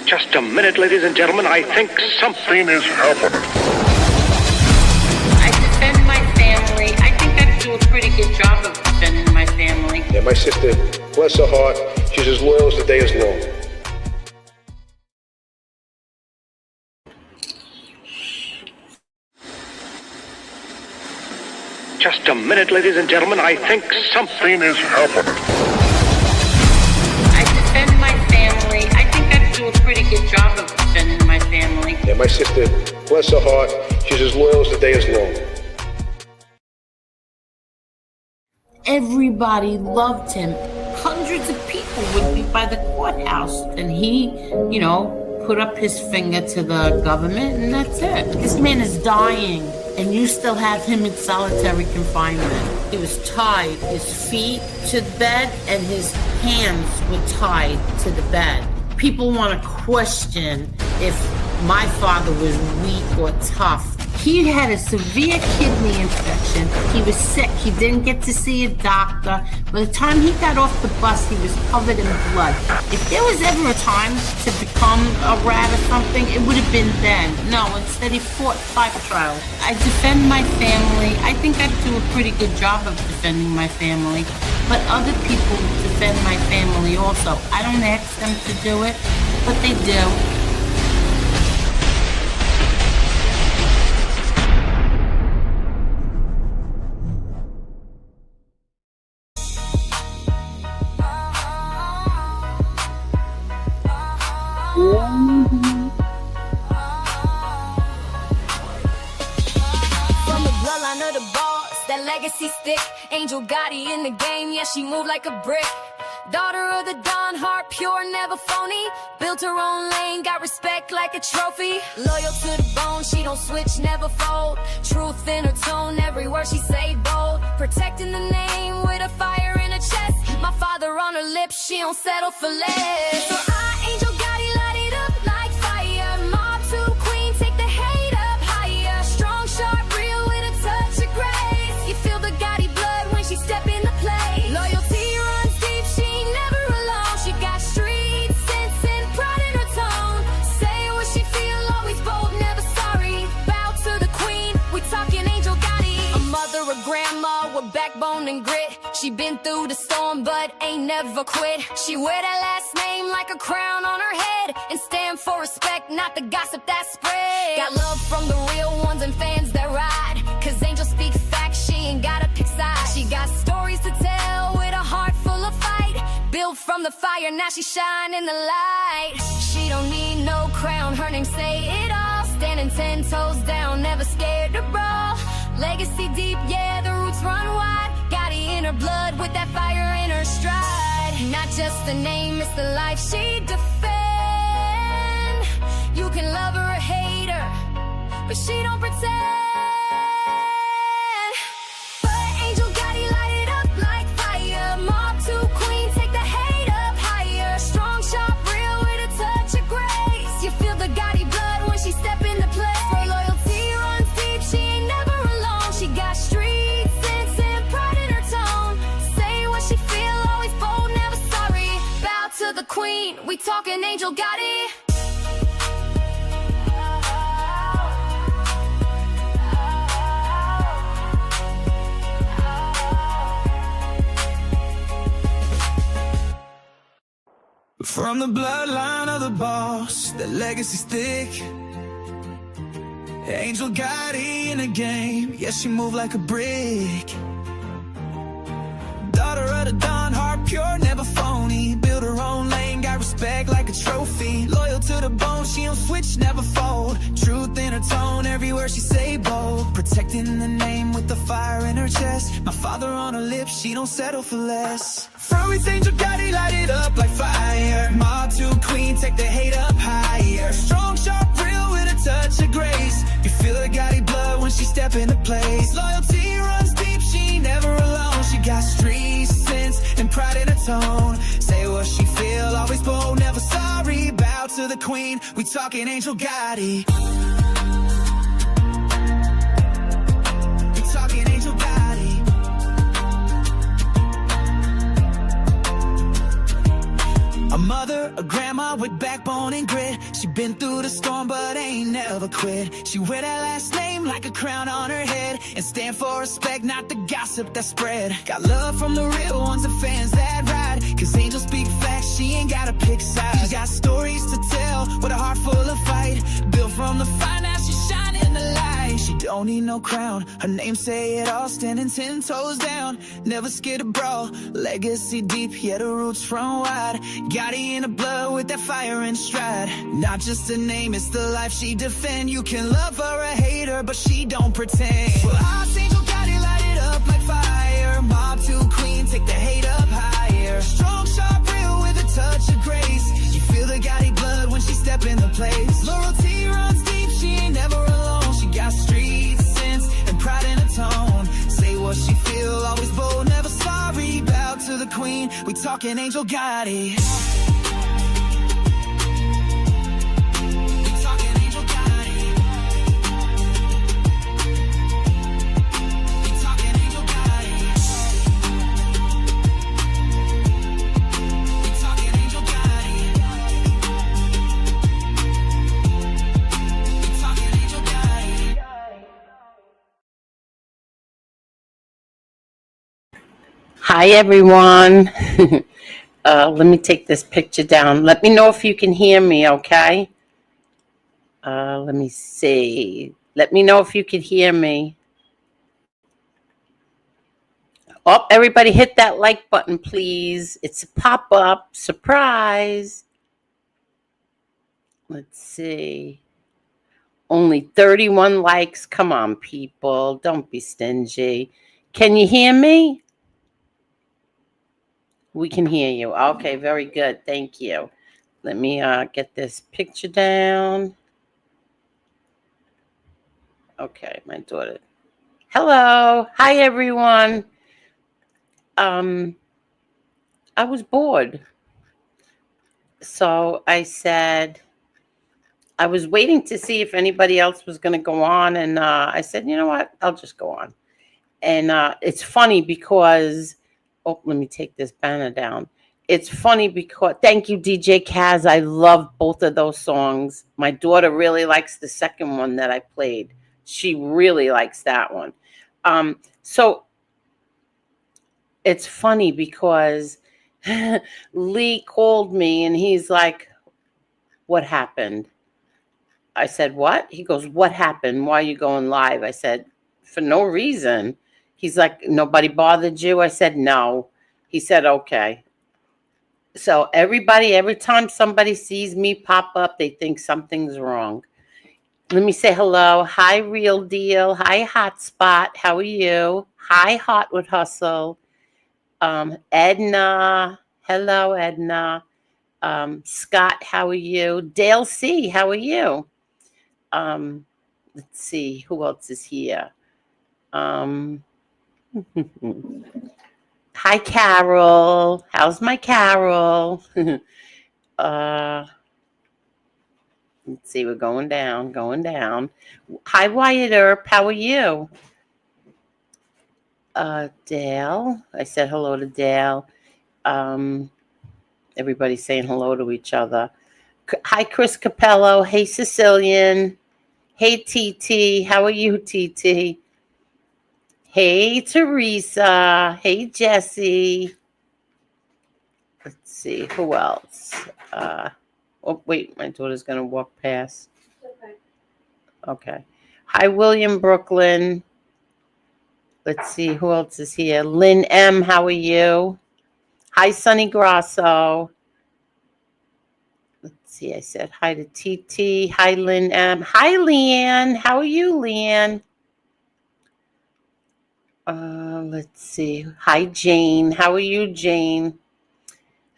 Just a minute, ladies and gentlemen. I think something is happening. I defend my family. I think I do a pretty good job of defending my family. Yeah, my sister, bless her heart, she's as loyal as the day is long. Just a minute, ladies and gentlemen. I think something is happening. I defend my family. I think I do a pretty good job of defending my family. Yeah, my sister, bless her heart, she's as loyal as the day is long. Everybody loved him. Hundreds of people would be by the courthouse. And he, put up his finger to the government, and that's it. This man is dying, and you still have him in solitary confinement. He was tied, his feet to the bed, and his hands were tied to the bed. People want to question if my father was weak or tough. He had a severe kidney infection. He was sick. He didn't get to see a doctor. By the time he got off the bus, he was covered in blood. If there was ever a time to become a rat or something, it would have been then. No, instead he fought 5 trials. I defend my family. I think I do a pretty good job of defending my family. But other people defend my family also. I don't ask them to do it, but they do. From the bloodline of the boss, that legacy stick. Angel Gotti in the game, yeah, she moved like a brick. Daughter of the Don, heart pure, never phony. Built her own lane, got respect like a trophy. Loyal to the bone, she don't switch, never fold. Truth in her tone, every word she say bold. Protecting the name with a fire in her chest. My father on her lips, she don't settle for less. So Angel Gotti, light it up like fire. Mob to queen, take the hate up higher. Strong, sharp, real with a touch of grace. You feel the Gotti blood when she step into play. Loyalty runs deep, she ain't never alone. She got street sense and pride in her tone. Say what she feel, always bold, never sorry. Bow to the queen, we talking Angel Gotti. A mother, a grandma with backbone and grit. She been through the storm, but ain't never quit. She wear that last name like a crown on her head, and stand for respect, not the gossip that spread. Got love from the real ones and fans that ride, cause Angel speak facts, she ain't gotta pick sides. She got stories to tell with a heart full of fight. Built from the fire, now she shine in the light. She don't need no crown, her name say it all. Standing 10 toes down, never scared to brawl. Legacy deep, yeah, the roots run wide. Gotti in her blood with that fire in her stride. Not just the name, it's the life she defend. You can love her or hate her, but she don't pretend. But Angel Gotti, light it up like fire. Mob to queen, take the hate up higher. Strong, sharp, real with a touch of grace. You feel the Gotti blood when she step into play. Her loyalty runs deep, she ain't never alone. She got street sense and pride in her tone. Say what she feel, always bold, never sorry. Bow to the queen, we talking Angel Gotti. From the bloodline of the boss, the legacy stick. Angel Gotti in the game, yeah, she move like a brick. Daughter of the Don, heart pure, never phony. Build her own lane, got respect like a trophy. Loyal to the bone, she don't switch, never fold. Truth in her tone, every word she say bold. Protecting the name with the fire in her chest. My father on her lips, she don't settle for less. From his Angel Gotti, light it up like fire. Mob to queen, take the hate up higher. Strong, sharp, real with a touch of grace. You feel the Gotti blood when she step into place. Loyalty runs deep, she ain't never alone. She got street sense and pride in her tone. Say what she feel, always bold, never sorry. Bow to the queen, we talking Angel Gotti. We talking Angel Gotti. A mother, a grandma with backbone and grit. She been through the storm but ain't never quit. She wear that last name like a crown on her head and stand for respect, not the gossip that spread. Got love from the real ones and fans that ride, cause angels speak facts, she ain't gotta pick sides. She got stories to tell with a heart full of fight. Built from the fire, now she's shining the light. She don't need no crown, her name say it all. Standing 10 toes down, never scared to brawl. Legacy deep, yeah, the roots run wide. Gotti in the blood with that fire and stride. Not just a name, it's the life she defend. You can love her or hate her, but she don't pretend. Well, Archangel Gotti light it up like fire. Mob to queen, take the hate up higher. Strong, sharp, real with a touch of grace. You feel the Gotti blood when she step in the place. Loyalty runs deep, she ain't never alone. She got street sense and pride in her tone. Say what she feel, always bold, never sorry. Bow to the queen, we talking Angel Gotti. Hi, everyone. Let me take this picture down. Let me know if you can hear me, okay? Let me see. Let me know if you can hear me. Oh, everybody hit that like button, please. It's a pop-up. Surprise. Let's see. Only 31 likes. Come on, people. Don't be stingy. Can you hear me? We can hear you. Okay, very good. Thank you. Let me get this picture down. Okay, my daughter. Hello. Hi, everyone. I was bored. So I said, I was waiting to see if anybody else was going to go on. And I said, you know what? I'll just go on. And it's funny because, oh, let me take this banner down. It's funny because, thank you, DJ Kaz. I love both of those songs. My daughter really likes the second one that I played. She really likes that one. So it's funny because Lee called me and he's like, what happened? I said, what? He goes, what happened? Why are you going live? I said, for no reason. He's like, nobody bothered you? I said, no. He said, okay. So everybody, every time somebody sees me pop up, they think something's wrong. Let me say hello. Hi, Real Deal. Hi, Hotspot. How are you? Hi, Hot with Hustle. Edna. Hello, Edna. Scott, how are you? Dale C., how are you? Let's see. Who else is here? Hi, Carol. How's my Carol? Let's see. We're going down, going down. Hi, Wyatt Earp. How are you? Dale. I said hello to Dale. Everybody's saying hello to each other. Hi, Chris Capello. Hey, Sicilian. Hey, TT. How are you, TT? Hey, Teresa. Hey, Jesse. Let's see. Who else? Oh, wait. My daughter's going to walk past. Okay. Hi, William Brooklyn. Let's see. Who else is here? Lynn M. How are you? Hi, Sonny Grasso. Let's see. I said hi to TT. Hi, Lynn M. Hi, Leanne. How are you, Leanne? Let's see. Hi, Jane. How are you, Jane?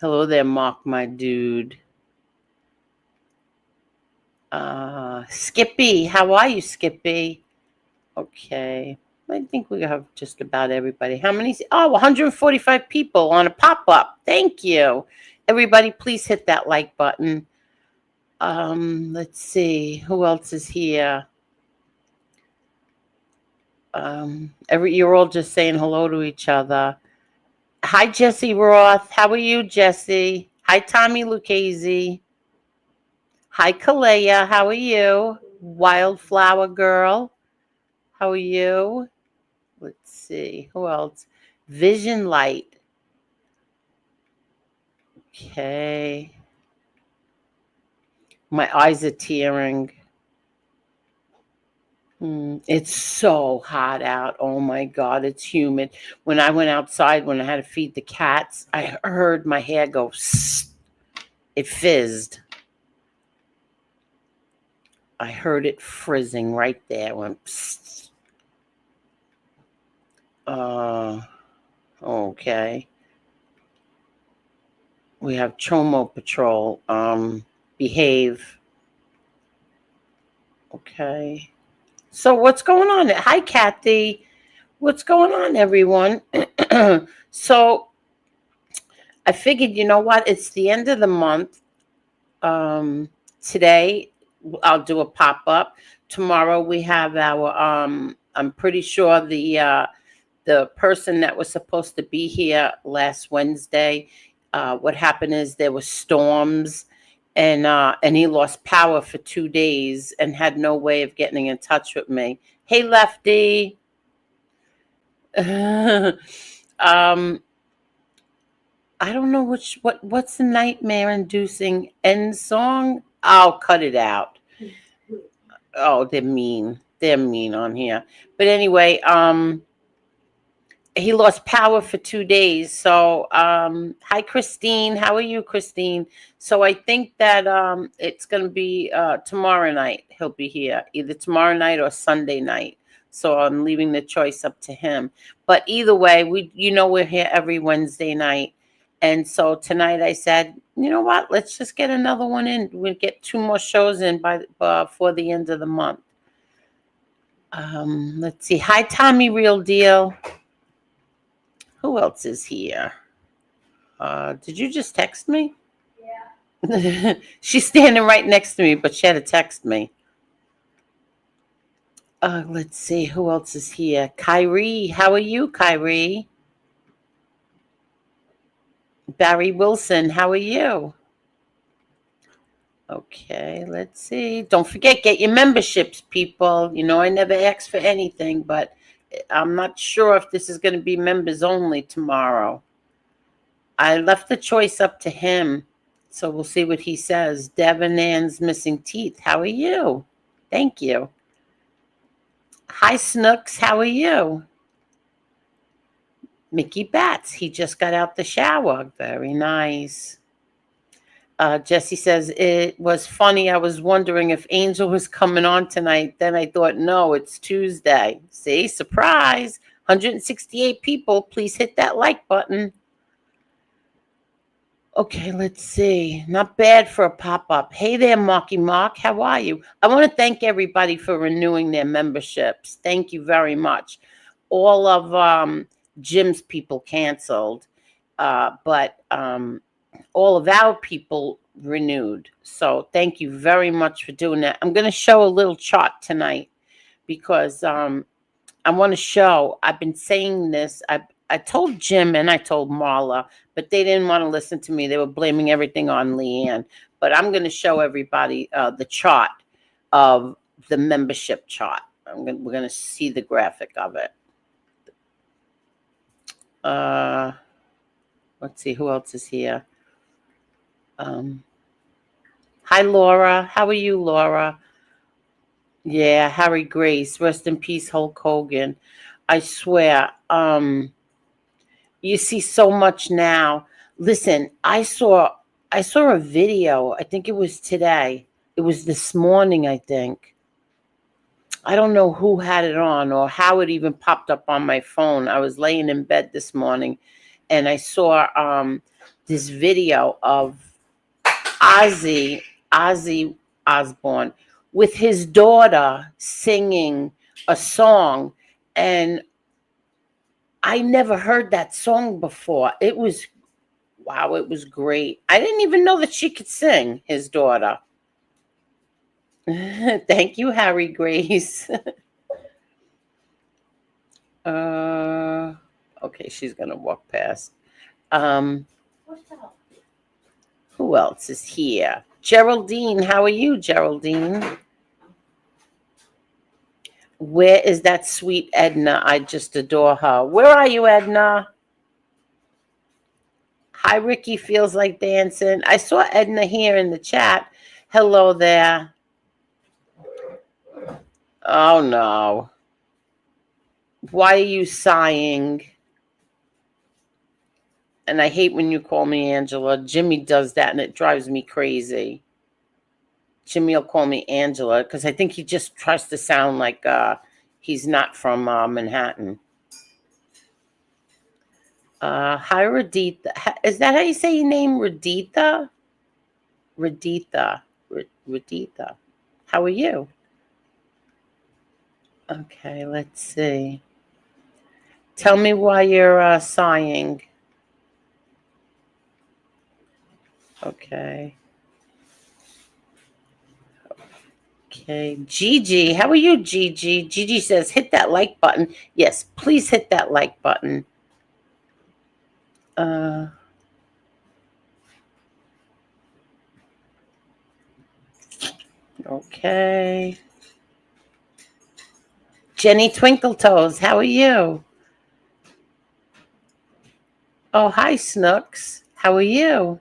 Hello there, Mark, my dude. Skippy. How are you, Skippy? Okay. I think we have just about everybody. How many? Oh, 145 people on a pop-up. Thank you. Everybody, please hit that like button. Let's see. Who else is here? You're all just saying hello to each other. Hi, Jesse Roth. How are you, Jesse? Hi, Tommy Lucchese. Hi, Kalea. How are you? Wildflower Girl. How are you? Let's see. Who else? Vision Light. Okay. My eyes are tearing. It's so hot out. Oh my God, it's humid. When I went outside, when I had to feed the cats, I heard my hair go, "Sst." It fizzed. I heard it frizzing right there. It went, "Psst." Okay. We have Chomo Patrol. Behave. Okay. So what's going on? Hi, Kathy. What's going on, everyone? So I figured, you know what? It's the end of the month. Today I'll do a pop up. Tomorrow we have our. I'm pretty sure the person that was supposed to be here last Wednesday. What happened is there were storms, and he lost power for 2 days and had no way of getting in touch with me. Hey, Lefty. um, I don't know what's the nightmare inducing end song. I'll cut it out. Oh, they're mean. They're mean on here. But anyway, he lost power for 2 days. So, hi, Christine. How are you, Christine? So I think that it's going to be tomorrow night. He'll be here either tomorrow night or Sunday night. So I'm leaving the choice up to him. But either way, we're here every Wednesday night. And so tonight I said, you know what? Let's just get another one in. We'll get 2 more shows in before the end of the month. Let's see. Hi, Tommy Real Deal. Who else is here? Did you just text me? Yeah. She's standing right next to me, but she had to text me. Let's see. Who else is here? Kyrie. How are you, Kyrie? Barry Wilson. How are you? Okay, let's see. Don't forget, get your memberships, people. You know, I never ask for anything, but I'm not sure if this is going to be members only tomorrow. I left the choice up to him, so we'll see what he says. Devin Ann's missing teeth. How are you? Thank you. Hi, Snooks. How are you? Mickey Bats. He just got out the shower. Very nice. Jesse says, it was funny. I was wondering if Angel was coming on tonight. Then I thought, no, it's Tuesday. See, surprise. 168 people. Please hit that like button. Okay, let's see. Not bad for a pop-up. Hey there, Marky Mark. How are you? I want to thank everybody for renewing their memberships. Thank you very much. All of Jim's people canceled, but all of our people renewed. So thank you very much for doing that. I'm going to show a little chart tonight because I want to show. I've been saying this. I told Jim and I told Marla, but they didn't want to listen to me. They were blaming everything on Leanne. But I'm going to show everybody the chart of the membership chart. We're going to see the graphic of it. Let's see who else is here. Hi, Laura. How are you, Laura? Yeah, Harry Grace. Rest in peace, Hulk Hogan. I swear. You see so much now. Listen, I saw a video. I think it was today. It was this morning, I think. I don't know who had it on or how it even popped up on my phone. I was laying in bed this morning and I saw this video of Ozzy Osbourne with his daughter singing a song, and I never heard that song before. It was wow, it was great. I didn't even know that she could sing, his daughter. Thank you, Harry Grace. Okay, she's gonna walk past. Um, Who else is here? Geraldine, how are you, Geraldine? Where is that sweet Edna? I just adore her. Where are you, Edna? Hi, Ricky feels like dancing. I saw Edna here in the chat. Hello there. Oh, no. Why are you sighing? And I hate when you call me Angela. Jimmy does that, and it drives me crazy. Jimmy will call me Angela because I think he just tries to sound like he's not from Manhattan. Hi, Raditha. Is that how you say your name, Raditha? Raditha. Raditha. How are you? Okay, let's see. Tell me why you're sighing. Okay. Okay. Gigi, how are you, Gigi? Gigi says, hit that like button. Yes, please hit that like button. Okay. Jenny Twinkletoes, how are you? Oh, hi, Snooks. How are you?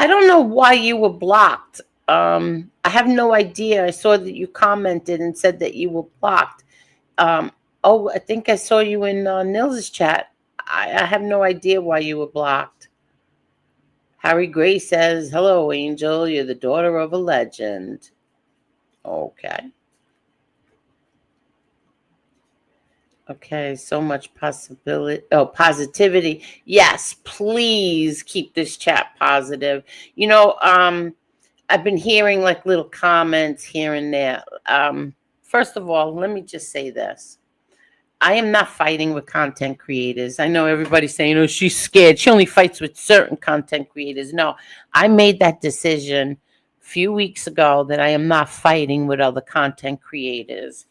I don't know why you were blocked. I have no idea. I saw that you commented and said that you were blocked. Oh, I think I saw you in Nils' chat. I have no idea why you were blocked. Harry Gray says, hello, Angel. You're the daughter of a legend. Okay. Okay, so much positivity. Yes, please keep this chat positive. You know, I've been hearing like little comments here and there. First of all, let me just say this. I am not fighting with content creators. I know everybody's saying, oh, she's scared. She only fights with certain content creators. No, I made that decision a few weeks ago that I am not fighting with other content creators.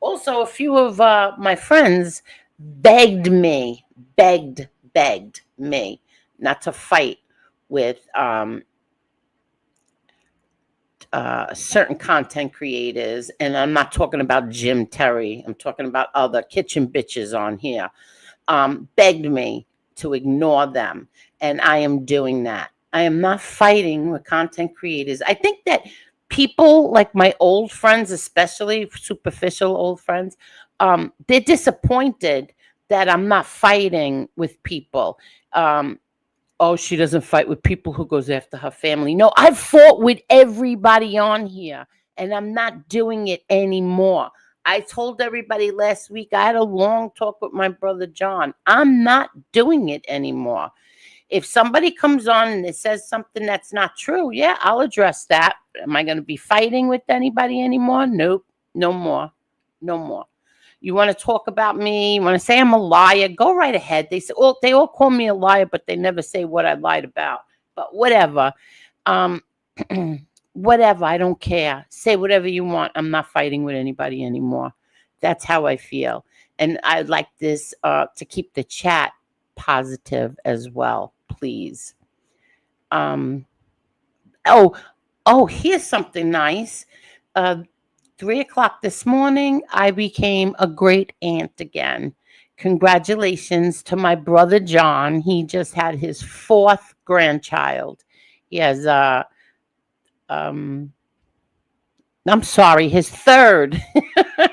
Also, a few of my friends begged me not to fight with certain content creators, and I'm not talking about Jim Terry. I'm talking about other kitchen bitches on here. Begged me to ignore them, and I am doing that. I am not fighting with content creators. I think that people like my old friends, especially superficial old friends, they're disappointed that I'm not fighting with people. Oh, she doesn't fight with people who goes after her family. No, I've fought with everybody on here, and I'm not doing it anymore. I told everybody last week I had a long talk with my brother John. I'm not doing it anymore. If somebody comes on and it says something that's not true, yeah, I'll address that. Am I going to be fighting with anybody anymore? Nope, no more, no more. You want to talk about me? You want to say I'm a liar? Go right ahead. They all call me a liar, but they never say what I lied about. But whatever. Whatever. I don't care. Say whatever you want. I'm not fighting with anybody anymore. That's how I feel. And I'd like this to keep the chat positive as well, please. Oh, here's something nice. 3:00 this morning, I became a great aunt again. Congratulations to my brother John. He just had his 4th grandchild. He has I'm sorry, his 3rd.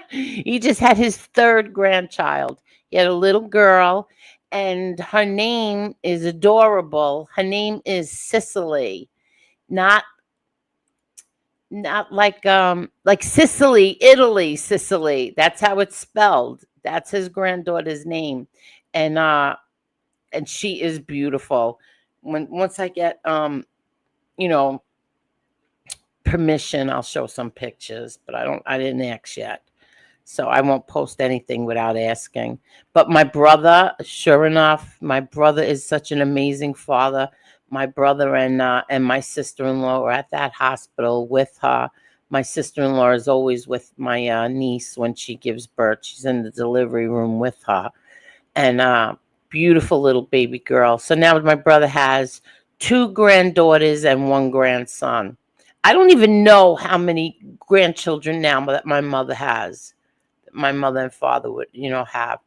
He just had his 3rd grandchild. He had a little girl, and her name is adorable. Her name is Cicely. Not like Sicily, Italy, Sicily. That's how it's spelled. That's his granddaughter's name. And she is beautiful. Once I get you know, permission, I'll show some pictures, but I didn't ask yet. So I won't post anything without asking. But my brother, sure enough, my brother is such an amazing father. My brother and my sister-in-law were at that hospital with her. My sister-in-law is always with my niece when she gives birth. She's in the delivery room with her. And beautiful little baby girl. So now my brother has 2 granddaughters and 1 grandson. I don't even know how many grandchildren now that my mother has. My mother and father would, have.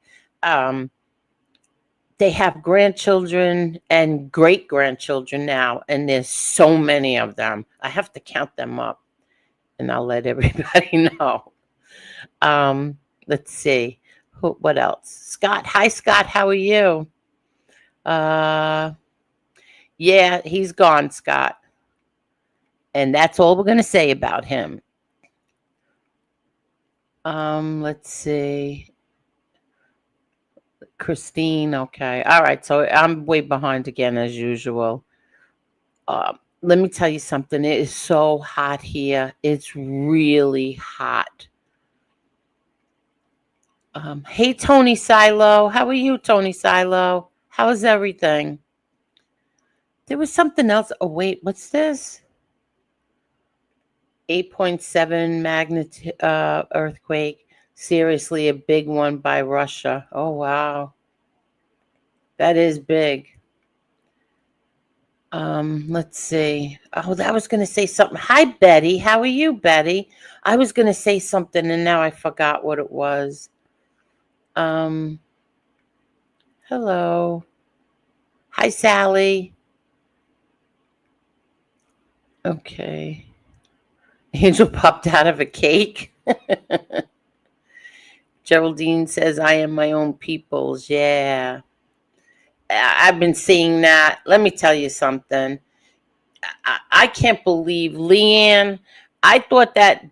They have grandchildren and great grandchildren now, and there's so many of them. I have to count them up, and I'll let everybody know. Let's see. What else? Scott. Hi, Scott. How are you? Yeah, he's gone, Scott. And that's all we're going to say about him. Let's see. Christine, okay. All right, so I'm way behind again as usual. Let me tell you something. It is so hot here. It's really hot. Hey, Tony Silo. How are you, Tony Silo? How's everything? There was something else. Oh, wait, what's this? 8.7 magnitude earthquake. Seriously, a big one by Russia. Oh, wow. That is big. Let's see. Oh, I was going to say something. Hi, Betty. How are you, Betty? I was going to say something, and now I forgot what it was. Hello. Hi, Sally. Okay. Angel popped out of a cake. Geraldine says, I am my own people's. Yeah. I've been seeing that. Let me tell you something. I can't believe Leanne. I thought that,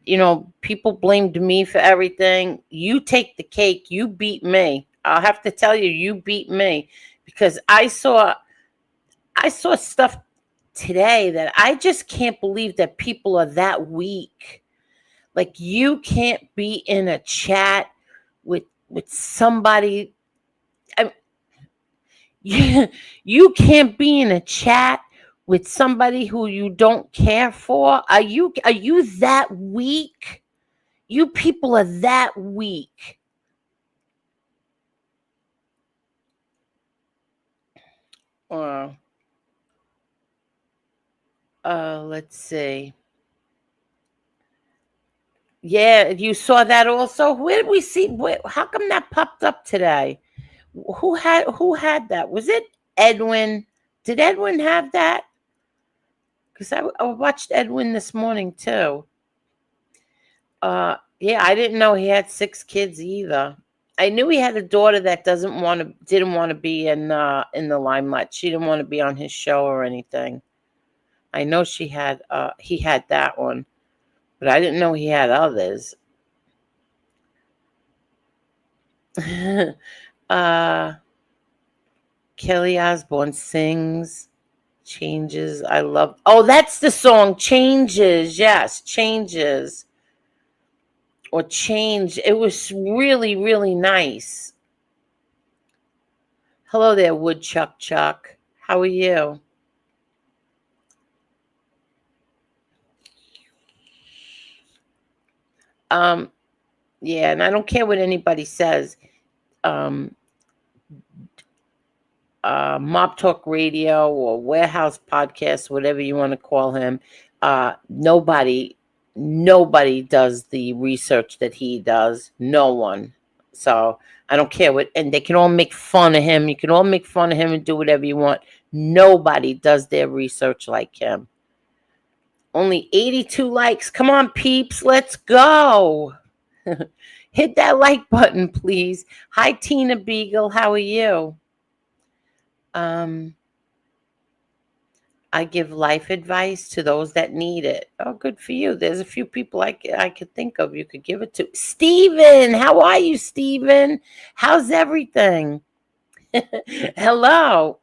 people blamed me for everything. You take the cake. You beat me. I'll have to tell you, you beat me, because I saw stuff today that I just can't believe that people are that weak. Like, you can't be in a chat with somebody. You can't be in a chat with somebody who you don't care for. Are you that weak? You people are that weak. Let's see. Yeah, you saw that also. Where did we see? How come that popped up today? Who had that? Was it Edwin? Did Edwin have that? Because I watched Edwin this morning too. Yeah, I didn't know he had 6 kids either. I knew he had a daughter that didn't want to be in the limelight. She didn't want to be on his show or anything. I know he had that one, but I didn't know he had others. Kelly Osbourne sings Changes. I love. Oh, that's the song Changes. Yes, Changes. Or Change. It was really, really nice. Hello there, Woodchuck Chuck. How are you? Yeah, and I don't care what anybody says. Mob Talk Radio or Warehouse Podcast, whatever you want to call him. Nobody does the research that he does. No one. So I don't care what, and they can all make fun of him. You can all make fun of him and do whatever you want. Nobody does their research like him. Only 82 likes. Come on, peeps. Let's go. Hit that like button, please. Hi, Tina Beagle. How are you? I give life advice to those that need it. Oh, good for you. There's a few people I could think of you could give it to. Steven, how are you, Steven? How's everything? Hello.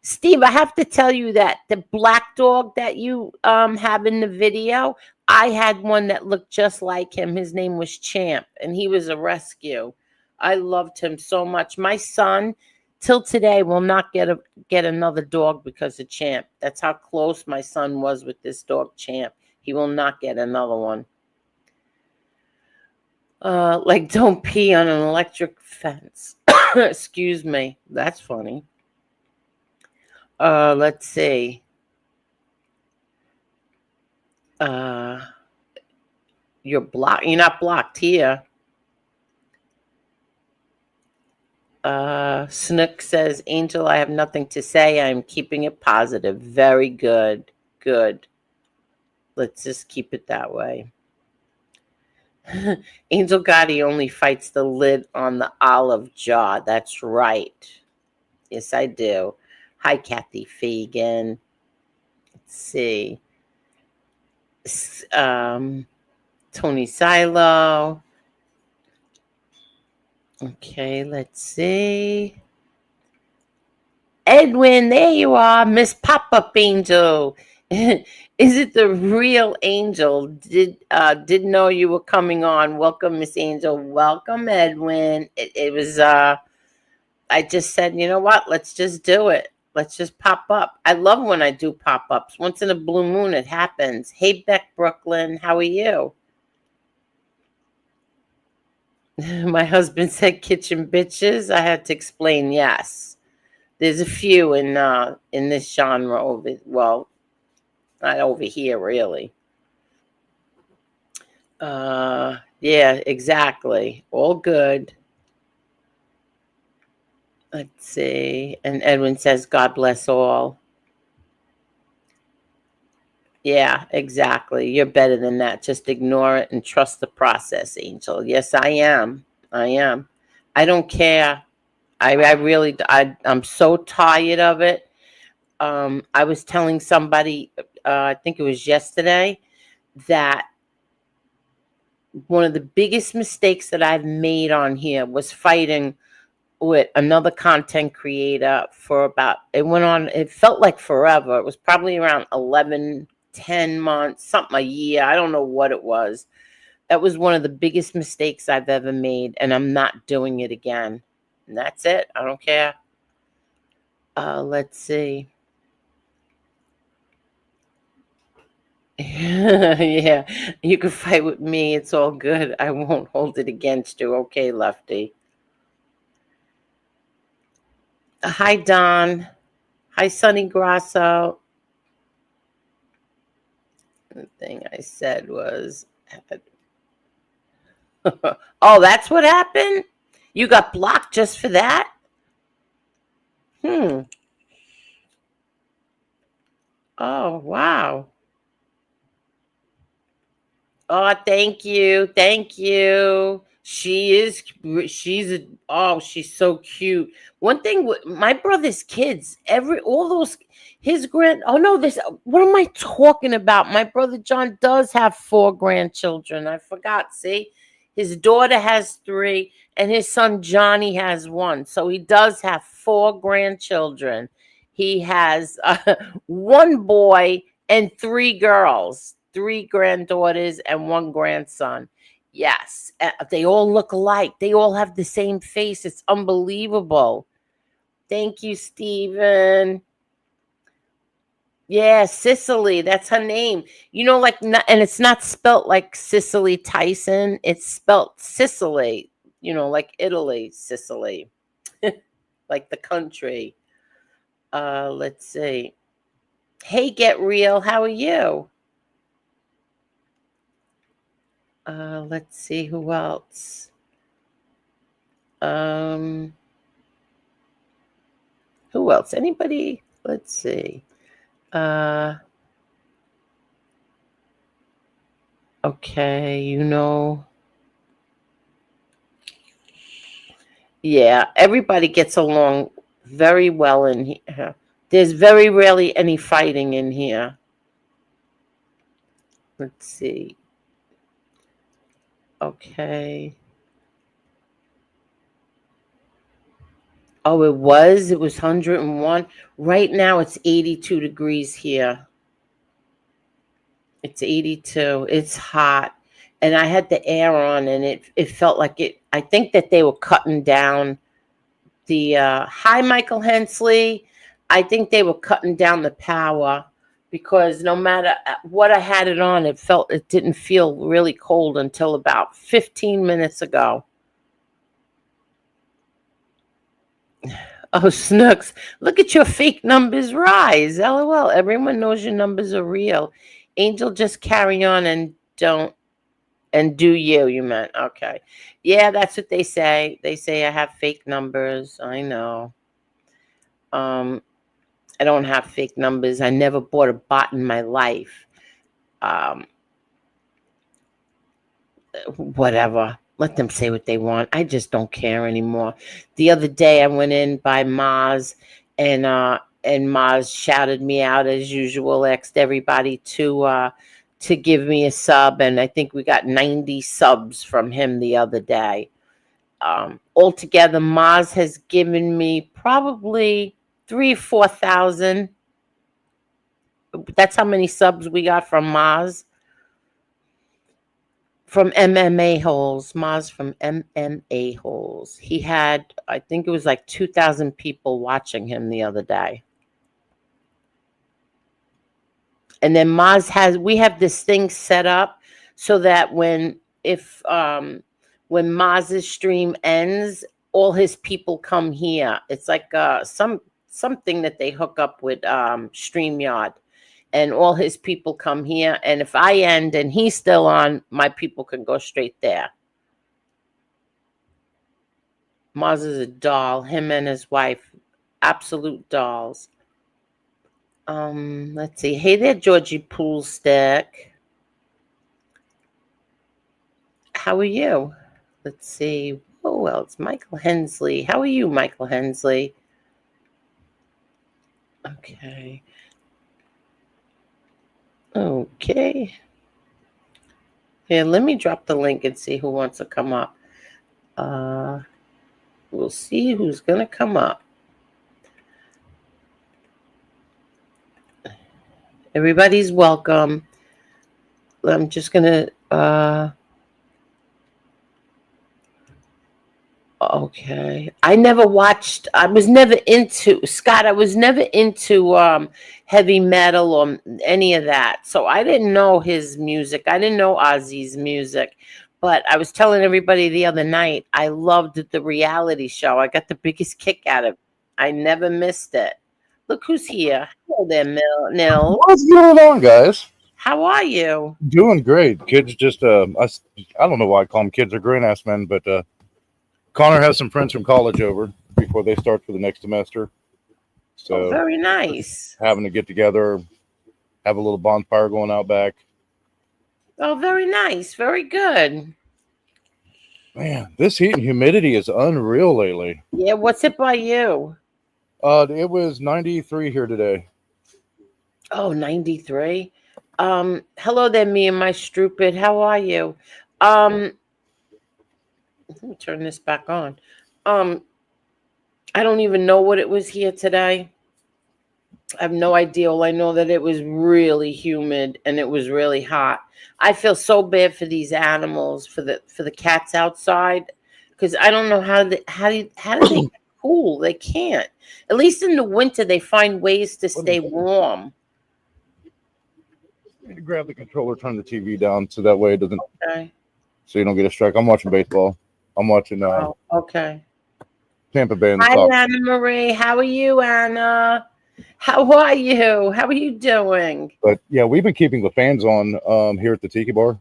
Steve, I have to tell you that the black dog that you have in the video, I had one that looked just like him. His name was Champ, and he was a rescue. I loved him so much. My son, till today, will not get another dog because of Champ. That's how close my son was with this dog, Champ. He will not get another one. Like, don't pee on an electric fence. Excuse me. That's funny. Let's see. Uh, you're blocked. You're not blocked here. Snook says, Angel, I have nothing to say. I'm keeping it positive. Very good. Good. Let's just keep it that way. Angel Gotti only fights the lid on the olive jaw. That's right. Yes, I do. Hi, Kathy Fagan. Let's see. Tony Silo. Okay, let's see. Edwin, there you are, Miss Pop-Up Angel. Is it the real Angel? Didn't know you were coming on. Welcome, Miss Angel. Welcome, Edwin. It was I just said, you know what? Let's just do it. Let's just pop up. I love when I do pop-ups. Once in a blue moon it happens. Hey Beck Brooklyn, how are you? My husband said kitchen bitches. I had to explain yes. There's a few in this genre over, well, not over here really. Yeah, exactly. All good. Let's see. And Edwin says, God bless all. Yeah, exactly. You're better than that. Just ignore it and trust the process, Angel. Yes, I am. I am. I don't care. I really, I'm so tired of it. I was telling somebody, I think it was yesterday, that one of the biggest mistakes that I've made on here was fighting with another content creator for about, it went on, it felt like forever. It was probably around 11, 10 months, something a year. I don't know what it was. That was one of the biggest mistakes I've ever made, and I'm not doing it again. And that's it. I don't care. Let's see. Yeah, you can fight with me. It's all good. I won't hold it against you. Okay, Lefty. Hi, Don. Hi, Sonny Grasso. The thing I said was, oh, that's what happened? You got blocked just for that? Hmm. Oh, wow. Oh, thank you. Thank you. She's so cute. One thing with my brother's kids, all those, oh no, what am I talking about? My brother John does have 4 grandchildren. I forgot. See, his daughter has 3 and his son Johnny has 1. So he does have 4 grandchildren. He has 1 boy and 3 girls, 3 granddaughters and 1 grandson. Yes, they all look alike. They all have the same face. It's unbelievable. Thank you, Stephen. Yeah, Cicely, that's her name. You know, and it's not spelt like Cicely Tyson. It's spelt Sicily, like Italy, Sicily, like the country. Let's see. Hey, Get Real, how are you? Let's see who else. Who else? Anybody? Let's see. Okay, yeah, everybody gets along very well in here. There's very rarely any fighting in here. Let's see. Okay. Oh, it was 101. Right now it's 82 degrees here. It's 82. It's hot. And I had the air on and it felt like I think that they were cutting down the hi Michael Hensley. I think they were cutting down the power because no matter what I had it on, it didn't feel really cold until about 15 minutes ago. Oh, Snooks, look at your fake numbers rise. LOL. Everyone knows your numbers are real. Angel, just carry on and don't and do you, you meant. Okay. Yeah, that's what they say. They say I have fake numbers. I know. Um, I don't have fake numbers. I never bought a bot in my life. Um, whatever. Let them say what they want. I just don't care anymore. The other day I went in by Maz and Maz shouted me out as usual, asked everybody to give me a sub, and I think we got 90 subs from him the other day. Altogether, Maz has given me probably 3 or 4 thousand. That's how many subs we got from Maz. From MMA holes, Maz from MMA holes. He had, I think it was like 2,000 people watching him the other day. And then we have this thing set up so that when Maz's stream ends, all his people come here. It's like something that they hook up with StreamYard, and all his people come here. And if I end and he's still on, my people can go straight there. Maz is a doll. Him and his wife, absolute dolls. Let's see. Hey there, Georgie Poolstick. How are you? Let's see. Oh, well, it's Michael Hensley. How are you, Michael Hensley? Okay. Okay. Here, let me drop the link and see who wants to come up. We'll see who's going to come up. Everybody's welcome. I'm just going to... Okay. I was never into Scott, I was never into heavy metal or any of that. So I didn't know his music. I didn't know Ozzy's music. But I was telling everybody the other night, I loved the reality show. I got the biggest kick out of it. I never missed it. Look who's here. Hello there, Nil. What's going on, guys? How are you? Doing great. Kids just, I don't know why I call them kids. They're grown ass men, but Connor has some friends from college over before they start for the next semester. So very nice. Having to get together, have a little bonfire going out back. Oh, very nice. Very good. Man, this heat and humidity is unreal lately. Yeah, what's it by you? It was 93 here today. Oh, 93. Hello there, me and my stupid. How are you? Let me turn this back on. I don't even know what it was here today. I have no idea. All I know that it was really humid and it was really hot. I feel so bad for these animals, for the cats outside, because I don't know how do they get cool? They can't. At least in the winter, they find ways to stay warm. Grab the controller, turn the TV down so that way it doesn't. Okay. So you don't get a strike. I'm watching baseball. I'm watching. Okay. Tampa Bay. Hi, Anna Marie. How are you, Anna? How are you? How are you doing? But yeah, we've been keeping the fans on here at the Tiki Bar,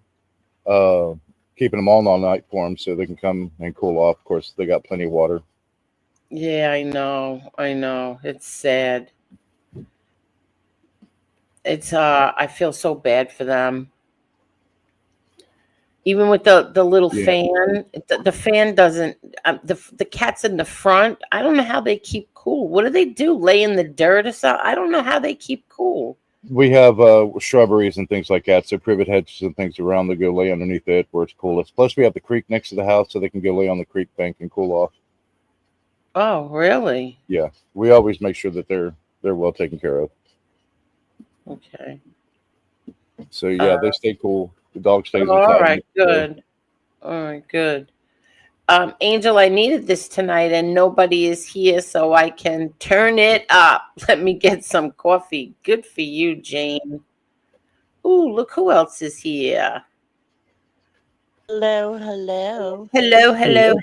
keeping them on all night for them so they can come and cool off. Of course, they got plenty of water. Yeah, I know. It's sad. It's I feel so bad for them. Even with the little fan, the fan doesn't. The cats in the front. I don't know how they keep cool. What do they do? Lay in the dirt or something? I don't know how they keep cool. We have shrubberies and things like that, so privet hedges and things around. They go lay underneath it where it's coolest. Plus, we have the creek next to the house, so they can go lay on the creek bank and cool off. Oh, really? Yeah, we always make sure that they're well taken care of. Okay. So yeah, they stay cool. The dog stays inside. All right, good. All right, good. Angel, I needed this tonight and nobody is here, so I can turn it up. Let me get some coffee. Good for you, Jane. Ooh, look who else is here. Hello. Hello,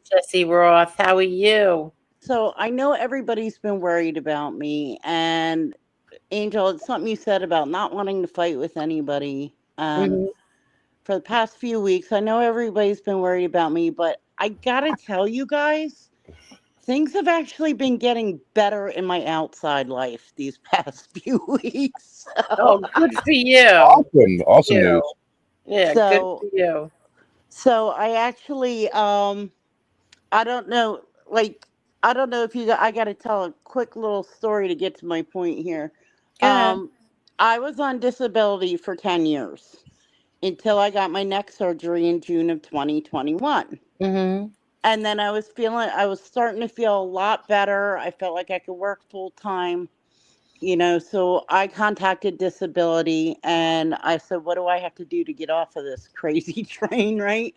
Jesse Roth. How are you? So I know everybody's been worried about me, and Angel, it's something you said about not wanting to fight with anybody. Hmm. For the past few weeks, I know everybody's been worried about me, but I gotta tell you guys, things have actually been getting better in my outside life these past few weeks. Oh, good for you. Awesome, For awesome news. you. Yeah, good So, for you. so I actually, I don't know, like, I don't know if I got to tell a quick little story to get to my point here. Go ahead. Um, I was on disability for 10 years until I got my neck surgery in June of 2021. Mm-hmm. And then I was starting to feel a lot better. I felt like I could work full time, so I contacted disability and I said, what do I have to do to get off of this crazy train, right?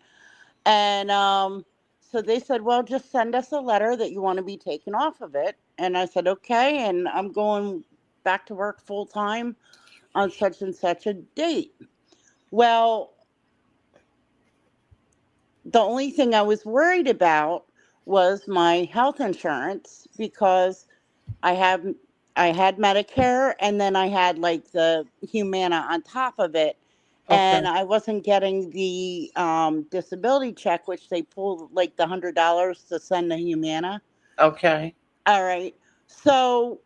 And so they said, well, just send us a letter that you want to be taken off of it. And I said, okay. And I'm going back to work full time on such and such a date. Well, the only thing I was worried about was my health insurance because I have I had Medicare and then I had like the Humana on top of it, Okay. and I wasn't getting the disability check, which they pulled like the $100 to send to Humana. Okay. All right, so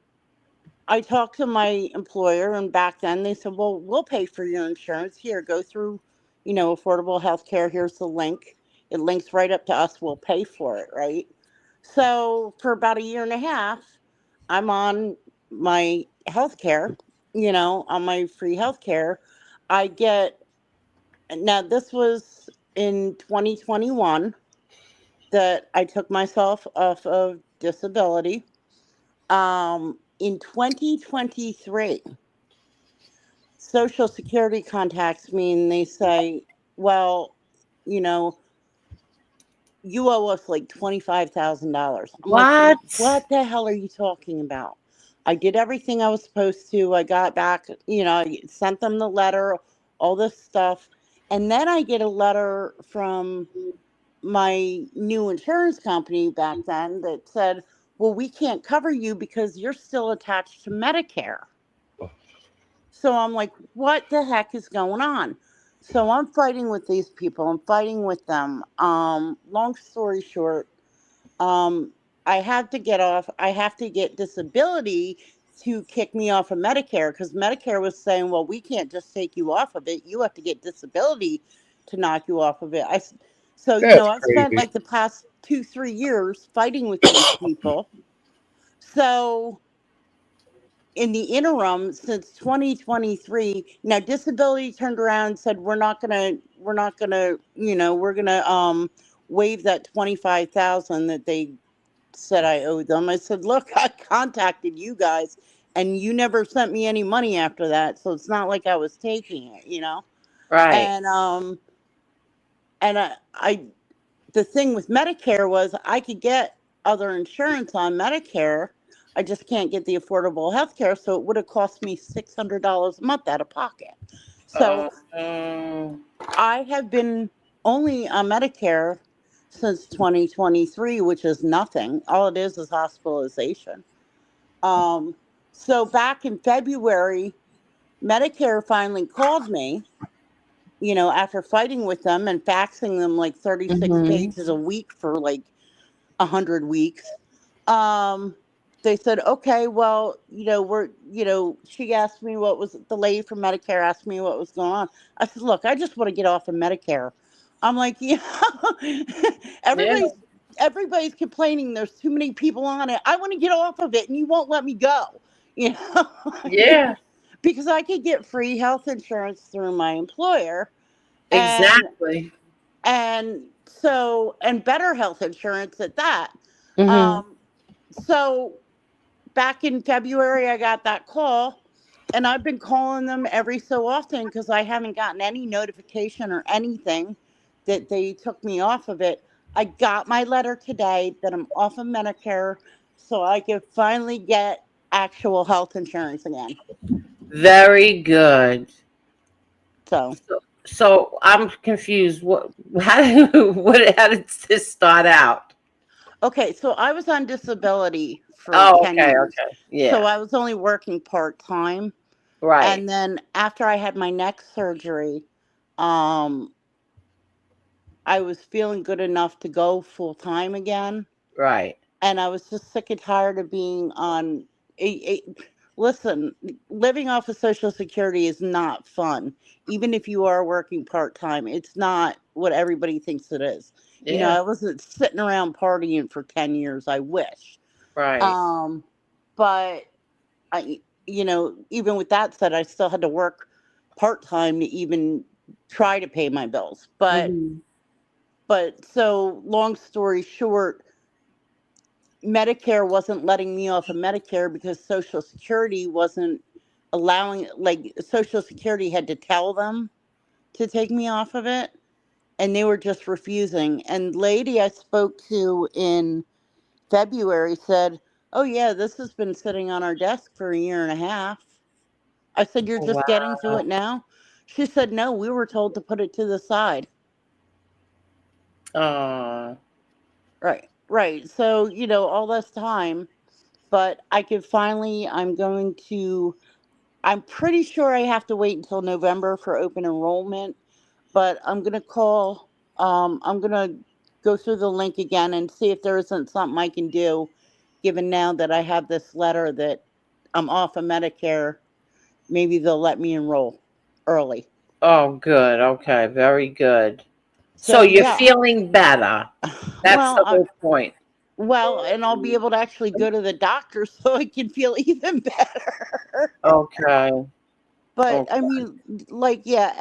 I talked to my employer, and back then they said, "Well, we'll pay for your insurance. Here, go through, affordable health care. Here's the link. It links right up to us. We'll pay for it, right?" So for about a year and a half, I'm on my health care, on my free health care. I get Now this was in 2021 that I took myself off of disability. In 2023, Social Security contacts me and they say, well, you know, you owe us like $25,000. I'm like, What? what the hell are you talking about? I did everything I was supposed to. I got back, I sent them the letter, all this stuff. And then I get a letter from my new insurance company back then that said, well, we can't cover you because you're still attached to Medicare. So I'm like, what the heck is going on? So I'm fighting with these people. I'm fighting with them. Long story short, um, I have to get off. I have to get disability to kick me off of Medicare because Medicare was saying, well, we can't just take you off of it. You have to get disability to knock you off of it. So, That's I spent crazy. like the past 2, 3 years fighting with these people. So in the interim since 2023, now disability turned around and said we're not gonna we're gonna waive that 25,000 that they said I owed them. I said, look, I contacted you guys and you never sent me any money after that, so it's not like I was taking it. Right. And I the thing with Medicare was I could get other insurance on Medicare. I just can't get the affordable health care. So it would have cost me $600 a month out of pocket. So Um, I have been only on Medicare since 2023, which is nothing. All it is hospitalization. Um, so back in February, Medicare finally called me, after fighting with them and faxing them like 36 mhm. pages a week for like 100 weeks. Um, they said, okay, well, she asked me the lady from Medicare asked me what was going on. I said, look, I just want to get off of Medicare. I'm like, Yeah. everybody's everybody's complaining there's too many people on it. I want to get off of it and you won't let me go. You know, Yeah. because I could get free health insurance through my employer and Exactly. and better health insurance at that. Mhm. Um, so back in February, I got that call, and I've been calling them every so often because I haven't gotten any notification or anything that they took me off of it. I got my letter today that I'm off of Medicare, so I can finally get actual health insurance again. Very good. So So I'm confused. What? How? What? How did this start out? Okay, so I was on disability for Oh, 10 okay, years. okay. So Yeah. I was only working part-time. Right. And then after I had my neck surgery, um, I was feeling good enough to go full-time again. Right. And I was just sick and tired of being on listen, living off of Social Security is not fun. Even if you are working part-time, it's not what everybody thinks it is. Yeah. I wasn't sitting around partying for 10 years. I wish. Right. Um, but even with that said, I still had to work part-time to even try to pay my bills. Hmm. But so long story short, Medicare wasn't letting me off of Medicare because Social Security wasn't allowing, like, Social Security had to tell them to take me off of it, and they were just refusing. And lady I spoke to in February said, "Oh yeah, this has been sitting on our desk for a year and a half." I said, "You're just getting to Wow. it now?" She said, "No, we were told to put it to the side." Oh. Right, right. So, all this time, but I'm pretty sure I have to wait until November for open enrollment, but I'm going to go through the link again and see if there isn't something I can do, given now that I have this letter that I'm off of Medicare. Maybe they'll let me enroll early. Oh, good. Okay. Very good. So So, you're yeah. feeling better. That's Well, the whole point. and I'll be able to actually go to the doctor so I can feel even better. Okay. But I Okay. mean, like, yeah,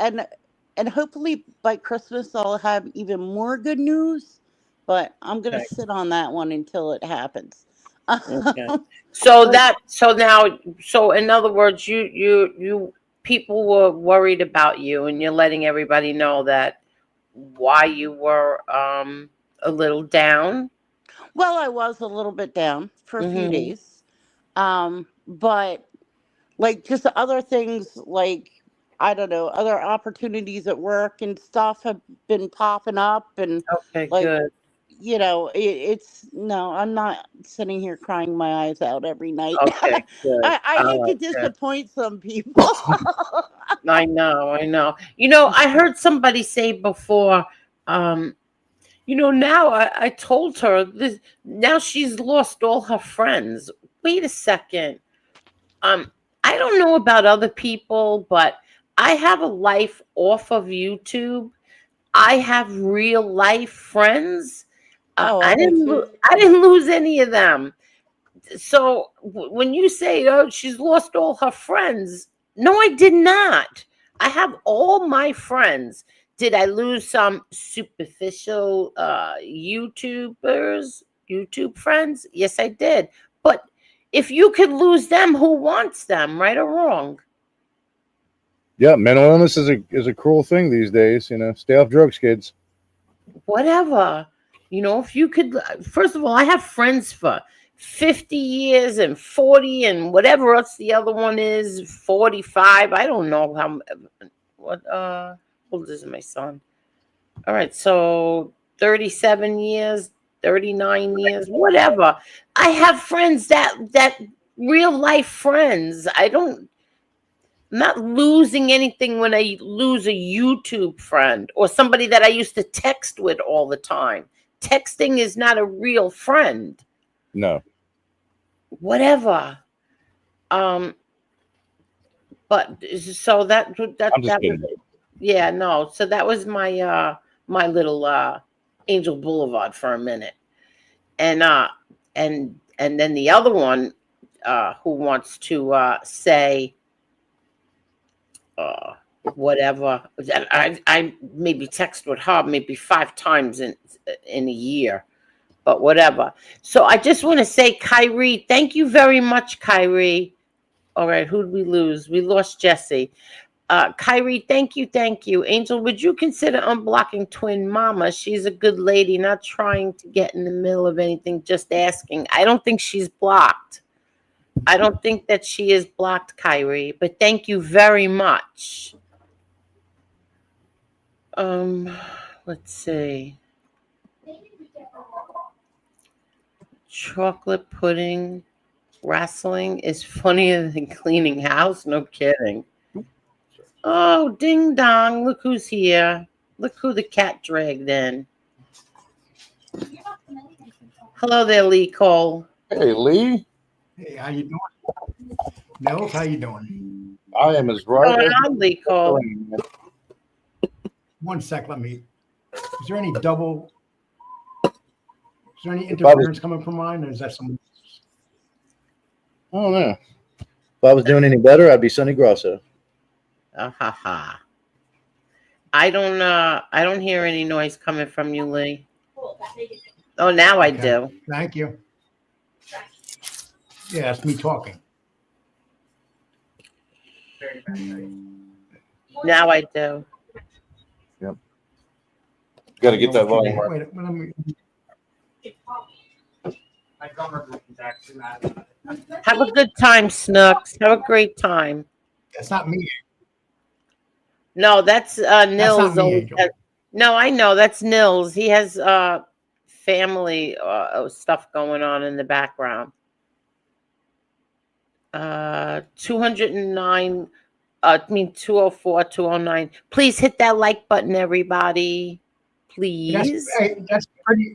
and hopefully by Christmas I'll have even more good news. But I'm gonna sit on that one until it happens. Okay. So But so in other words, you people were worried about you, and you're letting everybody know that why you were a little down. well, I was a little bit down for a few Mhm. days. But like just other things, like, I don't know, other opportunities at work and stuff have been popping up, and Okay, like, good. it's no, I'm not sitting here crying my eyes out every night. Okay, good. I hate All to right, good. disappoint some people. I know, I know. I heard somebody say before, um, now I told her this. Now she's lost all her friends. Wait a second. Um, I don't know about other people, but I have a life off of YouTube. I have real life friends. Oh, okay. I didn't lose any of them. So when you say, "Oh, she's lost all her friends," no, I did not. I have all my friends. Did I lose some superficial YouTube friends? Yes, I did. But if you could lose them, who wants them, right or wrong? Yeah, mental illness is a cruel thing these days. Stay off drugs, kids. Whatever. If you could, first of all, I have friends for 50 years and 40 and whatever else the other one is, 45. I don't know what, old is my son? All right, so 37 years, 39 years, whatever. I have friends that real life friends. I'm not losing anything when I lose a YouTube friend or somebody that I used to text with all the time. Texting is not a real friend. No, Whatever. Um, but so I'm just that was, kidding. yeah, no. So that was my little Angel Boulevard for a minute. And and then the other one who wants to say uh, whatever. I maybe text with her maybe 5 times in a year, but whatever. So I just want to say, Kyrie, thank you very much, Kyrie. All right, who did we lose? We lost Jesse. Kyrie, thank you, thank you. Angel, would you consider unblocking Twin Mama? She's a good lady, not trying to get in the middle of anything, just asking. I don't think she's blocked. I don't think that she is blocked, Kyrie, but thank you very much. Um, let's see. Chocolate pudding wrestling is funnier than cleaning house. No kidding. Oh, ding dong. Look who's here. Look who the cat dragged in. Hello there, Lee Cole. Hey, Lee. Hey, how you doing? Nels, how you doing? I am as right What's going as on, Lee Cole? One sec, is there any interference coming from mine, or is that someone else's? I don't know. If I was doing any better, I'd be Sonny Grosso. Ha. I don't hear any noise coming from you, Lee. Oh, now I do. Thank you. Yeah, that's me talking. Now I do. Yep. Got to get that volume right. Wait, let me. Have a good time, Snooks. Have a great time. That's not me. No, that's Nils. That's not me, Angel. No, I know that's Nils. He has family stuff going on in the background. 209. 204, 209. Please hit that like button, everybody. Please. That's pretty.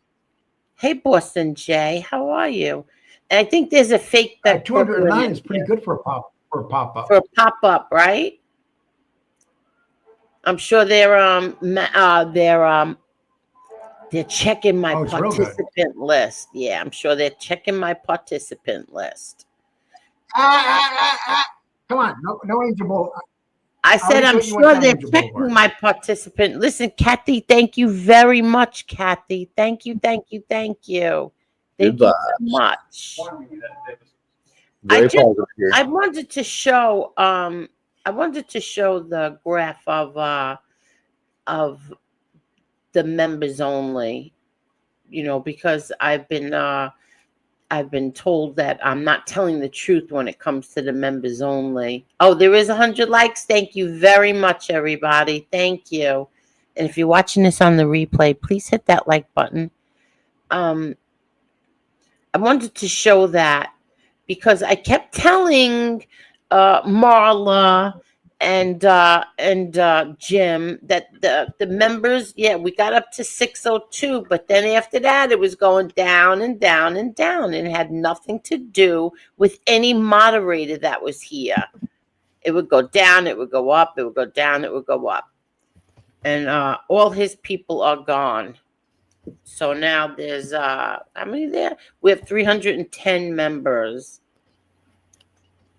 Hey, Boston Jay, how are you? And I think there's a fake that 209 is pretty good for a pop up. For a pop up, right? I'm sure they're checking my participant list. Yeah, I'm sure they're checking my participant list. Come on, no Angel Bowl. I said I'm sure they're checking my participant. Listen, Kathy, thank you very much, Kathy. Thank you. Thank you so much. I wanted to show the graph of the members only, because I've been told that I'm not telling the truth when it comes to the members only. Oh, there is 100 likes. Thank you very much, everybody. Thank you. And if you're watching this on the replay, please hit that like button. I wanted to show that because I kept telling Marla and Jim that the members, we got up to 602, but then after that it was going down and down and down, and it had nothing to do with any moderator that was here. It would go down, it would go up, it would go down, it would go up, and all his people are gone. So now there's how many there? We have 310 members.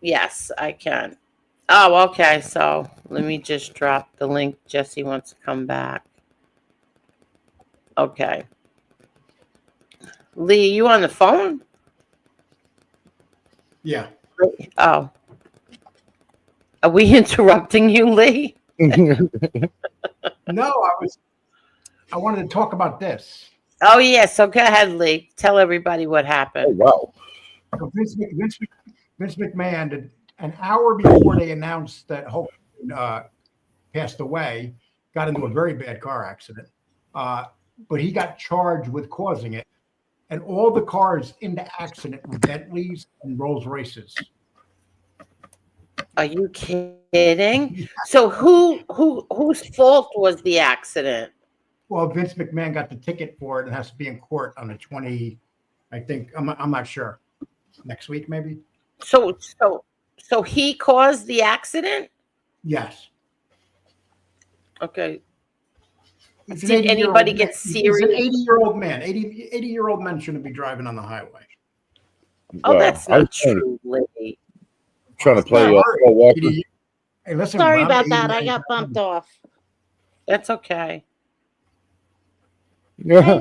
Yes, I can. Oh, okay. So let me just drop the link. Jesse wants to come back. Okay. Lee, you on the phone? Yeah. Oh. Are we interrupting you, Lee? No, I wanted to talk about this. Oh, yeah. So go ahead, Lee. Tell everybody what happened. Oh, wow. So Vince McMahon did. An hour before they announced that Hulk passed away, got into a very bad car accident, but he got charged with causing it, and all the cars in the accident were Bentleys and Rolls Royces. Are you kidding? So whose fault was the accident? Well, Vince McMahon got the ticket for it and has to be in court on the 20. I think I'm not sure. Next week, maybe. So he caused the accident? Yes. Okay. Did anybody get serious? He's an 80-year-old man. 80-year-old men shouldn't be driving on the highway. Oh, that's not true, Lee. Trying to play Walker. Hey, listen, Sorry about that. I got bumped off. That's okay. Yeah.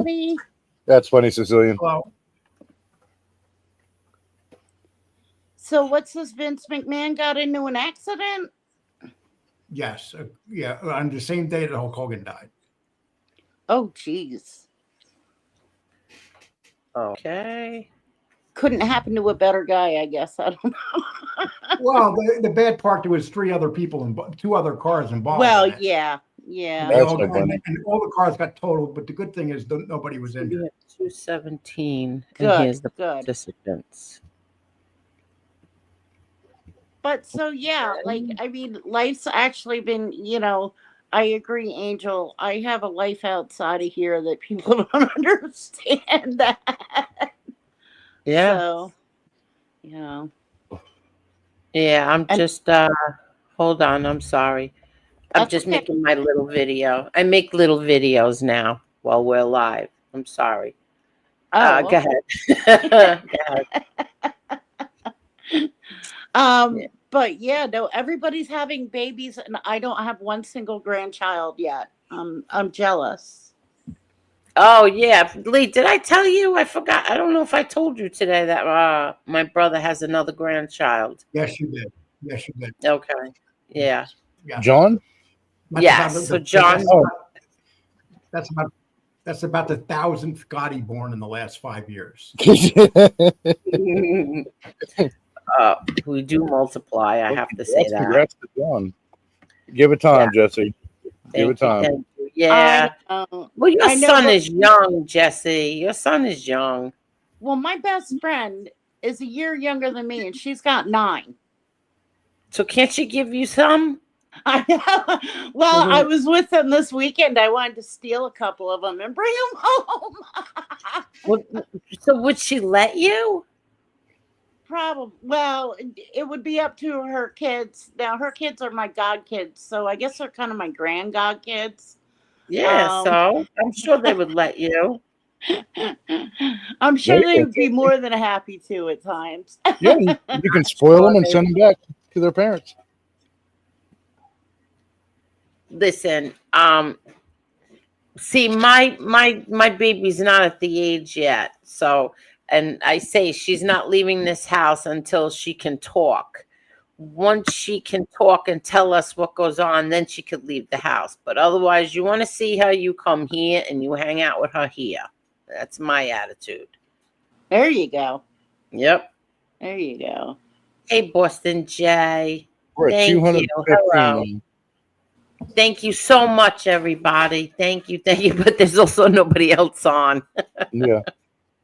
That's funny, Sicilian. Well, So what's this? Vince McMahon got into an accident? yes. Yeah, on the same day that Hulk Hogan died. Oh, geez. Okay. Couldn't happen to a better guy, I guess. I don't know. Well, the bad part, there was 3 other people and 2 other cars involved. Well, yeah. Yeah. They That's all no and, bueno. and all the cars got totaled, but the good thing is nobody was We injured. have 217, and Good, here's the good. participants. But so yeah, like I mean, life's actually been, I agree, Angel. I have a life outside of here that people don't understand that. Yeah, So, you know. yeah. I'm And just hold on. I'm sorry. I'm that's just okay. making my little video. I make little videos now while we're live. I'm sorry. Oh, Go okay. ahead. Go ahead. Yeah. But yeah, no, everybody's having babies, and I don't have one single grandchild yet. I'm jealous. Oh yeah, Lee. Did I tell you? I forgot. I don't know if I told you today that my brother has another grandchild. Yes, you did. Yes, you did. Okay. Yeah. Yes. John? That's about Yes. So John. Oh, that's about that's about the 1,000th Gotti born in the last 5 years. We do multiply. I have to say that. Congrats to John. Give it time, Jesse. Give it time. Thank you. I Yeah. know. Well, your I know, son but is young, Jesse. Your son is young. well, my best friend is a year younger than me, and she's got 9. So can't she give you some? I know. Well, I was with them this weekend. I wanted to steal a couple of them and bring them home. So would she let you? Probably. Well, it would be up to her kids. Now, her kids are my god kids, so I guess they're kind of my grand god kids. Yeah. So I'm sure they would let you. I'm sure they There would be more than happy to at times. Yeah, you can spoil them and send them back to their parents. Listen, see, my baby's not at the age yet. So, and I say she's not leaving this house until she can talk. Once she can talk and tell us what goes on, then she could leave the house. But otherwise, you want to see her, you come here and you hang out with her here. That's my attitude. There you go. Yep. There you go. Hey, Boston Jay. We're at Thank you. 215. Hello. Thank you so much, everybody. Thank you. But there's also nobody else on. Yeah,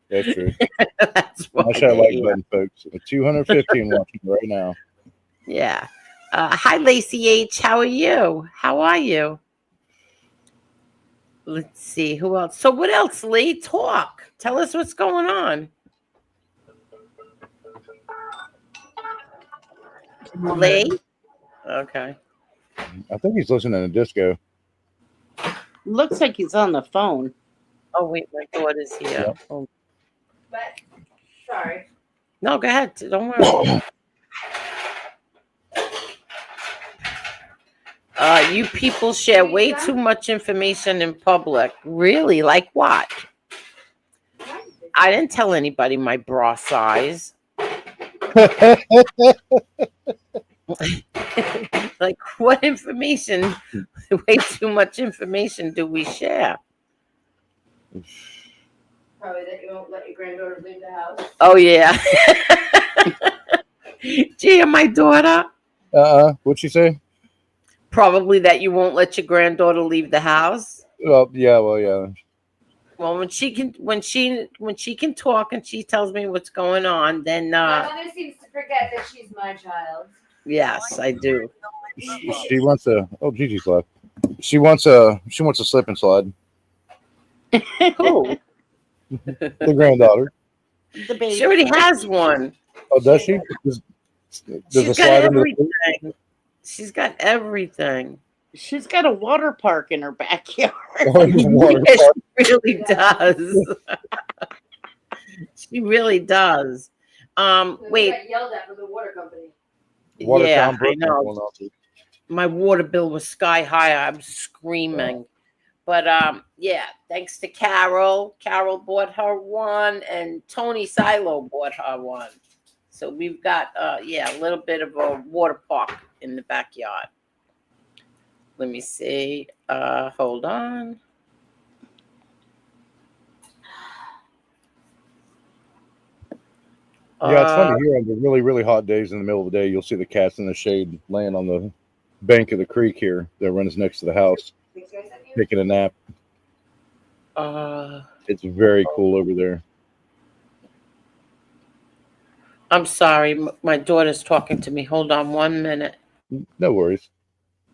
that's true. That's why Mash that they're like here. button, folks. 215 watching right now. Yeah. Hi, Lacey H. How are you? How are you? Let's see. Who else? So what else, Lee? Talk. Tell us what's going on. Lee? Okay. I think he's listening to disco. Looks like he's on the phone. Oh, wait. My daughter's here. Yep. Oh. But sorry. No, go ahead. Don't worry. You people share way too much information in public. Really? Like what? I didn't tell anybody my bra size. Like what information? Way too much information do we share? Probably that you won't let your granddaughter leave the house. Oh yeah. Gee, my daughter. What'd she say? Probably that you won't let your granddaughter leave the house. Well, yeah. Well, when she can talk and she tells me what's going on, then My mother seems to forget that she's my child. yes, I do. She wants to. Oh, Gigi's left. She wants a slip and slide. Who? The granddaughter. The baby. She already has one. Oh, does she? Does She's a got slide into the everything. She's got everything. She's got a water park in her backyard. water Yes, park? she really does. She really does. Wait. Got yelled at from the water company. Yeah, Watertown, I Brooklyn, know. going on to. My water bill was sky high. I'm screaming. But yeah, thanks to Carol. Carol bought her one, and Tony Silo bought her one. So we've got a little bit of a water park in the backyard. Let me see. Hold on. Yeah, it's funny here on the really, really hot days in the middle of the day, you'll see the cats in the shade laying on the bank of the creek here that runs next to the house. taking a nap. It's very cool over there. I'm sorry. My daughter's talking to me. Hold on 1 minute. No worries.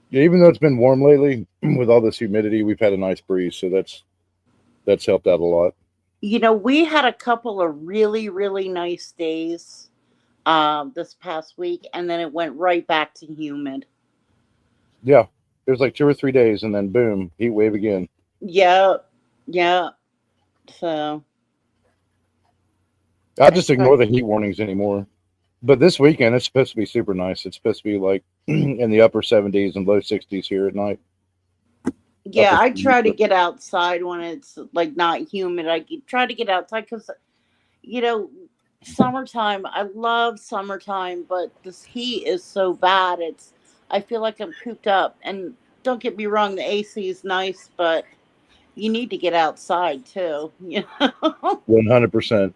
Yeah, even though it's been warm lately, with all this humidity, we've had a nice breeze, so that's helped out a lot. You know, we had a couple of really, really nice days this past week, and then it went right back to humid. Yeah, it was like 2 or 3 days, and then boom, heat wave again. Yeah, yeah. So I just ignore the heat warnings anymore. But this weekend, it's supposed to be super nice. It's supposed to be like in the upper 70s and low 60s here at night. yeah, Upper I try to 70s. get outside when it's like not humid. Try to get outside because you know, summertime. I love summertime, but this heat is so bad. I feel like I'm cooped up. And don't get me wrong, the AC is nice, but you need to get outside too. You know. 100%.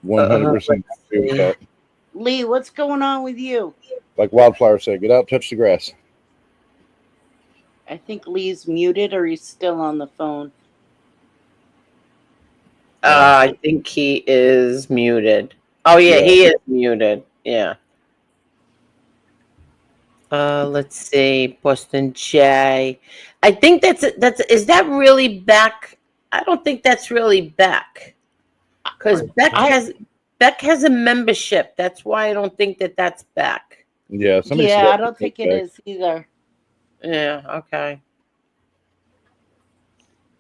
100% agree with that. Lee, what's going on with you? Like Wildflower said, get out, touch the grass. I think Lee's muted or he's still on the phone. I think he is muted. Oh yeah, Yeah. he is muted. Yeah. Let's see, Boston J. I think that's is that really Beck? I don't think that's really Beck, because Beck has a membership. That's why I don't think that's Beck. Yeah, somebody Yeah, I suggested don't think it that. is either. Yeah. Okay.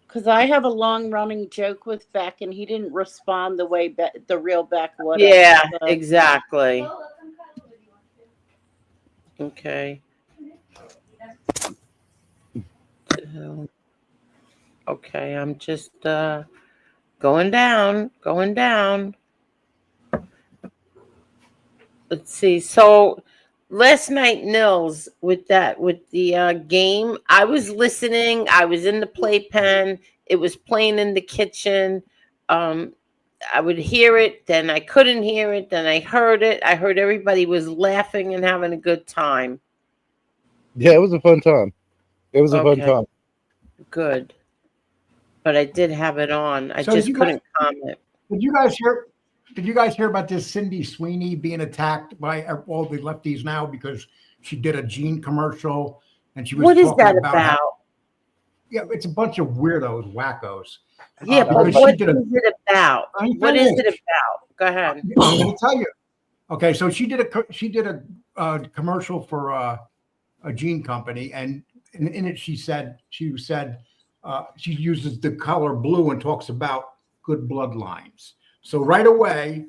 Because I have a long running joke with Beck, and he didn't respond the way the real Beck would have. Yeah. So. Exactly. Okay. Okay, I'm just going down. Let's see. So last night, Nils, with the game, I was listening. I was in the playpen. It was playing in the kitchen. I would hear it, then I couldn't hear it, then I heard it. I heard everybody was laughing and having a good time. Yeah, it was a fun time. It was a fun time. Good. But I did have it on. I So just couldn't comment. Did you guys hear? Did you guys hear about this Cindy Sweeney being attacked by all the lefties now because she did a Gene commercial and she was What is talking that about? about? Yeah, it's a bunch of weirdos, wackos. Yeah, but because what she did is it about? What is it about? Go ahead. Let me tell you. Okay, so she did a commercial for a Gene company, and in it she said she uses the color blue and talks about good bloodlines. So right away,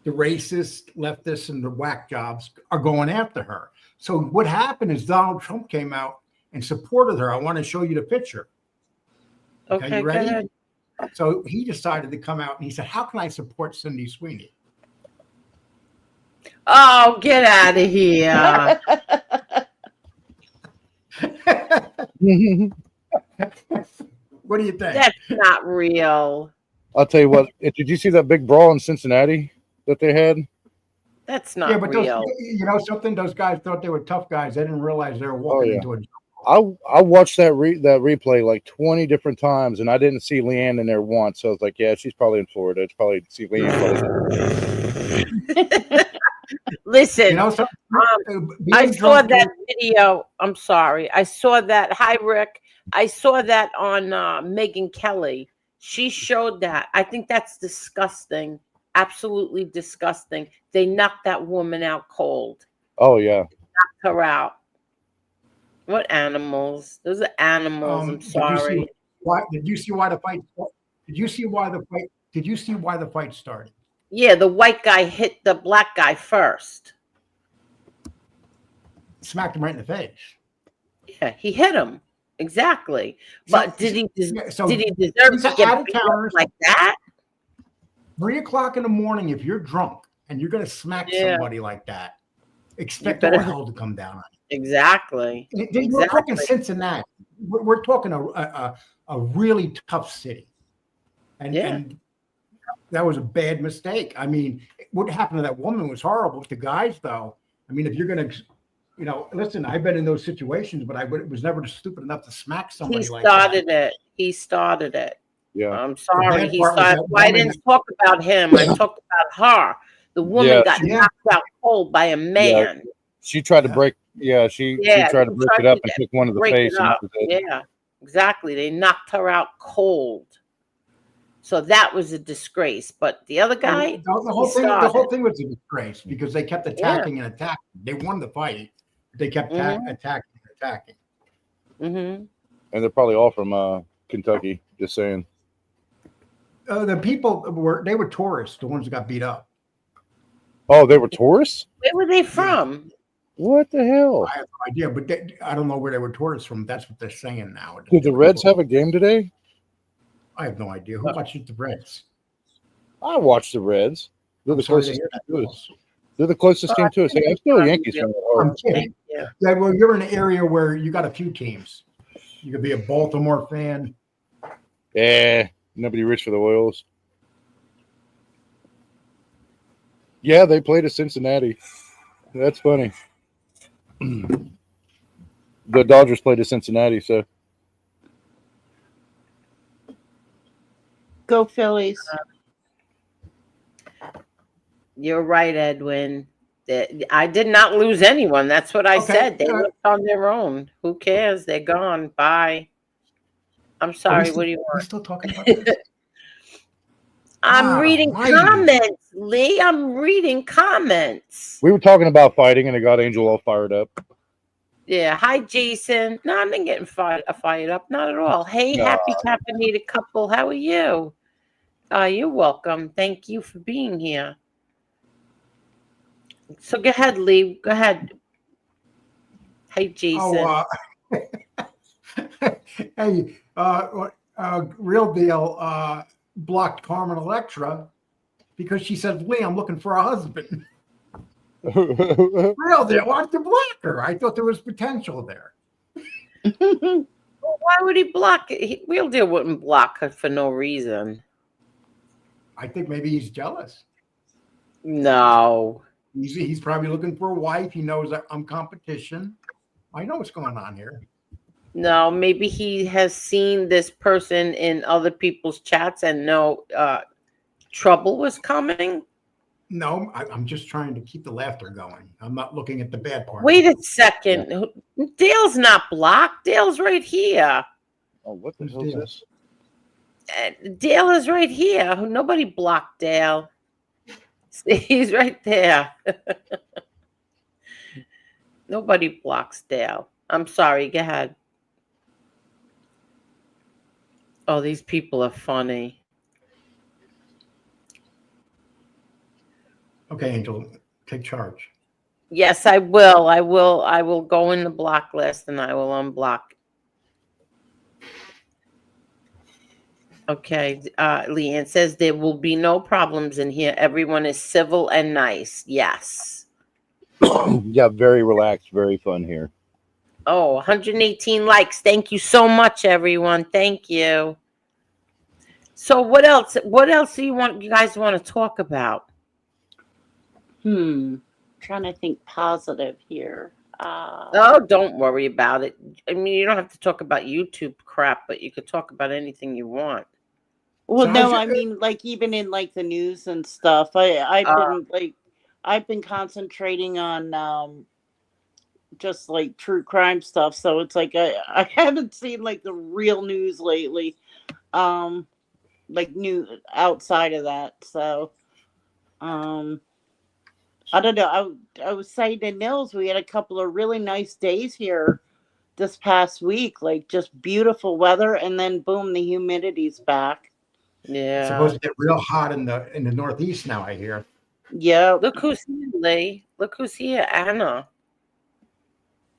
the racist, leftists, and the whack jobs are going after her. So what happened is Donald Trump came out and supported her. I want to show you the picture. Okay, you ready? Go ahead. So he decided to come out and he said, "How can I support Cindy Sweeney?" Oh, get out of here. What do you think? That's not real. I'll tell you what. Did you see that big brawl in Cincinnati that they had? That's not but real. you know something? Those guys thought they were tough guys. They didn't realize they were walking into a. I watched that replay like 20 different times, and I didn't see Leanne in there once. So I was like, yeah, she's probably in Florida. It's probably see Leanne. Listen, You know, I saw that video. I'm sorry. I saw that. Hi, Rick. I saw that on Megyn Kelly. She showed that. I think that's disgusting. Absolutely disgusting. They knocked that woman out cold. Oh, yeah. Knocked her out. What animals? Those are animals. I'm sorry. Did you see why the fight? Did you see why the fight? Did you see why the fight started? Yeah, the white guy hit the black guy first. Smacked him right in the face. Yeah, he hit him. Exactly. But did he deserve to get beat up like that? 3:00 in the morning, if you're drunk and you're going to smack somebody like that, expect all hell to come down on you. Exactly. We're talking Cincinnati. We're talking a really tough city. And that was a bad mistake. I mean, what happened to that woman was horrible. The guys, though, I mean, if you're going to listen, I've been in those situations, but was never stupid enough to smack He somebody like that. started it. He started it. Yeah. I'm The sorry. bad He part was started. that Well, I woman. didn't talk about him. I talked about her. The woman Yeah, got Yeah. knocked out cold by a man. she tried to Yeah. break. Yeah, she Yeah, tried to break it up and took one to the break face. it And up. that was it. Yeah, exactly. They knocked her out cold. So that was a disgrace. But the other guy, And the whole he thing, started. was a disgrace because they kept attacking and attacking. They won the fight. They kept attacking and attacking. Mm-hmm. And they're probably all from Kentucky. Just saying. The people were tourists, the ones that got beat up. Oh, they were tourists? Where were they from? What the hell? I have no idea, but I don't know where they were tourists from. That's what they're saying now. Did the Reds have a game today? I have no idea. Who watches the Reds? I watched the Reds. They're the Sorry to closest hear team that. to us. They're the closest team to us. Hey, I'm still a Yankees fan. I'm kidding. Yeah. Yeah, well, you're in an area where you got a few teams. You could be a Baltimore fan. Yeah, nobody rich for the Royals. Yeah, they played at Cincinnati. That's funny. The Dodgers played at Cincinnati, so Go Phillies. You're right, Edwin. I did not lose anyone. That's what I Okay, said. They all right. left on their own. Who cares? They're gone. Bye. I'm sorry. What do you Are we want? still talking about this? I'm God reading almighty. comments, Lee. I'm reading comments. we were talking about fighting, and it got Angel all fired up. Yeah. Hi, Jason. No, I'm not getting fired up. Not at all. Hey, No. happy caffeinated couple. How are you? You're welcome. Thank you for being here. So go ahead, Lee. Go ahead. Hey, Jason. Hey, Real Deal blocked Carmen Electra because she said, Lee, I'm looking for a husband. Real Deal, why'd you block her? I thought there was potential there. Why would he block it? Real Deal wouldn't block her for no reason. I think maybe he's jealous. No. He's probably looking for a wife. He knows that I'm competition. I know what's going on here. No, maybe he has seen this person in other people's chats and know trouble was coming. No, I'm just trying to keep the laughter going. I'm not looking at the bad part. Wait a second. Dale's not blocked. Dale's right here. Oh, what the Who's hell is Dale? this? Dale is right here. Nobody blocked Dale. He's right there. Nobody blocks Dale. I'm sorry. Go ahead. Oh, these people are funny. Okay, Angel, take charge. Yes, I will. I will go in the block list and I will unblock. Okay. Leanne says there will be no problems in here. Everyone is civil and nice. Yes. Yeah, very relaxed, very fun here. Oh, 118 likes. Thank you so much, everyone. Thank you. So what else? What else do you guys want to talk about? Trying to think positive here. Oh, don't worry about it. I mean, you don't have to talk about YouTube crap, but you could talk about anything you want. Well, So no, how's I mean, like even in like the news and stuff. I've been concentrating on just like true crime stuff. So it's like I haven't seen like the real news lately. Like new outside of that. So I don't know. I was saying to Nils, we had a couple of really nice days here this past week, like just beautiful weather, and then boom, the humidity's back. Yeah. It's supposed to get real hot in the Northeast now, I hear. Yeah. Look who's here, Lee. Look who's here, Anna.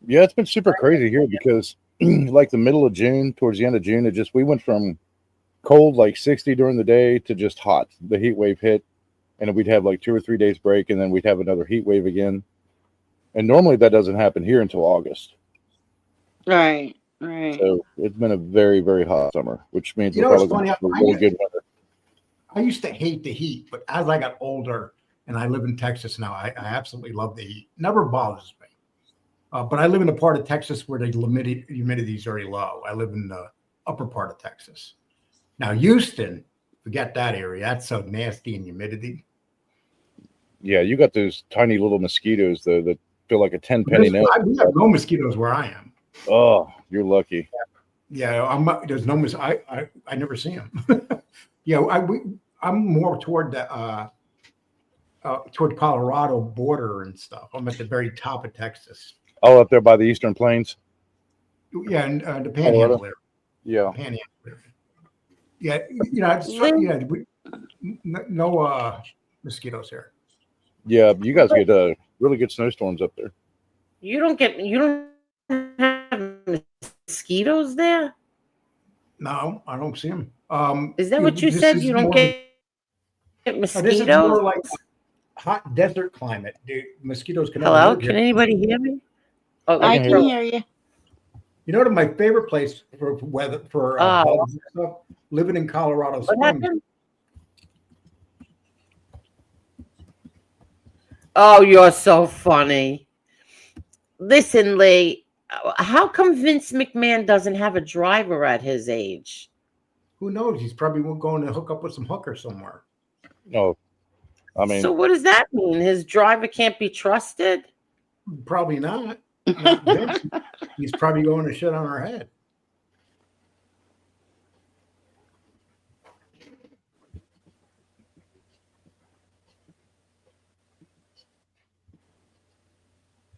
Yeah, it's been super crazy here because like the middle of June, towards the end of June, we went from cold, like 60 during the day, to just hot. The heat wave hit, and we'd have like 2 or 3 days break, and then we'd have another heat wave again. And normally that doesn't happen here until August. Right. So it's been a very, very hot summer, which means You know we're what's probably funny? going to have a really good winter. I used to hate the heat, but as I got older and I live in Texas now, I absolutely love the heat. Never bothers me. But I live in a part of Texas where the humidity is very low. I live in the upper part of Texas. Now, Houston, forget that area. That's so nasty and humidity. Yeah, you got those tiny little mosquitoes though that feel like a 10-penny note. We have no mosquitoes where I am. Oh, you're lucky. Yeah, there's no I never see them. Yeah, I'm more toward the toward Colorado border and stuff. I'm at the very top of Texas. Oh, up there by the Eastern Plains. Yeah, and the Panhandle area. Yeah. Panhandle area. Yeah, no mosquitoes here. Yeah, you guys get really good snowstorms up there. You don't have mosquitoes there? No, I don't see them. Is that what you said? You don't get mosquitoes? This is more like hot desert climate. Dude, mosquitoes can. Hello, can anybody hear me? Oh, I can hear you. You know what? My favorite place for weather for bugs and stuff. Living in Colorado Springs. What happened? Oh, you're so funny. Listen, Lee, how come Vince McMahon doesn't have a driver at his age? Who knows? He's probably going to hook up with some hooker somewhere. Oh, I mean. So what does that mean? His driver can't be trusted? Probably not. Not Vince. He's probably going to shit on our head.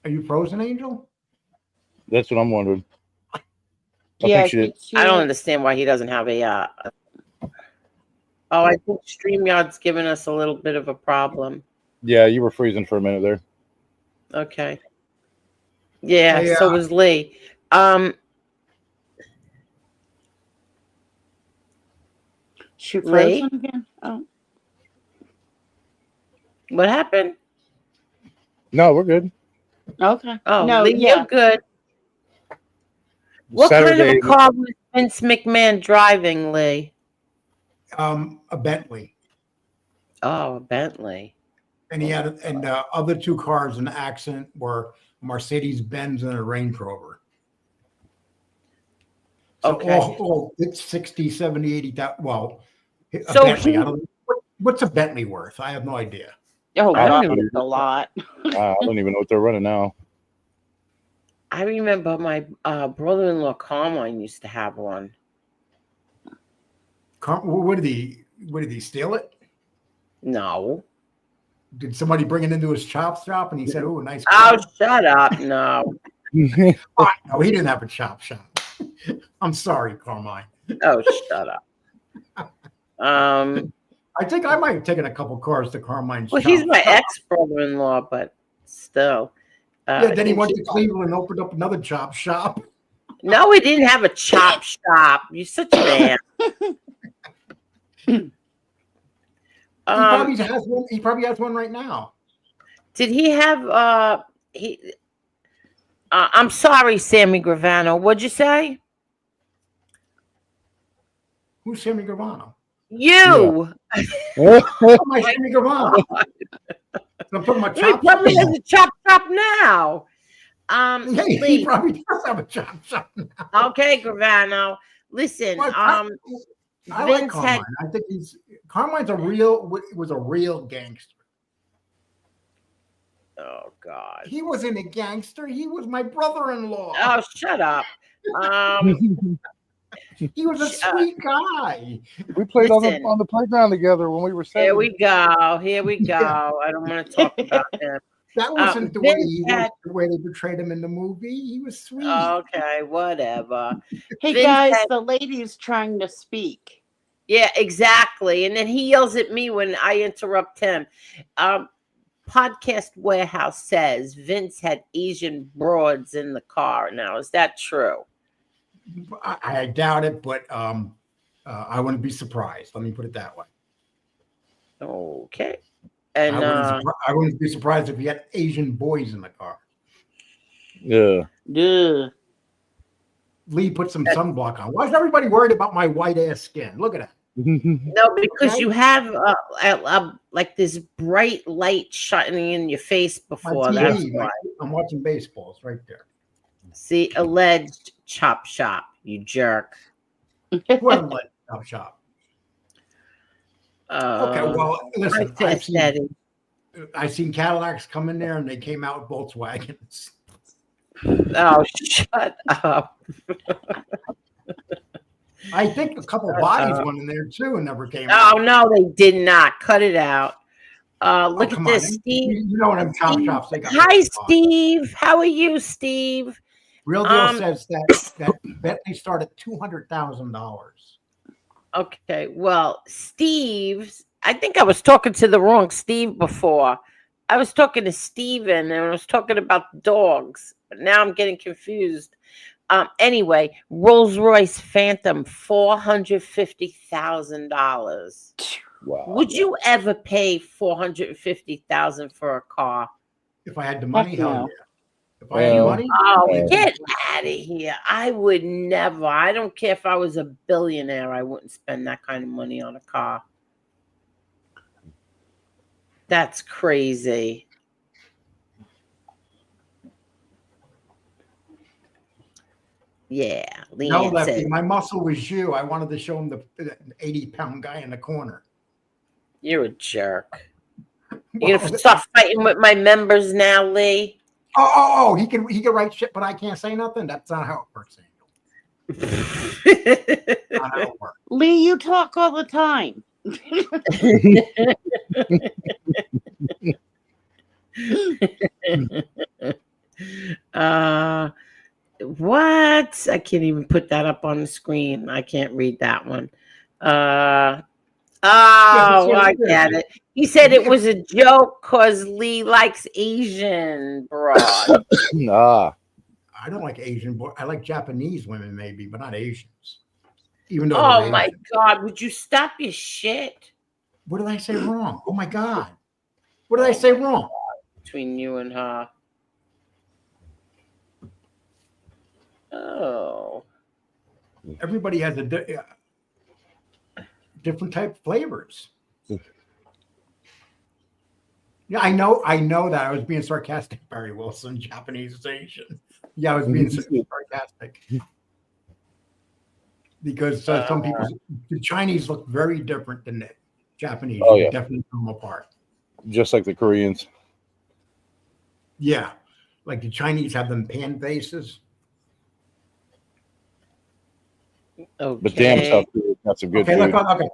Are you frozen, Angel? That's what I'm wondering. I don't understand why he doesn't have a. Oh, I think StreamYard's giving us a little bit of a problem. Yeah, you were freezing for a minute there. Okay. Yeah, so was Lee. She frozen again? Oh. What happened? No, we're good. Okay. Oh, no, Lee, yeah. you're good. What kind of a car was Vince McMahon driving, Lee? A Bentley. Oh, a Bentley. And he had the other two cars in the accident were a Mercedes Benz and a Range Rover. So all it's 60, 70, 80,000. Well, a So Bentley. I don't know. What's a Bentley worth? I have no idea. Oh, I don't God, even- a lot. I don't even know what they're running now. I remember my brother-in-law Carmine used to have one. What did he steal it? No. Did somebody bring it into his chop shop and he said, "Oh, nice Oh, car"? shut up! No. Oh, no, he didn't have a chop shop. I'm sorry, Carmine. Oh, shut up. I think I might have taken a couple cars to Carmine's. Well, chop he's my shop. ex-brother-in-law, but still. Yeah, then he went to Cleveland and opened up another chop shop. No, he didn't have a chop shop. You're such an ass. He probably has one right now. Did he have I'm sorry, Sammy Gravano. What'd you say? Who's Sammy Gravano? You. Oh, my Sammy Gravano. I'm talking about He chop probably shop. has a chop shop now. Yeah, he Lee. probably does have a chop shop now. Okay, Gravano. Listen, Well, I like Vince Carmine. had I think Carmine's was a real gangster. Oh God. He wasn't a gangster. He was my brother-in-law. Oh, shut up. He was a sweet guy. We played Listen. on the playground together when we were 7. Here we go. Here we go. Yeah. I don't want to talk about him. That wasn't the way Vince he had- was, the way they portrayed him in the movie. He was sweet. Okay, whatever. Hey, Vince guys, had- the lady's trying to speak. Yeah, exactly. And then he yells at me when I interrupt him. Podcast Warehouse says Vince had Asian broads in the car. Now, is that true? I doubt it, but I wouldn't be surprised. Let me put it that way. Okay. And I wouldn't be surprised if he had Asian boys in the car. Yeah. Duh. Lee put some sunblock on. Why is everybody worried about my white ass skin? Look at that. No, because Okay? you have like this bright light shining in your face My before. That's TV, why. I'm watching baseball. It's right there. See, alleged chop shop, you jerk. Who hasn't let Chop Shop? Okay, Uh, well, I listen, said steady. I've seen Cadillacs come in there and they came out with Volkswagens. Oh, shut up. I think a couple bodies went in there too and never came Oh out. no, they did not. Cut it out. Look at Come this, on. Steve. You know them Chop Steve. Shops, they got Hi, bodies. Steve. How are you, Steve? Real Deal says that Bentley started $200,000. Okay, well, Steve's. I think I was talking to the wrong Steve before. I was talking to Steven and I was talking about dogs, but now I'm getting confused. Anyway, Rolls Royce Phantom, $450,000. Wow. Would you ever pay $450,000 for a car? If I had the money, hell no. yeah. If I had money, Oh, get out of here. I would never. I don't care if I was a billionaire. I wouldn't spend that kind of money on a car. That's crazy. Yeah. no, Leanne Lefty, said, my muscle was you. I wanted to show him the 80-pound guy in the corner. you're a jerk. Well, You're going to start fighting with my members now, Lee? He can write shit, but I can't say nothing. That's not how it works, Angel. Not how it works. Lee, you talk all the time. What? I can't even put that up on the screen. I can't read that one. I get it. He said it was a joke because Lee likes Asian broad. I don't like Asian boy. I like Japanese women, maybe, but not Asians. Even though Oh they're my Asian. God! Would you stop your shit? What did I say wrong? Oh my God! What did I say wrong? Between you and her. Oh. Everybody has a different type of flavors. Yeah, I know that. I was being sarcastic, Barry Wilson, Japanese Asian. Yeah, I was being sarcastic. Because some people, the Chinese look very different than the Japanese. Oh, You yeah. can definitely tell them apart. Just like the Koreans. Yeah. Like the Chinese have them pan faces. Okay. But damn, South Korea's got some good food. Okay.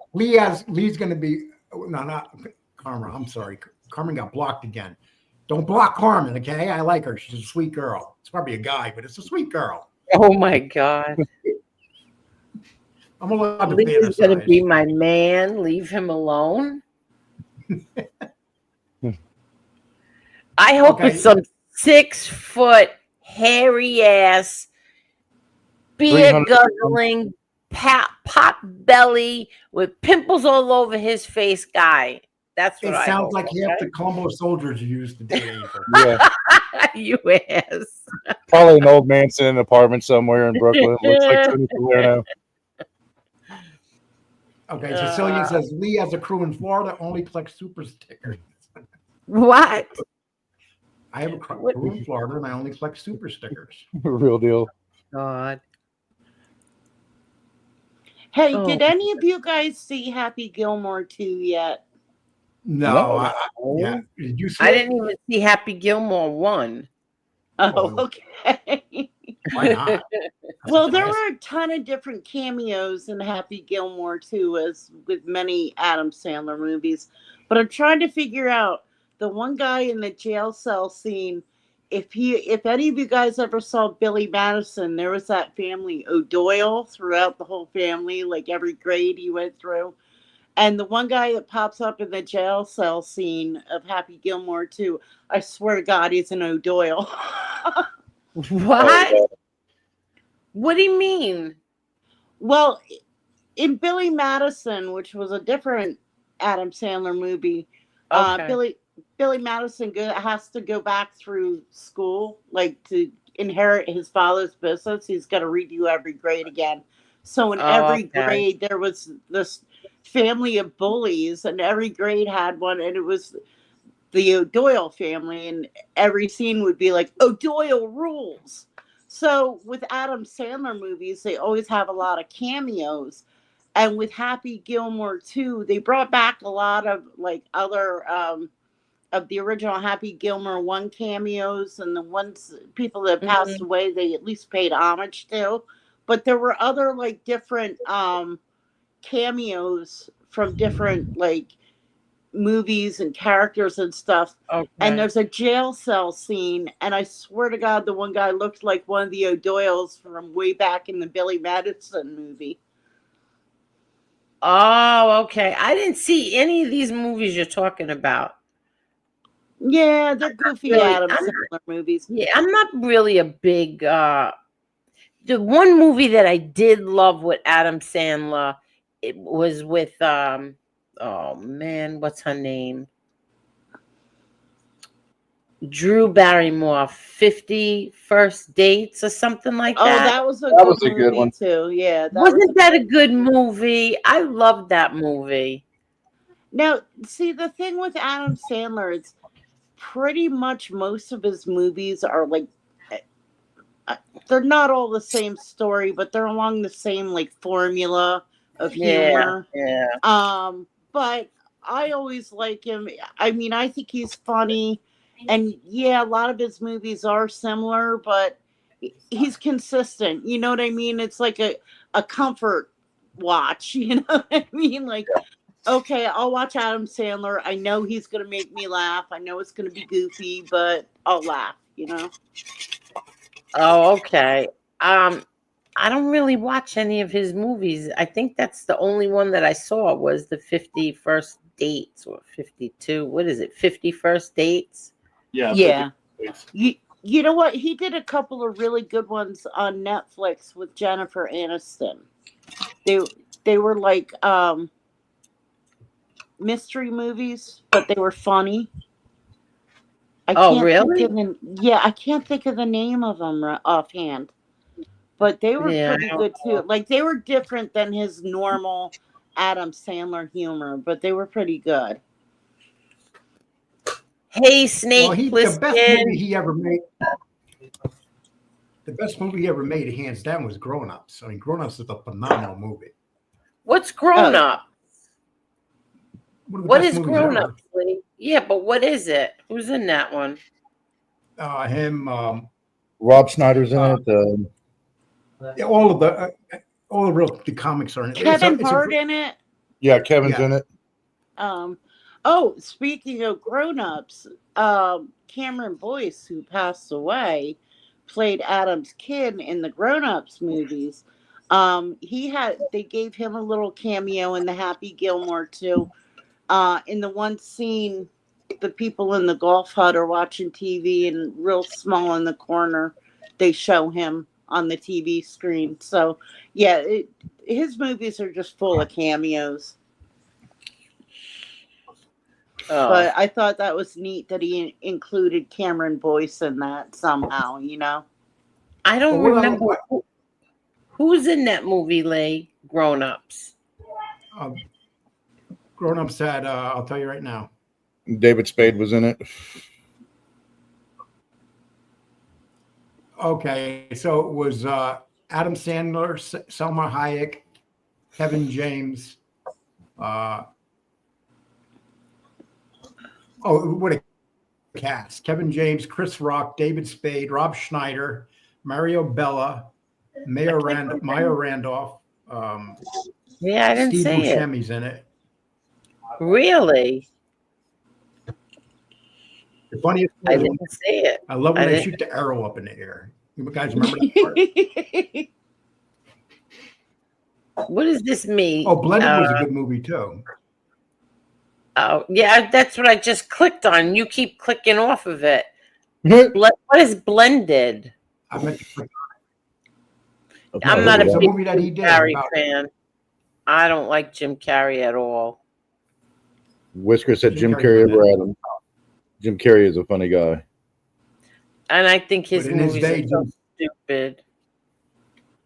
Lee's going to be, no, not Carmen. I'm sorry. Carmen got blocked again. Don't block Carmen, okay? I like her. She's a sweet girl. It's probably a guy, but it's a sweet girl. Oh my God. I'm allowed to Lee is going to fantasize. be my man. Leave him alone. I hope Okay. it's some 6-foot, hairy ass, beer 300 guzzling, pot belly with pimples all over his face guy. That's what It I sounds hope, like half the Colombo soldiers used to date Angel. Yeah, you ass. probably an old man sitting in an apartment somewhere in Brooklyn. Looks like Tony Salerno. Okay, Cecilia says Lee has a crew in Florida, only collects super stickers. What? I have a crew in Florida and I only collect super stickers. Real deal. God. Hey, Oh. did any of you guys see Happy Gilmore 2 yet? No, yeah. Did you see I it? didn't even see Happy Gilmore 1. Oh, okay. Why not? Well, there were a ton of different cameos in Happy Gilmore 2, as with many Adam Sandler movies. But I'm trying to figure out the one guy in the jail cell scene. If any of you guys ever saw Billy Madison, there was that family O'Doyle throughout the whole family, like every grade he went through. And the one guy that pops up in the jail cell scene of Happy Gilmore 2, I swear to God, he's an O'Doyle. What? What do you mean? Well, in Billy Madison, which was a different Adam Sandler movie, Okay. Billy Madison has to go back through school, like to inherit his father's business. He's got to redo every grade again. So in every grade, there was this family of bullies, and every grade had one, and it was the O'Doyle family, and every scene would be like O'Doyle rules. So with Adam Sandler movies, they always have a lot of cameos. And with Happy Gilmore too, they brought back a lot of like other of the original Happy Gilmore 1 cameos, and the ones people that passed away, they at least paid homage to. But there were other like different cameos from different like movies and characters and stuff. Okay. And there's a jail cell scene, and I swear to God, the one guy looked like one of the O'Doyles from way back in the Billy Madison movie. Oh, okay. I didn't see any of these movies you're talking about. Yeah, they're goofy really- Adam I'm Sandler movies. Yeah, I'm not really a big the one movie that I did love with Adam Sandler, it was with oh man, what's her name? Drew Barrymore, 50 First Dates or something like Oh, that. that was a good movie too. Yeah, Wasn't that a good movie? I loved that movie. Now, see, the thing with Adam Sandler, it's pretty much most of his movies are like, they're not all the same story, but they're along the same like formula of humor. Yeah. But I always like him. I mean, I think he's funny, and yeah, a lot of his movies are similar, but he's consistent. You know what I mean? It's like a comfort watch. You know what I mean? Like, okay, I'll watch Adam Sandler. I know he's going to make me laugh. I know it's going to be goofy, but I'll laugh, you know? Oh, okay. I don't really watch any of his movies. I think that's the only one that I saw was the 50 First Dates or 52. What is it? 50 First Dates? Yeah. You know what? He did a couple of really good ones on Netflix with Jennifer Aniston. They were like mystery movies, but they were funny. Really? I can't think of the name of them offhand, but they were pretty good too. Like they were different than his normal Adam Sandler humor, but they were pretty good. Hey, Snake, the best movie he ever made. The best movie he ever made, hands down, was Grown Ups. I mean, Grown Ups is a phenomenal movie. What's Grown Up? What is Grown Up? Yeah, but what is it? Who's in that one? Him. Rob Schneider's in it. All the comics are in it. Kevin Hart in it. Yeah, Kevin's in it. Oh, speaking of grown-ups, Cameron Boyce, who passed away, played Adam's kid in the grown-ups movies. They gave him a little cameo in the Happy Gilmore too. In the one scene, the people in the golf hut are watching TV, and real small in the corner, they show him on the TV screen. So, yeah, his movies are just full of cameos. Oh. But I thought that was neat that he included Cameron Boyce in that somehow, you know? I don't remember who's in that movie, Lee. Grown Ups. Grown Ups had, I'll tell you right now. David Spade was in it. Okay, so it was Adam Sandler, Selma Hayek, Kevin James. What a cast. Kevin James, Chris Rock, David Spade, Rob Schneider, Mario Bella, Maya Randolph. Yeah, I didn't Steve see it. Buscemi's in it. Really? The funniest I didn't see it. I love when they shoot the arrow up in the air. You guys remember that part? What does this mean? Oh, Blended was a good movie too. Oh, yeah, that's what I just clicked on. You keep clicking off of it. What is Blended? I meant to click on I'm not a It's a big movie that he Jim did Carrey about- fan. I don't like Jim Carrey at all. Whisker said Jim Jim Carrey Carrey. over Adam. Jim Carrey is a funny guy. And I think his But in his movies day, are so stupid.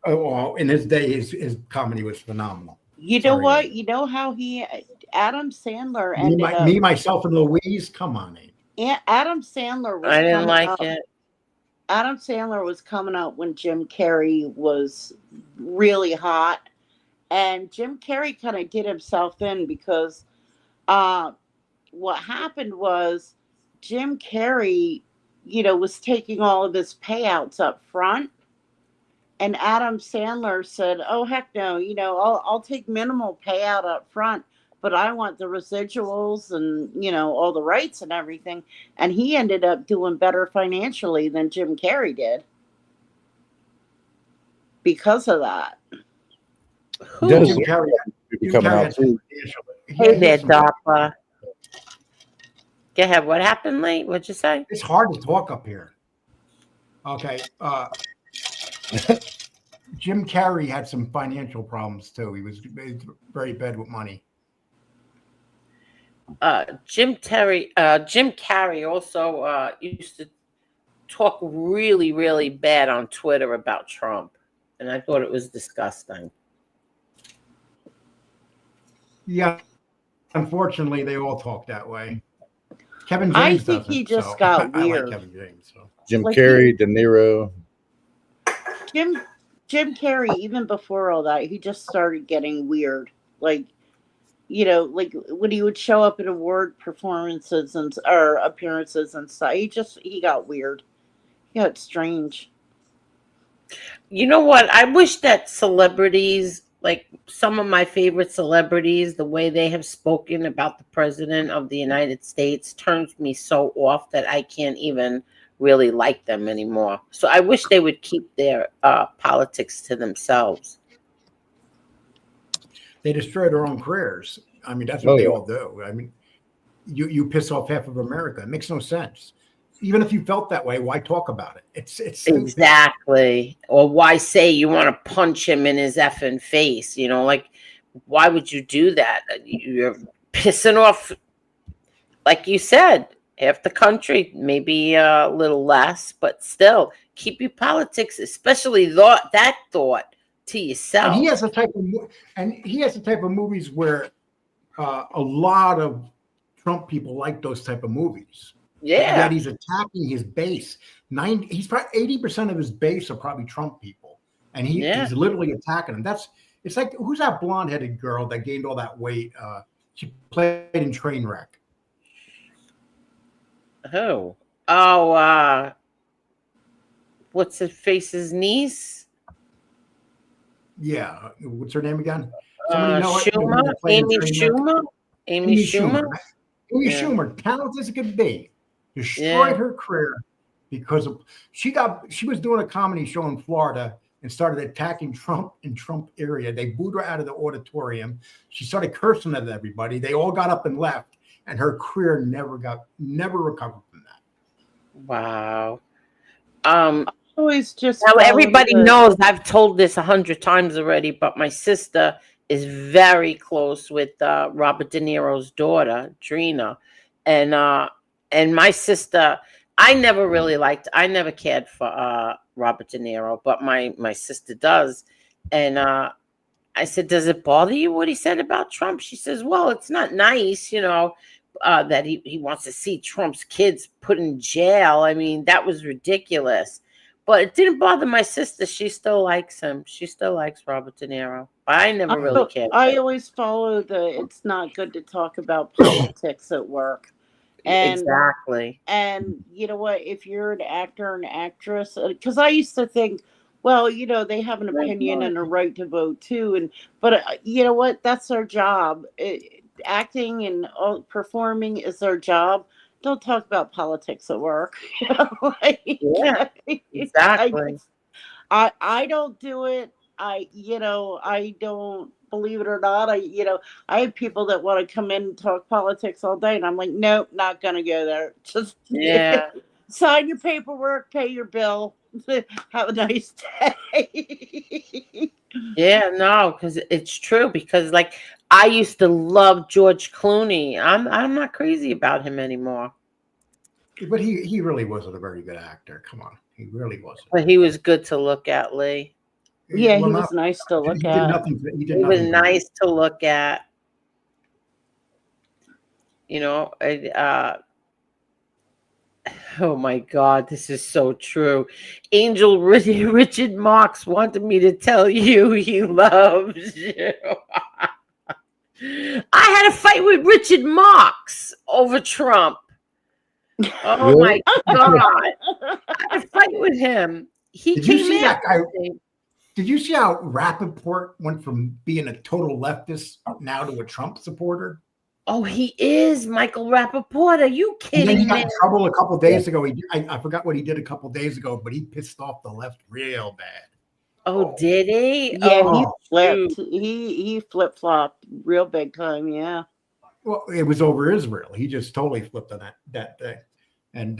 Oh, well, in his day, his comedy was phenomenal. You know Sorry, what? Amy. You know how Adam Sandler Me, ended up. myself, and Louise. Come on, Amy. Adam Sandler was I didn't coming like up. it. Adam Sandler was coming up when Jim Carrey was really hot, and Jim Carrey kind of did himself in because what happened was Jim Carrey, was taking all of his payouts up front, and Adam Sandler said, "Oh heck no, I'll take minimal payout up front, but I want the residuals and all the rights and everything." And he ended up doing better financially than Jim Carrey did because of that. Dennis Jim Carrey, be coming out had some too. financial. Hey He there, had some. Darpa. Go ahead. What happened, Lee? What'd you say? It's hard to talk up here. Okay. Jim Carrey had some financial problems too. He was very bad with money. Jim Carrey also used to talk really, really bad on Twitter about Trump, and I thought it was disgusting. Yeah. Unfortunately, they all talk that way. Kevin I James think doesn't. he just so got I like weird. Kevin James. So. Jim Like Carrey, De Niro. Jim Carrey, even before all that, he just started getting weird. Like, like when he would show up at award performances or appearances and stuff, he got weird. He got strange. You know what? I wish that celebrities, like some of my favorite celebrities, the way they have spoken about the president of the United States turns me so off that I can't even really like them anymore. So I wish they would keep their politics to themselves. They destroy their own careers. I mean, that's what they all do. I mean, you piss off half of America. It makes no sense. Even if you felt that way, why talk about it? It's stupid. Exactly. Or why say you want to punch him in his effing face? Like, why would you do that? You're pissing off, like you said, half the country, maybe a little less, but still keep your politics, especially that thought, to yourself. And he has the type of movies where a lot of Trump people like those type of movies. Yeah. Yet he's attacking his base. He's probably 80% of his base are probably Trump people, and he's literally attacking them. It's like, who's that blonde-headed girl that gained all that weight? She played in Trainwreck. Who? Oh, what's his face's niece? Yeah, what's her name again? Somebody know Schumer? Amy Schumer? Amy Schumer? Amy Schumer, talented as it could be, destroyed her career because she was doing a comedy show in Florida and started attacking Trump in Trump area. They booed her out of the auditorium. She started cursing at everybody. They all got up and left, and her career never recovered from that. Wow. Always just now everybody knows I've told this 100 times already, but my sister is very close with Robert De Niro's daughter, Drina, and my sister. I never cared for Robert De Niro, but my sister does, and I said, "Does it bother you what he said about Trump?" She says, "Well, it's not nice, that he wants to see Trump's kids put in jail. I mean, that was ridiculous." But it didn't bother my sister. She still likes him. She still likes Robert De Niro. I never really cared. I always follow it's not good to talk about politics at work. And, exactly. And you know what? If you're an actor or an actress, because I used to think, well, they have an opinion and a right to vote too. But you know what? That's their job. Acting and performing is their job. Don't talk about politics at work. Yeah, exactly. I don't do it. I don't, believe it or not. I have people that want to come in and talk politics all day, and I'm like, nope, not gonna go there. Just sign your paperwork, pay your bill, have a nice day. Yeah, no, because it's true. Because like I used to love George Clooney. I'm not crazy about him anymore. But he really wasn't a very good actor. Come on, he really wasn't. But he was good to look at, Lee. Yeah, he well, was not nice to he look did at. nothing. He did He was nothing. for me. nice to look at. You know, oh my God, this is so true. Angel Richard Marks wanted me to tell you he loves you. I had a fight with Richard Marks over Trump. Oh my God. I had a fight with him. He Did you came see in. that guy? Did you see how Rappaport went from being a total leftist now to a Trump supporter? Oh, he is Michael Rappaport. Are you And then he kidding got me? in trouble a couple days ago. I forgot what he did a couple days ago, but he pissed off the left real bad. Oh, did he? Yeah, he Oh, flipped. shoot. He flip flopped real big time. Yeah. Well, it was over Israel. He just totally flipped on that thing, and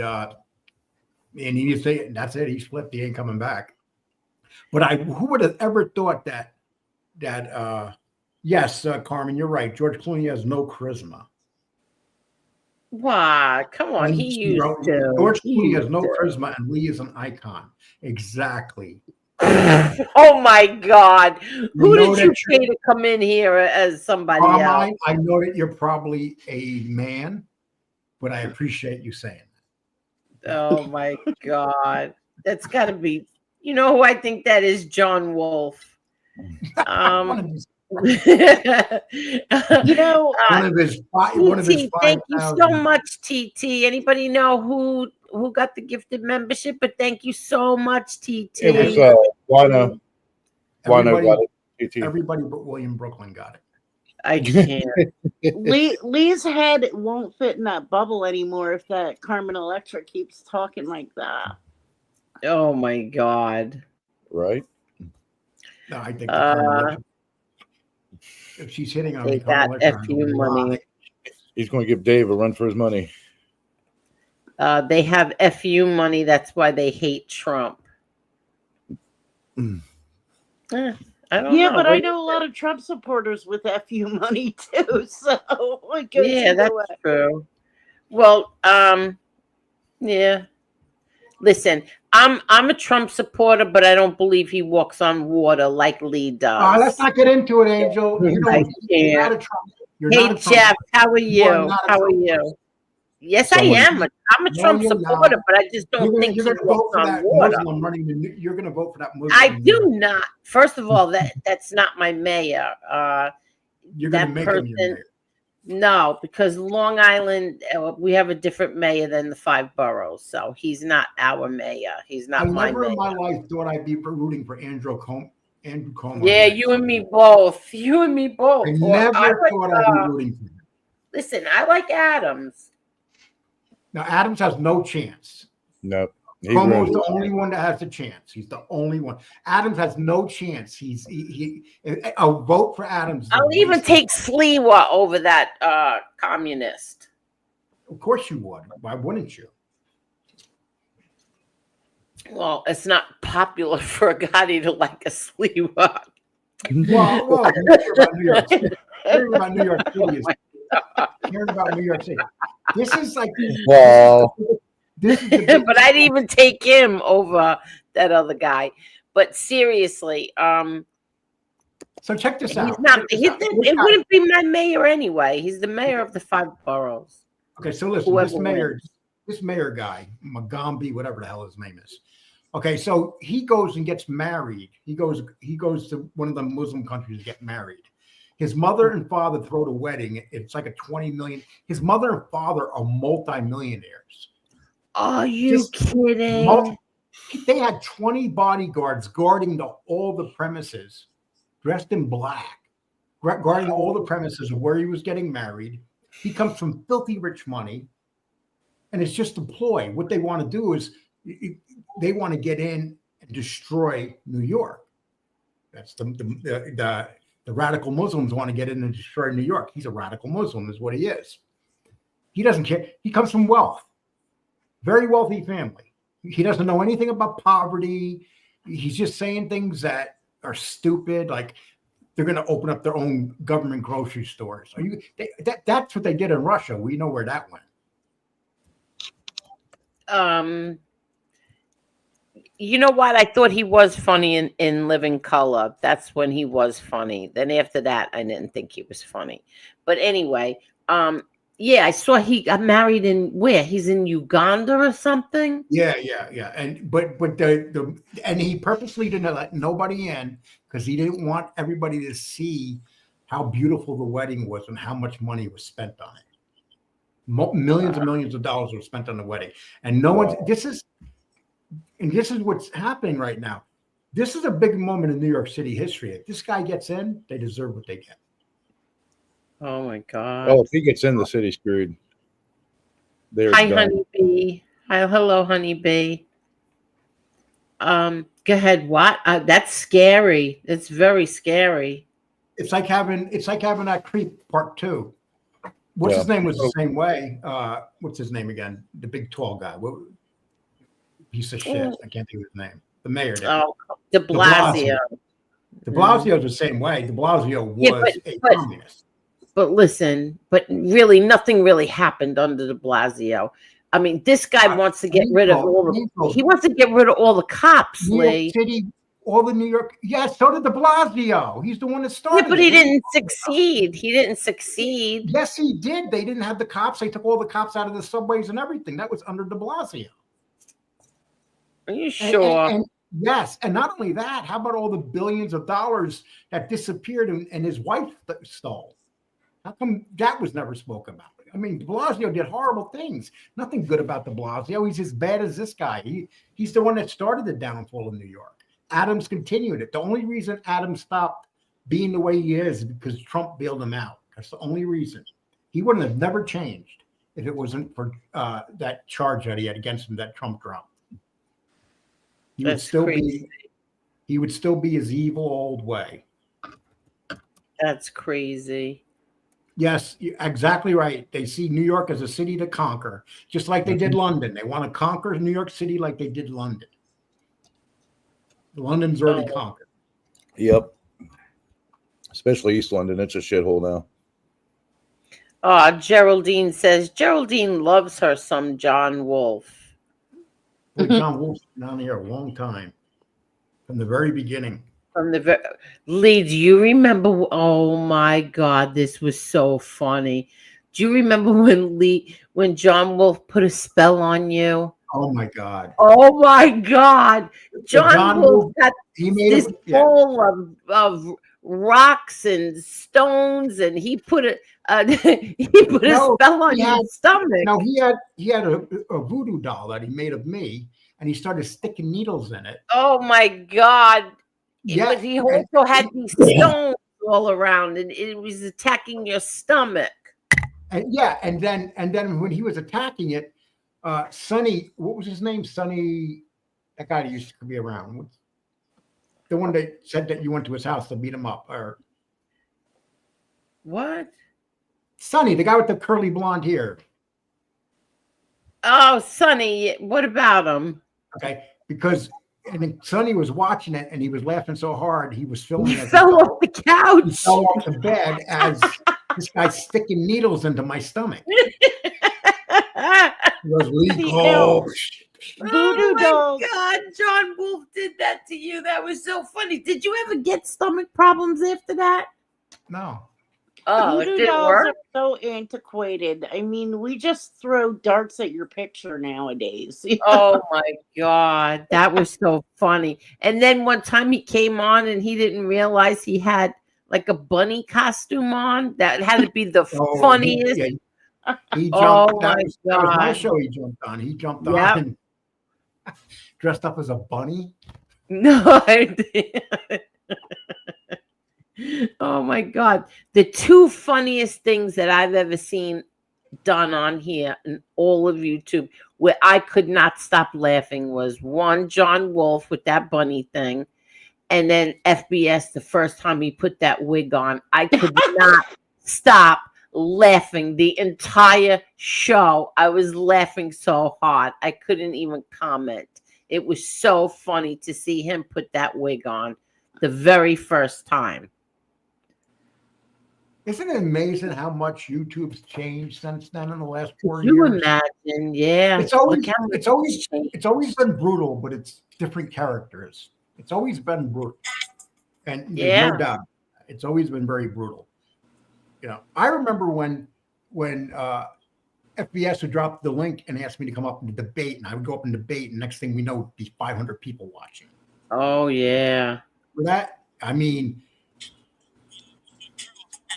he just say that's it. He's flipped. He ain't coming back. But who would have ever thought that yes, Carmen, you're right. George Clooney has no charisma. Wow, come on. He used to. George He Clooney has used no to. charisma, and Lee is an icon. Exactly. Oh my God. Who know did you that pay to come in here as somebody else? Carmine, I know that you're probably a man, but I appreciate you saying that. Oh my God. That's got to be, you know who I think that is? John Wolfe. One of his, You know, one of his TT, thank you so 5,000. much, TT. Anybody know who got the gifted membership? But thank you so much, TT. It was Wano. Wano got it. TT. Everybody but William Brooklyn got it. I can't. Lee's head won't fit in that bubble anymore if that Carmen Electra keeps talking like that. Oh my God. Right? No, I think the Carmen Electra, if she's hitting on me, They got Carmen Electra, FU money. He's going to give Dave a run for his money. They have FU money. That's why they hate Trump. I don't know. Yeah, but I know a lot of Trump supporters with FU money too. So it goes Yeah, either that's way. true. Well, yeah. Listen, I'm a Trump supporter, but I don't believe he walks on water like Lee does. Let's not get into it, Angel. You know, you're not a Trump. You're Hey, not a Trump. Jeff, how are You are you? not a How are Trump you? person. Yes, I am. I'm a No, Trump you're supporter, not. but I just don't think he You're going to vote walks for on that water. Muslim running. You're going to vote for that Muslim. I do not. First of all, that's not my mayor. You're going to make him your mayor. No, because Long Island, we have a different mayor than the 5 boroughs, so he's not our mayor. He's not my never mayor. in my life thought I'd be rooting for Andrew Cuomo. Yeah, you and me both. You and me both. I never thought I'd be rooting for him. Listen, I like Adams. Now, Adams has no chance. No. Cuomo's the only one that has a chance. He's the only one. Adams has no chance. A vote for Adams. I'll even take Sliwa over that communist. Of course you would. Why wouldn't you? Well, it's not popular for a Gotti to like a Sliwa. Well, hear about New York City. Hearing about New York City hearing about New York City. This is like but I'd even take him over that other guy. But seriously, so check this out. It wouldn't be my mayor anyway. He's the mayor of the 5 boroughs. Okay, so listen, this mayor guy, Magambi, whatever the hell his name is. Okay, so he goes and gets married. He goes to one of the Muslim countries to get married. His mother and father throw the wedding. It's like a 20 million. His mother and father are multimillionaires. Are you kidding? They had 20 bodyguards guarding all the premises, dressed in black, guarding all the premises of where he was getting married. He comes from filthy rich money, and it's just a ploy. What they want to do is they want to get in and destroy New York. That's the radical Muslims want to get in and destroy New York. He's a radical Muslim, is what he is. He doesn't care. He comes from wealth. Very wealthy family. He doesn't know anything about poverty. He's just saying things that are stupid, like they're going to open up their own government grocery stores. That's what they did in Russia. We know where that went. You know what? I thought he was funny in Living Color. That's when he was funny. Then after that, I didn't think he was funny. But anyway, yeah, I saw he got married in where? He's in Uganda or something. Yeah, yeah, yeah. And but the and he purposely didn't let nobody in because he didn't want everybody to see how beautiful the wedding was and how much money was spent on it. Millions and millions of dollars were spent on the wedding, and no one's. This is what's happening right now. This is a big moment in New York City history. If this guy gets in, they deserve what they get. Oh my God. Oh, if he gets in, the city's screwed. They're Hi, done. honeybee. Hi, hello, honeybee. Go ahead. What? That's scary. It's very scary. It's like having that Creep Part 2. What's his name was the same way. What's his name again? The big tall guy. Piece of shit. I can't think of his name. The mayor. Oh, De Blasio. De Blasio's the same way. De Blasio was a communist. But listen, but really, nothing really happened under De Blasio. I mean, this guy wants to get rid of he wants to get rid of all the cops, New York Lee. City, all the New York. Yeah, so did De Blasio. He's the one that started. Yeah, but he didn't succeed. He didn't succeed. Yes, he did. They didn't have the cops. They took all the cops out of the subways and everything. That was under De Blasio. Are you sure? And yes, and not only that, how about all the billions of dollars that disappeared and his wife stole? How come that was never spoken about? I mean, de Blasio did horrible things. Nothing good about de Blasio. He's as bad as this guy. He's the one that started the downfall of New York. Adams continued it. The only reason Adams stopped being the way he is because Trump bailed him out. That's the only reason. He wouldn't have never changed if it wasn't for that charge that he had against him that Trump dropped. He would still be his evil old way. That's crazy. Yes, exactly right. They see New York as a city to conquer, just like they did London. They want to conquer New York City like they did London. London's already conquered. Yep. Especially East London. It's a shithole now. Geraldine says Geraldine loves her some John Wolfe. Boy, John Wolfe's been on here a long time, from the very beginning. Lee, do you remember? Oh my God, this was so funny. Do you remember when John Wolfe put a spell on you? Oh my God. Oh my God. John Wolfe got this bowl of rocks and stones, and he put a spell on your stomach. No, he had a voodoo doll that he made of me, and he started sticking needles in it. Oh my God. Yeah, but he also had these stones all around, and it was attacking your stomach. And then when he was attacking it, Sonny, what was his name? Sonny, that guy that used to be around. The one that said that you went to his house to beat him up, or what? Sonny, the guy with the curly blonde hair. Oh, Sonny, what about him? Okay, because then Sonny was watching it and he was laughing so hard he was filming. He fell off the couch. He fell off the bed as this guy's sticking needles into my stomach. Oh my God, John Wolfe did that to you. That was so funny. Did you ever get stomach problems after that? No. Oh, it Voodoo didn't dolls work? are so antiquated. I mean, we just throw darts at your picture nowadays. Oh my God, that was so funny. And then one time he came on and he didn't realize he had like a bunny costume on. That had to be the funniest. He jumped. Oh my That was my God. show he jumped on. He jumped on dressed up as a bunny. No, I didn't. Oh my God. The two funniest things that I've ever seen done on here and all of YouTube where I could not stop laughing was one, John Wolfe with that bunny thing. And then FBS, the first time he put that wig on, I could not stop laughing the entire show. I was laughing so hard. I couldn't even comment. It was so funny to see him put that wig on the very first time. Isn't it amazing how much YouTube's changed since then in the last 4 You years? imagine, yeah. It's always, Look how much it's always, changed. it's always been brutal, but it's different characters. It's always been brutal, and there's Yeah. no doubt it's always been very brutal. I remember when FBS would drop the link and ask me to come up and debate, and I would go up and debate, and next thing we know, be 500 people watching. Oh yeah. For that, I mean,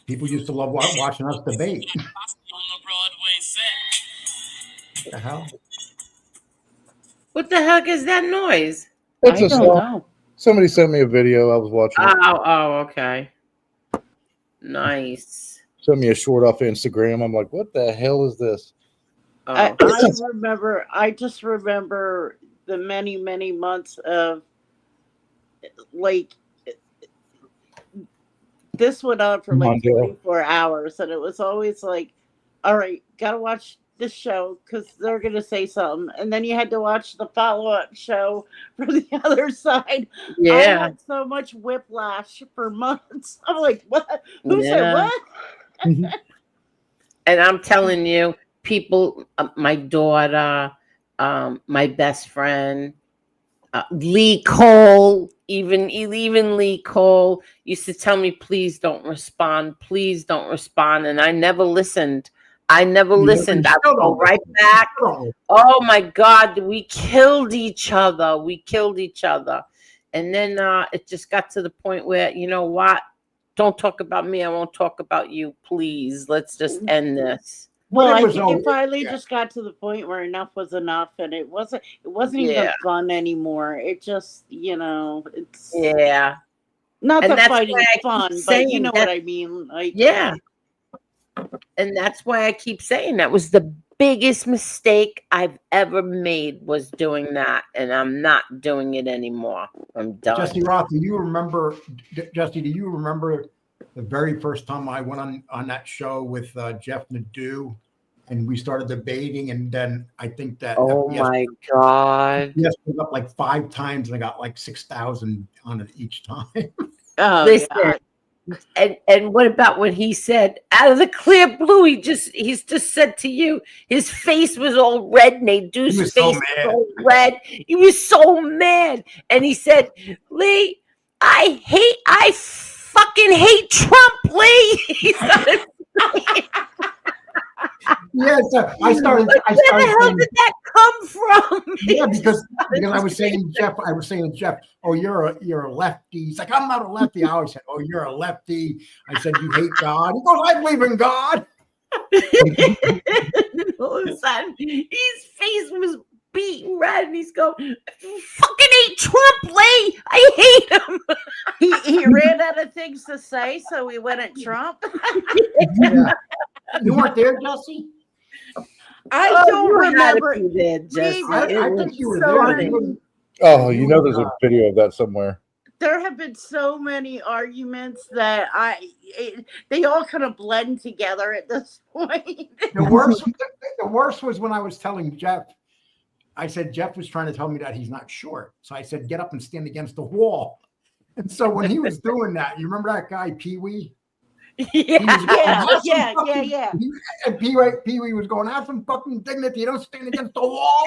people used to love watching us debate. What the hell? What the heck is that noise? It's I a don't song. know. Somebody sent me a video. I was watching it. Oh, okay. Nice. Sent me a short off Instagram. I'm like, what the hell is this? Oh. I just remember the many, many months of like this went on for like Mondale. 24 hours, and it was always like, all right, gotta watch this show because they're gonna say something, and then you had to watch the follow-up show for the other side. I Yeah. had so much whiplash for months. I'm like, what? Who said Yeah. what? And I'm telling you, people, my daughter, my best friend, Lee Cole, even Lee Cole used to tell me, please don't respond, and I never listened. I listened. I would go right back. Oh my God, we killed each other. And then it just got to the point where, you know what? Don't talk about me. I won't talk about you. Please, let's just end this. Well, But I it was think it always- finally yeah. just got to the point where enough was enough, and it wasn't even Yeah. fun anymore. It just, it's Yeah. not And that that's fighting why I is keep fun, but saying you know that- what I mean. Like, Yeah. And that's why I keep saying that was the biggest mistake I've ever made was doing that. And I'm not doing it anymore. I'm done. Jesse Roth, do you remember the very first time I went on that show with Jeff Nadeau, and we started debating, and then I think that Oh FBS my God. put up like 5 times, and I got like 6,000 on it each time. oh, Listen, yeah. and what about when he said out of the clear blue, he's just said to you, his face was all red, Nadeau's He was face so was all red. He was so mad. And he said, Lee, I fucking hate Trump, Lee. He started saying, Yeah, so I started. where the hell did that come from? Yeah, because I was saying Jeff, oh, you're a lefty. He's like, I'm not a lefty. I always said, oh, you're a lefty. I said, you hate God. He goes, I believe in God. And all of a sudden, his face was beaten red, and he's going, "Fucking hate Trump, Lee. I hate him." He ran out of things to say, so he went at Trump. Yeah. You weren't there, Jesse? I don't you had to remember. be there, Jesse. I It think was you were so there. funny. You wouldn't- Oh, you know, there's a video of that somewhere. There have been so many arguments that they all kind of blend together at this point. The worst was when I was telling Jeff. I said Jeff was trying to tell me that he's not short, so I said get up and stand against the wall. And so when he was doing that, you remember that guy Pee Wee? Yeah. And Pee Wee was going, have some fucking dignity. You don't stand against the wall.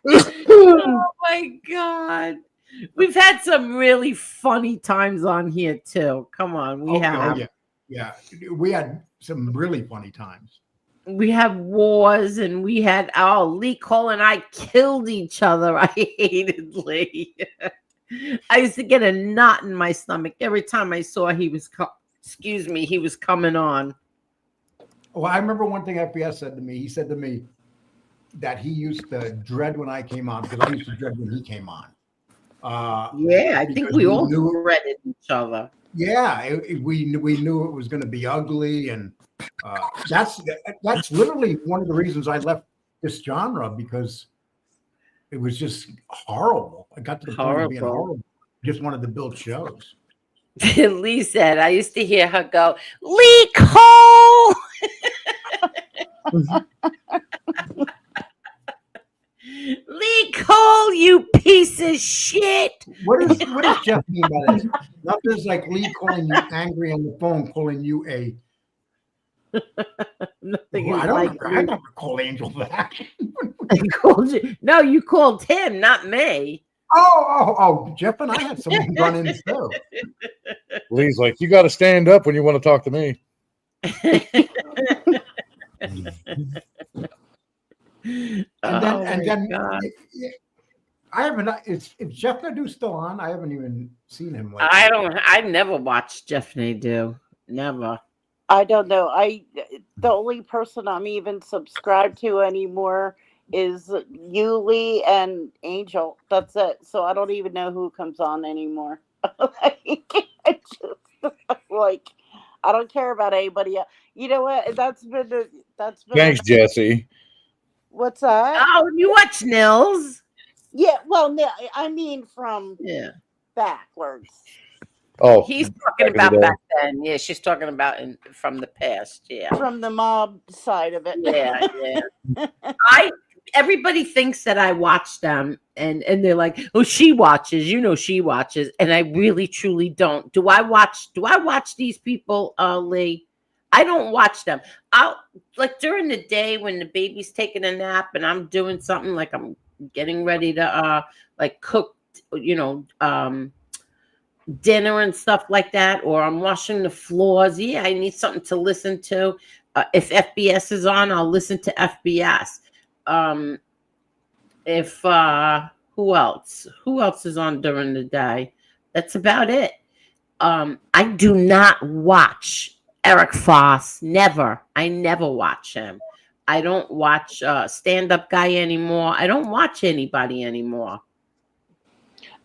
Oh my God. We've had some really funny times on here too. Come on, we have. Yeah. We had some really funny times. We had wars, and we had Lee Cole and I killed each other. I hated Lee. I used to get a knot in my stomach every time I saw he was coming on. Well, I remember one thing FBS said to me. He said to me that he used to dread when I came on because I used to dread when he came on. Yeah, I think because we all knew- dreaded each other. Yeah, we knew it was going to be ugly, and that's literally one of the reasons I left this genre, because it was just horrible. I got to the point of being horrible. Just wanted to build shows. Lee said, I used to hear her go, Lee Cole. Lee Cole, you piece of shit. what does Jeff mean by this? Nothing's like Lee calling you angry on the phone, calling you a. Nothing Well, is I don't like remember. I never called Angel that. I called you. No, you called him, not me. Oh, Jeff and I had some run-ins too. Lee's like, you got to stand up when you want to talk to me. And then God. I haven't. Is Jeff Nadeau still on? I haven't even seen him. Lately. I never watched Jeff Nadeau. Never. I don't know. The only person I'm even subscribed to anymore is Yuli and Angel. That's it. So I don't even know who comes on anymore. I don't care about anybody else. You know what? That's been Thanks, Jesse. What's that? Oh, you watch Nils? Yeah. Well, no, I mean from backwards. Oh, he's talking about back then. Yeah, she's talking about from the past. Yeah, from the mob side of it. Yeah. Everybody thinks that I watch them, and they're like, "Oh, she watches." She watches, and I really truly don't. Do I watch these people, Lee? I don't watch them. I'll like during the day when the baby's taking a nap and I'm doing something like I'm getting ready to like cook, dinner and stuff like that, or I'm washing the floors. Yeah, I need something to listen to. If FBS is on, I'll listen to FBS. If who else is on during the day? That's about it. I do not watch Eric Foss. Never. I never watch him. I don't watch stand-up guy anymore. I don't watch anybody anymore.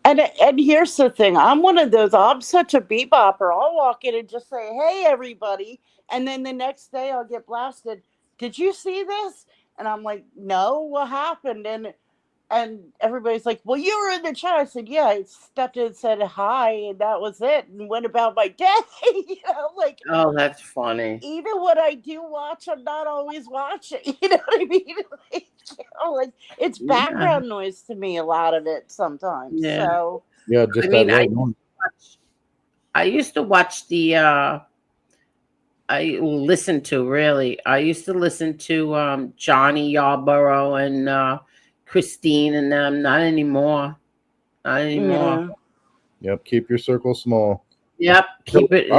And here's the thing. I'm one of those. I'm such a bebopper. I'll walk in and just say, "Hey, everybody," and then the next day I'll get blasted. Did you see this? And I'm like, "No, what happened?" And everybody's like, "Well, you were in the chat." I said, "Yeah." I stepped in and said hi, and that was it, and went about my day. Oh, that's funny. Even what I do watch, I'm not always watching. You know what I mean? It's background noise to me. A lot of it sometimes. Yeah. So yeah, just I used to watch the. I used to listen to Johnny Yarborough and Christine and them. Not anymore. Yeah. Yep. Keep your circle small. Yep. Keep it.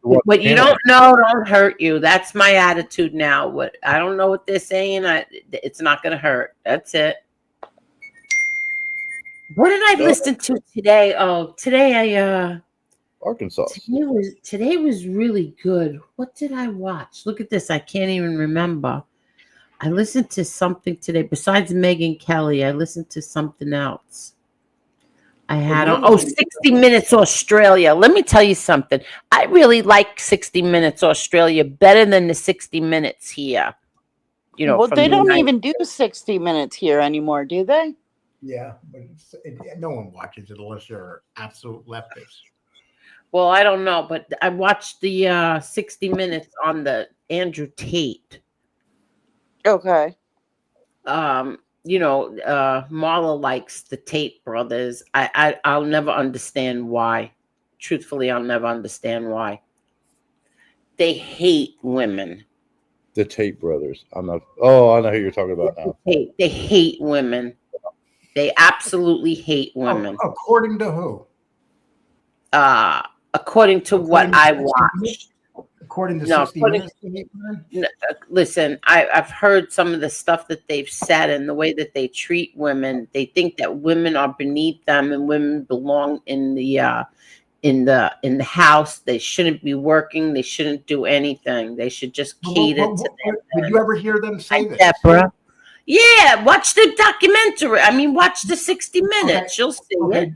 What you don't know don't hurt you. That's my attitude now. What I don't know what they're saying. It's not going to hurt. That's it. What did I listen to today? Oh, today Arkansas. Today was really good. What did I watch? Look at this. I can't even remember. I listened to something today. Besides Megyn Kelly, I listened to something else. I had 60 Minutes Australia. Let me tell you something. I really like 60 Minutes Australia better than the 60 Minutes here. Well, they don't even do 60 Minutes here anymore, do they? Yeah, but no one watches it unless you're absolute leftist. Well, I don't know, but I watched the 60 Minutes on the Andrew Tate. Okay. Marla likes the Tate brothers. I'll never understand why. Truthfully, I'll never understand why. They hate women. The Tate brothers. I know who you're talking about now. They hate women. They absolutely hate women. According to who? According to what I watched. According to 60 Minutes? Listen, I've heard some of the stuff that they've said and the way that they treat women. They think that women are beneath them and women belong in the house. They shouldn't be working. They shouldn't do anything. They should just cater to them. Did you ever hear them say this? Deborah. Yeah, watch the documentary. I mean, watch the 60 Minutes. You'll see it.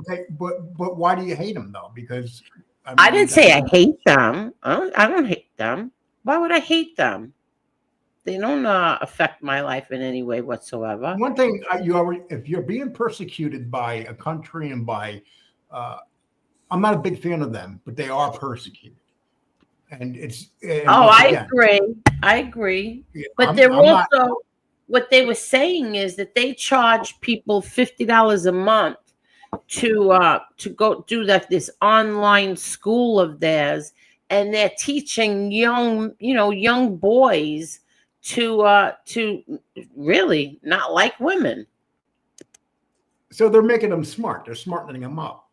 Okay, but why do you hate them though? Because I didn't say I hate them. I don't hate them. Why would I hate them? They don't affect my life in any way whatsoever. One thing if you're being persecuted by a country and by, I'm not a big fan of them, but they are persecuted, and it's. I agree. Yeah, but they're also what they were saying is that they charge people $50 a month to go do this online school of theirs, and they're teaching young boys to really not like women. So they're making them smart. They're smartening them up.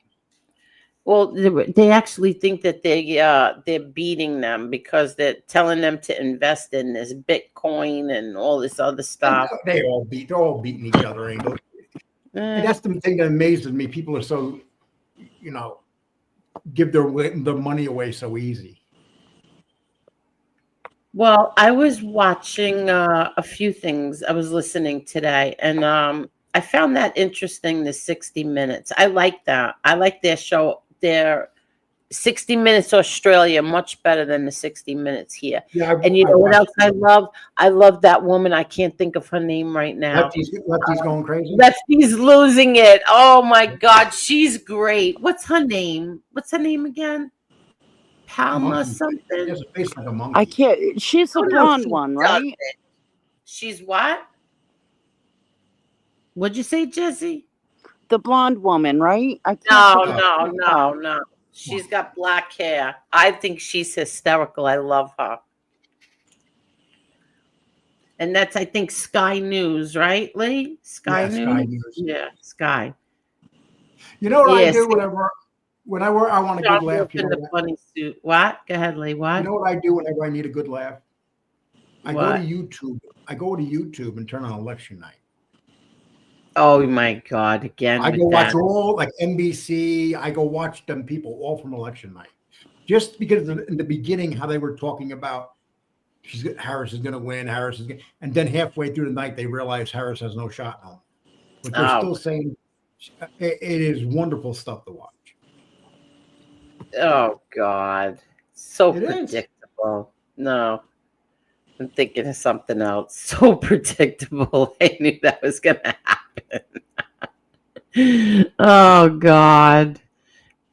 Well, they actually think that they're beating them because they're telling them to invest in this Bitcoin and all this other stuff. They're all beating each other, Angel. And that's the thing that amazes me. People are so, give their money away so easy. Well, I was watching a few things. I was listening today, and I found that interesting. The 60 Minutes. I like that. I like their show. Their 60 Minutes Australia much better than the 60 Minutes here. Yeah, and you know what else I love? I love that woman. I can't think of her name right now. Lefty's going crazy. Lefty's losing it. Oh my God, she's great. What's her name? What's her name again? Palma something. She has a face like a monkey. I can't. She's the blonde one, right? She's what? What'd you say, Jesse? The blonde woman, right? No. She's got black hair. I think she's hysterical. I love her. And that's, I think, Sky News, right, Lee? Sky News? Sky News. Yeah, Sky. You know what I do whenever I want a good laugh? In the funny suit. What? Go ahead, Lee. What? You know what I do whenever I need a good laugh? I What? go to YouTube. I go to YouTube and turn on election night. Oh my God! Again, I go watch all like NBC. I go watch them people all from election night, just because in the beginning how they were talking about Harris is going to win. And then halfway through the night they realize Harris has no shot now, but they're still saying it is wonderful stuff to watch. Oh God, so predictable. No, I'm thinking of something else. So predictable. I knew that was going to happen. Oh God.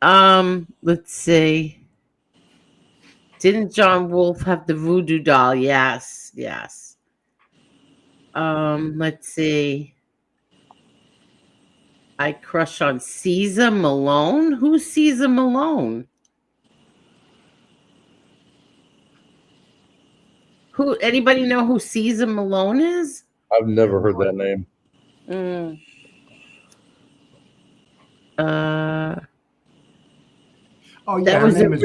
Let's see. Didn't John Wolfe have the voodoo doll? Yes. Let's see. I crush on Caesar Malone. Who's Caesar Malone? Anybody know who Caesar Malone is? I've never heard that name. Oh yeah, her name is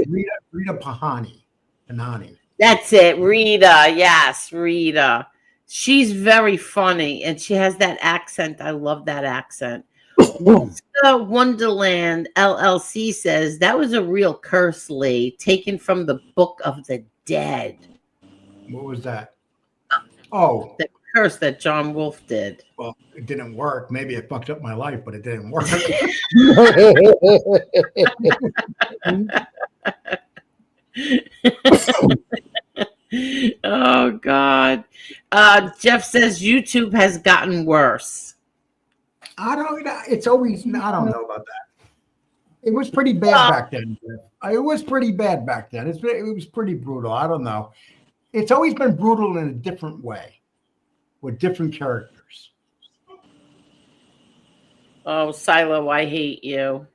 Rita Panani. That's it, Rita. Yes, Rita. She's very funny, and she has that accent. I love that accent. Wonderland LLC says that was a real curse, Lee, taken from the Book of the Dead. What was that? Oh, the curse that John Wolfe did. Well, it didn't work. Maybe it fucked up my life, but it didn't work. Oh God. Jeff says YouTube has gotten worse. It's always, I don't know about that. It was pretty bad back then. It was pretty bad back then. It was pretty brutal. I don't know. It's always been brutal in a different way with different characters. Oh, Silo, I hate you.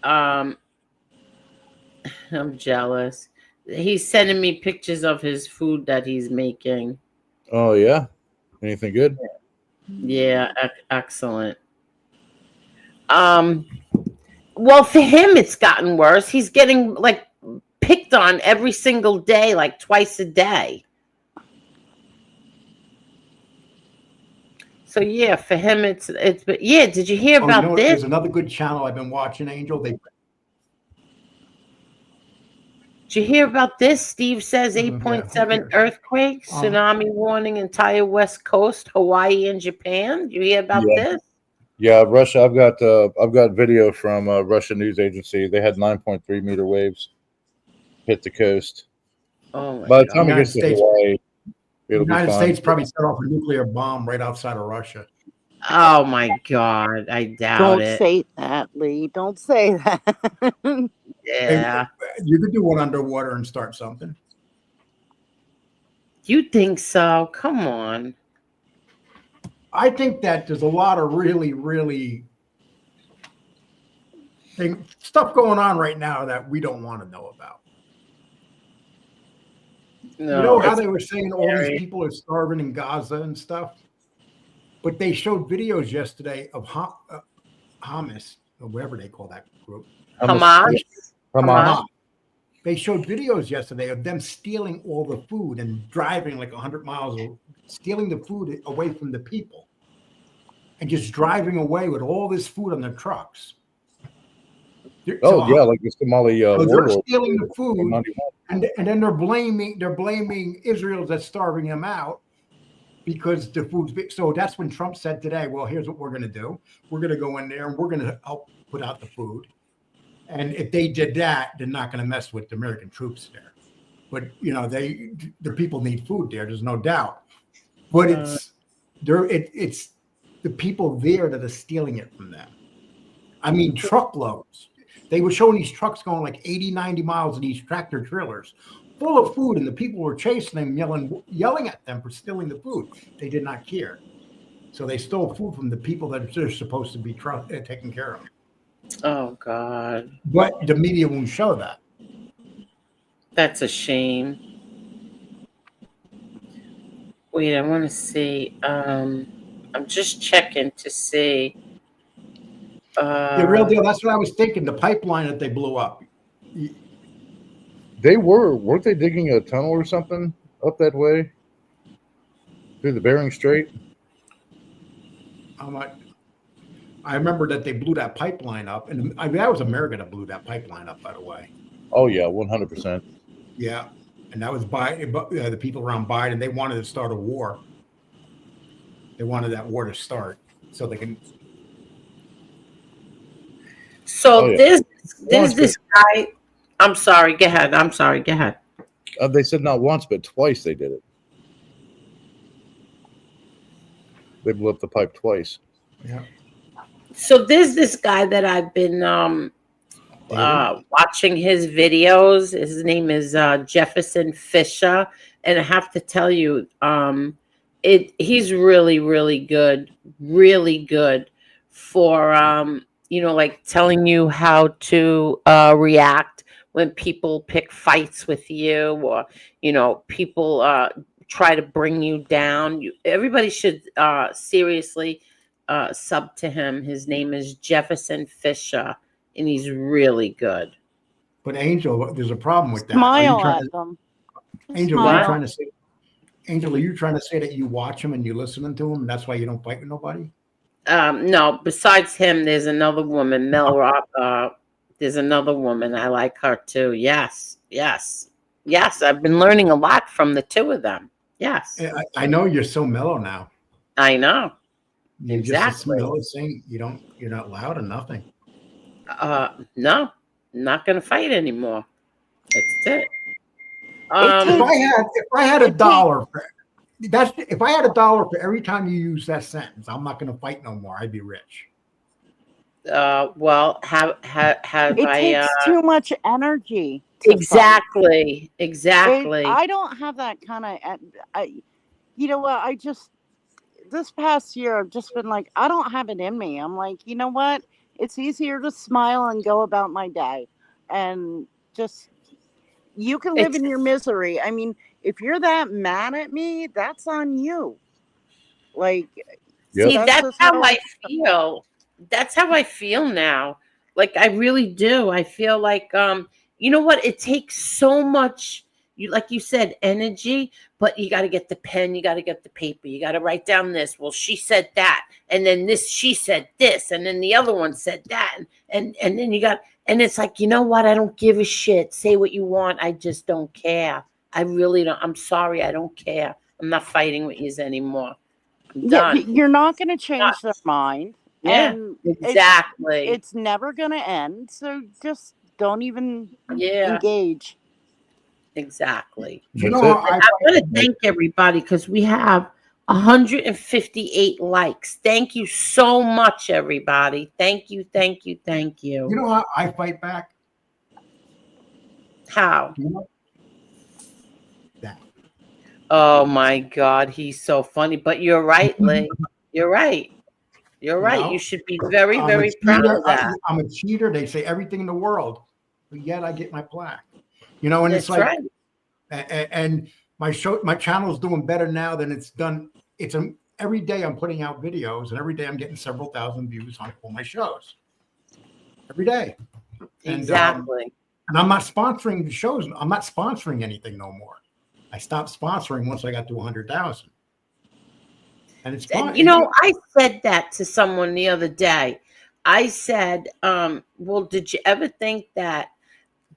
I'm jealous. He's sending me pictures of his food that he's making. Oh, yeah? Anything good? Yeah, excellent. Well, for him, it's gotten worse. He's getting, like, picked on every single day, like twice a day. So, yeah, for him, but yeah, did you hear about this? There's another good channel I've been watching, Angel. Did you hear about this? Steve says 8.7 earthquake, tsunami warning, entire West Coast, Hawaii, and Japan. Did you hear about this? Yeah, Russia. I've got video from Russia news agency. They had 9.3 meter waves hit the coast. Oh my By the God. time it gets to Hawaii, the United States probably set off a nuclear bomb right outside of Russia. Oh my God, I doubt it. Don't say that, Lee. Don't say that. Yeah. You could do one underwater and start something. You think so? Come on. I think that there's a lot of really, really stuff going on right now that we don't want to know about. No, you know how it's they were saying all these scary. people are starving in Gaza and stuff? But they showed videos yesterday of Hamas, or whatever they call that group. Hamas. Hamas. They showed videos yesterday of them stealing all the food and driving like 100 miles, stealing the food away from the people and just driving away with all this food on their trucks. Oh, yeah, like the Somali so they're warlord. stealing the food, and then they're blaming Israel that's starving them out because the food's big. So that's when Trump said today, well, here's what we're going to do. We're going to go in there and we're going to help put out the food. And if they did that, they're not going to mess with the American troops there. But, you know, the people need food there. There's no doubt. But it's the people there that are stealing it from them. I mean, truckloads. They were showing these trucks going like 80, 90 miles in these tractor trailers full of food, and the people were chasing them, yelling at them for stealing the food. They did not care. So they stole food from the people that they're supposed to be taking care of. Oh, God. But the media won't show that. That's a shame. Wait, I want to see. I'm just checking to see. The real deal. That's what I was thinking. The pipeline that they blew up. Weren't they digging a tunnel or something up that way through the Bering Strait? I remember that they blew that pipeline up, and that was America that blew that pipeline up, by the way. Oh yeah, 100%. Yeah, and that was the people around Biden. They wanted to start a war. They wanted that war to start so they can. So there's this guy. I'm sorry. Go ahead. They said not once, but twice they did it. They blew up the pipe twice. Yeah. So there's this guy that I've been watching his videos. His name is Jefferson Fisher, and I have to tell you, he's really, really good for like telling you how to react when people pick fights with you, or people try to bring you down. Everybody should seriously sub to him. His name is Jefferson Fisher, and he's really good. But Angel, there's a problem with that. Smile at them. Angel, are you trying to say? Angel, are you trying to say that you watch him and you listening to him, and that's why you don't fight with nobody? No. Besides him, there's another woman, Mel Rock. There's another woman. I like her too. Yes. I've been learning a lot from the two of them. Yes. I know you're so mellow now. I know. You're Exactly. just saying you're not loud or nothing. No, not gonna fight anymore. That's it. If I had a dollar for every time you use that sentence, I'm not gonna fight no more. I'd be rich. Well, have it takes too much energy. Exactly. I don't have that kind of. You know what? This past year, I've just been like, I don't have it in me. I'm like, you know what? It's easier to smile and go about my day, and just you can live in your misery. I mean, if you're that mad at me, that's on you. Like, see, that's how I feel. That's how I feel now. Like, I really do. I feel like, you know what? It takes so much, like you said, energy, but you got to get the pen, you got to get the paper, you got to write down this. Well, she said that, and then she said this, and then the other one said that, and then and it's like, you know what? I don't give a shit. Say what you want. I just don't care. I really don't. I'm sorry. I don't care. I'm not fighting with you anymore. I'm done. You're not going to change their mind. Yeah, and exactly. It's never going to end. So just don't even engage. Exactly. You know, I want to thank everybody because we have 158 likes. Thank you so much, everybody. Thank you. You know how I fight back? How? You know? That. Oh my God, he's so funny. But you're right, Lee. You're right. You're You right. know? You should be very, I'm a very proud cheater. of that. I'm a cheater. They say everything in the world, but yet I get my plaque. You know, and it's That's like, right. and my channel is doing better now than it's done. Every day I'm putting out videos, and every day I'm getting several thousand views on all my shows. Every day. Exactly. And I'm not sponsoring the shows. I'm not sponsoring anything no more. I stopped sponsoring once I got to 100,000. And it's fun. And, you know, I said that to someone the other day. I said, well, did you ever think that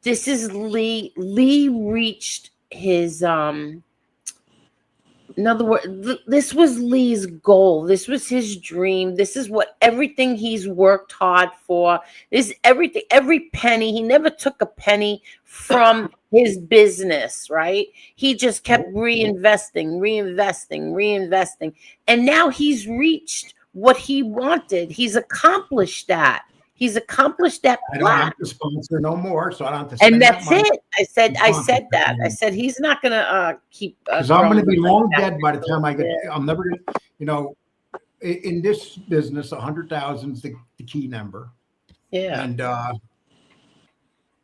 this is Lee? Lee reached his, in other words, this was Lee's goal. This was his dream. This is what everything he's worked hard for. This everything, every penny. He never took a penny from his business, right? He just kept reinvesting. And now he's reached what he wanted. He's accomplished that. He's accomplished that I don't have plaque. to sponsor no more, so I don't have to spend And that that's money. it. I said that. I said he's not gonna keep. Because I'm going to be growing long like that. dead by the time I get. I'm never going to, you know, in this business, 100,000 is the key number. Yeah. And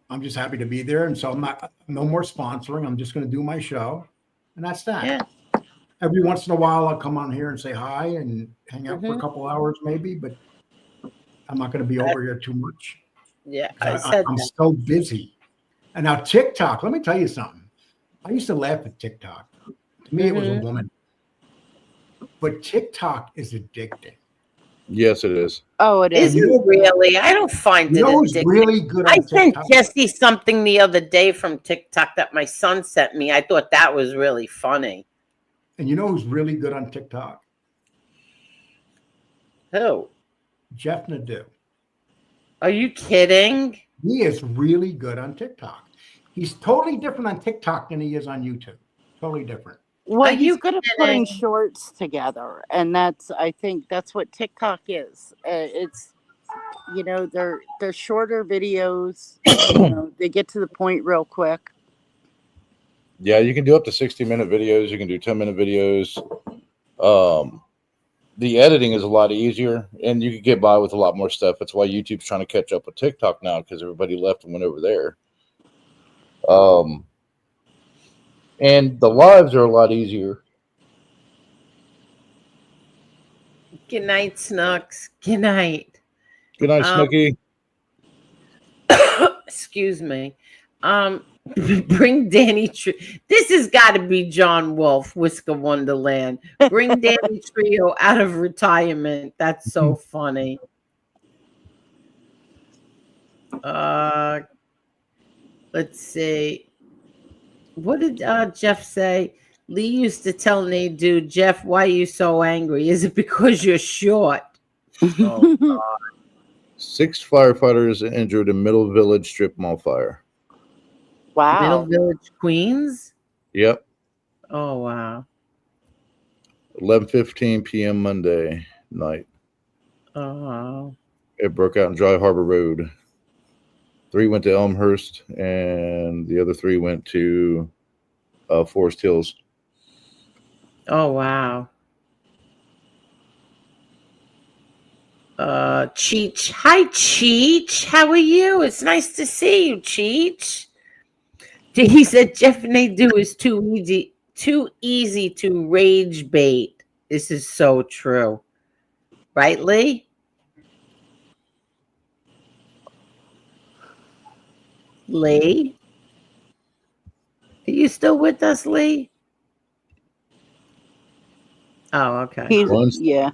I'm just happy to be there. And so no more sponsoring. I'm just going to do my show, and that's that. Yeah. Every once in a while, I'll come on here and say hi and hang out for a couple hours, maybe, but I'm not going to be over here too much. Yeah, I'm that. so busy. And now TikTok, let me tell you something. I used to laugh at TikTok. To me, it was a woman. But TikTok is addicting. Yes, it is. Oh, it Is is. it really? I don't find it who's addictive. really good I on sent TikTok? Jesse something the other day from TikTok that my son sent me. I thought that was really funny. And you know who's really good on TikTok? Who? Jeff Nadeau. Are you kidding? He is really good on TikTok. He's totally different on TikTok than he is on YouTube. Totally different. Well, Are he's you good at kidding? putting shorts together, and I think that's what TikTok is. It's, you know, they're shorter videos. You know, they get to the point real quick. Yeah, you can do up to 60-minute videos. You can do 10-minute videos. The editing is a lot easier, and you can get by with a lot more stuff. That's why YouTube's trying to catch up with TikTok now, because everybody left and went over there. And the lives are a lot easier. Good night, Snooks. Good night. Good night, Snooky. Excuse me. Bring Danny. This has got to be John Wolfe, Whisker Wonderland. Bring Danny Trio out of retirement. That's so funny. Let's see. What did Jeff say? Lee used to tell Nate, dude, Jeff, why are you so angry? Is it because you're short? Oh, God. 6 firefighters injured in Middle Village strip mall fire. Wow. Middle Village, Queens? Yep. Oh, wow. 11:15 p.m. Monday night. Oh, wow. It broke out in Dry Harbor Road. 3 went to Elmhurst, and the other 3 went to Forest Hills. Oh, wow. Cheech. Hi, Cheech. How are you? It's nice to see you, Cheech. He said Jeff Nadeau is too easy to rage bait. This is so true. Right, Lee? Lee? Are you still with us, Lee? Oh, okay. Yeah.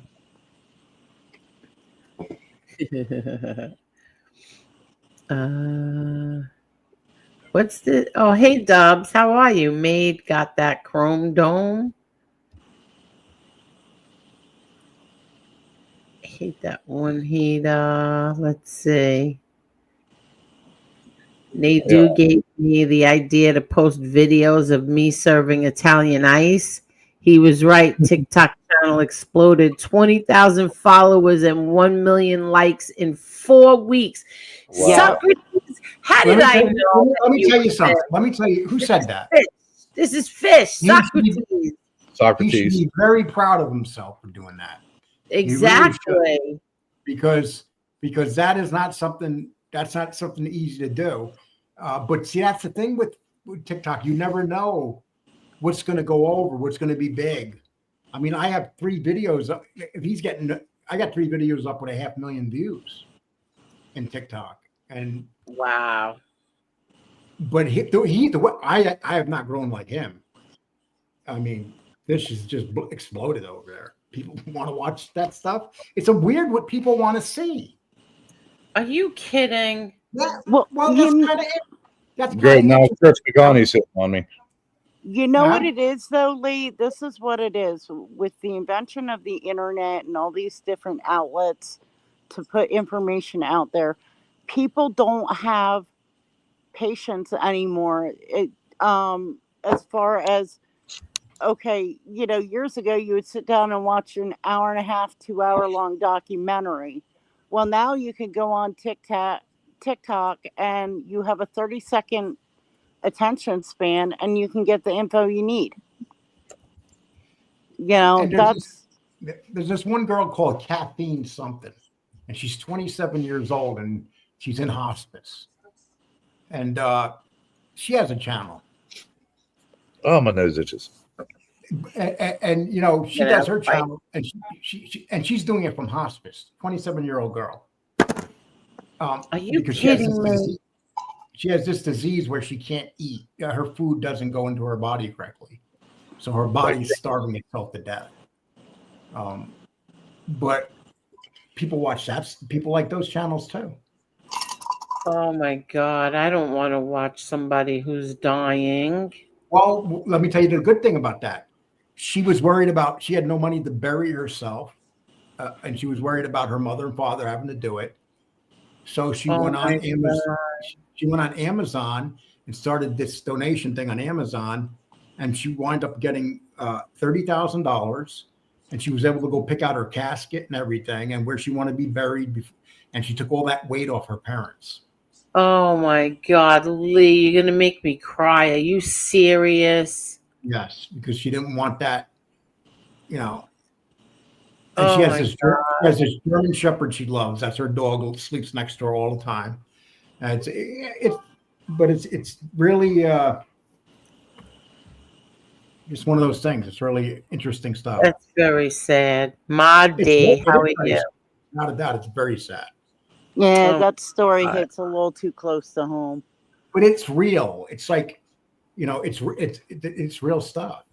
What's the? Oh, hey, Dubs. How are you? Maid got that chrome dome. Hate that one. Let's see. Nadeau gave me the idea to post videos of me serving Italian ice. He was right. TikTok channel exploded. 20,000 followers and 1 million likes in 4 weeks. Wow. Socrates, how did I know? Let me tell you something. Let me tell you who said that. This is Fish. Socrates. He should be very proud of himself for doing that. He really should, Exactly. because that is not something that's not something easy to do. But see, that's the thing with TikTok. You never know what's going to go over, what's going to be big. I mean, I have 3 videos. If he's getting, I got 3 videos up with 500,000 views in TikTok, and Wow. but I have not grown like him. I mean, this is just exploded over there. People want to watch that stuff. It's a weird what people want to see. Are you kidding? Yeah, Well, well, that's kind Great. of Now interesting. Chris McGonaghy's sitting on me. you know what Huh? it is, though, Lee? This is what it is. With the invention of the internet and all these different outlets to put information out there, people don't have patience anymore. As far as, okay, years ago you would sit down and watch an hour and a half, 2 hour long documentary. Well, now you can go on TikTok, and you have a 30-second attention span, and you can get the info you need. And there's this one girl called Caffeine something, and she's 27 years old, and she's in hospice, and she has a channel, Oh, my nose itches. and she Yeah, does her right. channel, and she's doing it from hospice. 27-year-old girl. Are you Because kidding me? she has this disease where she can't eat. Her food doesn't go into her body correctly, so her body's starving itself to death. But people watch that. People like those channels too. Oh my God. I don't want to watch somebody who's dying. Well, let me tell you the good thing about that. She was worried about, she had no money to bury herself, and she was worried about her mother and father having to do it. So she Oh went on my Amazon. God. She went on Amazon and started this donation thing on Amazon, and she wound up getting $30,000, and she was able to go pick out her casket and everything, and where she wanted to be buried. And she took all that weight off her parents. Oh my God, Lee, you're going to make me cry. Are you serious? Yes, because she didn't want that, And Oh she has my this German Shepherd she loves. That's her dog who sleeps next to her all the time. And it's really just one of those things. It's really interesting stuff. That's very sad. Madi, how are you? Not a doubt, it's very sad. Yeah, Oh that story God. hits a little too close to home. But it's real. It's like, it's real stuff.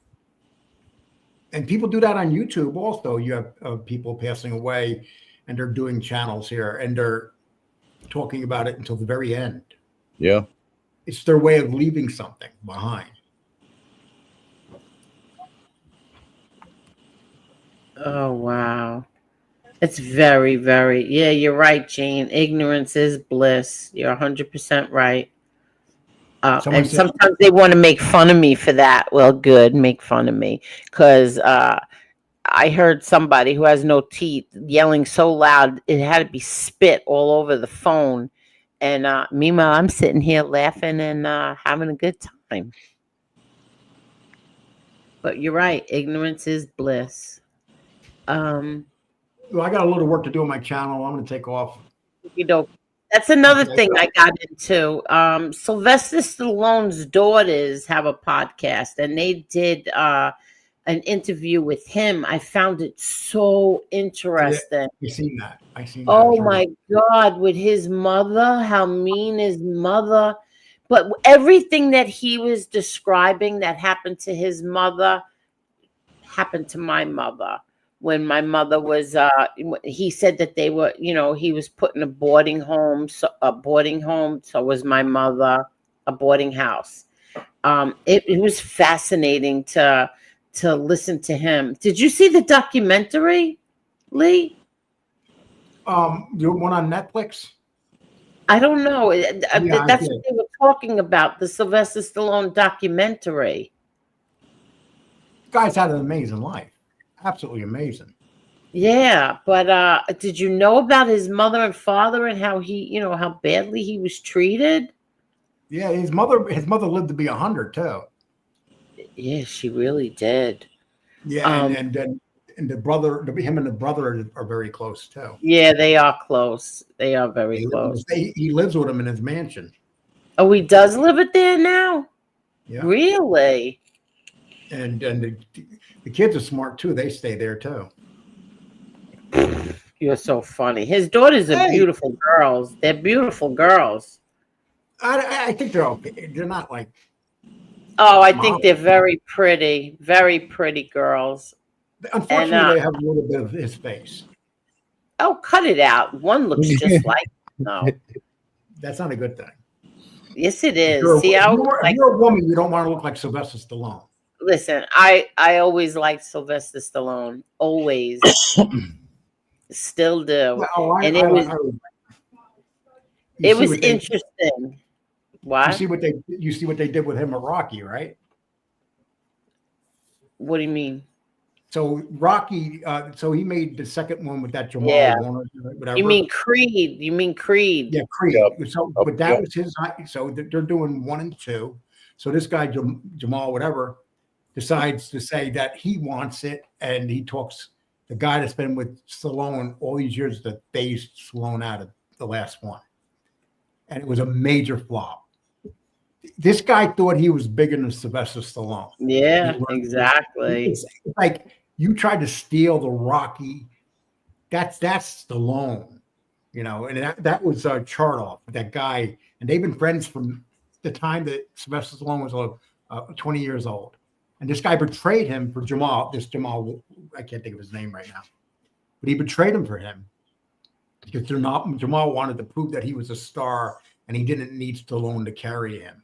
And people do that on YouTube also. You have people passing away, and they're doing channels here, and they're talking about it until the very end. Yeah. It's their way of leaving something behind. Oh, wow. It's very, very, yeah, you're right, Jane. Ignorance is bliss. You're 100% right. And sometimes they want to make fun of me for that. Well, good, make fun of me. Because I heard somebody who has no teeth yelling so loud, it had to be spit all over the phone. And meanwhile, I'm sitting here laughing and having a good time. But you're right. Ignorance is bliss. Well, I got a little work to do on my channel. I'm going to take off. That's another thing I got into. Sylvester Stallone's daughters have a podcast, and they did an interview with him. I found it so interesting. I've seen that. Oh my God, with his mother, how mean his mother. But everything that he was describing that happened to his mother happened to my mother. When my mother was, he said that they were, he was put in a boarding home. So was my mother, a boarding house. It was fascinating to listen to him. Did you see the documentary, Lee? You one on Netflix? I don't know. Yeah, that's what they were talking about, the Sylvester Stallone documentary. Guy's had an amazing life. Absolutely amazing. Yeah, but did you know about his mother and father and how he, how badly he was treated? Yeah, his mother lived to be 100 too. Yeah, she really did. Yeah, and and the brother, him and the brother are very close too. Yeah, they are close. They are very close. He lives with him in his mansion. Oh, he does live it there now? Yeah. Really? And the kids are smart too. They stay there too. You're so funny. His daughters are beautiful girls. They're beautiful girls. I think they're okay. They're not like. Oh, I think they're very pretty girls. Unfortunately, they have a little bit of his face. Oh, cut it out. One looks just like no. That's not a good thing. Yes, it is. If See, if you're a woman, you don't want to look like Sylvester Stallone. Listen, I always liked Sylvester Stallone. Always. Still do. And it was interesting. What? You see what they did with him at Rocky, right? What do you mean? So Rocky, so he made the second one with that Jamal. Yeah. Whatever. You mean Creed? Yeah, Creed. Yep. So, but that was his. So they're doing 1 and 2. So this guy Jamal, whatever, decides to say that he wants it, and he talks the guy that's been with Stallone all these years that phased Stallone out of the last one, and it was a major flop. This guy thought he was bigger than Sylvester Stallone. Yeah, exactly. It's like you tried to steal the Rocky. That's Stallone, you know, and that was Chartoff, that guy, and they've been friends from the time that Sylvester Stallone was 20 years old. And this guy betrayed him for Jamal. This Jamal, I can't think of his name right now, but he betrayed him for him because Jamal wanted to prove that he was a star and he didn't need Stallone to carry him.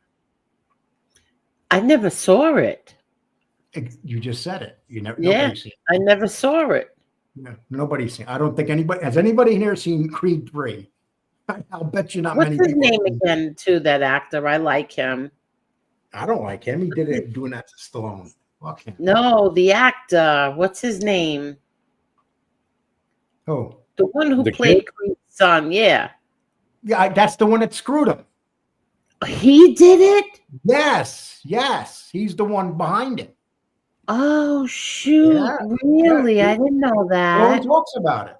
I never saw it. You just said it. You never. Yeah, seen it. I never saw it. No, nobody's seen. I don't think anybody has. Anybody here seen Creed 3? I'll bet you not What's many his people. name again? To that actor, I like him. I don't like him. He did it doing that to Stallone. Fuck him. No, the actor. What's his name? Oh, the one who The played kid? Creed's son. Yeah, that's the one that screwed him. he did it. Yes, he's the one behind it. Oh shoot! Yeah, Really? yeah. I didn't know that. Stallone talks about it.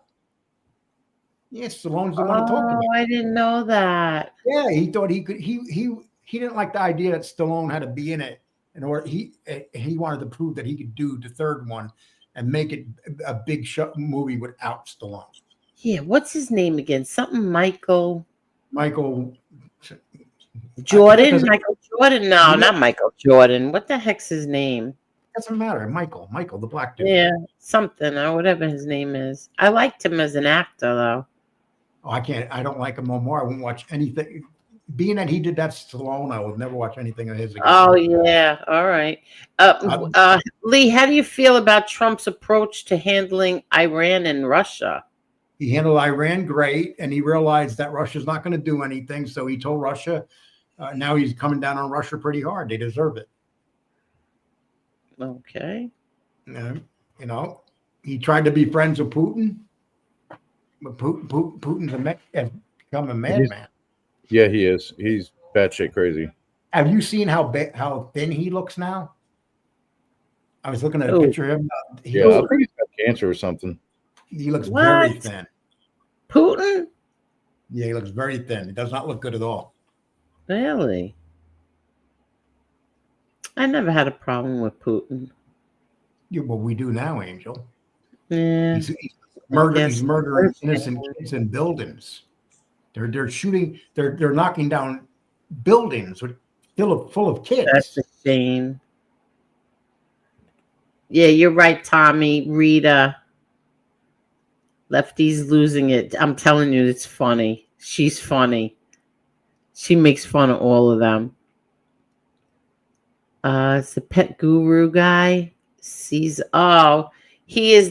Yes, Stallone's the one to talk about it. I didn't know that. Yeah, he thought he could. He didn't like the idea that Stallone had to be in it, he wanted to prove that he could do the third one and make it a big movie without Stallone. Yeah, what's his name again? Something Michael Jordan. Michael Jordan. No, not Michael Jordan. What the heck's his name? Doesn't matter. Michael, the black dude. Yeah, something or whatever his name is. I liked him as an actor, though. Oh, I don't like him no more. I won't watch anything. Being that he did that to Stallone, I will never watch anything of his again. Oh yeah, all right. Lee, how do you feel about Trump's approach to handling Iran and Russia? He handled Iran great, and he realized that Russia's not going to do anything. So he told Russia. Now he's coming down on Russia pretty hard. They deserve it. Okay. You know, he tried to be friends with Putin, but Putin's has become a madman. Yeah, he is. He's batshit crazy. Have you seen how thin he looks now? I was looking at a picture of him. I think he's got cancer or something. He looks very thin. Putin? Yeah, he looks very thin. He does not look good at all. Really? I never had a problem with Putin. Yeah, well, we do now, Angel. Yeah. He's murdering innocent kids in buildings. They're shooting. They're knocking down buildings full of kids. That's a shame. Yeah, you're right, Tommy. Rita. Lefty's losing it. I'm telling you, it's funny. She's funny. She makes fun of all of them. It's the pet guru guy. He is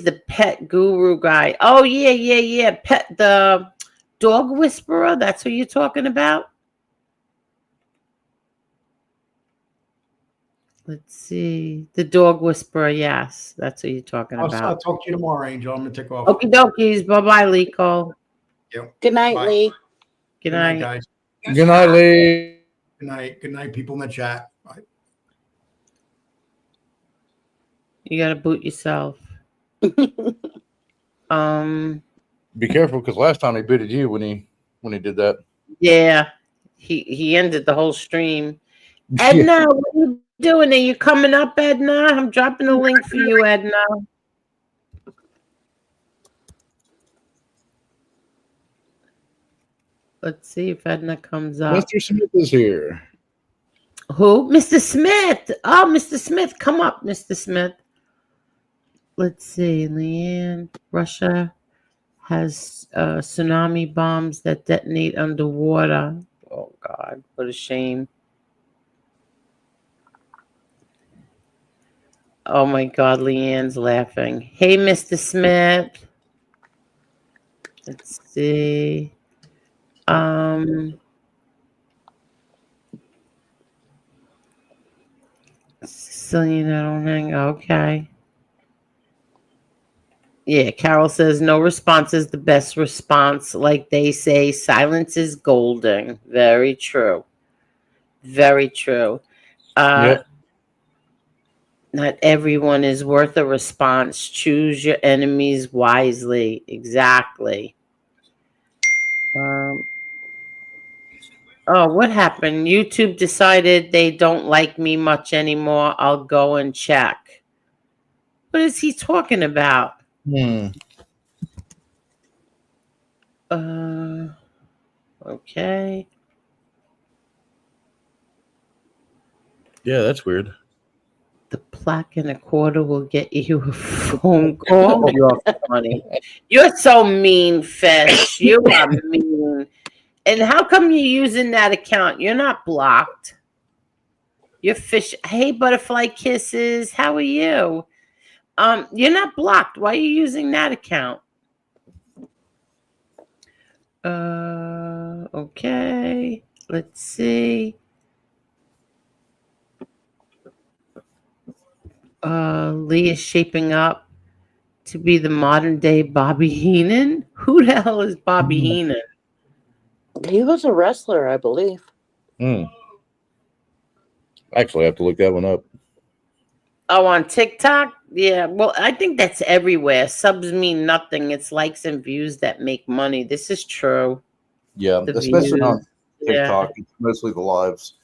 the pet guru guy. Oh, yeah. The dog whisperer. That's who you're talking about? Let's see. The dog whisperer. Yes, that's who you're talking about. I'll talk to you tomorrow, Angel. I'm going to take off. Okie dokies. Bye-bye, Lee Cole. Yep. Good night, Bye. Lee. Good night, guys. Good night, Lee. Good night. Good night, people in the chat. Bye. You got to boot yourself. Be careful, because last time he booted you when he did that. Yeah, he ended the whole stream. Edna, what are you doing? Are you coming up, Edna? I'm dropping a link for you, Edna. Let's see if Edna comes up. Mr. Smith is here. Who? Mr. Smith. Oh, Mr. Smith, come up, Mr. Smith. Let's see, Leanne. Russia has tsunami bombs that detonate underwater. Oh, God, what a shame. Oh, my God, Leanne's laughing. Hey, Mr. Smith. Let's see. Sicilian, I don't hang. Okay. Yeah, Carol says no response is the best response. Like they say, silence is golden. Very true. Very true. Yep. Not everyone is worth a response. Choose your enemies wisely. Exactly. Oh, what happened? YouTube decided they don't like me much anymore. I'll go and check. What is he talking about? Okay. Yeah, that's weird. The plaque and a quarter will get you a phone call. You're funny. You're so mean, Fish. You are mean. And how come you're using that account? You're not blocked. You're Fish. Hey, Butterfly Kisses. How are you? You're not blocked. Why are you using that account? Okay. Let's see. Lee is shaping up to be the modern day Bobby Heenan. Who the hell is Bobby Heenan? He was a wrestler, I believe. Actually, I have to look that one up. Oh, on TikTok? Yeah, well, I think that's everywhere. Subs mean nothing. It's likes and views that make money. This is true. Yeah, The especially on views. TikTok. Yeah. It's mostly the lives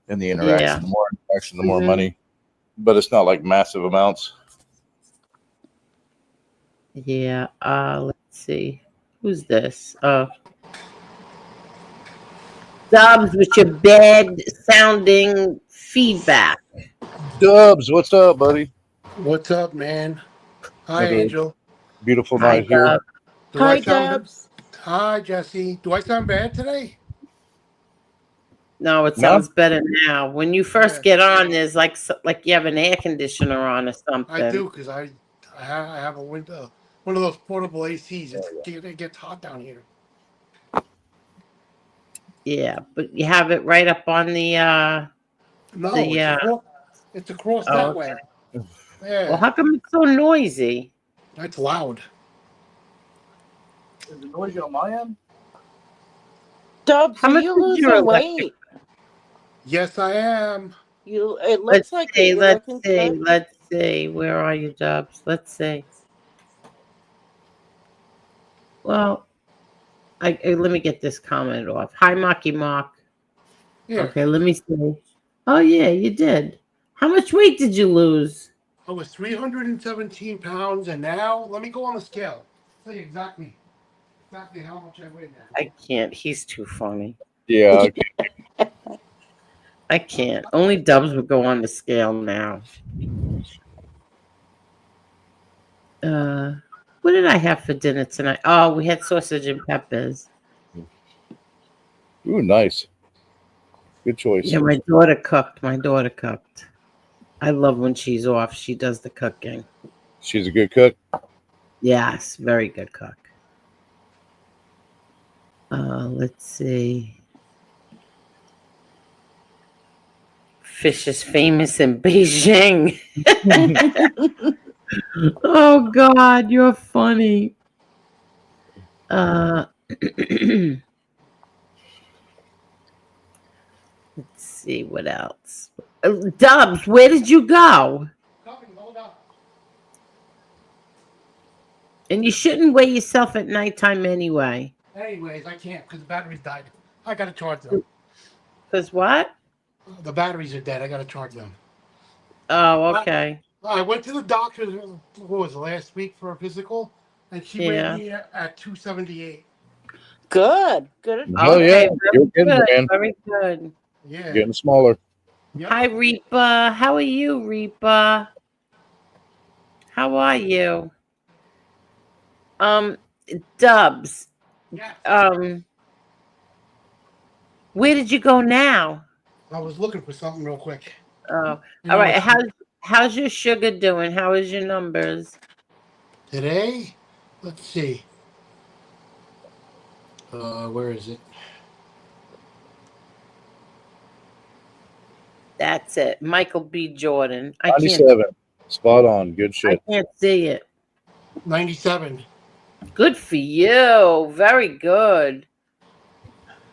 and the interaction. Yeah. The more interaction, the more money. But it's not like massive amounts. Yeah. Let's see. Who's this? Subs with your bad sounding feedback. Dubs, what's up, buddy? What's up, man? Hi, Another Angel. beautiful Hi, night here. Dubs. Hi, Dubs. Hi, Jesse. Do I sound bad today? No, it sounds better now. When you first get on, there's like you have an air conditioner on or something. I do, because I have a window, one of those portable ACs. It gets hot down here. Yeah, but you have it right up on the No, it's across that way. Yeah. Well, how come it's so noisy? That's loud. Is it noisy on my end? Dubs, How are much you is your losing electric? weight? Yes, I am. It looks Let's like see. it. You're Let's looking see. good. Let's see. Where are you, Dubs? Let's see. Well, let me get this comment off. Hi, Mocky Mock. Yeah. Okay, let me see. Oh yeah, you did. How much weight did you lose? I was 317 pounds, and now let me go on the scale. Tell you exactly how much I weigh now. I can't. He's too funny. Yeah. I can't. Only Dubs would go on the scale now. What did I have for dinner tonight? Oh, we had sausage and peppers. Ooh, nice. Good choice. Yeah, my daughter cooked. I love when she's off. She does the cooking. She's a good cook. Yes, very good cook. Let's see. Fish is famous in Beijing. Oh God, you're funny. Let's see what else. Dubs, where did you go? And you shouldn't weigh yourself at nighttime anyway. Anyways, I can't because the batteries died. I gotta charge them. Because what? The batteries are dead. I gotta charge them. Oh, okay. I went to the doctor. What was it, last week for a physical, and she weighed Yeah. me at 278. Good. Good. Hell yeah, Okay, you're very getting good. man, Very good. Yeah. getting smaller. Yep. Hi, Reaper. How are you, Reaper? How are you? Dubs. Yes. Where did you go now? I was looking for something real quick. Oh, You all know, right. it's How's your sugar doing? How is your numbers? today. Let's see. Where is it? That's it. Michael B. Jordan. I can't 97. Spot on. Good shit. I can't see it. 97. Good for you. Very good.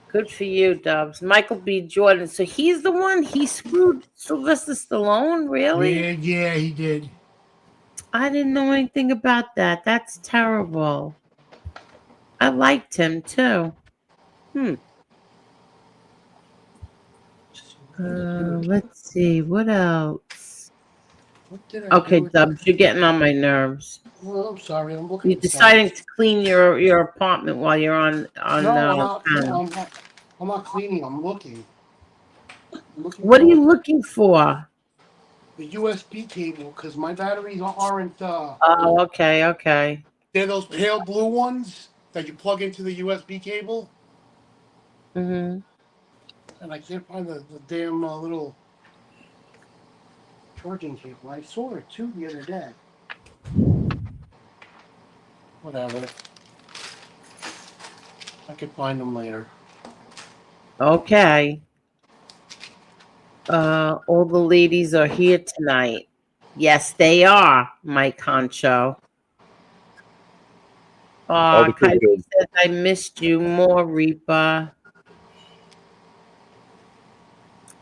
Good for you, Dubs. Michael B. Jordan. So he's the one he screwed Sylvester Stallone, really? Yeah, he did. I didn't know anything about that. That's terrible. I liked him too. Let's see. What else? What did I Okay, do with Dubs, you're getting on my nerves. Well, I'm sorry. I'm looking. You're for deciding to clean your apartment while you're on something. No, panel. I'm not cleaning. I'm looking. What are you looking for? The USB cable because my batteries aren't. Oh, okay, okay. They're those pale blue ones that you plug into the USB cable, Mm-hmm. and I can't find the damn little charging cable. I saw it too the other day. Whatever. I could find them later. Okay. All the ladies are here tonight. Yes, they are, Mike Honcho. All the Kylie kids. says I missed you more, Reaper.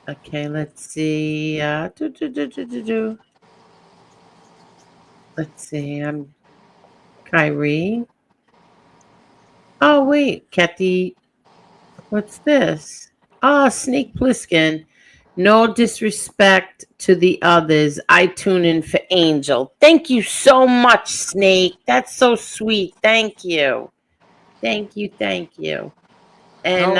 Okay, let's see. Let's see. I'm Kyrie. Oh wait, Kathy. What's this? Oh, Snake Plissken. No disrespect to the others. I tune in for Angel. Thank you so much, Snake. That's so sweet. Thank you. Thank you. Thank you. And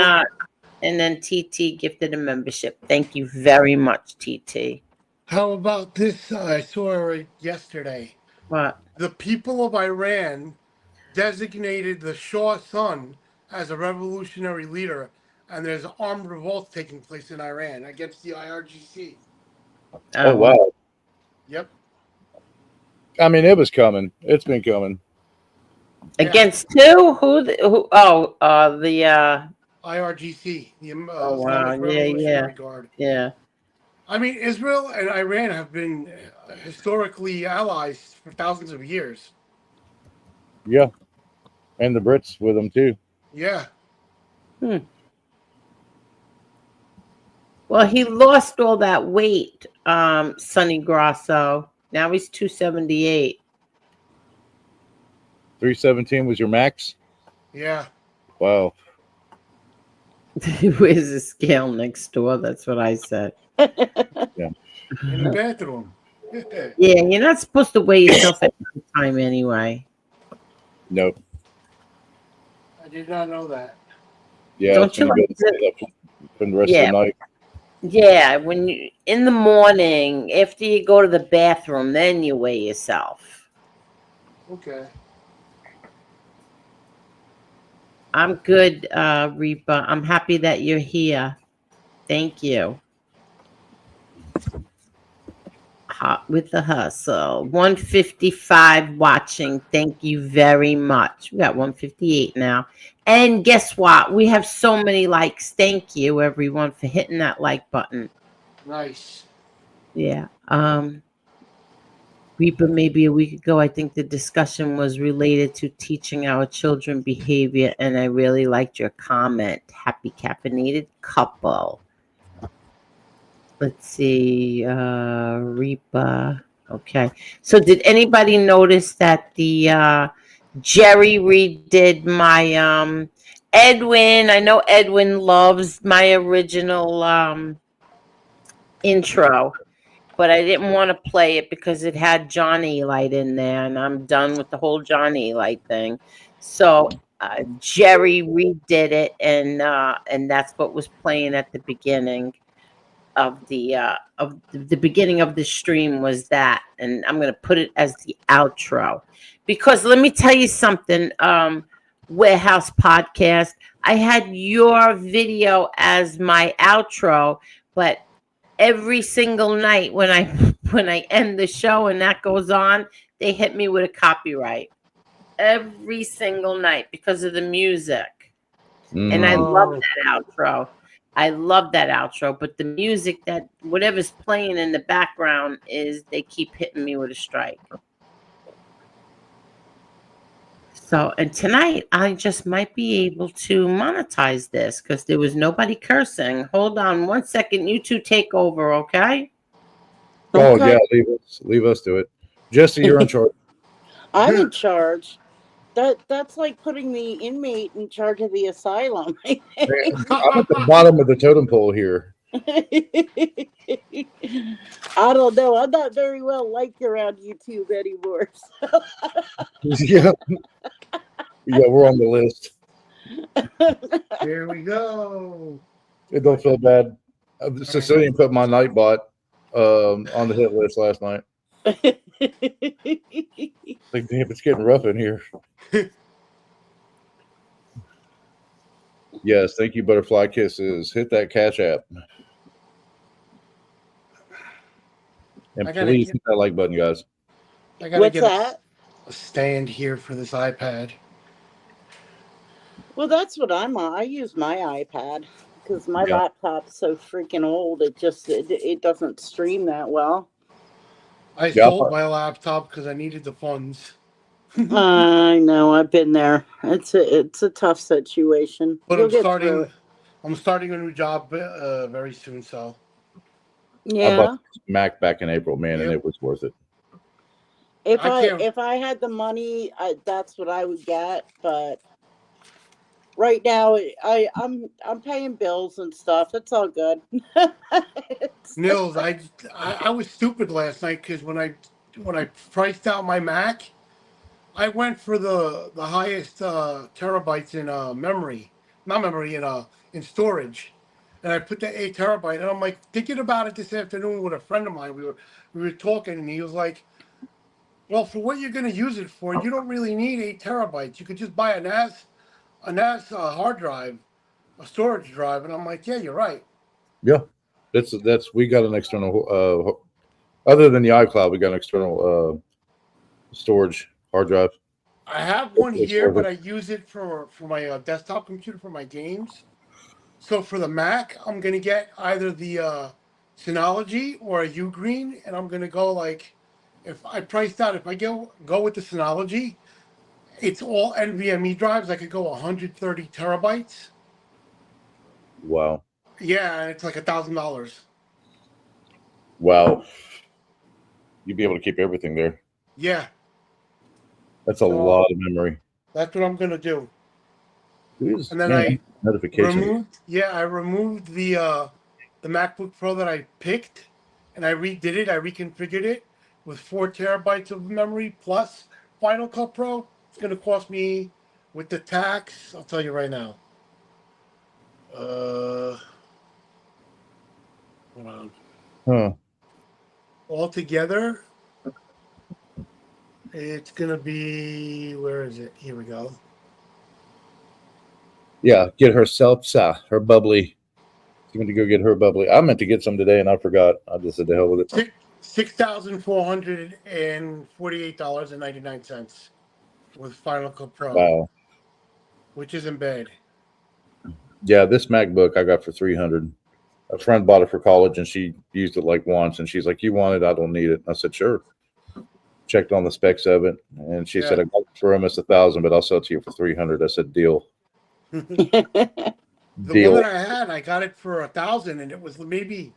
then TT gifted a membership. Thank you very much, TT. How about this? I saw it yesterday. What? The people of Iran designated the Shah's son as a revolutionary leader, and there's armed revolts taking place in Iran against the IRGC. Oh, wow. Yep. I mean, it was coming. It's been coming. Against who? Who? Oh, the IRGC, the Oh wow! Islamic Revolutionary Guard. Yeah. I mean, Israel and Iran have been historically allies for thousands of years. Yeah. And the Brits with them, too. Yeah. Well, he lost all that weight, Sonny Grosso. Now he's 278. 317 was your max? Yeah. Wow. Where's the scale next door? That's what I said. Yeah. In the bathroom. Yeah, you're not supposed to weigh yourself at time anyway. Nope. I did not know that. Yeah. Don't you like for the rest of the night? Yeah, when you in the morning after you go to the bathroom, then you weigh yourself. Okay. I'm good, Reaper. I'm happy that you're here. Thank you. Hot with the hustle. 155 watching. Thank you very much. We got 158 now. And guess what? We have so many likes. Thank you, everyone, for hitting that like button. Nice. Yeah. Reaper, maybe a week ago, I think the discussion was related to teaching our children behavior, and I really liked your comment. Happy caffeinated couple. Let's see, Reaper. Okay. So did anybody notice that the Jerry redid my Edwin. I know Edwin loves my original intro, but I didn't want to play it because it had John Elite in there, and I'm done with the whole John Elite thing. So Jerry redid it, and that's what was playing at the beginning of the beginning of the stream was that, and I'm gonna put it as the outro because let me tell you something. Warehouse podcast. I had your video as my outro, but every single night when I when I end the show and that goes on, they hit me with a copyright every single night because of the music. And I love Oh, that outro. I love that outro, but the music that whatever's playing in the background is they keep hitting me with a strike. So, and tonight I just might be able to monetize this because there was nobody cursing. Hold on one second. You two take over, okay? Oh Okay. yeah, leave us to it. Jesse, you're in charge. I'm in charge. That's like putting the inmate in charge of the asylum. Man, I'm at the bottom of the totem pole here. I don't know. I'm not very well liked around YouTube anymore. So. Yeah, yeah, we're on the list. here we go. It don't feel bad. Sicilian put my Nightbot on the hit list last night. Like, damn, it's getting rough in here. Yes, thank you, Butterfly Kisses. Hit that Cash App. And please hit that like button, guys. I gotta What's get that? a stand here for this iPad. Well, that's what I'm on. I use my iPad because my Yeah. laptop's so freaking old. It doesn't stream that well. I sold my laptop because I needed the funds. I know. I've been there. It's a tough situation. But You'll get through it. I'm starting a new job very soon, so. I bought Yeah. Mac back in April, man, and it was worth it. If I had the money, that's what I would get. But right now, I'm paying bills and stuff. It's all good. Nils, I was stupid last night because when I priced out my Mac, I went for the highest terabytes in memory, not memory in storage, and I put the 8 terabyte. And I'm like thinking about it this afternoon with a friend of mine. We were talking, and he was like, "Well, for what you're going to use it for, you don't really need 8 terabytes. You could just buy a NAS hard drive, a storage drive." And I'm like, "Yeah, you're right." Yeah, that's we got an external. Other than the iCloud, we got an external storage hard drive. I have one here, but I use it for my desktop computer for my games. So for the Mac, I'm gonna get either the Synology or a Ugreen, and I'm gonna go like if I priced out if I go with the Synology, it's all NVMe drives. I could go 130 terabytes. Wow. Yeah, and it's like $1,000. Wow. You'd be able to keep everything there. Yeah. That's a lot of memory. That's what I'm gonna do. And then I removed the MacBook Pro that I picked, and I redid it. I reconfigured it with 4 terabytes of memory plus Final Cut Pro. It's gonna cost me with the tax. I'll tell you right now. Hold on. Huh. Altogether, it's gonna be where is it? Here we go. Yeah, get herself her bubbly. She's going to go get her bubbly. I meant to get some today, and I forgot. I just said the hell with it. $6,448.99 with Final Cut Pro. Wow, which isn't bad. Yeah, this MacBook I got for $300. A friend bought it for college, and she used it like once, and she's like, "You want it? I don't need it." I said, "Sure." Checked on the specs of it, and she said, "I got it for almost $1,000, but I'll sell it to you for $300." I said, "Deal." The one that I had, I got it for $1,000, and it was maybe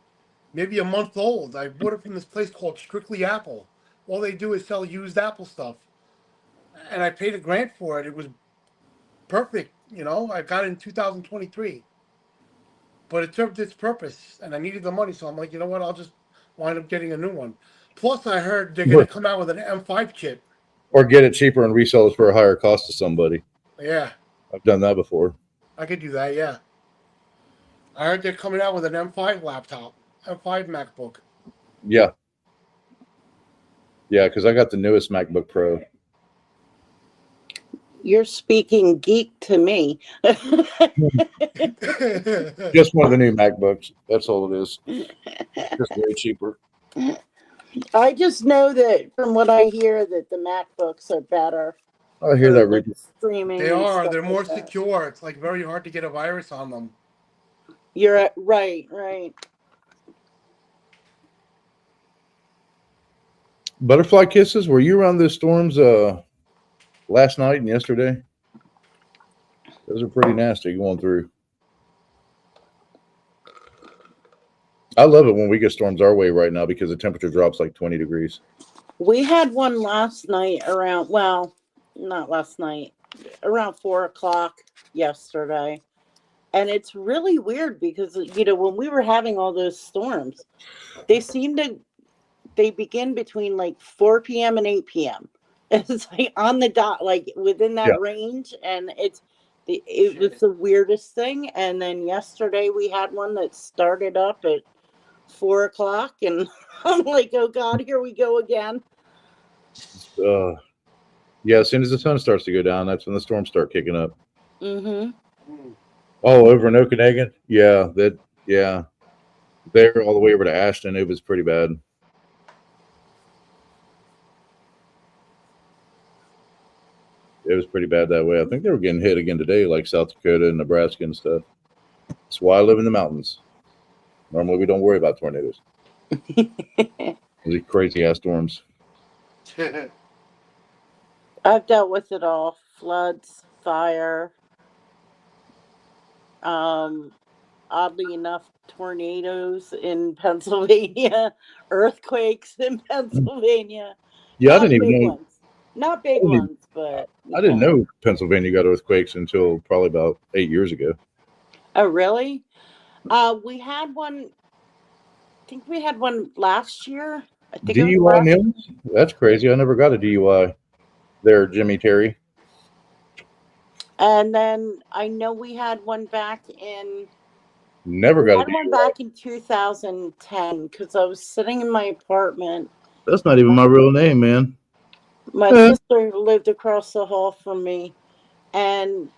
a month old. I bought it from this place called Strictly Apple. All they do is sell used Apple stuff, and I paid a grant for it. It was perfect, you know. I got it in 2023, but it served its purpose, and I needed the money, so I'm like, you know what? I'll just wind up getting a new one. Plus, I heard they're going to come out with an M5 chip. Or get it cheaper and resell it for a higher cost to somebody. Yeah, I've done that before. I could do that. Yeah, I heard they're coming out with an M5 laptop, M5 MacBook. Yeah. Yeah, because I got the newest MacBook Pro. You're speaking geek to me. Just one of the new MacBooks. That's all it is. Just way cheaper. I just know that from what I hear that the MacBooks are better. I hear that, like Ricky. streaming. They and are. stuff They're like more that. secure. It's like very hard to get a virus on them. You're right. Right. Butterfly kisses. Were you around those storms last night and yesterday? Those are pretty nasty going through. I love it when we get storms our way right now because the temperature drops like 20 degrees. We had one last night around, well, not last night, around 4:00 yesterday. And it's really weird because, you know, when we were having all those storms, they begin between like 4 p.m. and 8 p.m. It's like on the dot, like within that range. And it was the weirdest thing. And then yesterday we had one that started up at 4:00, and I'm like, oh God, here we go again. Yeah, as soon as the sun starts to go down, that's when the storms start kicking up. Mm-hmm. Oh, over in Okanagan? Yeah, there all the way over to Ashton, it was pretty bad. It was pretty bad that way. I think they were getting hit again today, like South Dakota and Nebraska and stuff. That's why I live in the mountains. Normally, we don't worry about tornadoes. These crazy ass storms. I've dealt with it all: floods, fire. Oddly enough, tornadoes in Pennsylvania, earthquakes in Pennsylvania. Yeah, I Not didn't even big know. ones. Not big ones, but I didn't know Pennsylvania got earthquakes until probably about 8 years ago. Oh, really? We had one. I think we had one last year. I think it was DUI last. Mills? That's crazy. I never got a DUI there, Jimmy Terry. And then I know we had one back in. Never got a I had one DUI. back in 2010 because I was sitting in my apartment. That's not even my real name, man. My sister lived across the hall from me, and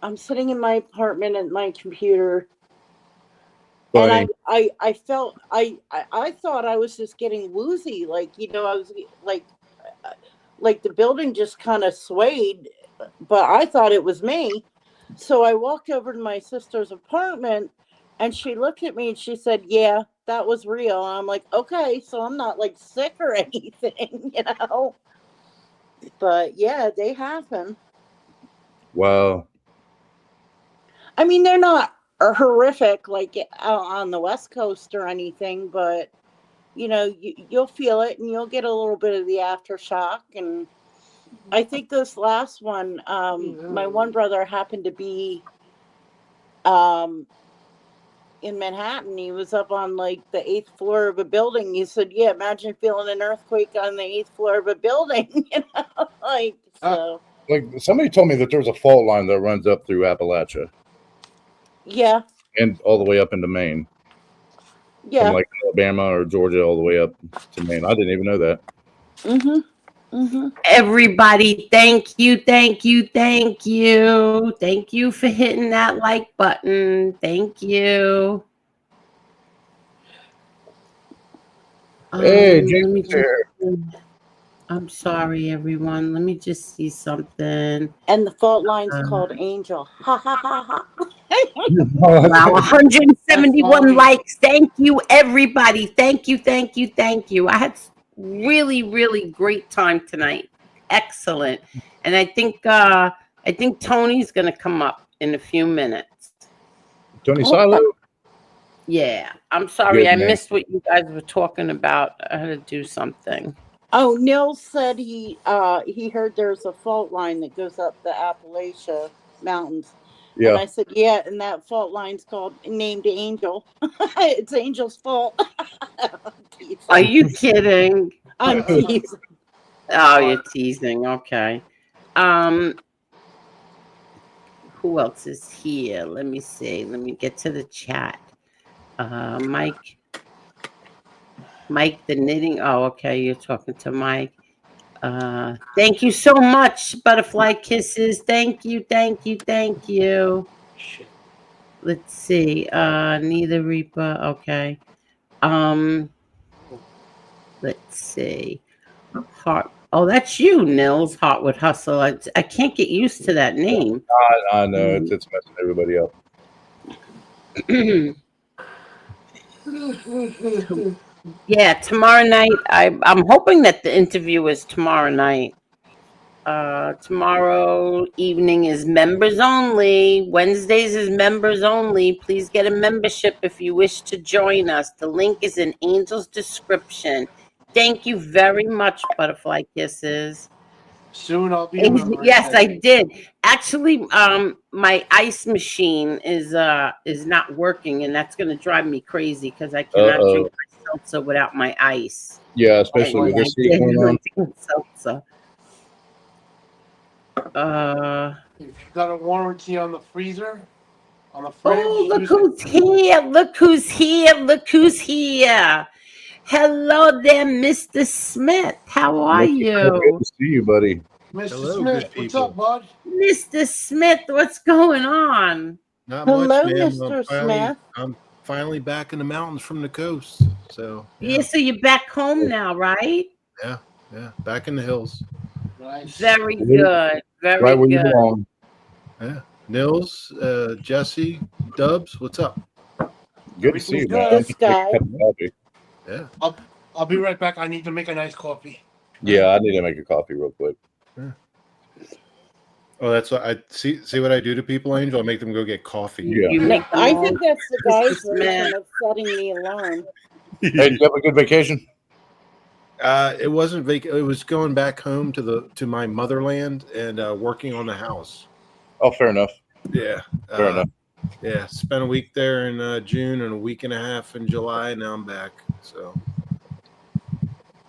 I'm sitting in my apartment at my computer, Funny. and I felt I thought I was just getting woozy, like, you know, I was like the building just kind of swayed, but I thought it was me. So I walked over to my sister's apartment, and she looked at me and she said, "Yeah, that was real." And I'm like, "Okay, so I'm not like sick or anything, you know." But yeah, they happen. Wow. I mean, they're not horrific like out on the West Coast or anything, but you know, you'll feel it and you'll get a little bit of the aftershock. And I think this last one, my one brother happened to be in Manhattan. He was up on like the 8th floor of a building. He said, "Yeah, imagine feeling an earthquake on the 8th floor of a building." You know, like so. Like somebody told me that there's a fault line that runs up through Appalachia. Yeah. And all the way up into Maine. Yeah. From like Alabama or Georgia all the way up to Maine. I didn't even know that. Mm-hmm. Mm-hmm. Everybody, thank you for hitting that like button. Thank you. Hey, Let me Jason's here. I'm sorry, everyone. Let me just see something. And the fault line's called Angel. Ha ha ha ha. Wow, 171 likes. Thank you, everybody. Thank you. I had really great time tonight. Excellent. And I think Tony's gonna come up in a few minutes. Tony Silo? Yeah. I'm sorry, I missed what you guys were talking about. I had to do something. Oh, Neil said he heard there's a fault line that goes up the Appalachia Mountains. And Yeah. I said, yeah, and that fault line's named Angel. It's Angel's fault. I'm teasing. Are you kidding? I'm teasing. Oh, you're teasing. Okay. Who else is here? Let me see. Let me get to the chat. Mike the knitting. Oh, okay. You're talking to Mike. Thank you so much, Butterfly Kisses. Thank you. Let's see. Neither Reaper. Okay. Let's see. Heart. Oh, that's you, Nils. Heartwood Hustle. I can't get used to that name. I know it's messing everybody up. Yeah, tomorrow night. I'm hoping that the interview is tomorrow night. Tomorrow evening is members only. Wednesdays is members only. Please get a membership if you wish to join us. The link is in Angel's description. Thank you very much, Butterfly Kisses. Soon I'll be a member. Yes, I did. Actually, my ice machine is not working, and that's going to drive me crazy because I cannot drink my seltzer without my ice. Yeah, especially with this heat going on. Seltzer. You've got a warranty on the freezer, on the fridge. Oh, look who's here! Look who's here! Look who's here! Hello there, Mr. Smith. How are you? Good to see you, buddy. Mr. Hello, Smith, good what's people. up, bud? Mr. Smith, what's going on? Not Hello, much, ma'am. Mr. Smith. I'm finally back in the mountains from the coast. So Yeah, so you're back home now, right? yeah, back in the hills. Nice. Very good. Very Right where you good. belong. Yeah, Nils, Jesse, Dubs, what's up? Good to see you, man. This guy. Yeah, I'll be right back. I need to make a nice coffee. Yeah, I need to make a coffee real quick. oh, that's what I see. See what I do to people, Angel? I make them go get coffee. Yeah. You make I think that's the guy's Mr. Smith. version of setting the alarm. Hey, did you have a good vacation? It wasn't it was going back home to my motherland and working on the house. Oh, fair enough. Yeah, Fair enough. Yeah, spent a week there in June and a week and a half in July. Now I'm back. So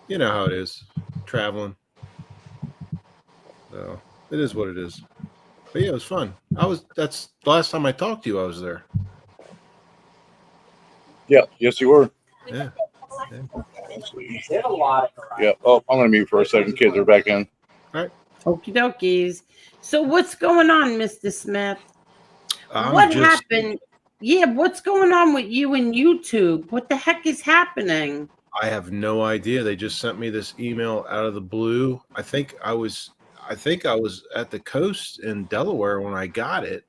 you know how it is, traveling. So it is what it is. But yeah, it was fun. That's the last time I talked to you. I was there. Yeah, yes, you were. Yeah. Yeah. Oh, I'm gonna mute for a second. Kids are back in. All right. Okie dokies. So what's going on, Mr. Smith? I'm What just- happened? Yeah, what's going on with you and YouTube? What the heck is happening? I have no idea. They just sent me this email out of the blue. I think I was at the coast in Delaware when I got it,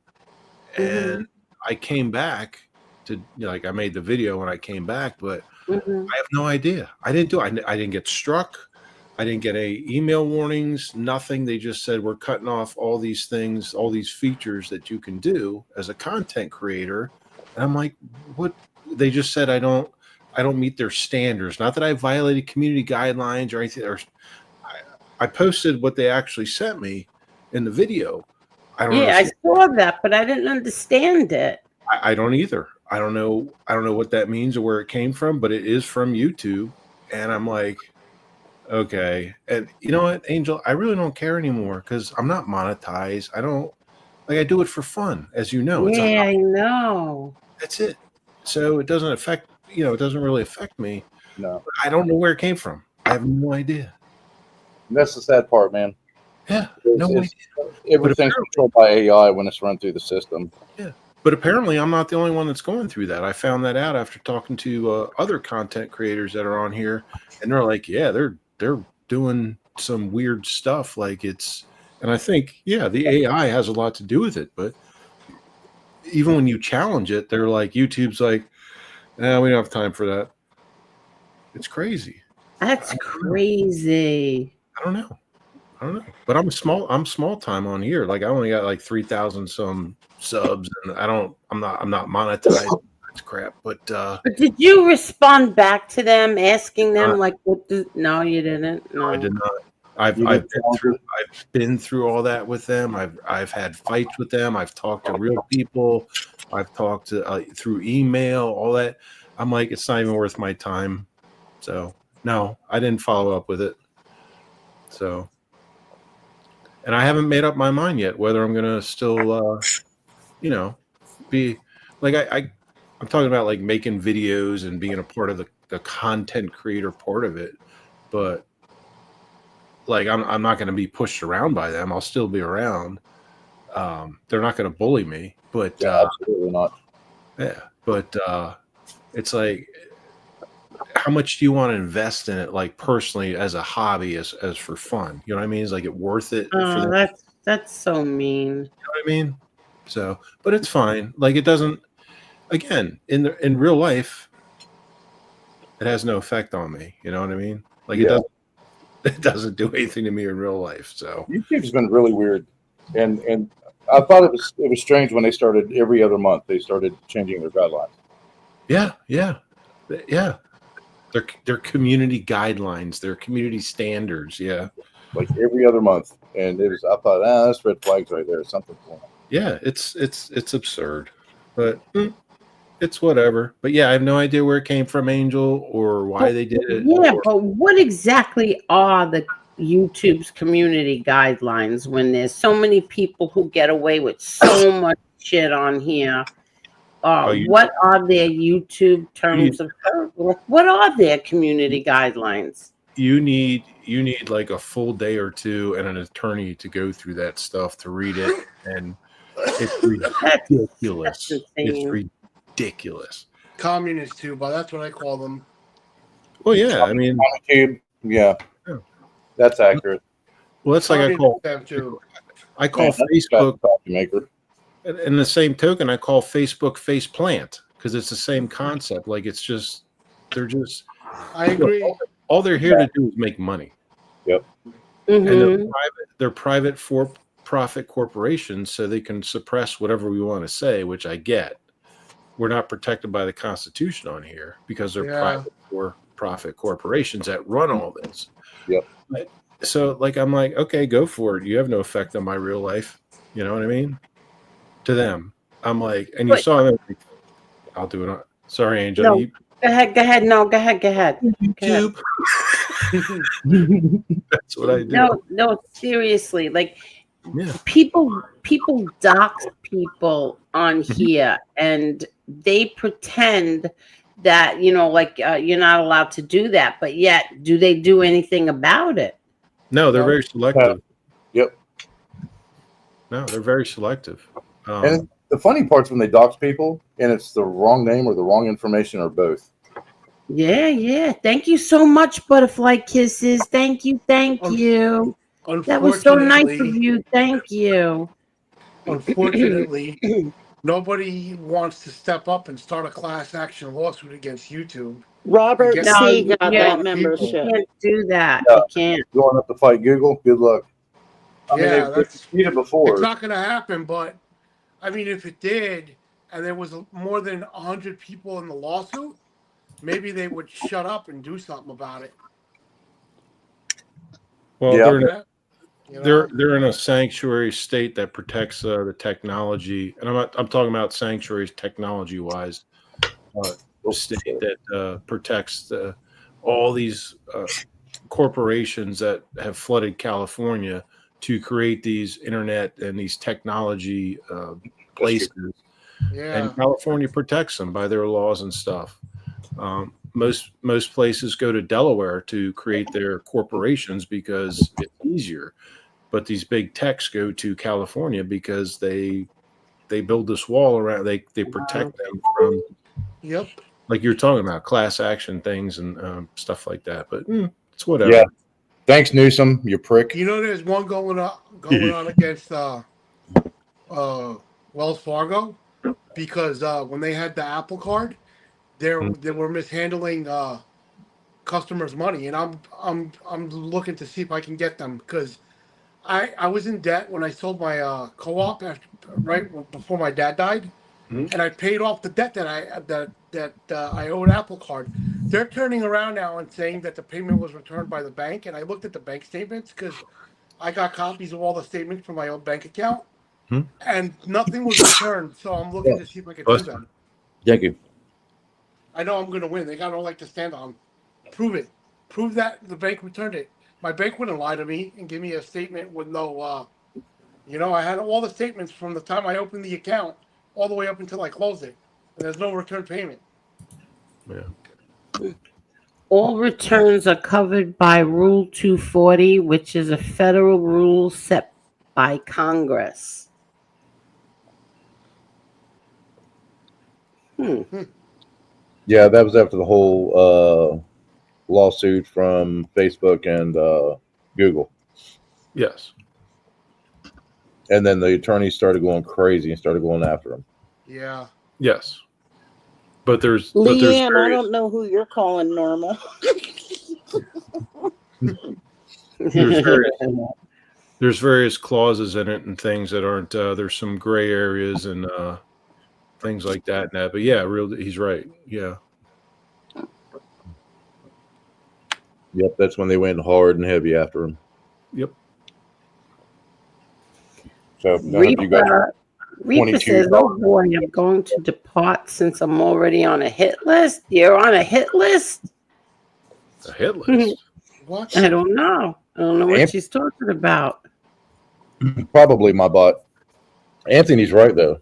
and I came back to I made the video when I came back, but I have no idea. I didn't get struck. I didn't get any email warnings, nothing. They just said we're cutting off all these things, all these features that you can do as a content creator. And I'm like, what? They just said I don't meet their standards. Not that I violated community guidelines or anything. I posted what they actually sent me in the video. I saw that, but I didn't understand it. I don't either. I don't know what that means or where it came from, but it is from YouTube. And I'm like, okay. And you know what, Angel, I really don't care anymore because I'm not monetized. I do it for fun, as you know. I know. That's it. So it doesn't affect, it doesn't really affect me. No. I don't know where it came from. I have no idea. And that's the sad part, man. Yeah. Everything's controlled by AI when it's run through the system. Yeah. But apparently I'm not the only one that's going through that. I found that out after talking to other content creators that are on here, and they're like, yeah, they're doing some weird stuff. And I think, the AI has a lot to do with it. But even when you challenge it, they're like, YouTube's like, we don't have time for that. It's crazy. That's crazy. I don't know. But I'm small time on here. I only got 3,000 some subs, and I'm not monetized. It's crap. But But did you respond back to them, asking them uh, like, no, you didn't. no, I No. did not. I've been through all that with them. I've had fights with them. I've talked to real people. I've talked to through email, all that. I'm like, it's not even worth my time. So no, I didn't follow up with it. So, and I haven't made up my mind yet whether I'm gonna still, be like I'm talking about like making videos and being a part of the content creator part of it, but like I'm not going to be pushed around by them. I'll still be around. They're not going to bully me, but absolutely not. yeah, but it's like, how much do you want to invest in it, like personally as a hobby, as for fun? You know what I mean? Is like it worth it for Oh, them? that's so mean. You know what I mean? So, but it's fine. Like it doesn't. Again, in real life, it has no effect on me. You know what I mean? Like it doesn't do anything to me in real life. So YouTube's been really weird, and I thought it was strange when they started every other month. They started changing their guidelines. Yeah. Their community guidelines, their community standards. Yeah. Like every other month, and I thought, that's red flags right there. Something's going on. Yeah, it's absurd, but it's whatever. But yeah, I have no idea where it came from, Angel, or why they did it. Yeah, but what exactly are the YouTube's community guidelines when there's so many people who get away with so much shit on here? What are their YouTube terms of what are their community guidelines? You need like a full day or two and an attorney to go through that stuff to read it, and it's ridiculous. It's ridiculous. Communists too, but that's what I call them. Well, yeah, I mean, yeah, that's accurate. Well, that's like I call Facebook maker. In the same token, I call Facebook face plant, because it's the same concept. Like it's just I agree. All they're here to do is make money. Yep. Mm-hmm. And they're private for-profit corporations, so they can suppress whatever we want to say, which I get. We're not protected by the Constitution on here because they're private for-profit corporations that run all this. Yep. So, like, I'm like, okay, go for it. You have no effect on my real life. You know what I mean? To them, I'm like, and you saw them. I'll do it. Sorry, Angel. No, go ahead. No, go ahead. YouTube. That's what I do. No, seriously. Like, people dox people on here, and they pretend that you're not allowed to do that, but yet, do they do anything about it? No, they're very selective. Yep. No, they're very selective. And the funny part's when they dox people, and it's the wrong name or the wrong information or both. Yeah. Thank you so much, Butterfly Kisses. Thank you. That was so nice of you. Thank you. Unfortunately, nobody wants to step up and start a class action lawsuit against YouTube. Robert C. You got that membership. You can't do that. Yeah. You can't. Going up to fight Google, good luck. I mean, they've seen it before. It's not going to happen, but I mean, if it did, and there was more than 100 people in the lawsuit, maybe they would shut up and do something about it. Well, they're in a sanctuary state that protects the technology, and I'm talking about sanctuaries technology wise. State that protects all these corporations that have flooded California to create these internet and these technology places. Yeah. And California protects them by their laws and stuff. Most places go to Delaware to create their corporations because it's easier, but these big techs go to California because they build this wall around. They protect them from. Yep. Like you're talking about class action things and stuff like that, but it's whatever. Yeah. Thanks, Newsom, you prick. You know, there's one going on against Wells Fargo because when they had the Apple Card, they were mishandling customers' money, and I'm looking to see if I can get them because I was in debt when I sold my co-op right before my dad died. and I paid off the debt that I owed Apple Card. They're turning around now and saying that the payment was returned by the bank, and I looked at the bank statements because I got copies of all the statements from my old bank account, and nothing was returned. So I'm looking to see if I can sue them. Thank you. I know I'm going to win. They got no leg to stand on. Prove it. Prove that the bank returned it. My bank wouldn't lie to me and give me a statement with no, I had all the statements from the time I opened the account all the way up until I closed it. And there's no return payment. Yeah. All returns are covered by Rule 240, which is a federal rule set by Congress. Yeah, that was after the whole lawsuit from Facebook and Google. Yes. And then the attorneys started going crazy and started going after them. Yeah. Yes. But there's Leanne, I don't know who you're calling normal. there's various clauses in it and things that aren't. There's some gray areas and things like that. And that. But yeah, he's right. Yeah. Yep, that's when they went hard and heavy after him. Yep. So you got Reaper says, "Oh boy, I'm going to depart since I'm already on a hit list." You're on a hit list? A hit list? What? I don't know. I don't know what she's talking about. Probably my bot. Anthony's right though.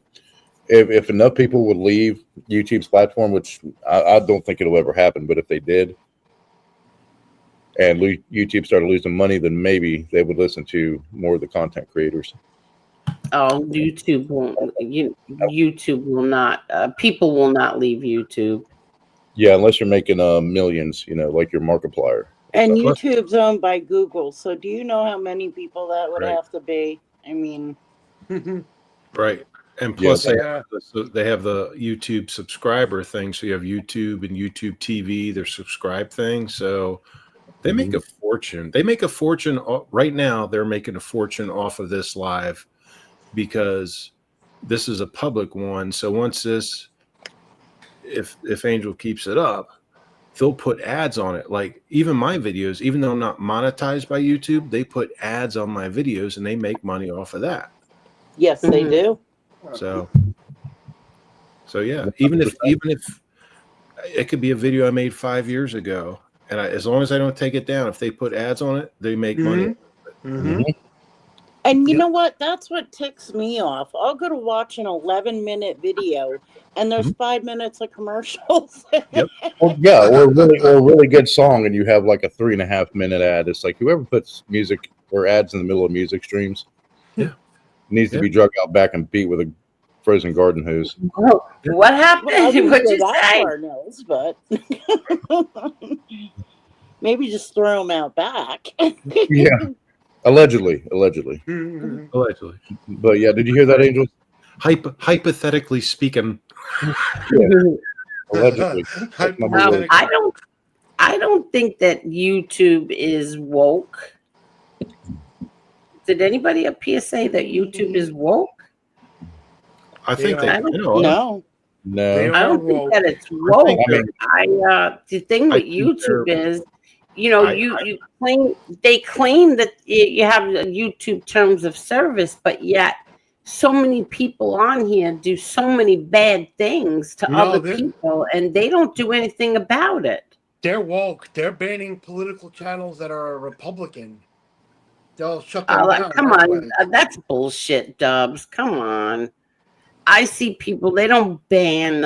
If enough people would leave YouTube's platform, which I don't think it'll ever happen, but if they did, and YouTube started losing money, then maybe they would listen to more of the content creators. Oh, YouTube won't. YouTube will not. People will not leave YouTube. Yeah, unless you're making millions, like your Markiplier. And YouTube's owned by Google. So do you know how many people that would Right. have to be? I mean, Right. And plus Yeah. they have the YouTube subscriber thing. So you have YouTube and YouTube TV, their subscribe thing. So they make a fortune. They make a fortune right now. They're making a fortune off of this live because this is a public one. So once this, if Angel keeps it up, they'll put ads on it. Like even my videos, even though I'm not monetized by YouTube, they put ads on my videos and they make money off of that. yes, they do. So yeah, even if it could be a video I made 5 years ago, and as long as I don't take it down, if they put ads on it, they make money. And you know what? That's what ticks me off. I'll go to watch an 11-minute video, and there's 5 minutes of commercials. Yep. Or a really good song, and you have like a 3.5-minute ad. It's like whoever puts music or ads in the middle of music streams, needs to be drug out back and beat with a frozen garden hose. Oh, what happened? Well, I wouldn't What'd go you that say? far, Nils, but maybe just throw them out back. Yeah, allegedly. Allegedly. But yeah, did you hear that, Angel? Hypothetically speaking. Allegedly. I don't think that YouTube is woke. Did anybody up here say that YouTube is woke? I think I don't- No. No. I don't think that it's woke. The thing with think YouTube they're- is, you claim they claim that you have YouTube terms of service, but yet so many people on here do so many bad things to other people, and they don't do anything about it. They're woke. They're banning political channels that are Republican. They'll shut them down. Come right on, away. that's bullshit, Dubs. Come on. I see people, they don't ban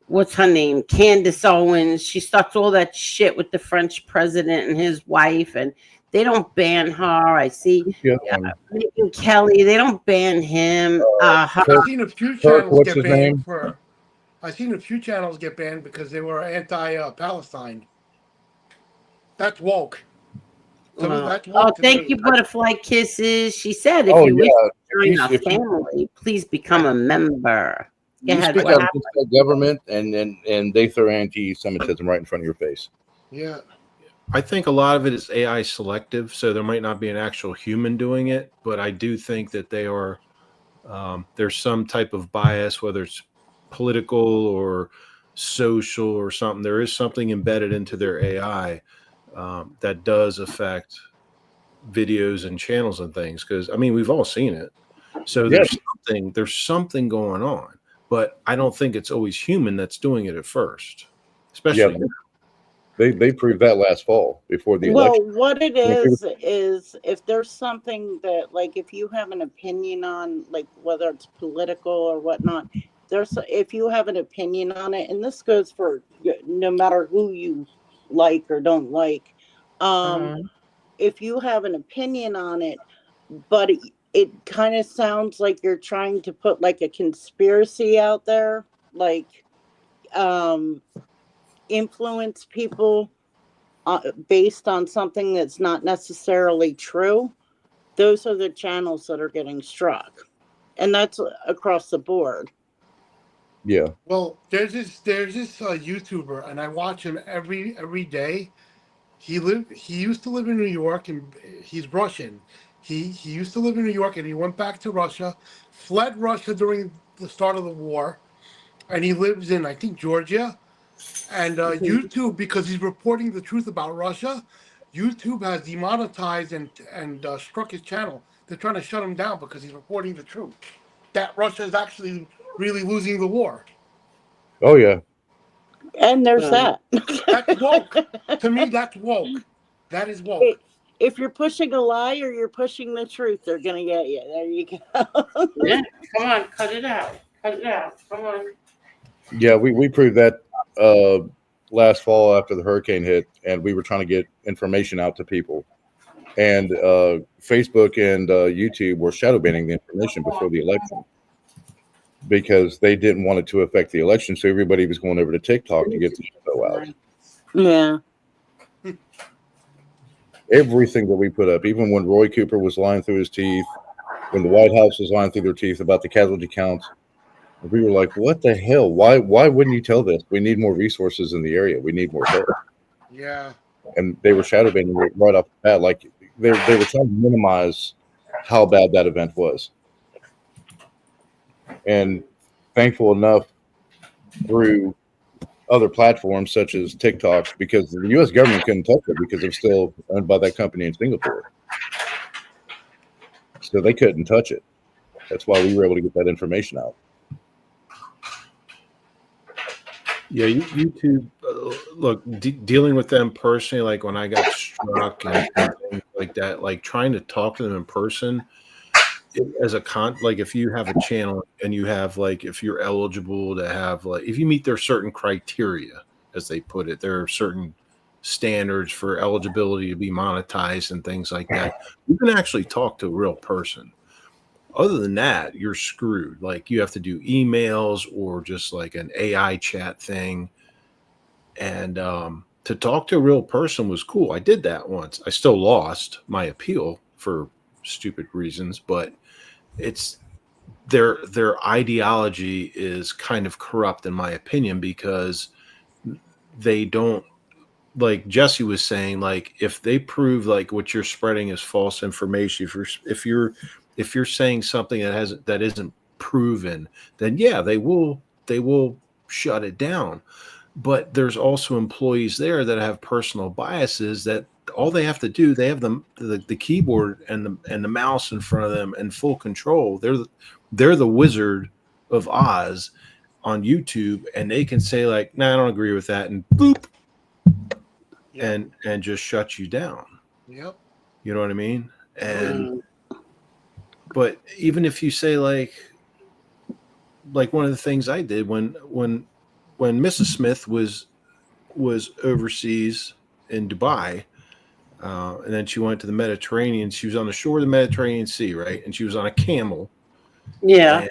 what's her name, Candace Owens. She starts all that shit with the French president and his wife, and they don't ban her. I see Megyn Kelly, they don't ban him. I've seen a few channels what's get his banned name? I've seen a few channels get banned because they were anti-Palestine. That's woke. That's woke to thank me. you, Butterfly Kisses. She said, if Oh, you wish yeah. to join our If you- family, please become a member. Go You ahead, speak what out happened? against the government, and they throw anti-Semitism right in front of your face. Yeah. I think a lot of it is AI selective, so there might not be an actual human doing it, but I do think that they are There's some type of bias, whether it's political or social or something. There is something embedded into their AI that does affect videos and channels and things. Because I mean, we've all seen it. So Yeah, there's something going on, but I don't think it's always human that's doing it at first, yeah. especially. They proved that last fall before the Well, election. what it And if it was- is if there's something that, like, if you have an opinion on, like, whether it's political or whatnot, if you have an opinion on it, and this goes for no matter who you like or don't like, Uh-huh. if you have an opinion on it, but it kind of sounds like you're trying to put like a conspiracy out there, like, um, influence people based on something that's not necessarily true, those are the channels that are getting struck. And that's across the board. Yeah. Well, there's this YouTuber, and I watch him every day. He used to live in New York, and he's Russian. He used to live in New York, and he went back to Russia, fled Russia during the start of the war, and he lives in, I think, Georgia. And YouTube, because he's reporting the truth about Russia, YouTube has demonetized and struck his channel. They're trying to shut him down because he's reporting the truth that Russia is actually really losing the war. Oh yeah. And there's that. That's woke. To me, that's woke. That is woke. If you're pushing a lie or you're pushing the truth, they're going to get you. There you go. Yeah, come on, cut it out. Cut it out. Come on. Yeah, we proved that last fall after the hurricane hit, and we were trying to get information out to people. And Facebook and YouTube were shadow banning the information before the election because they didn't want it to affect the election. So everybody was going over to TikTok to get the info out. Yeah. Everything that we put up, even when Roy Cooper was lying through his teeth, when the White House was lying through their teeth about the casualty counts, we were like, what the hell? Why wouldn't you tell this? We need more resources in the area. We need more help. Yeah. And they were shadow banning right off the bat. Like they were trying to minimize how bad that event was. And thankful enough, through other platforms such as TikTok, because the U.S. government couldn't touch it because it's still owned by that company in Singapore. So they couldn't touch it. That's why we were able to get that information out. Yeah, YouTube. Look, dealing with them personally, like when I got struck and things like that, like trying to talk to them in person, as a like if you have a channel and you have like if you're eligible to have like if you meet their certain criteria, as they put it, there are certain standards for eligibility to be monetized and things like that. You can actually talk to a real person. Other than that, you're screwed. Like you have to do emails or just like an AI chat thing. And to talk to a real person was cool. I did that once. I still lost my appeal for stupid reasons, but it's their ideology is kind of corrupt in my opinion because they don't, like Jesse was saying, like if they prove like what you're spreading is false information, if you're saying something that isn't proven, then yeah, they will shut it down. But there's also employees there that have personal biases that all they have to do, they have the keyboard and the mouse in front of them and full control. They're the Wizard of Oz on YouTube, and they can say like, "Nah, I don't agree with that," and boop, and just shut you down. Yep. You know what I mean? And but even if you say like one of the things I did when Mrs. Smith was overseas in Dubai, and then she went to the Mediterranean. She was on the shore of the Mediterranean Sea, right? And she was on a camel. Yeah. And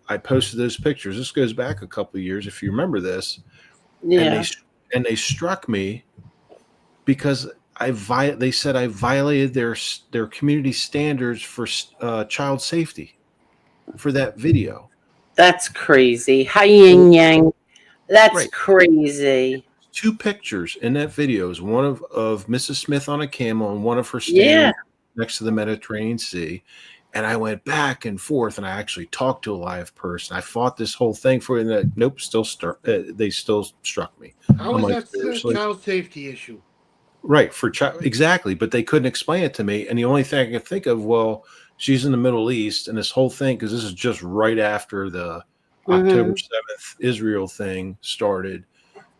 I posted those pictures. This goes back a couple of years, if you remember this. Yeah. And they struck me because they said I violated their community standards for child safety for that video. That's crazy. Hi yin yang. That's Right. crazy. Two pictures in that video is one of Mrs. Smith on a camel and one of her standing next to the Mediterranean Sea. And I went back and forth, and I actually talked to a live person. I fought this whole thing for it, and nope, they still struck me. How I'm is like, that a seriously? child safety issue? Right, for child, exactly, but they couldn't explain it to me, and the only thing I could think of, well, she's in the Middle East, and this whole thing, because this is just right after the October 7th Israel thing started,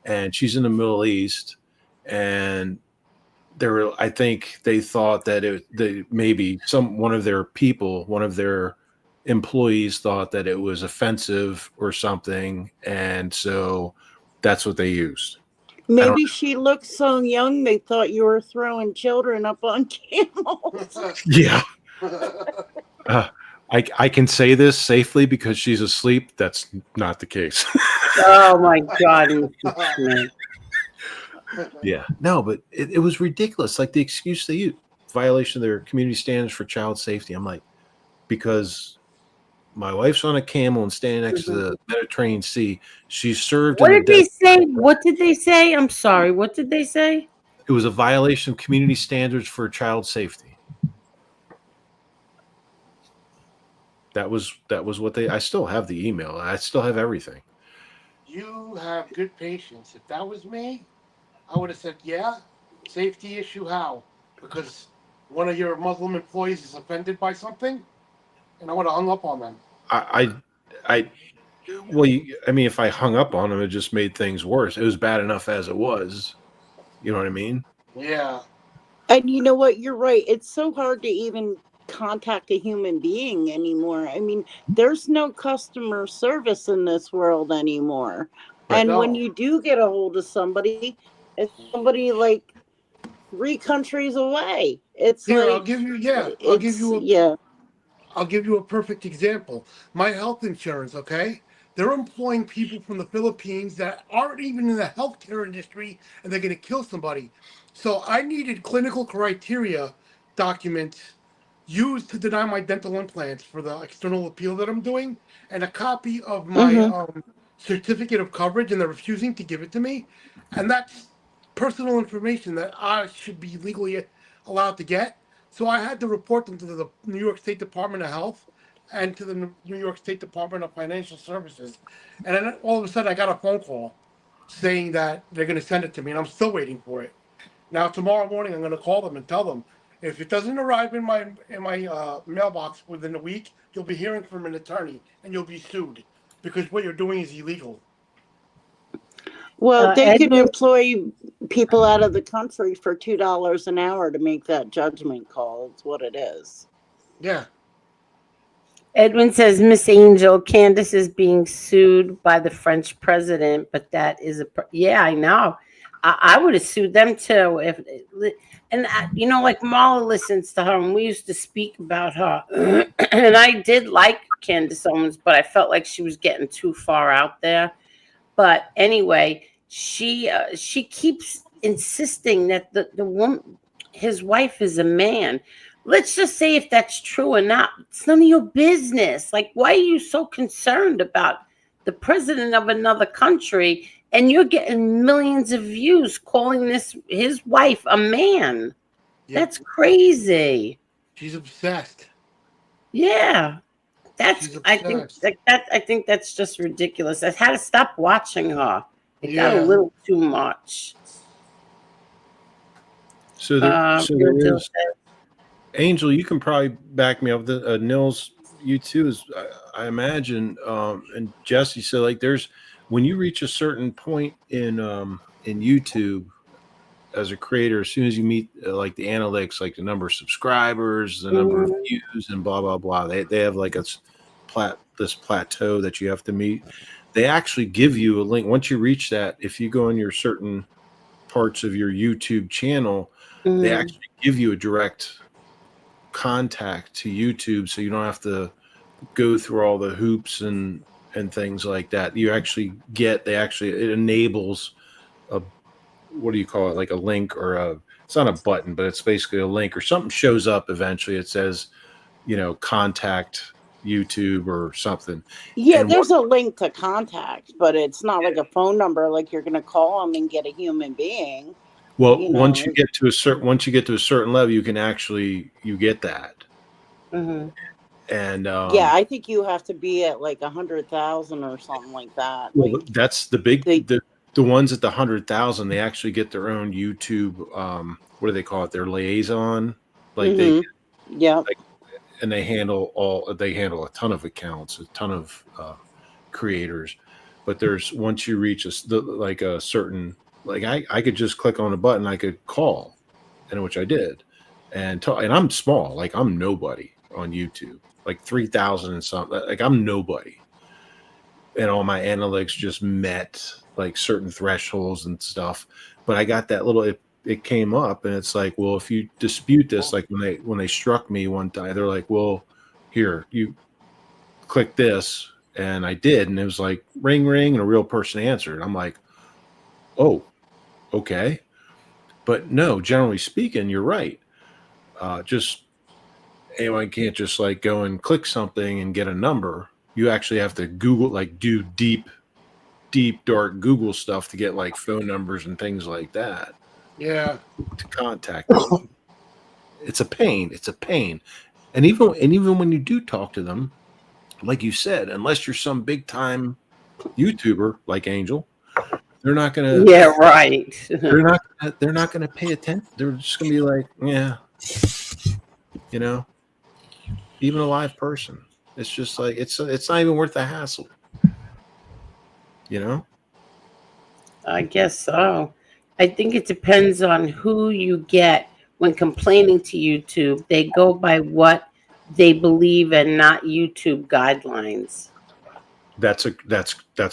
and she's in the Middle East, and I think they thought that maybe one of their people, one of their employees thought that it was offensive or something, and so that's what they used. I don't. Maybe she looked so young they thought you were throwing children up on camels. Yeah. I can say this safely because she's asleep. That's not the case. Oh my God, Mr. Schmidt. Yeah. No, but it was ridiculous. Like the excuse they use, violation of their community standards for child safety. I'm like, because my wife's on a camel and standing next to the Mediterranean Sea. She's served What in the did they desert. say? What did they say? I'm sorry. What did they say? It was a violation of community standards for child safety. That was what I still have the email. I still have everything. You have good patience. If that was me, I would have said, yeah, safety issue, how? Because one of your Muslim employees is offended by something, and I would have hung up on them. Well, I mean, if I hung up on him, it just made things worse. It was bad enough as it was. You know what I mean? Yeah. And you know what? You're right. It's so hard to even contact a human being anymore. I mean, there's no customer service in this world anymore. Right. And when No. you do get a hold of somebody, it's somebody like 3 countries away. It's Here, like I'll give you. Yeah, yeah. I'll give you a perfect example. My health insurance, okay? They're employing people from the Philippines that aren't even in the healthcare industry, and they're going to kill somebody. So I needed clinical criteria documents used to deny my dental implants for the external appeal that I'm doing, and a copy of my Mhm. certificate of coverage, and they're refusing to give it to me. And that's personal information that I should be legally allowed to get. So I had to report them to the New York State Department of Health and to the New York State Department of Financial Services. And then all of a sudden I got a phone call saying that they're going to send it to me, and I'm still waiting for it. Now tomorrow morning I'm going to call them and tell them if it doesn't arrive in my mailbox within a week, you'll be hearing from an attorney and you'll be sued because what you're doing is illegal. Well, they could Edwin, employ people out of the country for $2 an hour to make that judgment call. It's what it is. Yeah. Edwin says, Miss Angel, Candace is being sued by the French president, but that is yeah, I know. I would have sued them too. Like Marla listens to her, and we used to speak about her. And I did like Candace Owens, but I felt like she was getting too far out there. But anyway, she keeps insisting that the woman, his wife, is a man. Let's just say if that's true or not. It's none of your business. Like, why are you so concerned about the president of another country and you're getting millions of views calling his wife a man? Yep. That's crazy. She's obsessed. Yeah. She's I think that's just ridiculous. I had to stop watching her. It got a Yeah. little too much. So there is. Angel, you can probably back me up. The Nils, you too, is I imagine, and Jesse said, like, there's when you reach a certain point in YouTube as a creator, as soon as you meet like the analytics, like the number of subscribers, the number of views, and blah blah blah, they have like this plateau that you have to meet. They actually give you a link once you reach that. If you go in your certain parts of your YouTube channel, they actually give you a direct contact to YouTube, so you don't have to go through all the hoops and things like that. You actually it enables a, what do you call it, like a link or it's not a button, but it's basically a link or something shows up eventually. It says, contact YouTube or something. Yeah, And there's a link to contact, but it's not like a phone number like you're going to call them and get a human being. Well, once you get to a certain level, you get that. Mm-hmm. And Yeah, I think you have to be at like 100,000 or something like that. well, Like that's the big they, the ones at the 100,000. They actually get their own YouTube. What do they call it? Their liaison. Like they yeah. like, and they handle a ton of accounts, a ton of creators. But there's once you reach like a certain, like I could just click on a button, I could call, and which I did, and I'm small, like I'm nobody on YouTube, like 3,000 and something, like I'm nobody, and all my analytics just met like certain thresholds and stuff. But I got that little it came up, and it's like, well, if you dispute this, like when they struck me one time, they're like, well, here you click this. And I did, and it was like ring, ring, and a real person answered. I'm like, oh, okay. But no, generally speaking, you're right. Just anyone can't just like go and click something and get a number. You actually have to Google, like do deep, dark Google stuff to get like phone numbers and things like that. Yeah. To contact them. It's a pain. It's a pain. And even when you do talk to them, like you said, unless you're some big time YouTuber like Angel, they're not gonna. Yeah, right. They're not gonna pay attention. They're just gonna be like, yeah, even a live person. It's just like it's not even worth the hassle. I guess so. I think it depends on who you get when complaining to YouTube. They go by what they believe and not YouTube guidelines. That's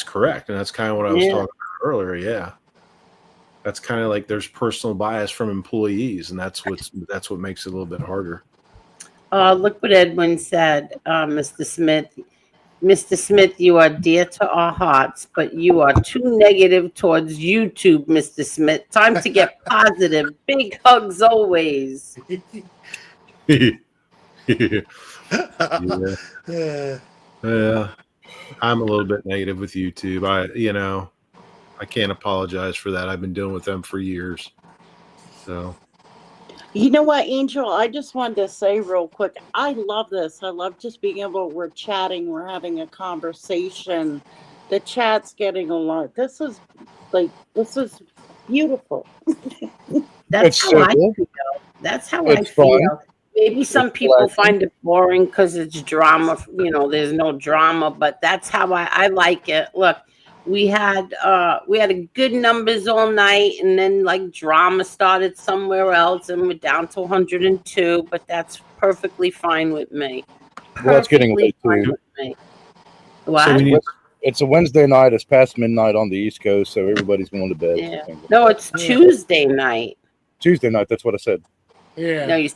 correct, and that's kind of what I was talking about earlier. Yeah, that's kind of like there's personal bias from employees, and that's what makes it a little bit harder. Look what Edwin said, Mr. Smith. Mr. Smith, you are dear to our hearts, but you are too negative towards YouTube, Mr. Smith. Time to get positive. Big hugs always. Yeah. Yeah. Yeah. I'm a little bit negative with YouTube. I can't apologize for that. I've been dealing with them for years. So, You know what, Angel? I just wanted to say real quick, I love this. I love just being able, we're chatting, we're having a conversation. The chat's getting a lot. This is beautiful. That's how I feel. That's how I feel. Fun. Maybe some people find it boring because it's drama. There's no drama, but that's how I like it. Look, we had a good numbers all night, and then like drama started somewhere else, and we're down to 102. But that's perfectly fine with me. Well, it's getting late too. What? It's a Wednesday night. It's past midnight on the East Coast, so everybody's going to bed. Yeah. No, it's Tuesday night. Tuesday night. That's what I said. Yeah. No, you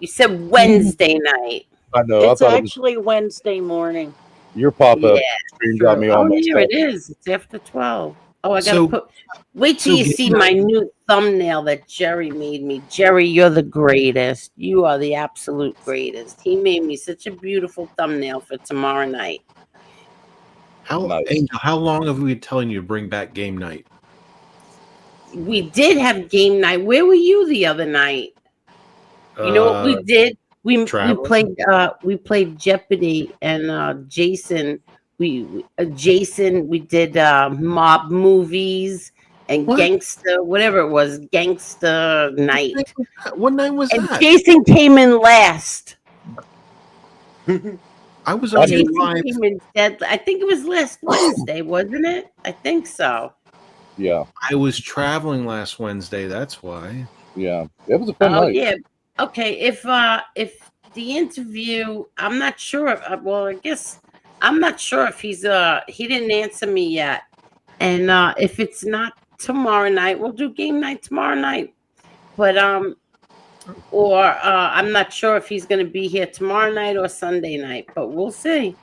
said Wednesday night. I know. It's actually Wednesday morning. Your pop-up stream got me all messed here up. it is. It's after 12. Oh, I gotta wait till you see my new thumbnail that Jerry made me. Jerry, you're the greatest. You are the absolute greatest. He made me such a beautiful thumbnail for tomorrow night. Angel, how long have we been telling you to bring back game night? We did have game night. Where were you the other night? You know what we did? We played Jeopardy, and Jason. We did mob movies and gangster, whatever it was, gangster night. What night was that? And Jason came in last. I was on Jason live. came in dead. I think it was last Wednesday, wasn't it? I think so. Yeah. I was traveling last Wednesday. That's why. Yeah. It was a fun night. Yeah. Okay. If the interview, I'm not sure. Well, I guess I'm not sure if he didn't answer me yet. And if it's not tomorrow night, we'll do game night tomorrow night. But I'm not sure if he's going to be here tomorrow night or Sunday night, but we'll see.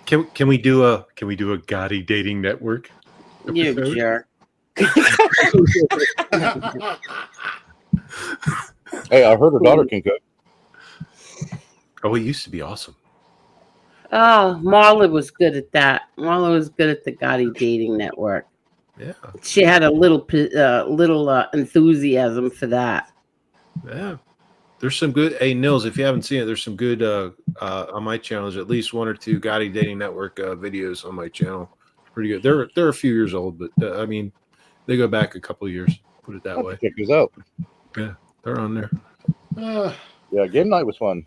Can we do a Gotti dating network? You jerk. Hey, I heard her daughter can cook. Oh, it used to be awesome. Oh, Marla was good at that. Marla was good at the Gotti dating network. Yeah. She had a little enthusiasm for that. Yeah. There's some good. Hey, Nils, if you haven't seen it, there's some good on my channel. There's at least 1 or 2 Gotti Dating Network videos on my channel. Pretty good. They're a few years old, but I mean, they go back a couple of years. Put it that I'll way. check these out. Yeah, they're on there. Yeah, game night was fun.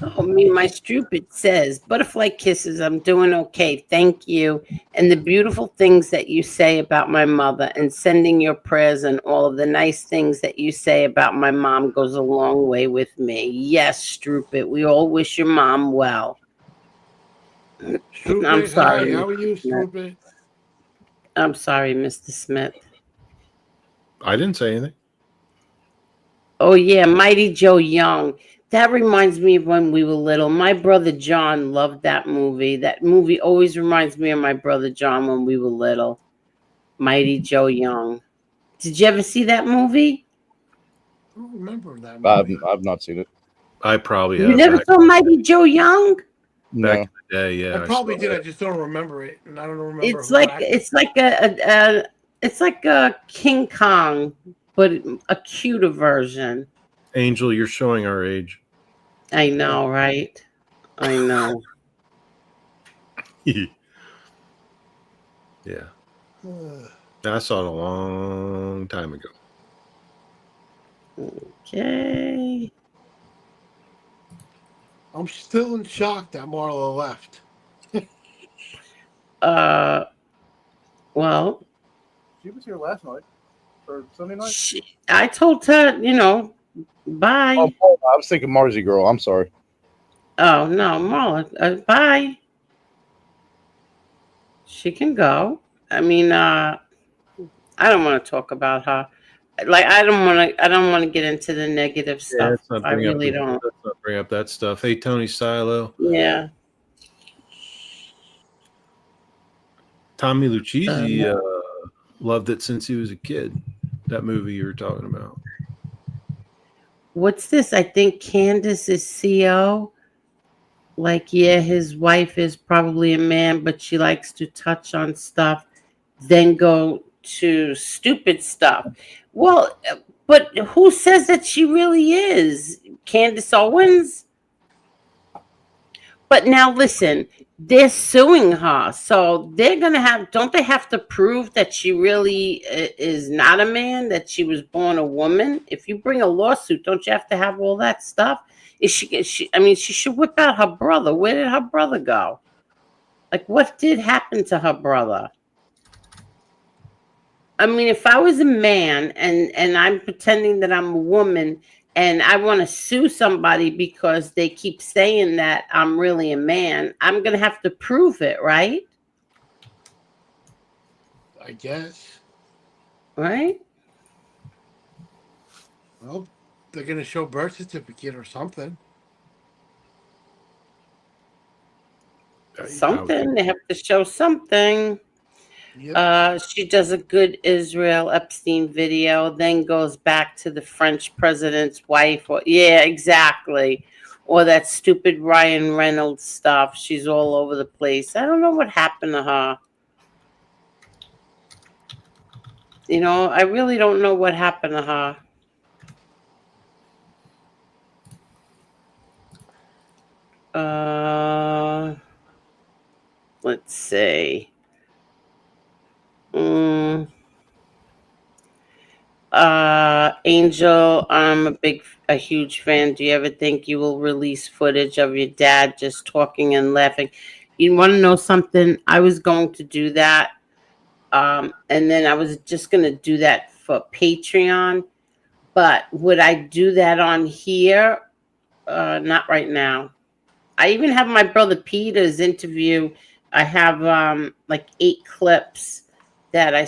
Oh, me, my stupid says, butterfly kisses, I'm doing okay. Thank you. And the beautiful things that you say about my mother and sending your prayers and all of the nice things that you say about my mom goes a long way with me. Yes, stupid. We all wish your mom well. Stupid, I'm sorry. hi, how are Mr. you, Smith. stupid? I'm sorry, Mr. Smith. I didn't say anything. Oh, yeah, Mighty Joe Young. That reminds me of when we were little. My brother John loved that movie. That movie always reminds me of my brother John when we were little. Mighty Joe Young. Did you ever see that movie? I don't remember that movie. I've not seen it. I probably You have. never saw Mighty Joe Young? Back No. in the day, yeah. I probably saw did. that. I just don't remember it, and I don't remember. It's who like acted. it's like a King Kong, but a cuter version. Angel, you're showing our age. I know, right? I know. Yeah. I saw it a long time ago. Okay. I'm still in shock that Marla left. Well, She was here last night or Sunday night. I told her, bye. Oh, I was thinking Marzi girl. I'm sorry. Oh no, Marla, bye. She can go. I mean, I don't want to talk about her. Like, I don't want to get into the negative stuff. I really don't. Let's not bring up that stuff. Hey, Tony Silo. Yeah. Tommy Lucchese loved it since he was a kid. That movie you were talking about. What's this? I think Candace is CO. Like, yeah, his wife is probably a man, but she likes to touch on stuff, then go to stupid stuff. Well, but who says that she really is? Candace Owens? But now listen, they're suing her. So they're going to don't they have to prove that she really is not a man, that she was born a woman? If you bring a lawsuit, don't you have to have all that stuff? I mean, she should whip out her brother. Where did her brother go? Like, what did happen to her brother? I mean, if I was a man and I'm pretending that I'm a woman and I want to sue somebody because they keep saying that I'm really a man, I'm going to have to prove it, right? I guess. Right? Well, they're going to show birth certificate or something. Something. They have to show something. Yep. She does a good Israel Epstein video, then goes back to the French president's wife. Yeah, exactly. Or that stupid Ryan Reynolds stuff. She's all over the place. I don't know what happened to her. I really don't know what happened to her. Let's see. Angel, I'm a huge fan. Do you ever think you will release footage of your dad just talking and laughing? You want to know something? I was going to do that. And then I was just going to do that for Patreon. But would I do that on here? Not right now. I even have my brother Peter's interview. I have like 8 clips that I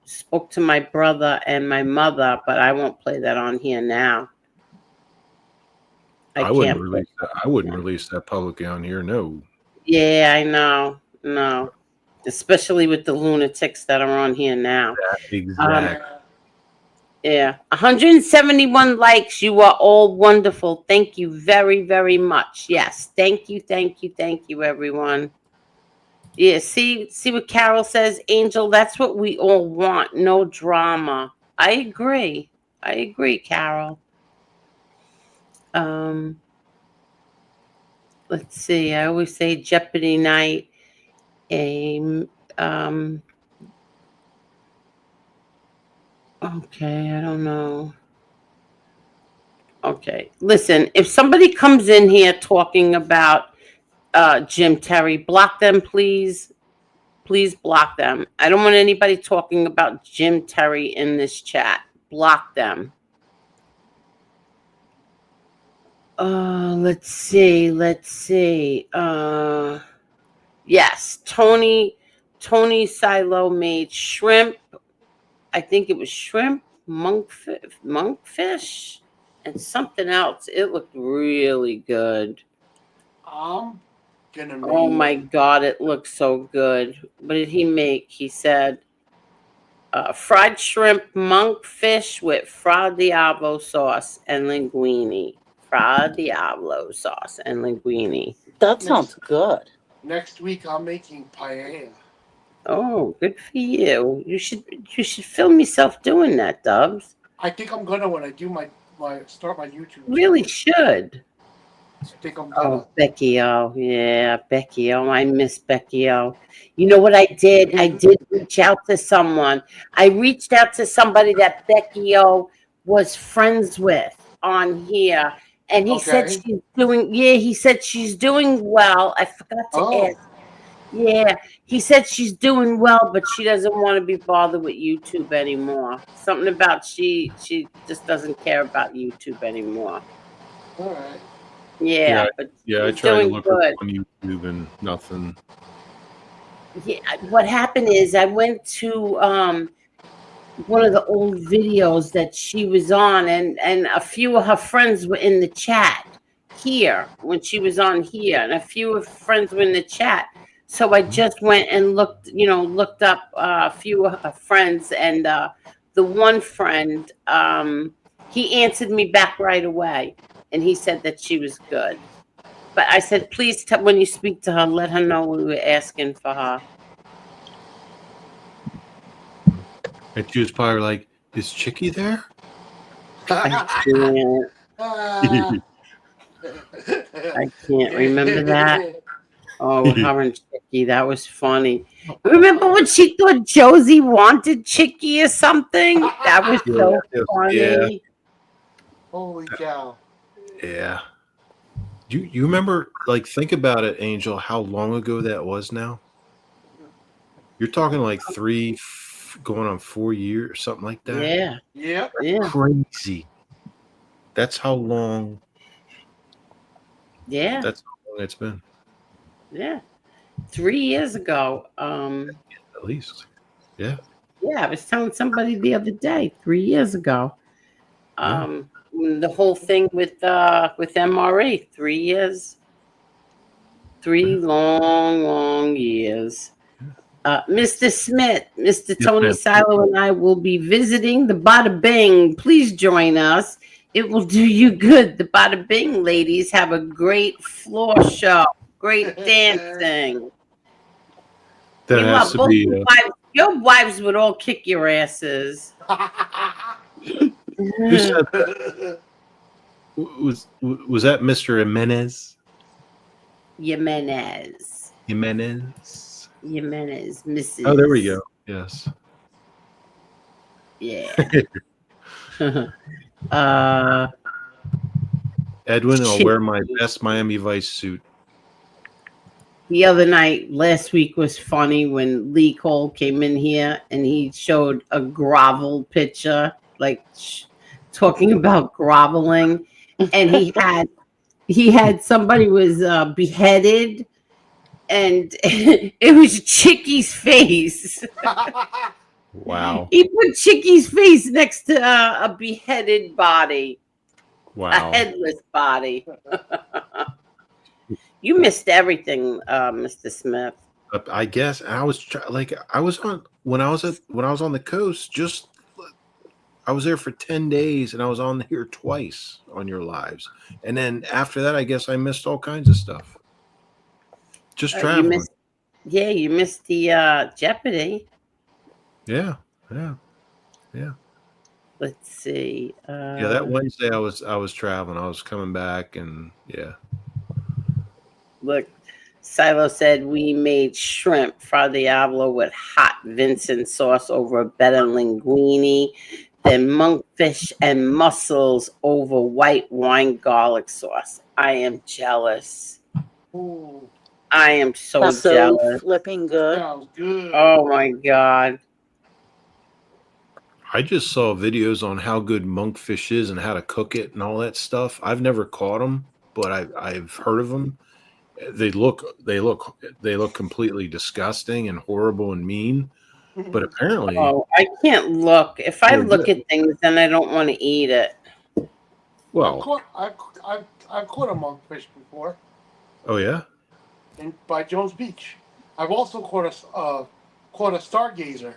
spoke to my brother and my mother, but I won't play that on here now. I wouldn't release that. I wouldn't release that publicly on here. No. Yeah, I know. No, especially with the lunatics that are on here now. Exactly. Yeah, 171 likes. You are all wonderful. Thank you very, very much. Yes, thank you, everyone. Yeah, see what Carol says, Angel. That's what we all want. No drama. I agree. I agree, Carol. Let's see. I always say Jeopardy night. Um, okay, I don't know. Okay, listen. If somebody comes in here talking about Jim Terry, block them, please. Please block them. I don't want anybody talking about Jim Terry in this chat. Block them. Let's see. Let's see. Yes, Tony Silo made shrimp. I think it was shrimp, monkfish, and something else. It looked really good. I'm gonna Oh make. my God, it looks so good. What did he make? He said fried shrimp, monkfish with fra diavolo sauce and linguine. Fra diavolo sauce and linguine. That sounds good. Next week I'm making paella. Oh, good for you. You should film yourself doing that, Dubs. I think I'm gonna when I do my start my YouTube. Really should. I think I'm gonna. Oh, Becky O. Yeah, Becky O. I miss Becky O. You know what I did? I did reach out to someone. I reached out to somebody that Becky O was friends with on here. And he said Okay. she's doing, yeah, he said she's doing well. I forgot to ask. Yeah, he said she's doing well, but she doesn't want to be bothered with YouTube anymore. Something about she just doesn't care about YouTube anymore. All right. Yeah, but I she's tried to doing look her good. up on YouTube and nothing. Yeah, what happened is I went to one of the old videos that she was on, and a few of her friends were in the chat here when she was on here, and a few of her friends were in the chat. So I just went and looked up a few of her friends, and the one friend, he answered me back right away, and he said that she was good. But I said, please, when you speak to her, let her know we were asking for her. And she was probably like, "Is Chicky there?" I can't remember that. Oh, her and Chicky, that was funny. Remember when she thought Josie wanted Chicky or something? That was so funny. Yeah. Holy cow. Yeah. You remember, like, think about it, Angel, how long ago that was now? You're talking like 3 going on 4 years, something like that. Yeah. Yeah. Yeah. Crazy. That's how long. Yeah. That's how long it's been. Yeah. 3 years ago. At least. Yeah. Yeah, I was telling somebody the other day, 3 years ago. The whole thing with MRE, 3 years. 3 long years. Mr. Smith, Mr. Tony Silo, and I will be visiting the Bada Bing. Please join us. It will do you good. The Bada Bing ladies have a great floor show, great dancing. That has to be. Your wives would all kick your asses. Who said that? Was that Mr. Jimenez? Jimenez, Mrs. Oh, there we go. Yes. Yeah. Edwin, I'll wear my best Miami Vice suit. The other night, last week was funny when Lee Cole came in here and he showed a grovel picture, like talking about groveling, and he had somebody was beheaded, and it was Chicky's face. Wow. He put Chicky's face next to a beheaded body. Wow. A headless body. You missed everything, Mr. Smith. I guess I was when I was on the coast. I was there for 10 days, and I was on here twice on your lives, and then after that, I guess I missed all kinds of stuff. Just traveling. You missed the Jeopardy. Yeah. Let's see. Yeah, that Wednesday I was traveling. I was coming back, and yeah. Look, Silo said we made shrimp fra diavolo with hot Vincent sauce over a better linguine, then monkfish and mussels over white wine garlic sauce. I am jealous. Ooh, I am so That's so jealous. flipping good. sounds good. Oh my God. I just saw videos on how good monkfish is and how to cook it and all that stuff. I've never caught them, but I've heard of them. They look completely disgusting and horrible and mean, but apparently Oh, I can't look. If I they're look good. at things, then I don't want to eat it. Well, I've caught a monkfish before oh yeah, by Jones Beach. I've also caught a stargazer,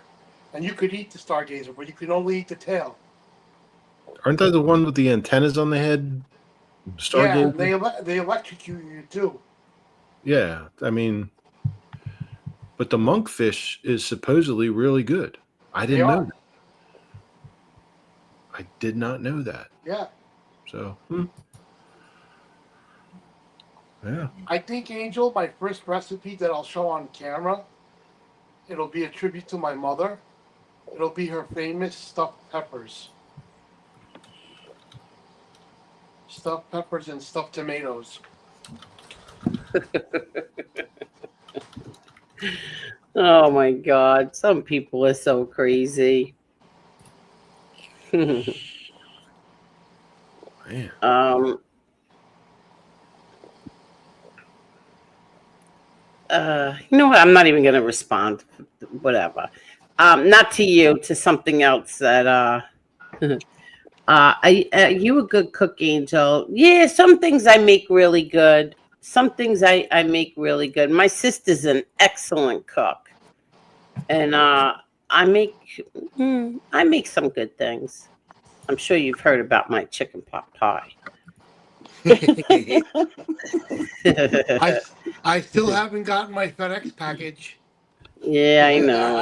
and you could eat the stargazer, but you can only eat the tail. aren't they the one with the antennas on the head? Yeah, and Stargazer. they electrocute you too. Yeah, I mean, but the monkfish is supposedly really good. I They didn't know are. that. I did not know that. Yeah. So, yeah. I think, Angel, my first recipe that I'll show on camera, it'll be a tribute to my mother. It'll be her famous stuffed peppers. Stuffed peppers and stuffed tomatoes. Oh my God. Some people are so crazy. Man. You know what? I'm not even going to respond. Whatever. Not to you, to something else that, you a good cook, Angel? Yeah, some things I make really good. Some things I make really good. My sister's an excellent cook, and I make some good things. I'm sure you've heard about my chicken pot pie. I still haven't gotten my FedEx package. Yeah, I know.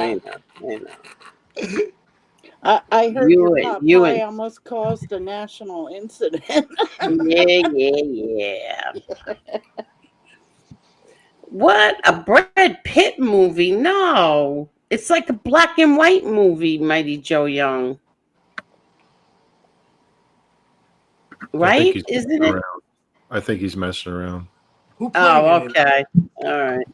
I heard You your and pot you pie and almost caused a national incident. yeah. What? A Brad Pitt movie? No. It's like a black and white movie, Mighty Joe Young. Right? Isn't it? I think he's messing around. Who played Oh, in it? okay. All right.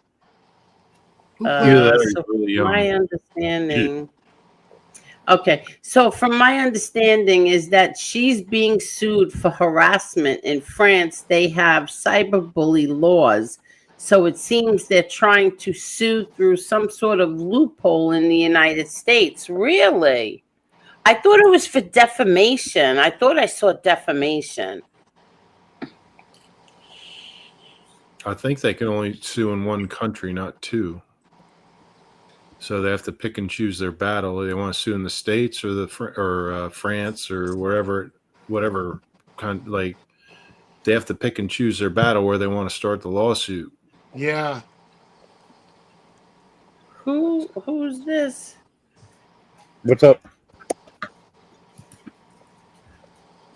Who played Either that or he's So really from my young. understanding. Okay. So from my understanding is that she's being sued for harassment. In France, they have cyberbully laws. So it seems they're trying to sue through some sort of loophole in the United States. Really? I thought it was for defamation. I thought I saw defamation. I think they can only sue in one country, not two. So they have to pick and choose their battle. They want to sue in the States or France or whatever kind. Like they have to pick and choose their battle where they want to start the lawsuit. Yeah. Who's this? What's up?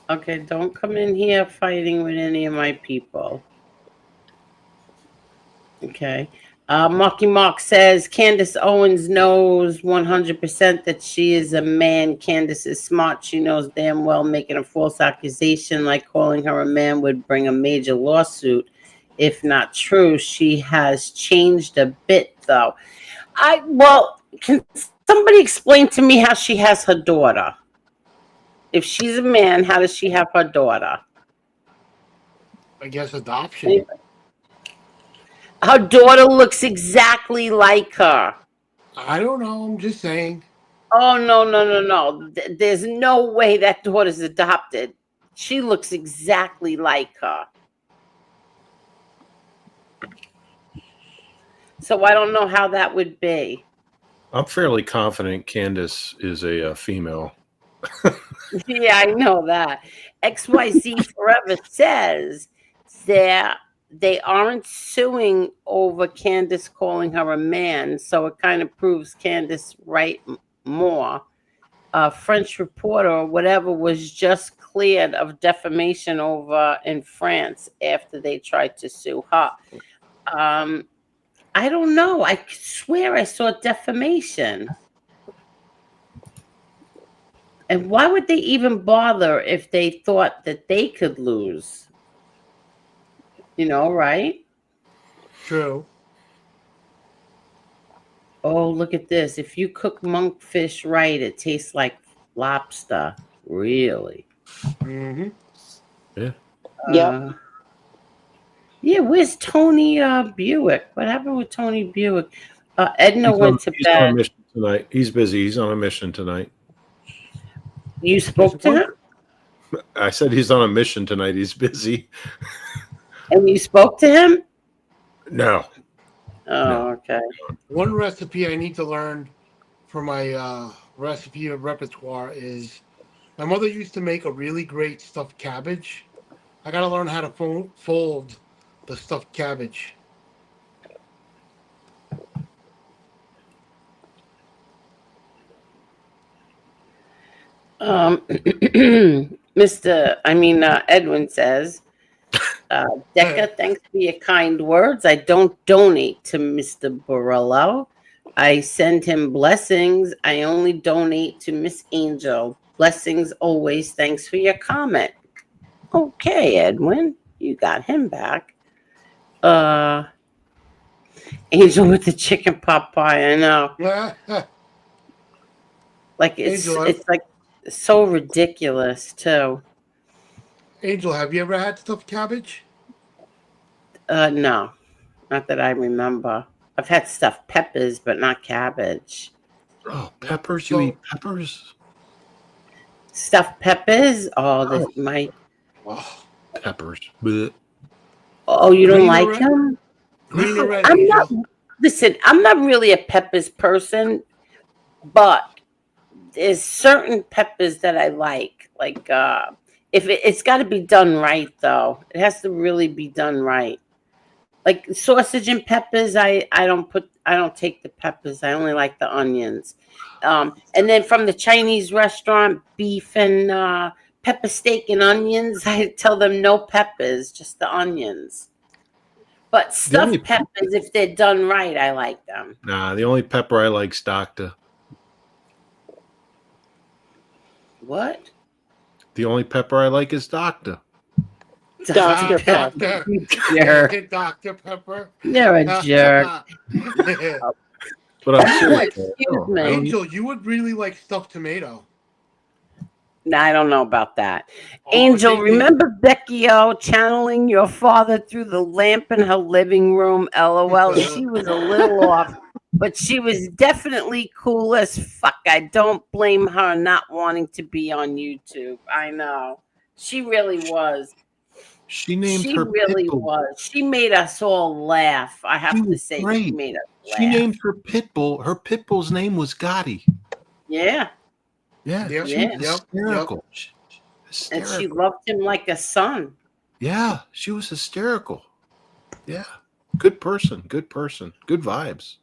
Okay, don't come in here fighting with any of my people. Okay. Marky Mark says Candace Owens knows 100% that she is a man. Candace is smart. She knows damn well making a false accusation like calling her a man would bring a major lawsuit. If not true, she has changed a bit, though. Can somebody explain to me how she has her daughter? If she's a man, how does she have her daughter? I guess adoption. Her daughter looks exactly like her. I don't know. I'm just saying. Oh, no. There's no way that daughter's adopted. She looks exactly like her. So I don't know how that would be. I'm fairly confident Candace is a female. Yeah, I know that. XYZ Forever says that they aren't suing over Candace calling her a man, so it kind of proves Candace right more. French reporter or whatever was just cleared of defamation over in France after they tried to sue her. I don't know. I swear I saw defamation. And why would they even bother if they thought that they could lose? You know, right? True. Oh, look at this. If you cook monkfish right, it tastes like lobster. Really? Mm-hmm. Yeah. Yep. Yeah, where's Tony Buick? What happened with Tony Buick? Edna went to He's on a bed. mission tonight. He's busy. He's on a mission tonight. You spoke to him? I said he's on a mission tonight. He's busy. And you spoke to him? No. Oh, No. okay. One recipe I need to learn for my recipe repertoire is my mother used to make a really great stuffed cabbage. I got to learn how to fold the stuffed cabbage. Edwin says, Decca, thanks for your kind words. I don't donate to Mr. Borello. I send him blessings. I only donate to Miss Angel. Blessings always. Thanks for your comment. Okay, Edwin, you got him back. Angel with the chicken pot pie. I know. Like it's like so ridiculous too. Angel, have you ever had stuffed cabbage? No, not that I remember. I've had stuffed peppers, but not cabbage. Oh, peppers? You eat peppers? Stuffed peppers? Oh, this might. Peppers. Blech. Oh, you don't like them? Green or red, I'm not. Angel? Listen, I'm not really a peppers person, but there's certain peppers that I like. Like, if it's got to be done right, though. It has to really be done right. Like sausage and peppers, I don't take the peppers. I only like the onions. And then from the Chinese restaurant, beef and pepper steak and onions, I tell them no peppers, just the onions. But stuffed peppers, if they're done right, I like them. Nah, the only pepper I like is Doctor. What? The only pepper I like is Doctor. Dr. Pepper. Jerk. Dr. Pepper. You're a jerk. But I'm serious. Excuse me. Angel, you would really like stuffed tomato. No, I don't know about that. Angel, remember Becky O channeling your father through the lamp in her living room? LOL. She was a little off, but she was definitely cool as fuck. I don't blame her not wanting to be on YouTube. I know. She really was. She named She her really pitbull. was. She made us all laugh. I have to say, great. she made us laugh. She named her pitbull. Her pitbull's name was Gotti. Yeah. Yeah. Yep. She was hysterical. And she loved him like a son. Yeah. She was hysterical. Yeah. Good person. Good person. Good vibes.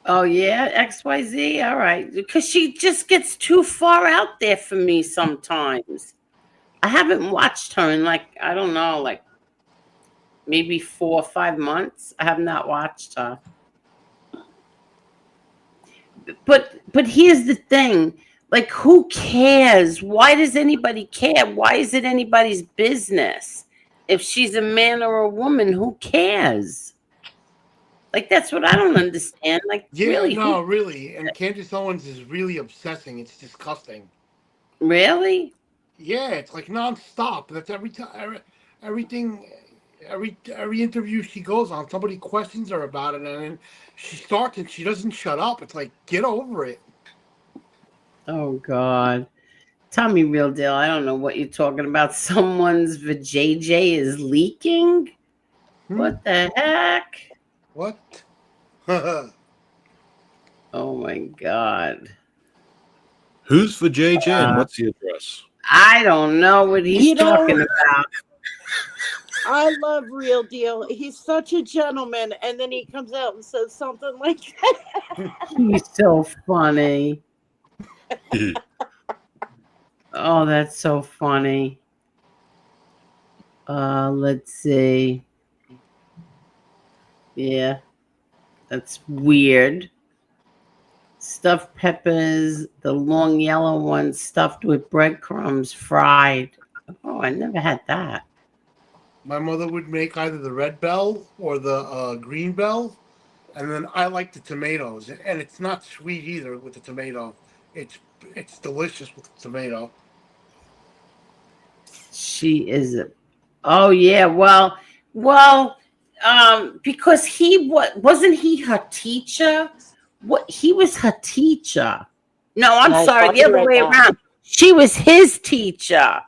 Oh, yeah. XYZ. All right. Because she just gets too far out there for me sometimes. I haven't watched her in I don't know, maybe 4 or 5 months. I have not watched her. But here's the thing. Who cares? Why does anybody care? Why is it anybody's business? If she's a man or a woman, who cares? That's what I don't understand. Yeah, really? no, really. And Candace Owens is really obsessing. It's disgusting. Really? Yeah, it's nonstop. That's every time, every interview she goes on, somebody questions her about it, and then she starts and she doesn't shut up. It's get over it. Oh God. Tell me, real deal. I don't know what you're talking about. Someone's vajayjay is leaking? What the heck? What? Oh my God. Who's for JJ and what's the address? I don't know what he's talking about. I love Real Deal. He's such a gentleman, and then he comes out and says something like that. He's so funny. Oh, that's so funny. Let's see. Yeah, that's weird. Stuffed peppers, the long yellow ones stuffed with breadcrumbs, fried. Oh, I never had that. My mother would make either the red bell or the green bell, and then I like the tomatoes, and it's not sweet either with the tomato. It's it's delicious with the tomato. She is. Oh yeah. Well. Because wasn't he her teacher? What he was her teacher. No, I'm I sorry, thought the you other read way that. around. She was his teacher.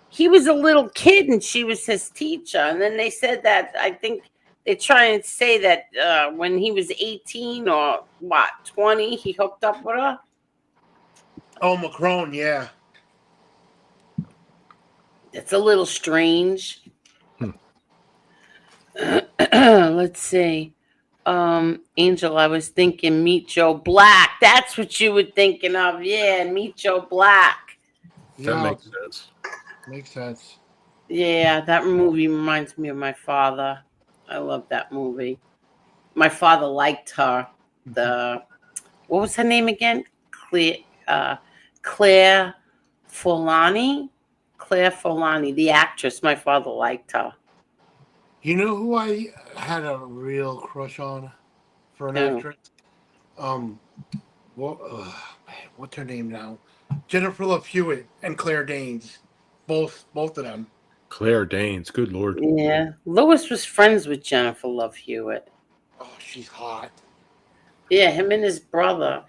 He was a little kid and she was his teacher. And then they said that I think they try and say that when he was 18 or what 20, he hooked up with her. Oh, Macron, yeah. It's a little strange. Let's see. Angel, I was thinking Meet Joe Black. That's what you were thinking of. Yeah, Meet Joe Black. That Yeah, makes sense. makes sense. Yeah, that movie reminds me of my father. I love that movie. My father liked her. The What was her name again? Claire Forlani. Claire Forlani, the actress. My father liked her. You know who I had a real crush on for an Who? actress? What, what's her name now? Jennifer Love Hewitt and Claire Danes, both of them. Claire Danes, good lord. Yeah, Lois was friends with Jennifer Love Hewitt. Oh, she's hot. Yeah, him and his brother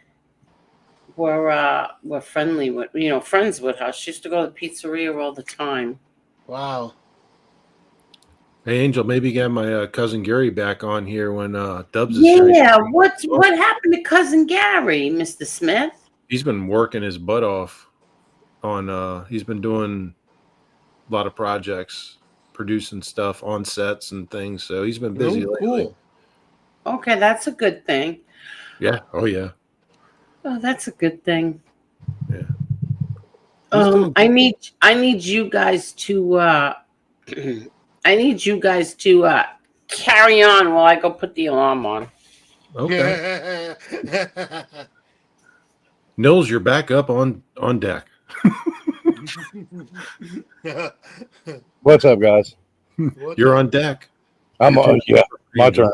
were friendly with friends with her. She used to go to the pizzeria all the time. Wow. Hey, Angel, maybe get my cousin Gary back on here when Dubs is here. Yeah, what happened to cousin Gary, Mr. Smith? He's been working his butt off on. He's been doing a lot of projects, producing stuff on sets and things. So he's been busy lately. Cool. Okay, that's a good thing. Yeah. Oh yeah. Oh, that's a good thing. Yeah. He's doing I need you guys to I need you guys to carry on while I go put the alarm on. Okay. Nils, you're back up on deck. What's up, guys? You're on deck. I'm on. Yeah, my turn.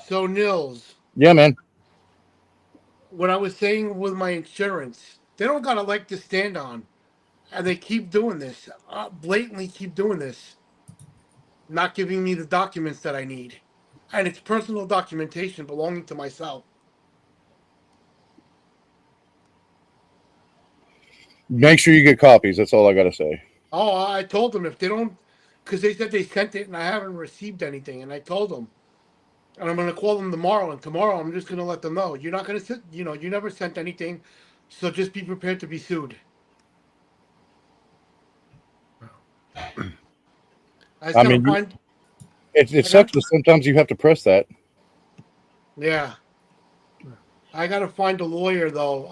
So, Nils, Yeah, man. what I was saying with my insurance, they don't got a leg to stand on. And they keep doing this, blatantly keep doing this, not giving me the documents that I need. And it's personal documentation belonging to myself. Make sure you get copies. That's all I got to say. Oh, I told them if they don't, because they said they sent it and I haven't received anything. And I told them, and I'm going to call them tomorrow. And tomorrow I'm just going to let them know. You're not going to send, you never sent anything. So just be prepared to be sued. I mean, it sucks, but sometimes you have to press that. Yeah. I got to find a lawyer, though,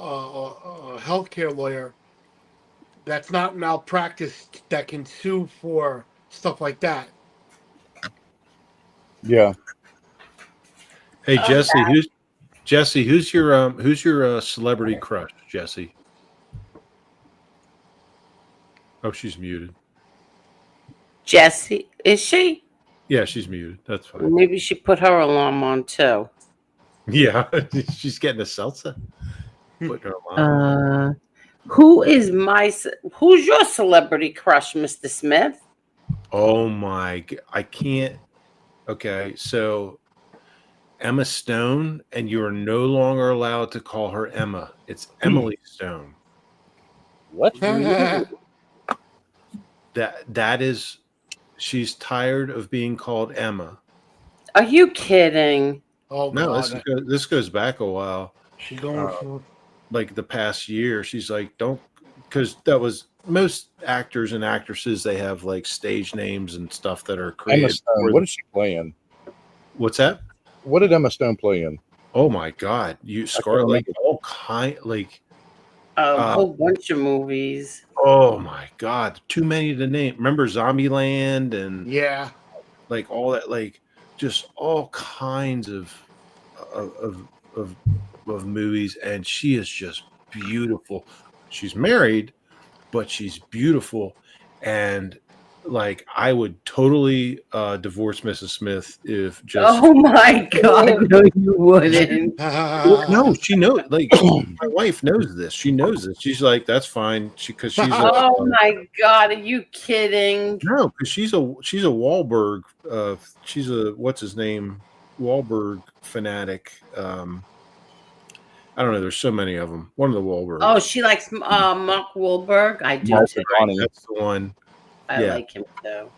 a healthcare lawyer that's not malpractice that can sue for stuff like that. Yeah. Hey Jesse, who's your celebrity crush, Jesse? Oh, she's muted. Jessie, is she? Yeah, she's muted. That's fine. Maybe she put her alarm on too. Yeah, she's getting a seltzer. Put her alarm. Who's your celebrity crush, Mr. Smith? Oh my! I can't. Okay, so Emma Stone, and you are no longer allowed to call her Emma. It's Emily Stone. What? That is. She's tired of being called Emma. Are you kidding? Oh No, God. this goes back a while. She's going for like the past year. She's like, don't, because that was most actors and actresses. They have like stage names and stuff that are created. Emma Stone. What is she playing? What's that? What did Emma Stone play in? Oh my God, you Scar like all kind like A whole bunch of movies. oh my God, too many to name. Remember Zombieland and Yeah. like all that, like just all kinds of of of, of movies, and she is just beautiful. She's married, but she's beautiful, and like I would totally divorce Mrs. Smith if just Oh my God, no, you wouldn't. no, she knows. Like my wife knows this. She knows this. She's like, that's fine. Because she's a Oh my God, are you kidding? no, because she's a Wahlberg. She's a what's his name Wahlberg fanatic. I don't know. There's so many of them. One of the Wahlbergs. Oh, she likes Mark Wahlberg. I do Mark too. Donnie. That's the one. I Yeah. like him too.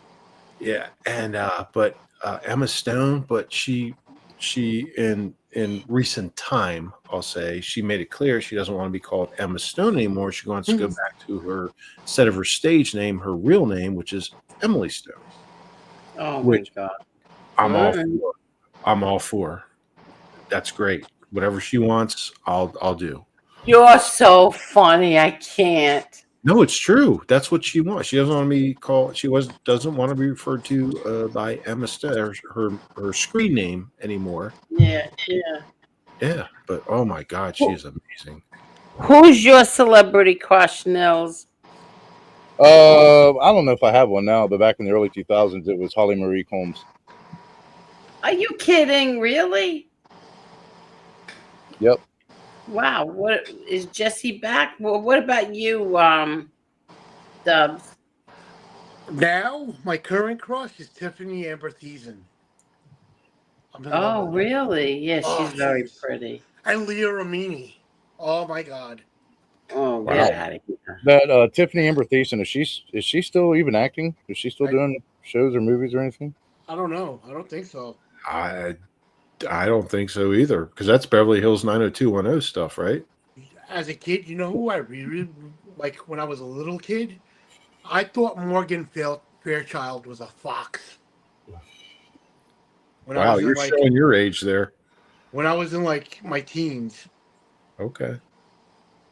Yeah, and but Emma Stone, but she in recent time, I'll say, she made it clear she doesn't want to be called Emma Stone anymore. She wants to go back to her instead of her stage name, her real name, which is Emily Stone. Oh Which my God. I'm all Alright. for. I'm all for. That's great. Whatever she wants, I'll do. You're so funny. I can't. No, it's true. That's what she wants. She doesn't want to be called. Doesn't want to be referred to by Emma Stone, her screen name anymore. Yeah, yeah. Yeah, but oh my God, she is amazing. Who's your celebrity crush, Nils? I don't know if I have one now, but back in the early 2000s, it was Holly Marie Combs. Are you kidding? Really? Yep. Wow. What is Jesse back? Well, what about you, Dubs? Now, my current crush is Tiffany Amber Thiessen. Oh, really? Yeah, she's very pretty. And Leah Remini. Oh my God. Oh, Wow. get out of here. That Tiffany Amber Thiessen, is she still even acting? Is she still doing shows or movies or anything? I don't know. I don't think so. I don't think so either, because that's Beverly Hills 90210 stuff, right? As a kid, you know who I really like when I was a little kid? I thought Morgan Fairchild was a fox. Wow, you're showing your age there. When I was in like my teens. Okay.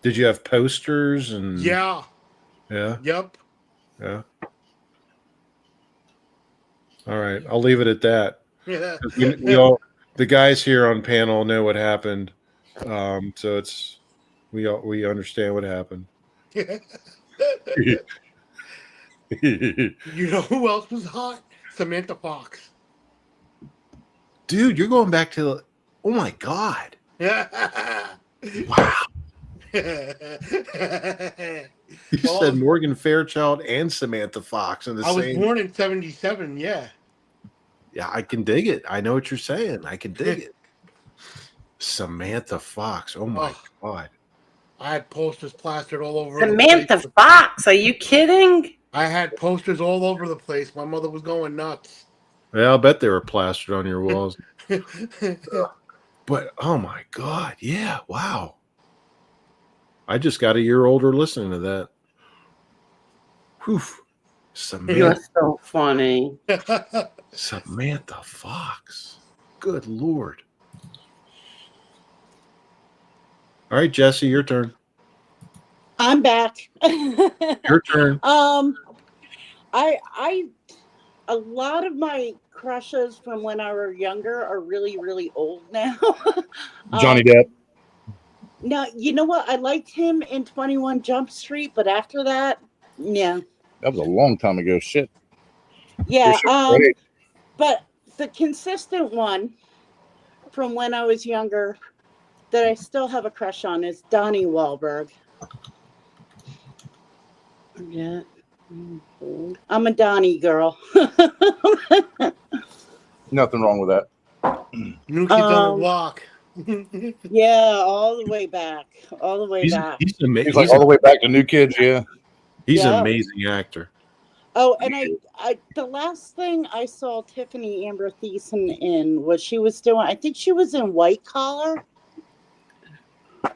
Did you have posters and? Yeah. Yeah. Yep. Yeah. All right, I'll leave it at that. Yeah. We all, the guys here on panel know what happened, so it's we understand what happened. You know who else was hot? Samantha Fox. Dude, you're going back to oh my God. Wow. You said Morgan Fairchild and Samantha Fox in the same. I was born in 77, yeah. Yeah, I can dig it. I know what you're saying. I can dig it. Samantha Fox. Oh my God. I had posters plastered all over Samantha Fox, are you kidding? I had posters all over the place. My mother was going nuts. Yeah, I'll bet they were plastered on your walls. But oh my God, yeah, wow. I just got a year older listening to that. Whew. You're so funny. Samantha Fox. Good Lord. All right, Jesse, your turn. I'm back. Your turn. I a lot of my crushes from when I was younger are really, really old now. Johnny Depp. No, you know what? I liked him in 21 Jump Street, but after that, yeah. That was a long time ago. Shit. Yeah. Great. But the consistent one from when I was younger that I still have a crush on is Donnie Wahlberg. Yeah. I'm a Donnie girl. Nothing wrong with that. New Kids on the Block. Yeah, all the way back. All the way back. He's amazing. He's like all the way back to New Kids, yeah. He's Yeah. an amazing actor. Oh, and I the last thing I saw Tiffany Amber Thiessen in was she was doing, I think she was in White Collar. I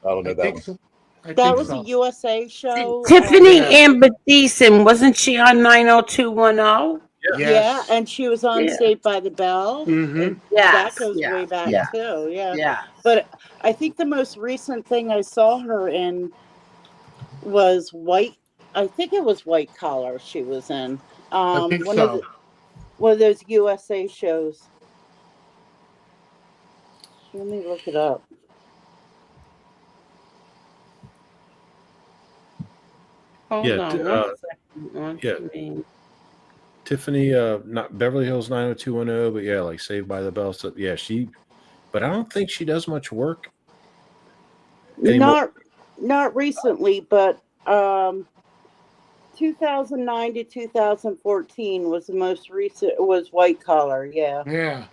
don't know that one. So. That was a USA show. Tiffany Amber Thiessen, wasn't she on 90210? Yeah, Yes. and she was on Yeah. Saved by the Bell. Mm-hmm. And that Yes. goes way Yeah. back Yeah. too. Yeah. Yeah. But I think the most recent thing I saw her in was White. I think it was White Collar she was in. I think One of so. the one of those USA shows. Let me look it up. Hold Yeah, on one second. yeah. Tiffany, not Beverly Hills 90210, but yeah, like Saved by the Bell. So yeah, but I don't think she does much work anymore. Not recently, but 2009 to 2014 was the most recent. Was White Collar. Yeah. Yeah.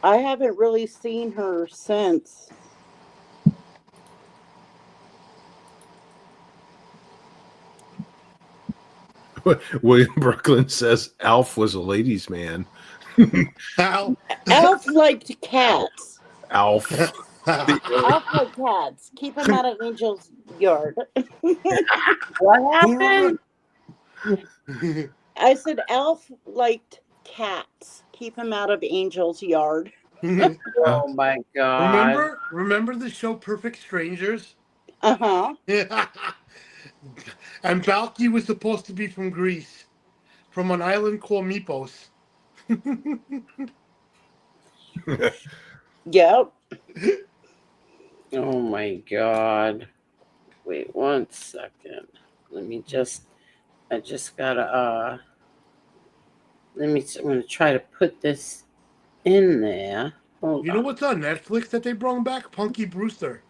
I haven't really seen her since. William Brooklyn says Alf was a ladies' man. Al. Alf liked cats. Alf. Alf liked cats. Keep him out of Angel's yard. What happened? I said Alf liked cats. Keep him out of Angel's yard. Oh my God. Remember the show Perfect Strangers? Uh-huh. Yeah. And Balky was supposed to be from Greece, from an island called Mypos. Yep. Oh my God. Wait 1 second. I just gotta I'm gonna try to put this in there. Hold You on. know what's on Netflix that they brought back? Punky Brewster.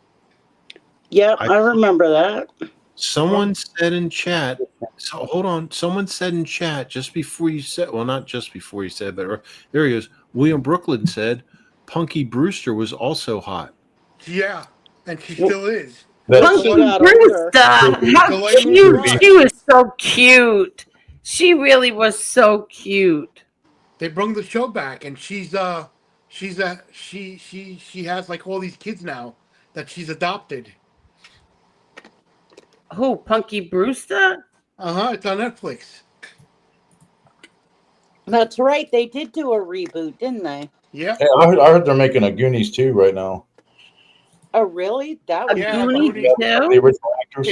Yep, I remember that. Someone said in chat. So hold on. Someone said in chat just before you said. Well, not just before you said, but there he is. William Brooklyn said Punky Brewster was also hot. Yeah, and she still is. Punky Brewster, how cute! She was so cute. She really was so cute. They brought the show back, and she has like all these kids now that she's adopted. Who, Punky Brewster? It's on Netflix. That's right. They did do a reboot, didn't they? Yeah. Hey, I heard they're making a Goonies 2 right now. Oh, really? That was Goonies too? The original actors.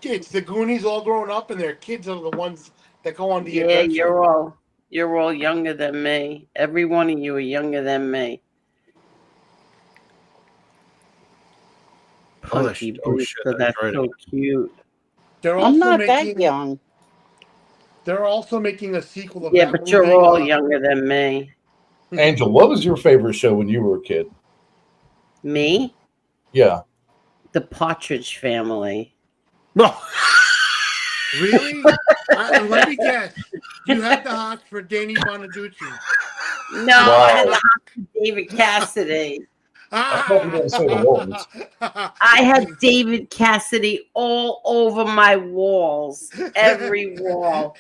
It's the Goonies all grown up, and their kids are the ones that go on the Yeah, adventure. you're all younger than me. Every one of you are younger than me. Punky Brewster, that's so cute. They're I'm also not making that young. They're also making a sequel of Yeah, that but you're movie, all younger than me. Angel, what was your favorite show when you were a kid? Me? Yeah. The Partridge Family. No. Really? Let me guess. You had the hots for Danny Bonaducci. No, I had the hots for David Cassidy. I thought you were going to say the Waltons. I had David Cassidy all over my walls, every wall.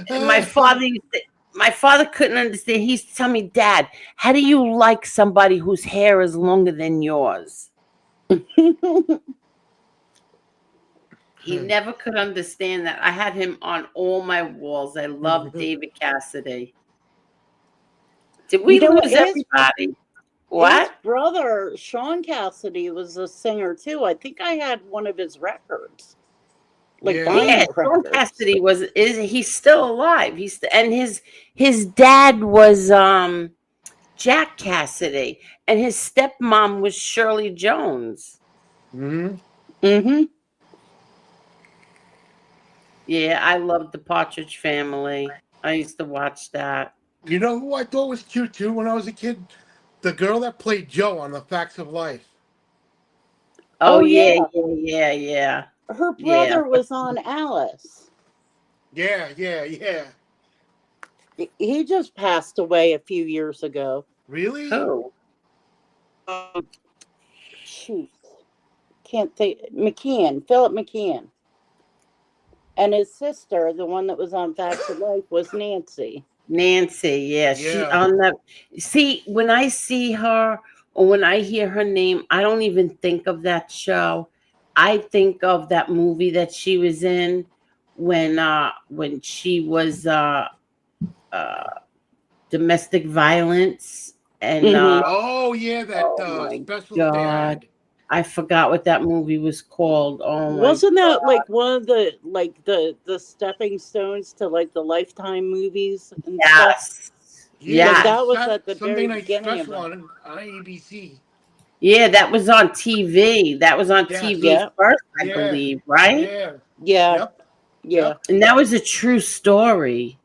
And my father couldn't understand. He used to tell me, Dad, how do you like somebody whose hair is longer than yours? He never could understand that. I had him on all my walls. I loved David Cassidy. Did we lose everybody? What? His brother, Sean Cassidy, was a singer too. I think I had one of his records. Yeah, Sean Cassidy he's still alive. And his dad was Jack Cassidy, and his stepmom was Shirley Jones. Mm-hmm. Yeah, I loved the Partridge Family. I used to watch that. You know who I thought was cute too when I was a kid? The girl that played Joe on The Facts of Life. Oh, yeah. Her brother was on Alice. Yeah. He just passed away a few years ago. Really? Who? Shoot. Can't think. Philip McKeon. And his sister, the one that was on Facts of Life, was Nancy. Yeah. She on that. See, when I see her or when I hear her name, I don't even think of that show. I think of that movie that she was in when she was domestic violence and Mhm. Oh yeah, that oh my special that they god, had. I forgot what that movie was called. Oh my Wasn't god. that like one of the like the stepping stones to like the Lifetime movies and stuff? Yes. Yeah, Like there was Yes. that was a at the Sunday very night beginning of special them. on ABC. Yeah, that was on TV. That was on Yes. TV Yeah, first, I Yeah. believe, right? Yeah. yeah, Yep. yeah. Yep. And that was a true story.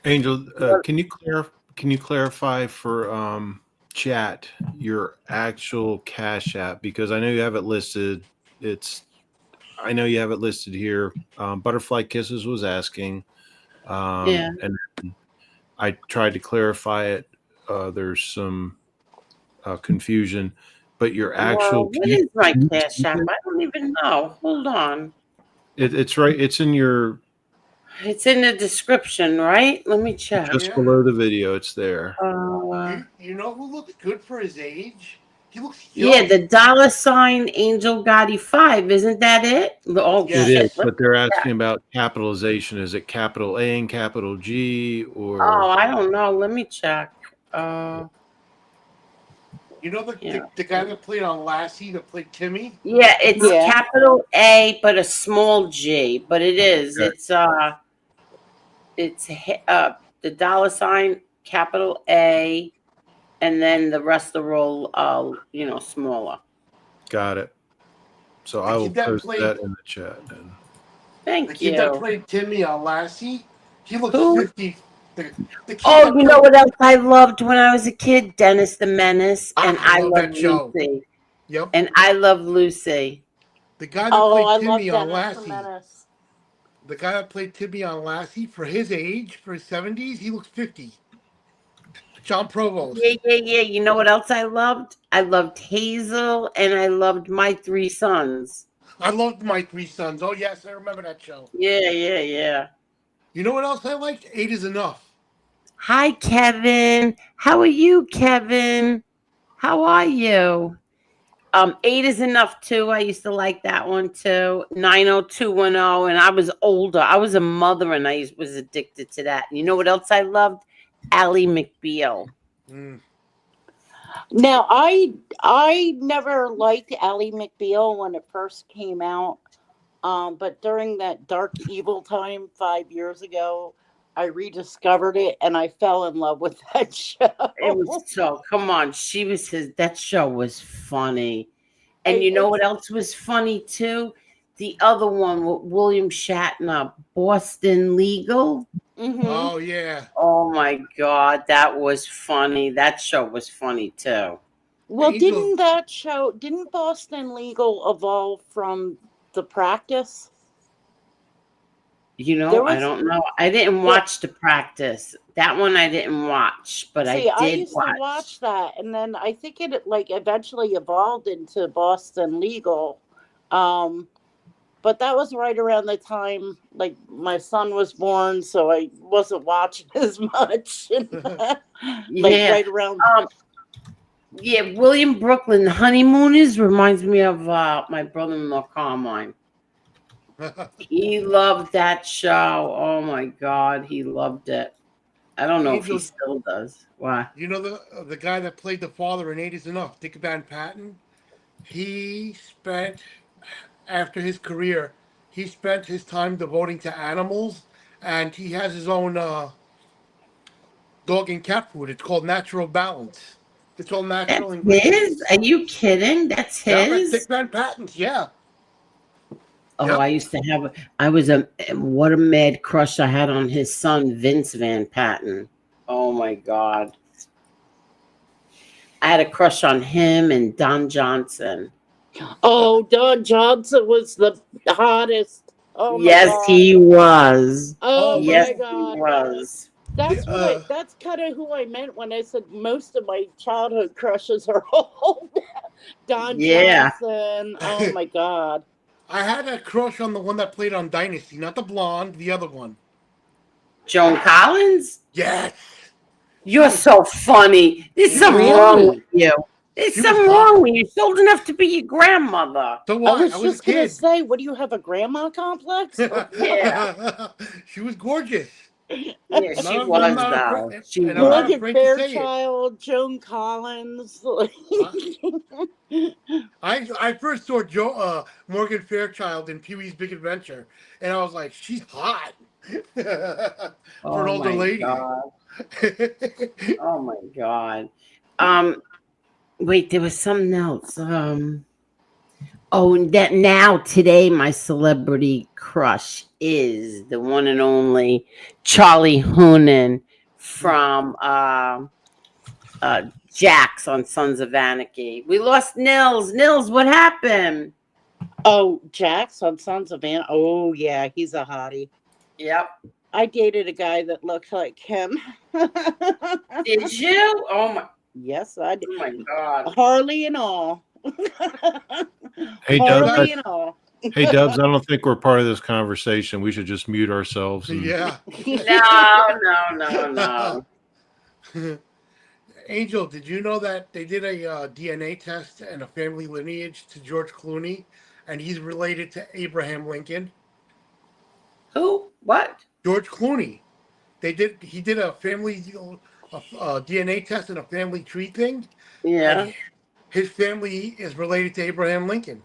Angel, can you clarify for chat your actual Cash App, because I know you have it listed. It's I know you have it listed here. Butterfly Kisses was asking, Yeah. and I tried to clarify it. There's some confusion, but your Well, actual what is my can you Cash see App? it? I don't even know. Hold on. It's right. It's in your It's in the description, right? Let me check. just Yeah. below the video. It's there. You know who looks good for his age? He looks Yeah, young. the $ Angel Gotti 5. Isn't that it? Oh It Yes. shit. is, Let but me they're check. asking about capitalization. Is it capital A and capital G Oh, or? I don't know. Let me check. Uh You know the, yeah. the, the guy that played on Lassie that played Timmy? Yeah, it's Yeah. capital A but a small G, but it is. Okay. It's the $ capital A and then the rest of the roll smaller. Got it. So The I will kid that post played that in the chat then. the Thank kid that you. played Timmy on Lassie, he looks Who? 50. The kid Oh, that you know played what else I loved when I was a kid? Dennis the Menace and I I love Love that show. Lucy. Yep. And I Love Lucy. The guy that Oh, played I love Timmy on Dennis the Lassie. Menace. The guy that played Timmy on Lassie, for his age, for his 70s, he looks 50. John Yeah, Provost. yeah, yeah. You know what else I loved? I loved Hazel and I loved My Three Sons. I loved My Three Sons. Oh, yes, I remember that show. Yeah, yeah, yeah. You know what else I liked? Eight is Enough. Hi, Kevin. How are you, Kevin? How are you? 8 is Enough too. I used to like that one too. 90210. And I was older. I was a mother and was addicted to that. And you know what else I loved? Ally McBeal. Mm. Now, I never liked Ally McBeal when it first came out, but during that dark evil time 5 years ago, I rediscovered it and I fell in love with that show. It was so, come on. That show was funny. And you know It's what else was funny too? The other one with William Shatner, Boston Legal. hmm Oh, yeah. Oh my God, that was funny. That show was funny too. Well, Angel. didn't Boston Legal evolve from The Practice? You There know, I was don't know. I didn't there, watch The Practice. That one I didn't watch, but See, I I did used to watch. watch that, and then I think it like eventually evolved into Boston Legal. Um, but that was right around the time like my son was born, so I wasn't watching as much. Like Yeah. right around. Yeah, William Brooklyn, Honeymooners reminds me of my brother-in-law Carmine. He loved that show. Oh my God, he loved it. I don't know if he Angel, still does. Why? you know the guy that played the father in Eight is Enough, Dick Van Patten? He spent, after his career, he spent his time devoting to animals, and he has his own dog and cat food. It's called Natural Balance. It's all natural That's his? ingredients. Are you kidding? That's Yeah, that's his? Dick Van Patten's. Yeah. Oh, I Yep. used to have. What a mad crush I had on his son, Vince Van Patten. Oh my God. I had a crush on him and Don Johnson. Oh, Don Johnson was the hottest. Oh my Yes, God. he was. Oh Oh, Yes, my but he God. was. the, That's kind of who I meant when I said most of my childhood crushes are old. Don Yeah. Johnson. Oh my God. I had a crush on the one that played on Dynasty, not the blonde, the other one. Joan Collins? Yes. She You're was so funny. There's she was something hot. wrong with Really? you. There's She was something hot. wrong when you're old enough to be your grandmother. So I what? was I was a just gonna kid. say, what do you have, a grandma complex? Yeah. She was gorgeous. Yeah, she I'm was not though. afraid, She and I'm not was. Morgan afraid to say it. Fairchild, Joan Collins. I first saw Morgan Fairchild in Pee Wee's Big Adventure, and I was like, she's hot for an Oh older my lady. god. Oh my god. Wait, there was something else. Oh, and that now today my celebrity crush is the one and only Charlie Hunnam from Jax on Sons of Anarchy. We lost Nils. Nils, what happened? Oh, Jax on Sons of Anarchy. Oh yeah, he's a hottie. Yep. I dated a guy that looked like him. Did you? Yes, I did. Oh my god. Harley and all. Hey, Dubs. Harley and all. Hey, Dubs. I don't think we're part of this conversation. We should just mute ourselves. And... Yeah. No. Angel, did you know that they did a DNA test and a family lineage to George Clooney, and he's related to Abraham Lincoln? Who? What? George Clooney. He did a family DNA test and a family tree thing. Yeah. And his family is related to Abraham Lincoln.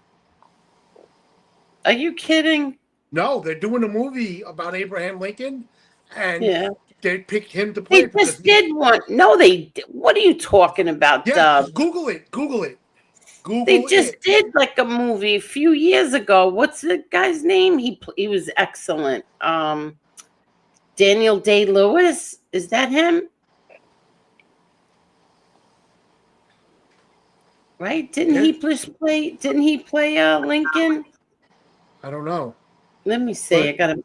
Are you kidding? No, they're doing a movie about Abraham Lincoln, and they picked him to play. They just did one. No, they. What are you talking about, Yeah, Dub? Google it. Google it. They just did like a movie a few years ago. What's the guy's name? He was excellent. Daniel Day-Lewis. Is that him? Right? Didn't he play? Didn't he play Lincoln? I don't know. Let me see. Let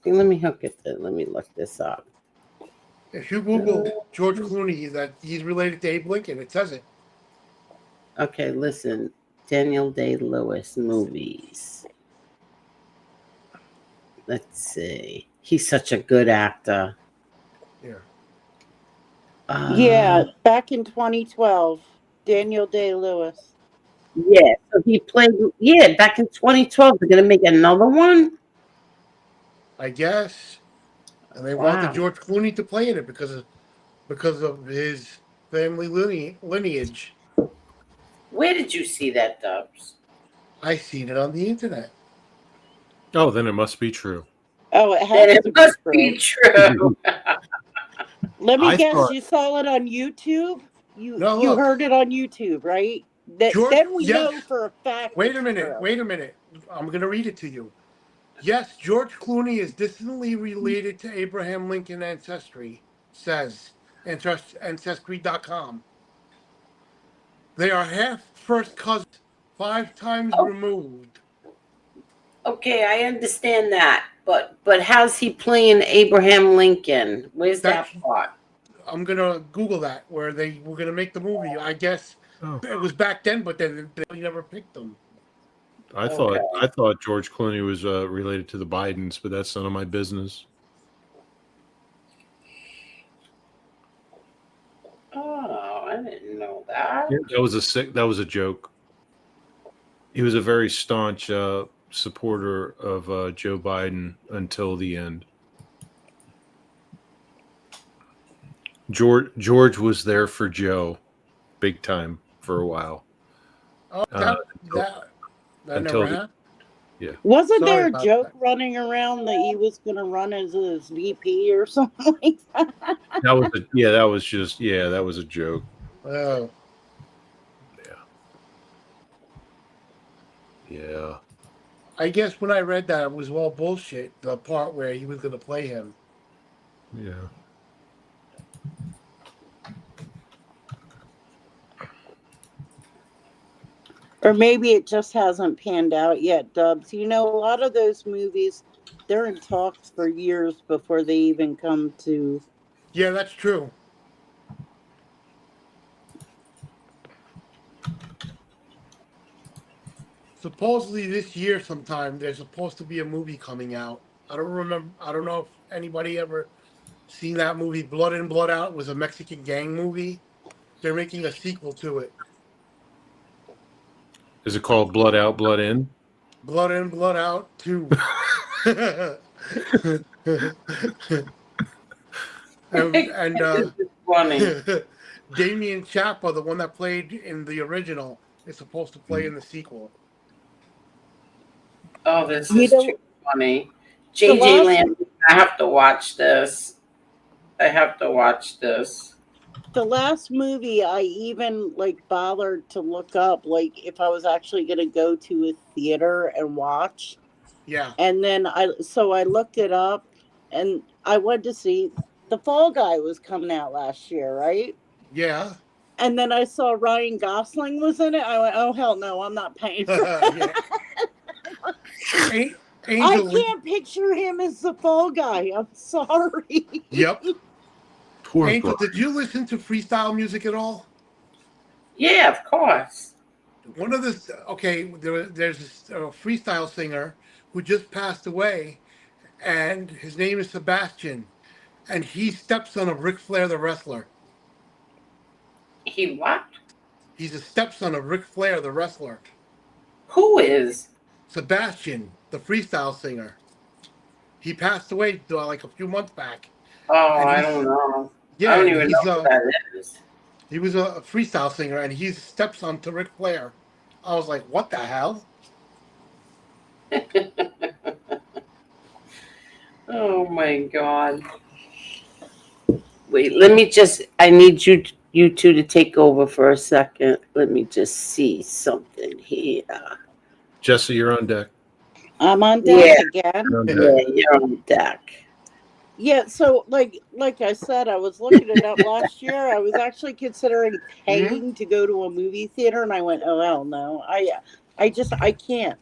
me hook it. Let me look this up. If you Google George Clooney, that he's related to Abe Lincoln, it says it. Okay, listen. Daniel Day-Lewis movies. Let's see. He's such a good actor. Yeah. Yeah, back in 2012, Daniel Day-Lewis. Yeah, so he played. Yeah, back in 2012. They're gonna make another one. I guess. And they wanted George Clooney to play in it because of his family lineage. Where did you see that, Dubs? I seen it on the internet. Oh, then it must be true. Oh, it must be true. Let me I guess, thought- you saw it on YouTube? You No, you look. heard it on YouTube, right? George- Then we yes. know for a fact. Wait it's a minute. true. Wait a minute. I'm going to read it to you. Yes, George Clooney is distantly related to Abraham Lincoln ancestry, says Ancestry.com. They are half first cousins, 5 times removed. Okay, I understand that, but how's he playing Abraham Lincoln? Where's that part? I'm going to Google that, where they were going to make the movie. I guess it was back then, but they never picked them. I thought George Clooney was related to the Bidens, but that's none of my business. Oh, I didn't know that. That was a joke. He was a very staunch supporter of Joe Biden until the end. George was there for Joe, big time for a while. Oh, that until never happened. Yeah. Wasn't Sorry there a about joke running around that he was going to run as his VP or something like that? That was a joke. Oh. Yeah. I guess when I read that, it was all bullshit. The part where he was going to play him. Yeah. Or maybe it just hasn't panned out yet, Dubs. You know, a lot of those movies, they're in talks for years before they even come to. Yeah, that's true. Supposedly this year sometime, there's supposed to be a movie coming out. I don't know if anybody ever seen that movie, Blood In, Blood Out. It was a Mexican gang movie. They're making a sequel to it. Is it called Blood Out, Blood In? Blood In, Blood Out 2. and Funny. Damien Chapa, the one that played in the original, is supposed to play in the sequel. Oh, this You is know, too funny. the JJ last Lamb, I have to watch this. I have to watch this. the last movie I even like bothered to look up, like if I was actually going to go to a theater and watch. Yeah. And then I looked it up, and I went to see The Fall Guy was coming out last year, right? Yeah. And then I saw Ryan Gosling was in it. I went, oh hell no, I'm not paying for Yeah. I Angel. can't picture him as the Fall Guy. I'm sorry. Yep. Poor Angel, Brian. did you listen to freestyle music at all? Yeah, of course. One of the there's this freestyle singer who just passed away, and his name is Sebastian, and he stepson of Ric Flair the wrestler. He what? He's a stepson of Ric Flair the wrestler. Who is? Sebastian, the freestyle singer. He passed away like a few months back. Oh, I don't know. Yeah, I don't even know who that is. He was a freestyle singer, and he's stepson to Ric Flair. I was like, what the hell? Oh my God. Wait, I need you two to take over for a second. Let me just see something here. Jesse, you're on deck. I'm on deck again. You're on deck. Yeah, you're on deck. Yeah, so like I said, I was looking it up last year. I was actually considering paying to go to a movie theater, and I went, oh hell no. I can't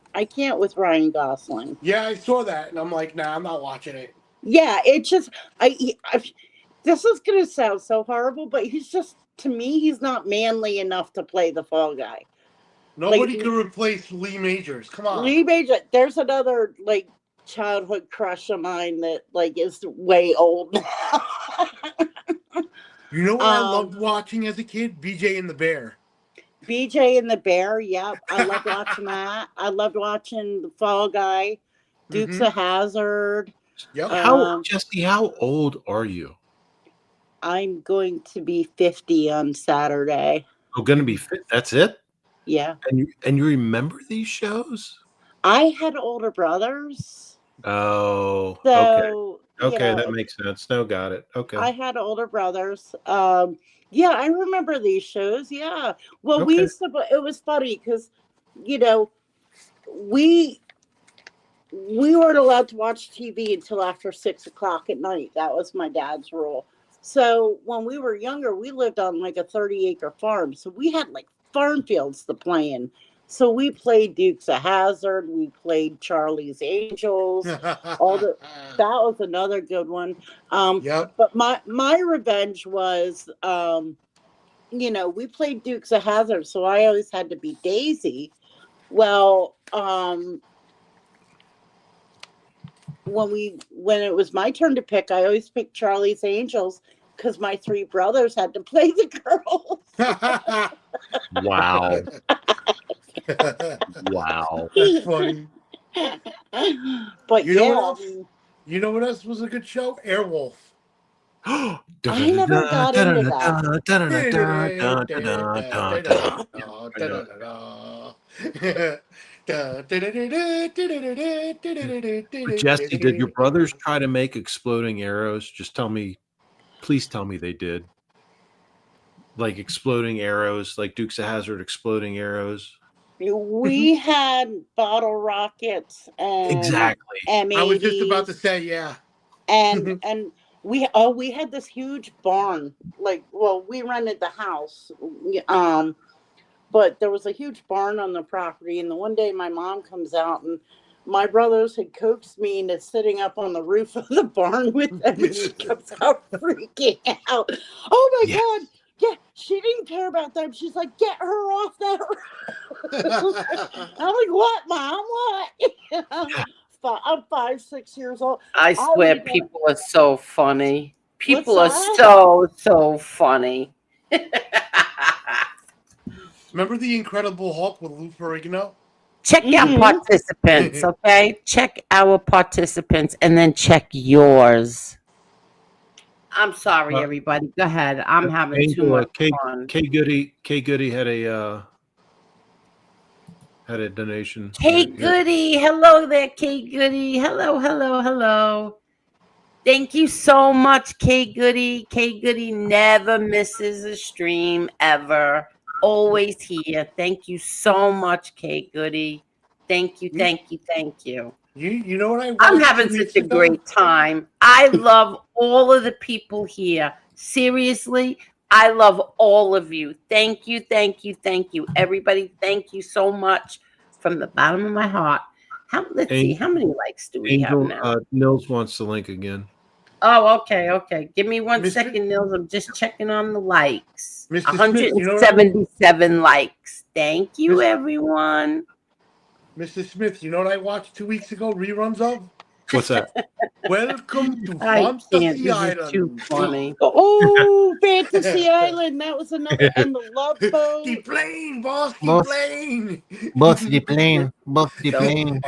with Ryan Gosling. Yeah, I saw that, and I'm like, nah, I'm not watching it. Yeah, it just this is gonna sound so horrible, but he's just, to me, he's not manly enough to play the Fall Guy. Nobody can replace Lee Majors. Come on. Lee Majors. There's another like childhood crush of mine that like is way old now. You know what I loved watching as a kid? BJ and the Bear. BJ and the Bear, yep. I loved watching that. I loved watching The Fall Guy, Dukes of Hazzard. Yep. Jesse, how old are you? I'm going to be 50 on Saturday. Oh, going to be fit. That's it? Yeah. And you remember these shows? I had older brothers. Oh, so, okay. That makes sense. No, got it. Okay. I had older brothers. Yeah, I remember these shows. Yeah. Well, we used to, it was funny because, we weren't allowed to watch TV until after 6 o'clock at night. That was my dad's rule. So when we were younger, we lived on like a 30-acre farm. So we had like farm fields to play in. So we played Dukes of Hazzard. We played Charlie's Angels. That was another good one. But my revenge was, we played Dukes of Hazzard. So I always had to be Daisy. Well, when it was my turn to pick, I always picked Charlie's Angels because my three brothers had to play the girls. Wow. Wow. That's funny. But you know what else was a good show? Airwolf. I never got into that. Jesse, did your brothers try to make exploding arrows? Please tell me they did. Like exploding arrows, like Dukes of Hazzard exploding arrows. We had bottle rockets and exactly. M80s, I was just about to say, yeah. And we had this huge barn. We rented the house. But there was a huge barn on the property, and the one day my mom comes out, and my brothers had coaxed me into sitting up on the roof of the barn with them, and she comes out freaking out. Oh my God. Yeah, she didn't care about them. She's like, get her off that roof. I'm like, what, Mom? What? I'm 5, 6 years old. I swear people are so funny. People are so funny. Remember the Incredible Hulk with Lou Ferrigno? Check our participants, okay? Check our participants and then check yours. I'm sorry, everybody. Go ahead. I'm having too much fun. K Goody had a donation. K Goody. Hello there, K Goody. Hello, hello, hello. Thank you so much, K Goody. K Goody never misses a stream ever. Always here. Thank you so much, K Goody. Thank you, thank you, thank you. You know what I watched I'm having 2 such weeks a ago? great time. I love all of the people here. Seriously, I love all of you. Thank you, thank you, thank you. Everybody, thank you so much from the bottom of my heart. Let's see, how many likes do we have now? Nils wants the link again. Oh, okay, okay. Give me 1 second, Nils. I'm just checking on the likes. Mr. Smith, 177 likes. Thank you, everyone. Mr. Smith, you know what I watched 2 weeks ago? Reruns of? What's that? Welcome to I can't. Fantasy This Island. is too funny. Oh, Fantasy Island. That was another. And the Love Boat. The plane, boss. The Boss. plane. Boss the plane. Boss the So plane.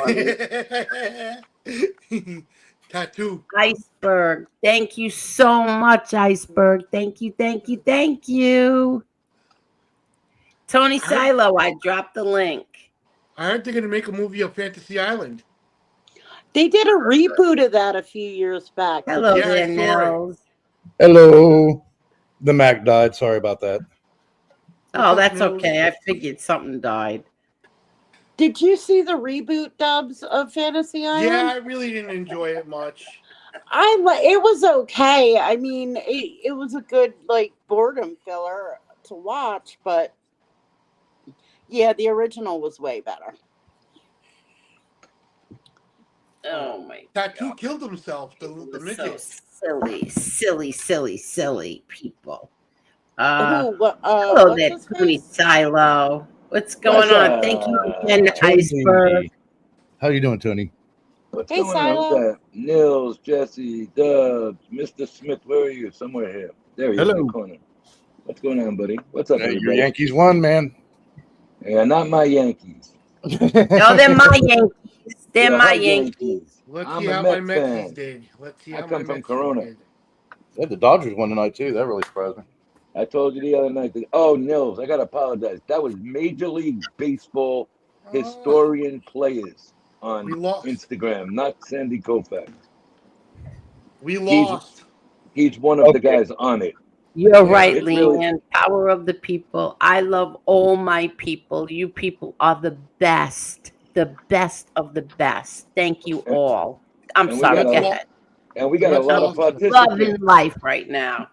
funny. Tattoo. Iceberg. Thank you so much, Iceberg. Thank you, thank you, thank you. Tony Silo, I dropped the link. I heard they're going to make a movie of Fantasy Island. They did a reboot of that a few years back. Hello there, Nils. Hello. The Mac died. Sorry about that. Oh, that's okay. I figured something died. Did you see the reboot dubs of Fantasy Island? Yeah, I really didn't enjoy it much. It was okay. I mean, it was a good boredom filler to watch, but yeah, the original was way better. Oh my Tattoo killed himself, the midget. So silly people. What's Hello there, his Tony face? Silo. What's going on? Thank you again, Iceberg. How you doing, Tony? What's Hey, going Silo. on? Who's that? Nils, Jesse, Dubs, Mr. Smith, where are you? Somewhere here. There he is in Hello. the corner. What's going on, buddy? What's up, Your everybody? Yankees won, man. Yeah, not my Yankees. No, they're my Yankees. They're Your my home Yankees. Let's I'm see a how my Mets Metsies fan. did. Let's see I how come my from Metsies Corona. did. Yeah, the Dodgers won tonight too. That really surprised me. I told you the other night. Oh, Nils, I got to apologize. That was Major League Baseball historian players on We lost. Instagram, not Sandy Koufax. We lost. He's one of the guys on it. You're right, it's really- Leanne. Power of the people. I love all my people. You people are the best. The best of the best. Thank you all. I'm and we sorry. got Go a- ahead. And we got a lot of Loving participants. life right now.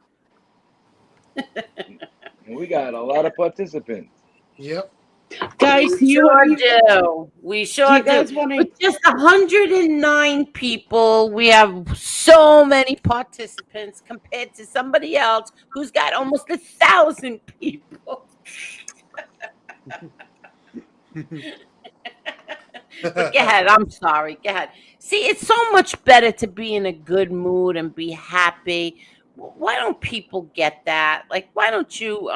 And we got a lot of participants. Yep. Guys, we sure do. We sure you guys do. wanna- With just 109 people, we have so many participants compared to somebody else who's got almost 1,000 people. But go ahead. I'm sorry. Go ahead. See, it's so much better to be in a good mood and be happy. Why don't people get that? Like, why don't you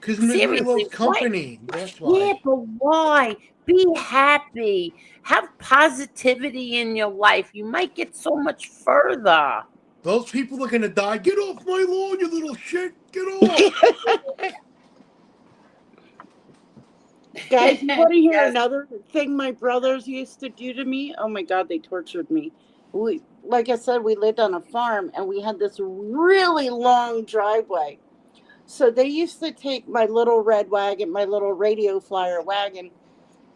Because misery seriously, loves company. That's why. yeah, but why? Be happy. Have positivity in your life. You might get so much further. Those people are going to die. Get off my lawn, you little shit. Get off. Guys, you want to hear another thing my brothers used to do to me? Oh my God, they tortured me. Like I said, we lived on a farm and we had this really long driveway. So they used to take my little red wagon, my little radio flyer wagon,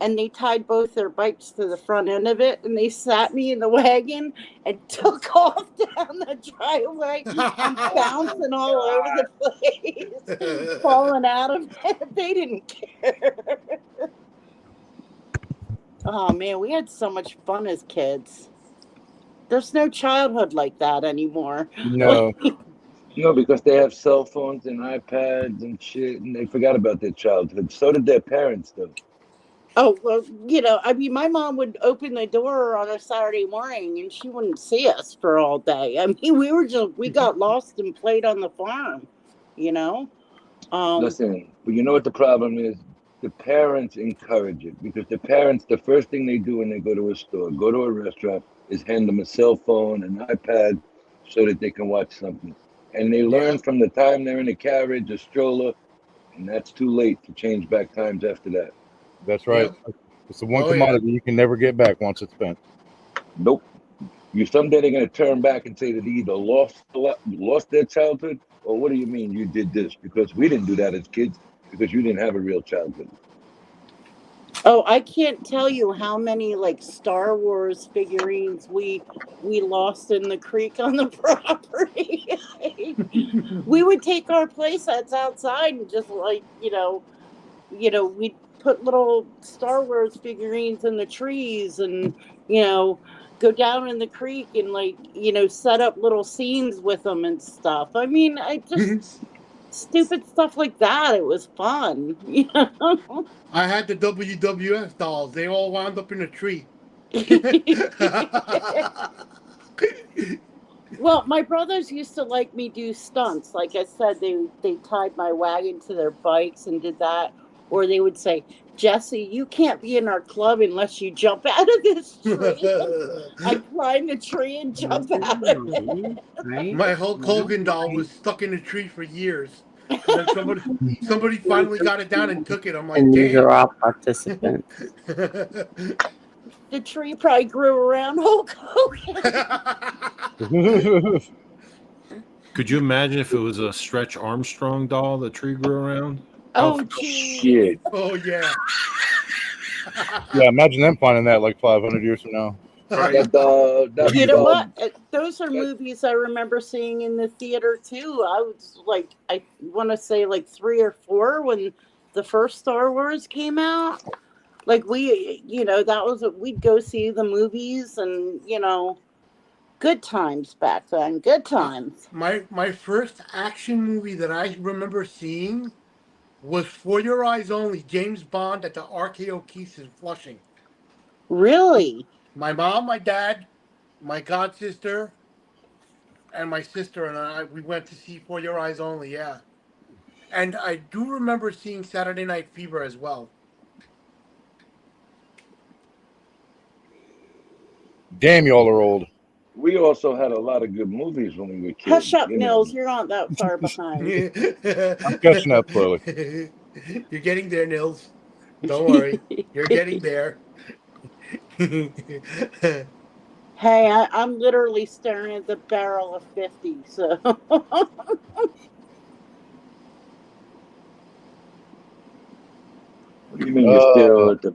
and they tied both their bikes to the front end of it, and they sat me in the wagon and took off down the driveway. I'm bouncing all over the place, falling out of it. They didn't care. Oh man, we had so much fun as kids. There's no childhood like that anymore. No. No, because they have cell phones and iPads and shit, and they forgot about their childhood. So did their parents, though. Oh, well, I mean, my mom would open the door on a Saturday morning and she wouldn't see us for all day. I mean, we got lost and played on the farm, Listen, but you know what the problem is? The parents encourage it because the parents, the first thing they do when they go to a store, go to a restaurant, is hand them a cell phone, an iPad, so that they can watch something. And they learn from the time they're in a carriage, a stroller, and that's too late to change back times after that. That's right. Yep. It's the one Oh, commodity you can never get back once it's spent. Nope. You someday they're going to turn back and say that they either lost their childhood, or what do you mean you did this? Because we didn't do that as kids because you didn't have a real childhood. Oh, I can't tell you how many like Star Wars figurines we lost in the creek on the property. We would take our play sets outside and just like, we'd put little Star Wars figurines in the trees and, go down in the creek and like, set up little scenes with them and stuff. I mean, I just stupid stuff like that. It was fun. I had the WWF dolls. They all wound up in a tree. Well, my brothers used to like me do stunts. Like I said, they tied my wagon to their bikes and did that. Or they would say, Jesse, you can't be in our club unless you jump out of this tree. I climb the tree and jump out of it. Right? My Hulk Hogan doll was stuck in a tree for years. And then somebody finally got it down and took it. I'm like, And these damn. are all participants. The tree probably grew around Hulk Hogan. Could you imagine if it was a Stretch Armstrong doll the tree grew around? Oh, geez. Shit. Oh, yeah. Yeah, imagine them finding that like 500 years from now. You know what? Those are movies I remember seeing in the theater too. I was like, I want to say like 3 or 4 when the first Star Wars came out. Like we'd go see the movies and, good times back then. Good times. My first action movie that I remember seeing was For Your Eyes Only, James Bond at the RKO Keith's in Flushing. Really? My mom, my dad, my god sister, and my sister and I, we went to see For Your Eyes Only, yeah. And I do remember seeing Saturday Night Fever as well. Damn, y'all are old. We also had a lot of good movies when we were kids. Hush up, Nils. You're not that far behind. I'm catching up slowly. You're getting there, Nils. Don't worry. You're getting there. Hey, I'm literally staring at the barrel of 50, so. What do you mean you're still at the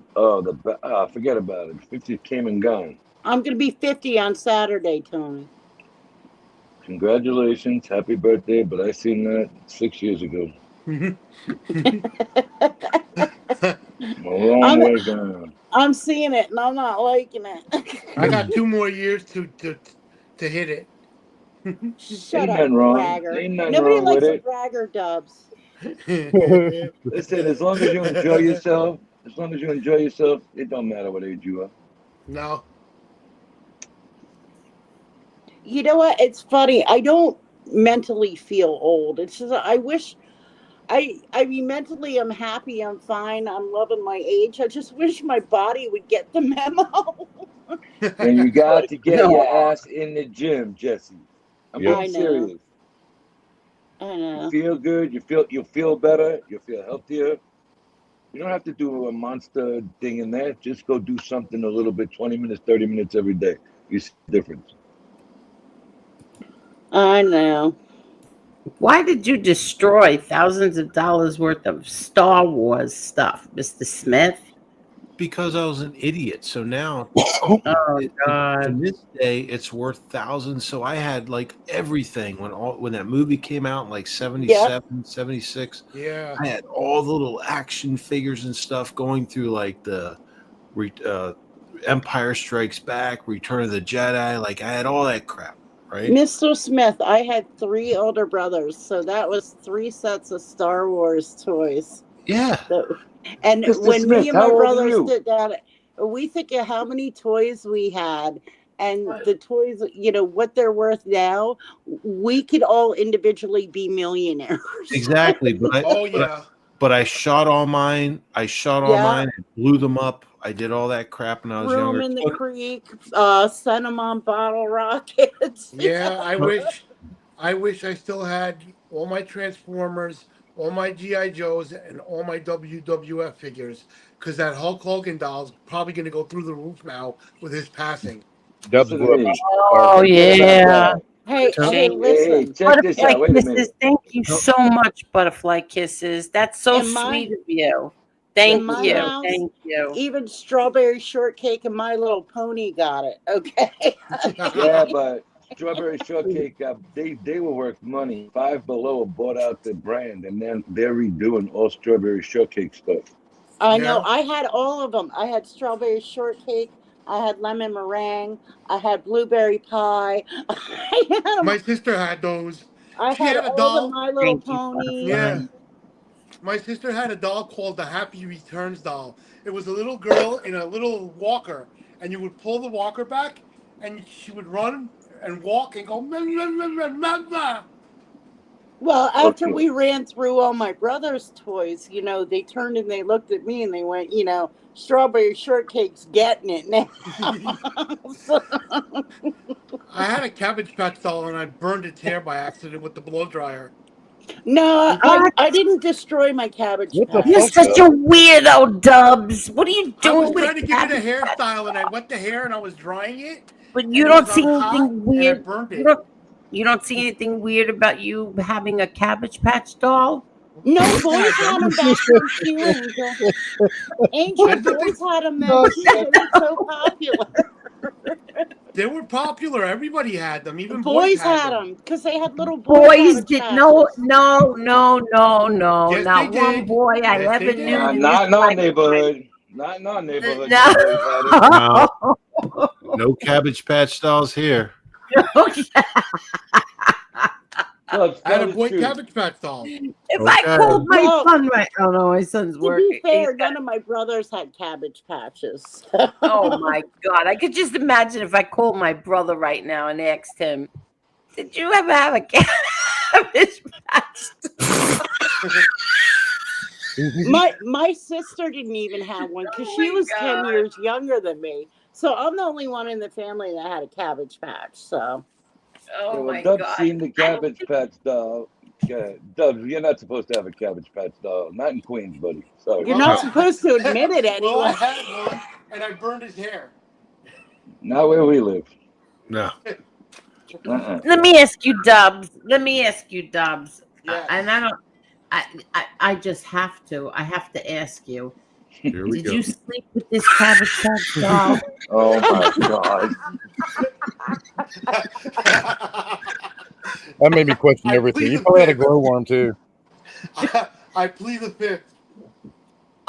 forget about it. 50 came and gone. I'm going to be 50 on Saturday, Tony. Congratulations. Happy birthday. But I seen that 6 years ago. Long way gone. I'm seeing it and I'm not liking it. I got 2 more years to hit it. Shut Ain't up, nothing wrong. bragger. Ain't nothing Nobody wrong likes with a it. bragger, Dubs. Listen, as long as you enjoy yourself, it don't matter what age you are. No. You know what? It's funny. I don't mentally feel old. It's just I wish I mean mentally I'm happy, I'm fine, I'm loving my age. I just wish my body would get the memo. And you got to get your ass in the gym, Jesse. I'm being serious. I know. You feel good, you'll feel better, you'll feel healthier. You don't have to do a monster thing in there. Just go do something a little bit, 20 minutes, 30 minutes every day. You see the difference. I know. Why did you destroy thousands of dollars worth of Star Wars stuff, Mr. Smith? Because I was an idiot. So now, God. to this day, it's worth thousands. So I had like everything when that movie came out in like 77, 76. Yeah. I had all the little action figures and stuff going through like the Empire Strikes Back, Return of the Jedi. Like I had all that crap. Right. Mr. Smith, I had 3 older brothers, so that was 3 sets of Star Wars toys. Yeah. And Mr. when Smith, me and my how old are brothers you? sit down, we think of how many toys we had, and the toys, what they're worth now, we could all individually be millionaires. Exactly, but I Oh but I, yeah. but I shot all mine. I shot all Yeah. mine and blew them up. I did all that crap when I was Threw them younger. in the creek, sent them on bottle rockets. Yeah, I wish I still had all my Transformers, all my GI Joes, and all my WWF figures. Because that Hulk Hogan doll's probably going to go through the roof now with his passing. Dubs Listen to blew up me. his Oh car. Check this out, yeah. Dad. Hey, Tell- hey, Hey, listen. check this Butterfly out. Wait a kisses. minute. Thank you No. so much, Butterfly Kisses. That's so In my sweet of you. in Thank my you. house, Thank you. even strawberry shortcake and My Little Pony got it. Okay. Yeah, but strawberry shortcake, they were worth money. Five Below bought out the brand, and then they're redoing all strawberry shortcake stuff. I know. Yeah. I had all of them. I had strawberry shortcake. I had lemon meringue. I had blueberry pie. I had 'em. My sister had those. I She had had a all the doll. My Little Thank you, Ponies. Butterfly. Yeah. My sister had a doll called the Happy Returns doll. It was a little girl in a little walker, and you would pull the walker back, and she would run and walk and go, "Meh, meh, meh, meh, meh, meh." Well, after Okay. we ran through all my brother's toys, they turned and they looked at me and they went, strawberry shortcake's getting it now. So- I had a Cabbage Patch doll, and I burned its hair by accident with the blow dryer. no, What? I didn't destroy my Cabbage What the Patch. You're fuck, such a weirdo, Dubs. What are you I was doing with trying to a give it a cabbage patch? hairstyle, and I wet the hair, and I was drying it, But you and it don't was see on hot, anything and I weird. burned You it. don't see anything weird about you having a Cabbage Patch doll? No, Boys boys had had them. them back then too, Angel. Angel, There's nothing. boys had them then No, too. They were so popular. They were popular. Everybody had them. Even boys Boys had had them. them because they had little boy Boys Cabbage did Patches. no. Yes, they Not one did. boy I Yes, ever they knew did. did Not in our like neighborhood. Not in our neighborhood. no. No boys had it. No, no Cabbage Patch dolls here. Dubs, I had tell a the boy truth. Cabbage Patch doll. If I Okay. called my Well, son right, oh no, my son's to working. be fair, none of my brothers had Cabbage Patches. Oh my God! I could just imagine if I called my brother right now and asked him, "Did you ever have a Cabbage Patch?" My sister didn't even have one because she was 10 God. years younger than me. So I'm the only one in the family that had a Cabbage Patch. So Oh Yeah, well, my Dubs God! seen the Cabbage Patch doll. Yeah, Dubs, you're not supposed to have a Cabbage Patch doll. Not in Queens, buddy. Sorry. you're Well, not supposed to admit it well, I anyway. had one, and I burned his hair. Not where we live. No. Let me ask you, Dubs. Yes. And I don't. I just have to. I have to ask you. Here we Did go. you sleep with this Cabbage Patch doll? Oh my God. That made me question everything. You probably had a glowworm too. I plead the fifth.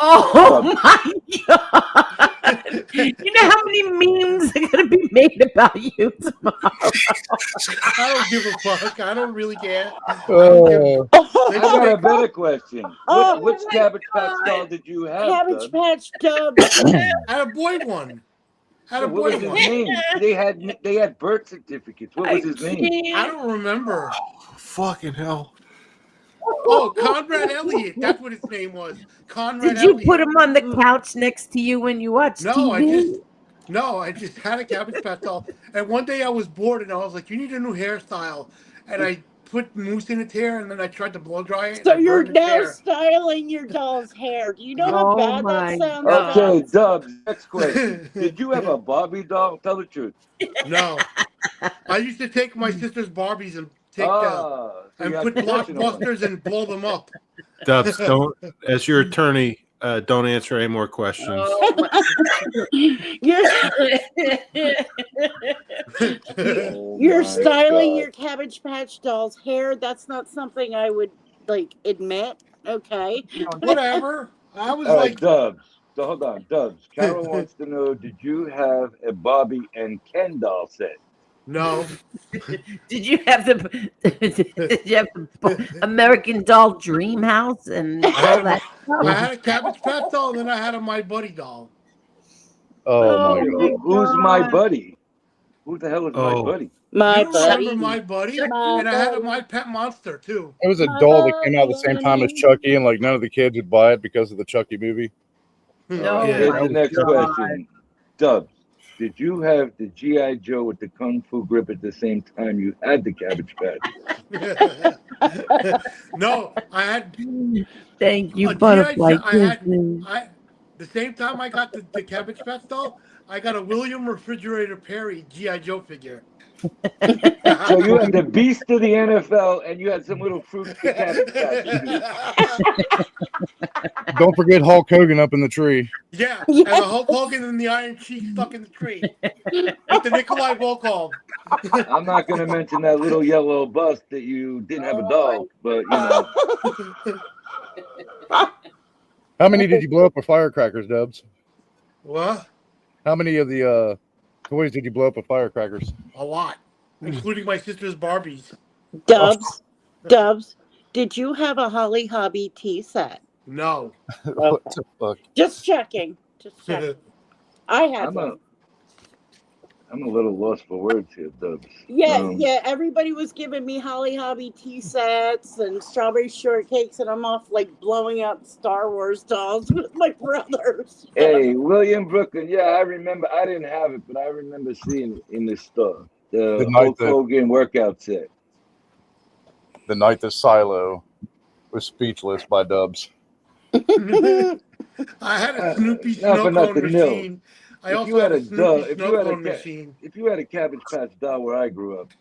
Oh my God! You know how many memes are going to be made about you tomorrow? I don't give a fuck. I don't really care. I got a Let's better question. Oh, Which my Cabbage Patch God. doll did you have, Cabbage Dubs? Patch Dubs. I had a boy one. Had a What boy was his one. name? They had birth certificates. What was his name? I don't remember. Fucking hell. Oh, Conrad Elliott. That's what his name was. Conrad Did you Elliott. put him on the couch next to you when you watched No, TV? I just had a Cabbage Patch doll. And one day I was bored and I was like, you need a new hairstyle. And I put mousse in its hair and then I tried to blow dry it. So And I you're burned its now hair. styling your doll's hair. Do you know how Oh bad my that sounds? God. Okay, Dubs? Dubs, next question. Did you have a Barbie doll? Tell the truth. No. I used to take my sister's Barbies and take So and you have put collection of them. blockbusters and blow them up. Dubs, don't, as your attorney, don't answer any more questions. Oh You're Oh you're my styling God. your Cabbage Patch doll's hair. That's not something I would admit. Okay. Whatever. I was All right, like, Dubs. So hold on, Dubs. Carol wants to know: did you have a Barbie and Ken doll set? no. Did you have the American Doll Dream House and all that I stuff? had a Cabbage Patch doll and then I had a My Buddy doll. Oh my Oh God. Who's my God. buddy? Who the hell is my Oh. buddy? My You remember buddy. My Buddy? My And I had a buddy. My Pet Monster too. It was a My doll that came out at the same time as buddy. Chucky, and like none of the kids would buy it because of the Chucky movie. All No, right, Yeah, here's my the next God. question. Dubs, did you have the G.I. Joe with the Kung Fu grip at the same time you had the Cabbage Patch? No, I had Thank you, a G.I. Butterfly Joe. Kisses. The same time I got the Cabbage Patch doll, I got a William Refrigerator Perry G.I. Joe figure. So you had the Beast of the NFL and you had some little fruit the Cabbage Patch dude. Don't forget Hulk Hogan up in the tree. Yeah, and the Hulk Hogan and the Iron Sheik stuck in the tree with the Nikolai Volkov. I'm not going to mention that little yellow bus that you didn't have a doll, but you know. How many did you blow up with firecrackers, Dubs? What? How many of the toys did you blow up with firecrackers? A lot, including my sister's Barbies. Dubs, Dubs, did you have a Holly Hobby tea set? No. What the fuck? Just checking. Just checking. I had one. I'm a little lost for words here, Dubs. Yeah. Everybody was giving me Holly Hobby tea sets and strawberry shortcakes, and I'm off like blowing up Star Wars dolls with my brothers. Hey, William Brooklyn. Yeah, I remember. I didn't have it, but I remember seeing it in the store. The Hulk Hogan workout set. The night the Silo was speechless by Dubs. I had a Snoopy snow cone machine. I also had a Snoopy snow cone machine. If you had a Cabbage Patch doll where I grew up,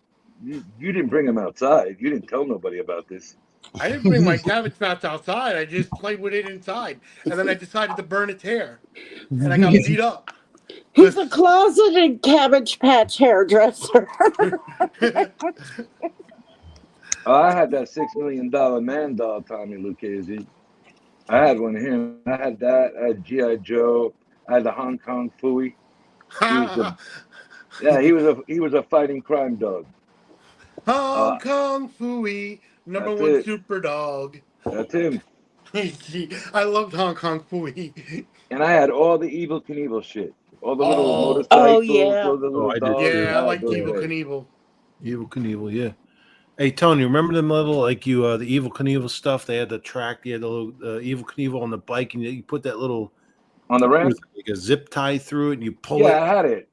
you didn't bring them outside. You didn't tell nobody about this. I didn't bring my Cabbage Patch outside. I just played with it inside. And then I decided to burn its hair. And I got beat up. He's a closeted Cabbage Patch hairdresser. I had that $6 million man doll, Tommy Lucchese. I had one of him. I had that. I had G.I. Joe. I had the Hong Kong Phooey. He was a fighting crime dog. Hong Kong Phooey, number one super dog. That's him. I loved Hong Kong Phooey. And I had all the Evil Knievel shit. All the little motorcycles. Oh, yeah. All the little dogs. Yeah, I like Evil Knievel. Evil Knievel, yeah. Hey Tony, remember them little the Evil Knievel stuff? They had the track, they had the little Evil Knievel on the bike, and you put that little on the ramp, like a zip tie through it, and you pull it. Yeah, I had it.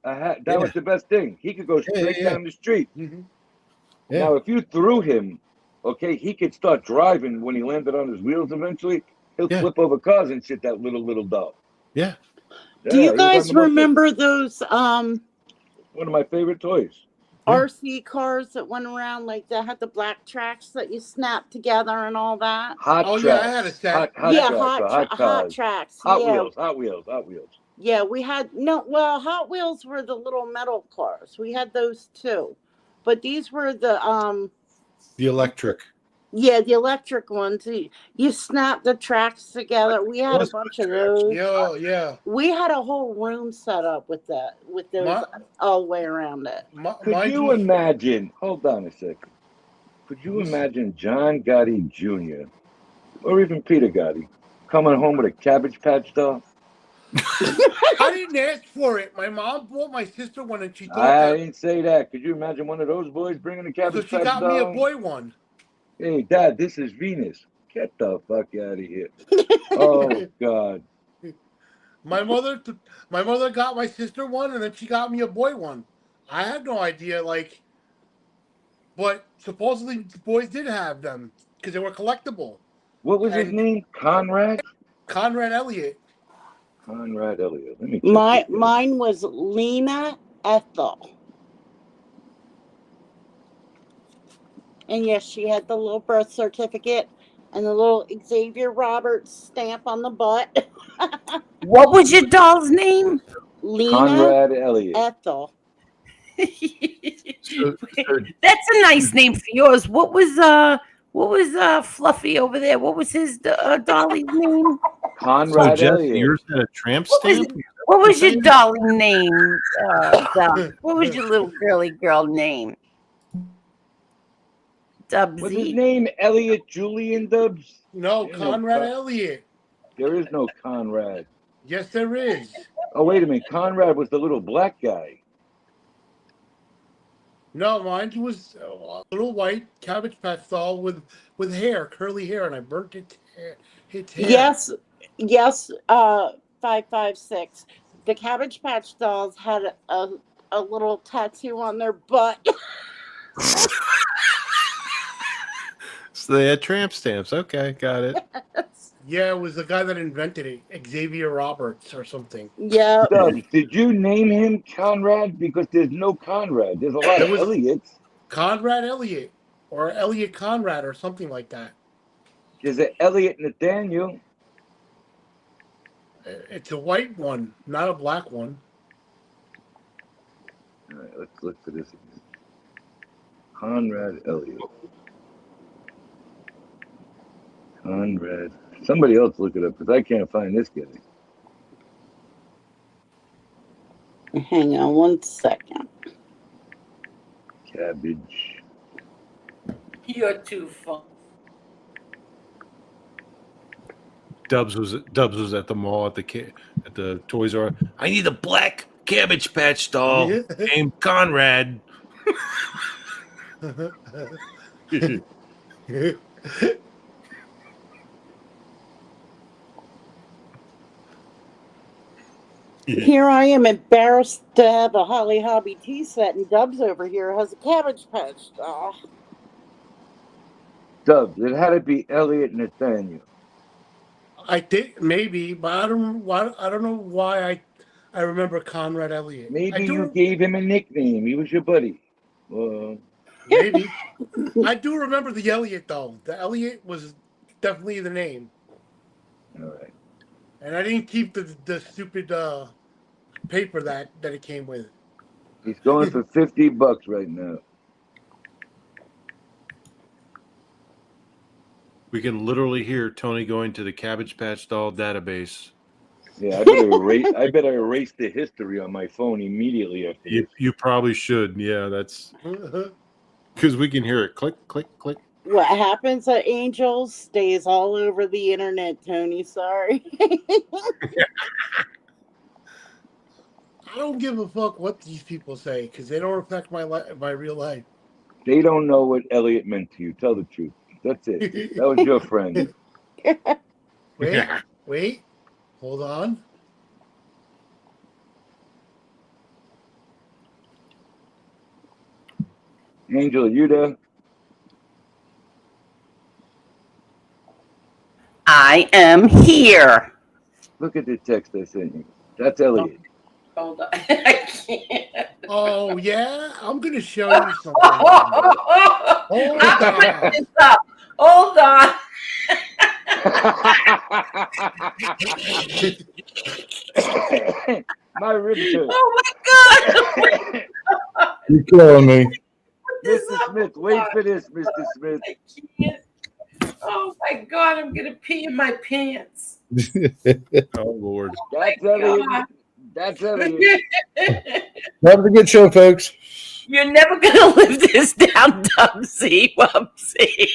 That was the best thing. He could go straight down the street. Mm-hmm. Yeah. Now, if you threw him, okay, he could start driving when he landed on his wheels. Eventually, he'll flip over cars and shit. That little dog. Yeah. Do you guys remember those? One of my favorite toys. RC cars that went around like that had the black tracks that you snap together and all that. Hot tracks. Yeah, I had a set. Hot tracks. Hot Wheels. Yeah, we had Hot Wheels were the little metal cars. We had those too, but these were the electric. Yeah, the electric ones. You snap the tracks together. We had a bunch of those. Yeah. We had a whole room set up with those all the way around it. Could you imagine? Hold on a second. Could you imagine John Gotti Jr. or even Peter Gotti coming home with a Cabbage Patch doll? I didn't ask for it. My mom bought my sister one, and she thought I didn't say that. Could you imagine one of those boys bringing a Cabbage Patch doll? So she got me a boy one. Hey, Dad, this is Venus. Get the fuck out of here. Oh, God. My mother got my sister one, and then she got me a boy one. I had no idea, but supposedly the boys did have them because they were collectible. What was his name? Conrad? Conrad Elliott. Conrad Elliott. Let me mine was Lena Ethel. And yes, she had the little birth certificate and the little Xavier Roberts stamp on the butt. What was your doll's name? Lena Conrad Elliott. Ethel. That's a nice name for yours. What was Fluffy over there? What was his dolly's name? Conrad Elliott. Yours had a tramp stamp? What was your dolly name? What was your little girly girl name? Dubsy. Was his name Elliot Julian Dubs? No, Conrad Elliott. There is no Conrad. Yes, there is. Oh, wait a minute. Conrad was the little black guy. No, mine was a little white Cabbage Patch doll with hair, curly hair, and I burnt its hair. Yes, yes, 556. The Cabbage Patch dolls had a little tattoo on their butt. So they had tramp stamps. Okay, got it. Yeah, it was the guy that invented it, Xavier Roberts or something. Yeah. Dubs, did you name him Conrad? Because there's no Conrad. There's a lot There of was Elliots. Conrad Elliott or Elliot Conrad or something like that. There's an Elliot Nathaniel. It's a white one, not a black one. All right, let's look for this again. Conrad Elliott. Conrad. Somebody else look it up because I can't find this guy. Hang on one second. Cabbage. You're too fun. Dubs was at the mall at the Toys R Us. I need a black Cabbage Patch doll named Conrad. Here I am embarrassed to have a Holly Hobby tea set, and Dubs over here has a Cabbage Patch doll. Dubs, it had to be Elliot Nathaniel. I think maybe, but I don't know why I remember Conrad Elliott. Maybe you gave him a nickname. He was your buddy. Maybe. I do remember the Elliott though. The Elliott was definitely the name. All right. And I didn't keep the stupid paper that it came with. He's going for $50 right now. We can literally hear Tony going to the Cabbage Patch doll database. Yeah, I better erase the history on my phone immediately after this. You probably should. Yeah, that's because we can hear it click, click, click. What happens at Angels stays all over the internet, Tony. Sorry. I don't give a fuck what these people say because they don't affect my real life. They don't know what Elliot meant to you. Tell the truth. That's it. That was your friend. Wait. Hold on. Angel, are you there? I am here. Look at the text I sent you. That's Elliot. Hold on. I can't. Oh, yeah? I'm going to show you something. Hold on. Hold on. My ribs hurt. Oh my God. You're killing me. Mr. Smith, wait for this, Mr. Smith. I can't. Oh my God, I'm going to pee in my pants. Oh, Lord. That's Elliot. That's Elliot. That was a good show, folks. You're never going to live this down, Dubsy Wubsy.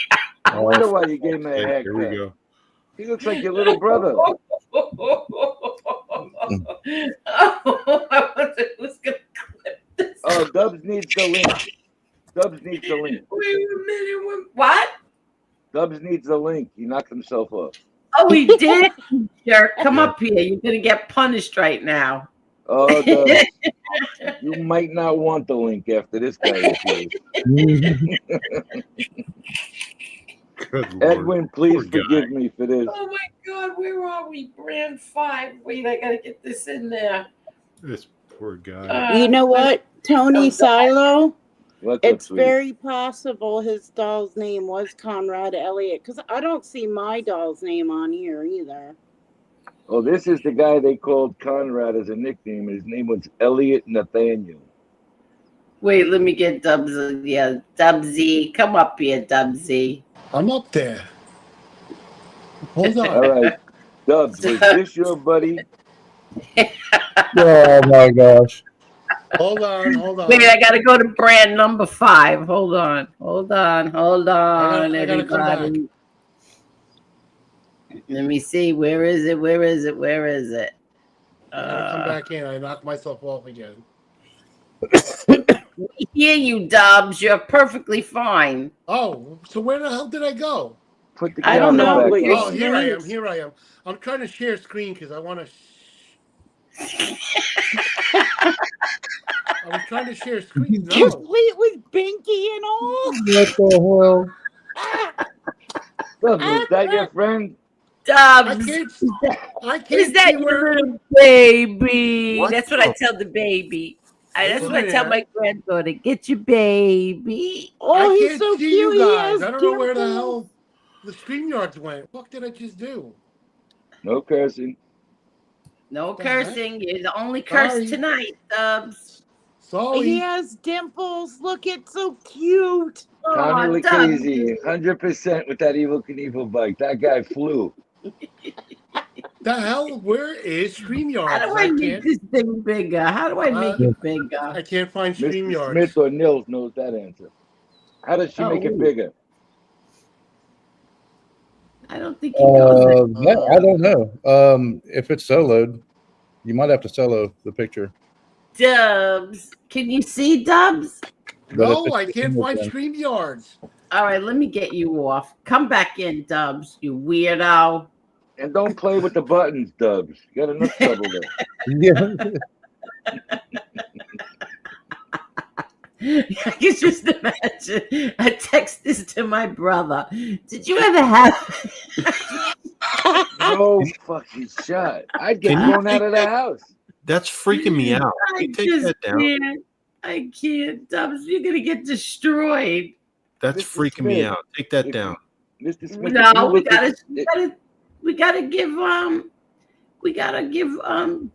I wonder why you gave him a haircut. Here we go. He looks like your little brother. I wonder who's going to clip this. Oh, Dubs needs the link. Dubs needs the link. Wait a minute. What? Dubs needs the link. He knocked himself off. Oh, he did? Jerk, come up here. You're going to get punished right now. Oh, Dubs. You might not want the link after this guy appears. Edwin, please forgive me for this. Oh my God, where are we? Brand 5. Wait, I gotta get this in there. This poor guy. You know what, Tony Silo? What's It's up, sweetie? very possible his doll's name was Conrad Elliott because I don't see my doll's name on here either. Oh, this is the guy they called Conrad as a nickname. His name was Elliot Nathaniel. Wait, let me get Dubsy. Yeah, Dubsy. Come up here, Dubsy. I'm up there. Hold on. All right. Dubs, was this your buddy? Oh my gosh. Hold on. Wait, I gotta go to brand number 5. Hold on, I gotta come back. everybody. Let me see. Where is it? I gotta come back in. I knocked myself off again. We hear you, Dubs. You're perfectly fine. Oh, so where the hell did I go? Put the I don't camera know, back but you're Oh, on. here I am. snooze. Here I am. I'm trying to share screen because I want to. I was trying to share screen. No. Complete with Binky and all. What the Look, is that your friend? I Dubs. can't. I Is can't that see your where. little baby? What That's what the- I tell the baby. That's Wait a what I tell minute. my granddaughter. Get your baby. Oh, I he's can't so see cute. you He guys. has I don't know where the dimples. hell the StreamYards went. What did I just do? No cursing. No The heck? cursing. You're the only curse Sorry. tonight, Dubs. Sorry. He has dimples. Look, it's so cute. Tommy Oh, Dubs. Lucchese, 100% with that Evil Knievel bike. That guy flew. The hell? Where is How StreamYards? do I I make can't. this thing bigger? How do I make it bigger? I can't find Mr. StreamYards. Smith or Nils knows that answer. How does she Oh, make it wait. bigger? I don't think he knows it. I don't know. If it's soloed, you might have to solo the picture. Dubs. Can you see Dubs? But if No, it's I can't find then- StreamYards. All right, let me get you off. Come back in, Dubs, you weirdo. And don't play with the buttons, Dubs. You got enough trouble there. Yeah. I can just imagine. I text this to my brother. Did you ever have? No fucking shot. I'd get Can you thrown out of the house. That's freaking me out. I Can you take just that down? can't. I can't, Dubs. You're gonna get destroyed. That's Mr. freaking me Smith, out. Take that if- down. Mr. Smith, if you No, we look at- gotta give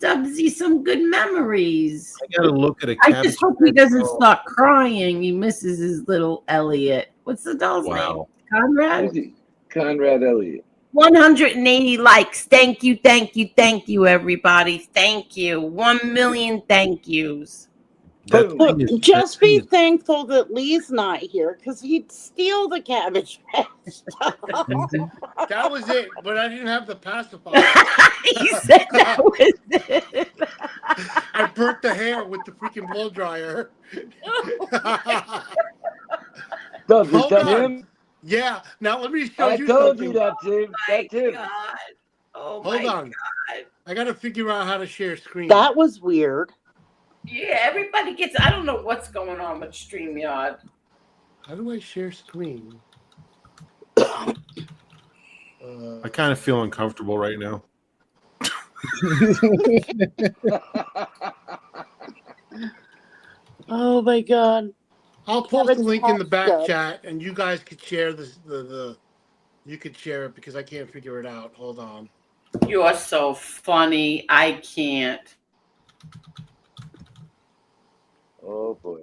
Dubsy some good memories. I gotta look at a I cabbage just hope he patch doesn't doll. start crying. He misses his little Elliot. What's the doll's name? Wow. Conrad? Conrad Elliott. 180 likes. Thank you, thank you, thank you, everybody. Thank you. 1 million thank yous. That Boom. thing is, Just that thing be is- thankful that Lee's not here because he'd steal the Cabbage Patch. That was it, but I didn't have the pacifier. He said that was it. I burnt the hair with the freaking blow dryer. Dubs, is Hold that on. him? Yeah. Now let me show I you told something. you that's him. That's him. God. Oh Hold my on. God. I gotta figure out how to share screen. That was weird. Yeah, everybody gets. I don't know what's going on with StreamYard. How do I share screen? I kind of feel uncomfortable right now. Oh my God. I'll post the link in the back Good. chat, and you guys could share this. You could share it because I can't figure it out. Hold on. You're so funny. I can't. Oh boy.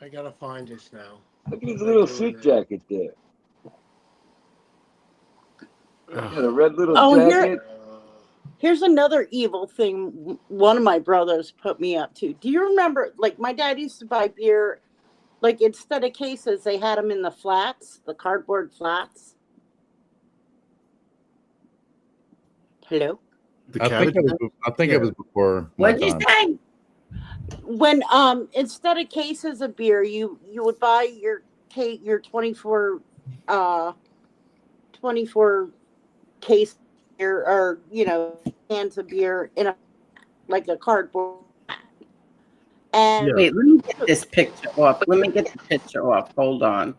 I gotta find this now. Look at his little suit jacket there. Got a red little Oh, jacket. Here's another evil thing one of my brothers put me up to. Do you remember, like, my dad used to buy beer, like, instead of cases, they had them in the flats, the cardboard flats. Hello? The I think, cabbage. it was before. my What'd you time. say? When instead of cases of beer, you would buy your 24 case beer, or cans of beer in a cardboard. And Wait, let me get this picture off. Let me get the picture off. Hold on.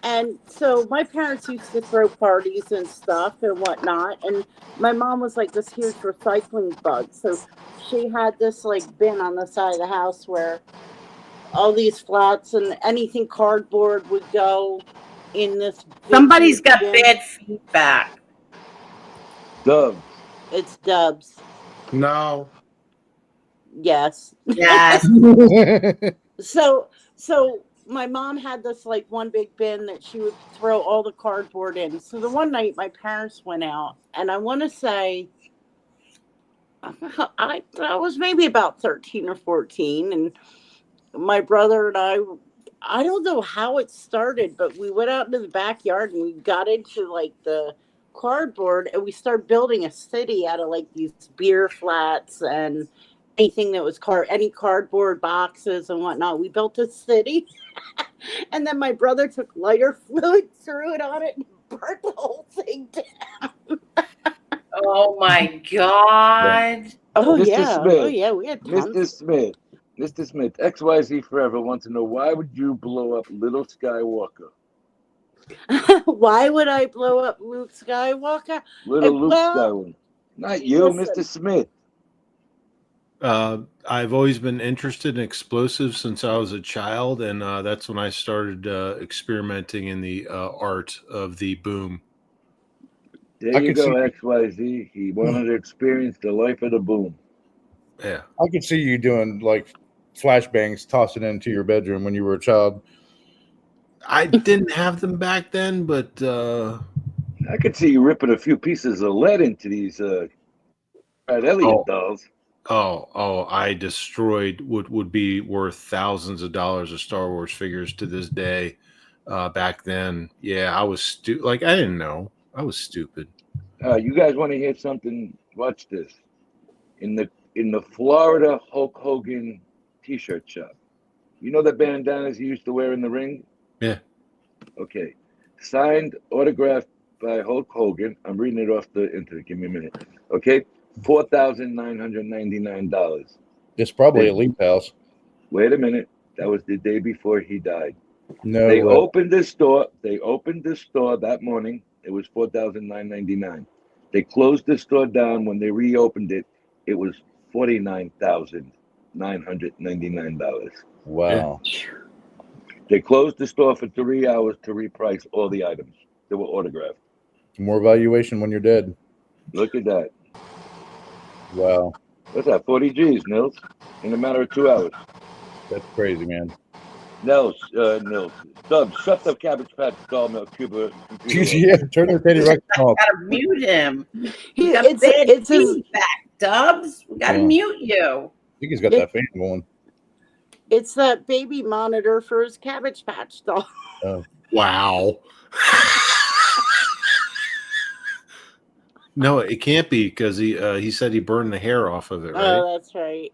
And so my parents used to throw parties and stuff and whatnot. And my mom was like this huge recycling bug. So she had this like bin on the side of the house where all these flats and anything cardboard would go in this big Somebody's got bin. bad feedback. Dubs. It's Dubs. No. Yes. Yes. So my mom had this like one big bin that she would throw all the cardboard in. So the one night my parents went out, and I want to say I was maybe about 13 or 14, and my brother and I don't know how it started, but we went out into the backyard and we got into like the cardboard, and we started building a city out of like these beer flats and anything that was any cardboard boxes and whatnot. We built a city. And then my brother took lighter fluid, threw it on it, and burnt the whole thing down. Oh my God. Oh Mr. yeah. Smith. Oh yeah. We had tons. Mr. Smith, XYZ Forever wants to know, why would you blow up little Skywalker? Why would I blow up Luke Skywalker? Little Luke Well, Skywalker. Not you, listen. Mr. Smith. I've always been interested in explosives since I was a child, and that's when I started experimenting in the art of the boom. There you go, XYZ. He wanted to experience the life of the boom. Yeah. I could see you doing like flashbangs, tossing into your bedroom when you were a child. I didn't have them back then, but I could see you ripping a few pieces of lead into these Brad Elliott dolls. I destroyed what would be worth thousands of dollars of Star Wars figures to this day. Back then, yeah, I was I didn't know. I was stupid. You guys want to hear something? Watch this. In the Florida Hulk Hogan T-shirt shop, you know the bandanas he used to wear in the ring? Yeah. Okay. Signed, autographed by Hulk Hogan. I'm reading it off the internet. Give me a minute. Okay. $4,999. It's probably Elite House. Wait a minute. That was the day before he died. No. They opened the store. They opened the store that morning. It was $4,999. They closed the store down. When they reopened it, it was $49,999. Wow. They closed the store for 3 hours to reprice all the items that were autographed. More valuation when you're dead. Look at that. Wow. What's that? 40 G's, Nils, in a matter of 2 hours. That's crazy, man. Nils, Stubbs, shut the Cabbage Patch doll milk Cuba. Yeah, turn the Teddy Rex off. Gotta mute him. It's his feedback, Dubs. We gotta mute you. I think he's got that fan going. It's that baby monitor for his Cabbage Patch doll. Wow. No, it can't be, because he said he burned the hair off of it, right? Oh, that's right.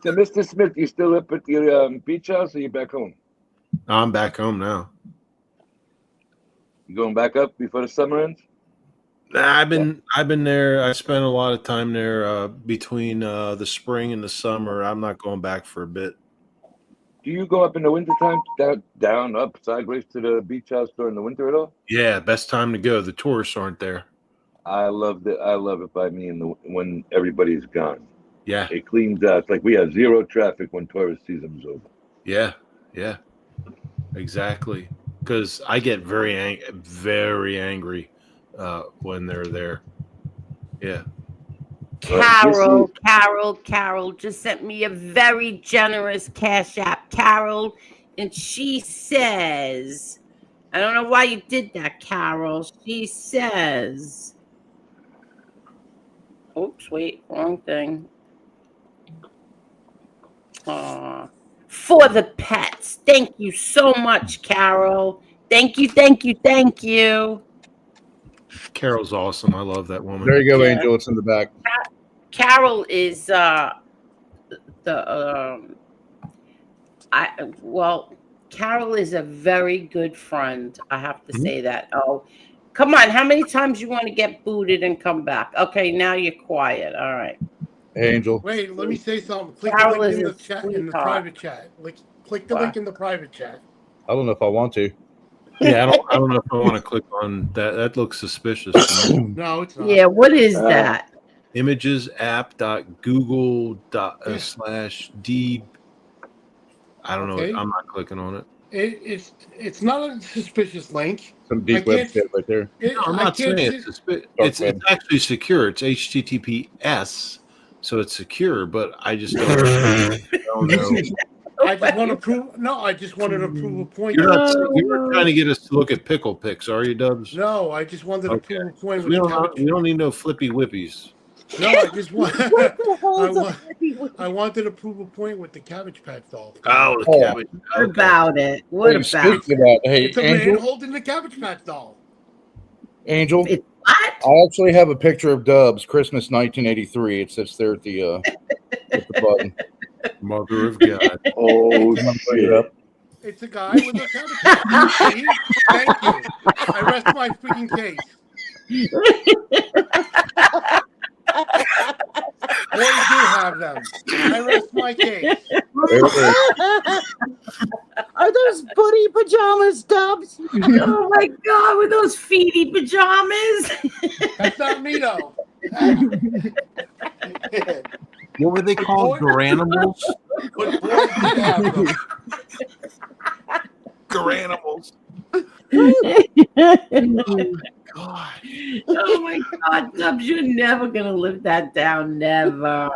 So, Mr. Smith, you still up at the beach house, or you back home? I'm back home now. You going back up before the summer ends? Nah, I've been there. I spent a lot of time there between the spring and the summer. I'm not going back for a bit. Do you go up in the wintertime, down, up, sideways to the beach house during the winter at all? Yeah, best time to go. The tourists aren't there. I love it by me when everybody's gone. Yeah. It cleans out. It's like we have zero traffic when tourist season's over. Yeah, exactly. Because I get very angry when they're there. Yeah. Carol just sent me a very generous Cash App. Carol, and she says, I don't know why you did that, Carol. She says, oops, wait, wrong thing. For the pets. Thank you so much, Carol. Thank you. Carol's awesome. I love that woman. There you go, Angel. It's in the back. Carol is Carol is a very good friend. I have to say that. Oh, come on. How many times you want to get booted and come back? Okay, now you're quiet. All right. Hey, Angel. Wait, let me say something. Click Carol the link in is the a chat, in the private chat. Click the link in the private chat. I don't know if I want to. Yeah, I don't know if I want to click on that. That looks suspicious to me. No, it's not. Yeah, what is that? Imagesapp.google./d. I don't know. Okay. I'm not clicking on it. It's not a suspicious link. Some deep website right there. No, I'm not saying it's suspicious. It's actually secure. It's HTTPS, so it's secure. But I just don't know. I just want to prove. No, I just wanted to prove a point. You're not trying to get us to look at pickle pics, are you, Dubs? No, I just wanted to prove a point. We don't need no flippy whippies. No, I just want. I wanted to prove a point with the Cabbage Patch doll. Oh, the Cabbage. What about it? What about it? Hey, It's a Angel. man holding the Cabbage Patch doll. Angel. What? I actually have a picture of Dubs, Christmas 1983. It sits there at the Hit the button. Mother of God. Oh Bring it shit! up. It's a guy with a cabbage patch. See? Thank you. I rest my freaking case. Boys do have them. I rest my case. There it is. Are those booty pajamas, Dubs? Oh my God, with those feety pajamas. That's not me though. What were they called? Garanimals? But boys did have them. Garanimals. God. Oh my God, Dubs, you're never gonna live that down. Never.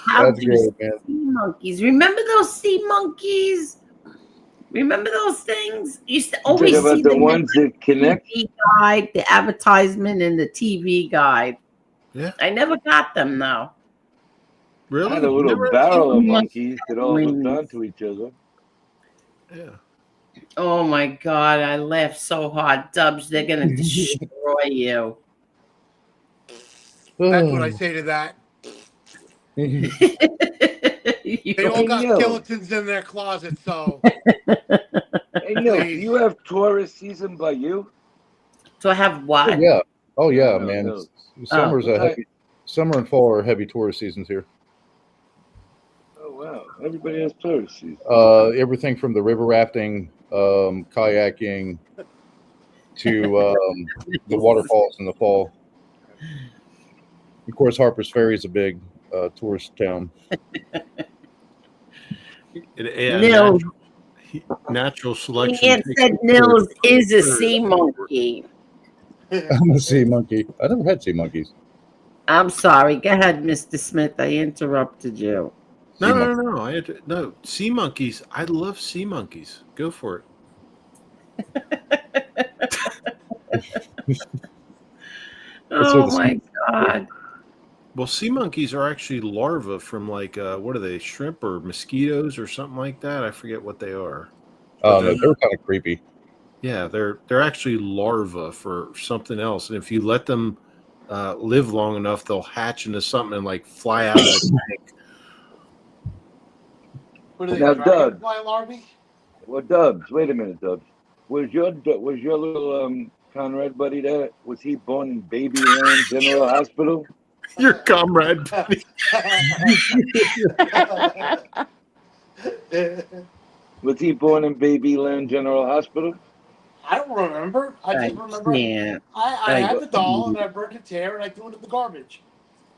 How That's do great, man. sea monkeys? Remember those sea monkeys? Remember those things? You used to always Talking about see the them in ones that connect. TV guide, the advertisement, and the TV guide. Yeah. I never got them though. I Really? had a little Never barrel of seen one monkeys that all hooked wings. onto each other. Yeah. Oh my God, I laughed so hard. Dubs, they're gonna destroy you. That's what I say to that. They all Hey, got Neil. skeletons in their closet, so Hey, Neil, do please. you have tourist season by you? So I have Oh what? yeah. Oh yeah, No, man. no. Summer's a Okay. heavy. Summer and fall are heavy tourist seasons here. Oh wow, everybody has tourist season. Everything from the river rafting, kayaking, to the waterfalls in the fall. Of course, Harper's Ferry is a big tourist town. Nils. Natural selection. Ian takes said the Nils tourist is a first. sea monkey. I'm a sea monkey. I never had sea monkeys. I'm sorry. Go ahead, Mr. Smith. I interrupted you. No, no, no, no. No, sea monkeys. I love sea monkeys. Go for it. Oh my God. Well, sea monkeys are actually larvae from like what are they, shrimp or mosquitoes or something like that? I forget what they are. Oh no, they're kind of creepy. Yeah, they're actually larvae for something else, and if you let them live long enough, they'll hatch into something and like fly out of the tank. What are they, Now, Doug. dragonfly larvae? Well, Dubs, wait a minute, Dubs. Was your little Conrad buddy there? Was he born in Babyland General Hospital? Your comrade buddy. Was he born in Babyland General Hospital? I don't remember. I just remember can't. I had the doll and I broke its hair and I threw it in the garbage.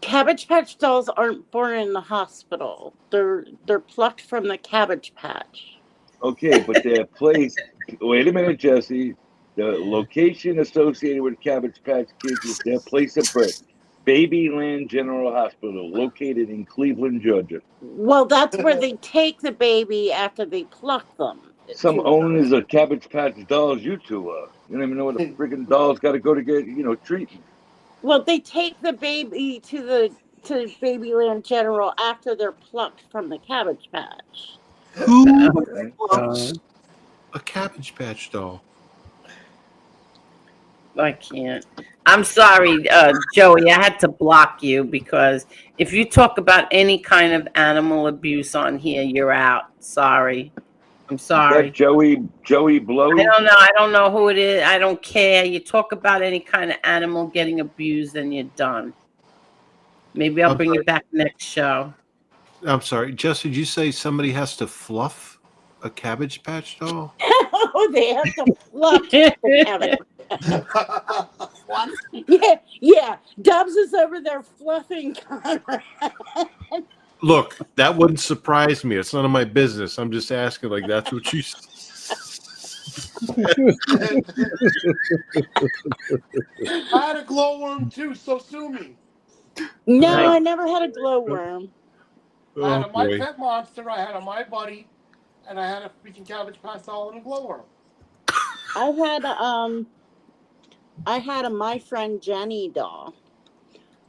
Cabbage Patch dolls aren't born in the hospital. They're plucked from the Cabbage Patch. Okay, but they're placed. Wait a minute, Jesse. The location associated with Cabbage Patch Kids is their place of birth. Babyland General Hospital, located in Cleveland, Georgia. Well, that's where they take the baby after they pluck them. Some owners of Cabbage Patch dolls you two are. You don't even know what a freaking doll's got to go to get, treatment. Well, they take the baby to Babyland General after they're plucked from the Cabbage Patch. Who loves a Cabbage Patch doll? I can't. I'm sorry, Joey. I had to block you because if you talk about any kind of animal abuse on here, you're out. Sorry. I'm sorry. That Joey Blow? I don't know who it is. I don't care. You talk about any kind of animal getting abused, and you're done. Maybe I'll bring you back next show. I'm sorry, Jesse. Did you say somebody has to fluff a Cabbage Patch doll? Oh, they have to fluff the Cabbage Patch. Yeah. Dubs is over there fluffing Conrad. Look, that wouldn't surprise me. It's none of my business. I'm just asking, like, that's what you I had a glowworm too, so sue me. No, I never had a glowworm. I had a My Pet Monster, I had a My Buddy, and I had a freaking Cabbage Patch doll and a glowworm. I had a My Friend Jenny doll.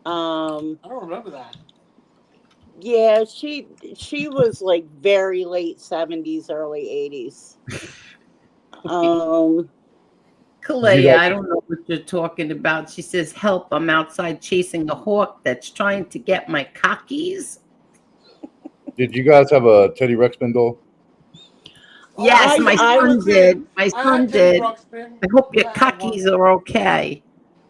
I don't remember that. Yeah, she was like very late 70s, early 80s. Kalea, I don't know what you're talking about. She says, help, I'm outside chasing a hawk that's trying to get my cockies. Did you guys have a Teddy Ruxpin doll? Yes, my son did. My I son had Teddy did. Ruxpin. I hope your I had one. cockies are okay.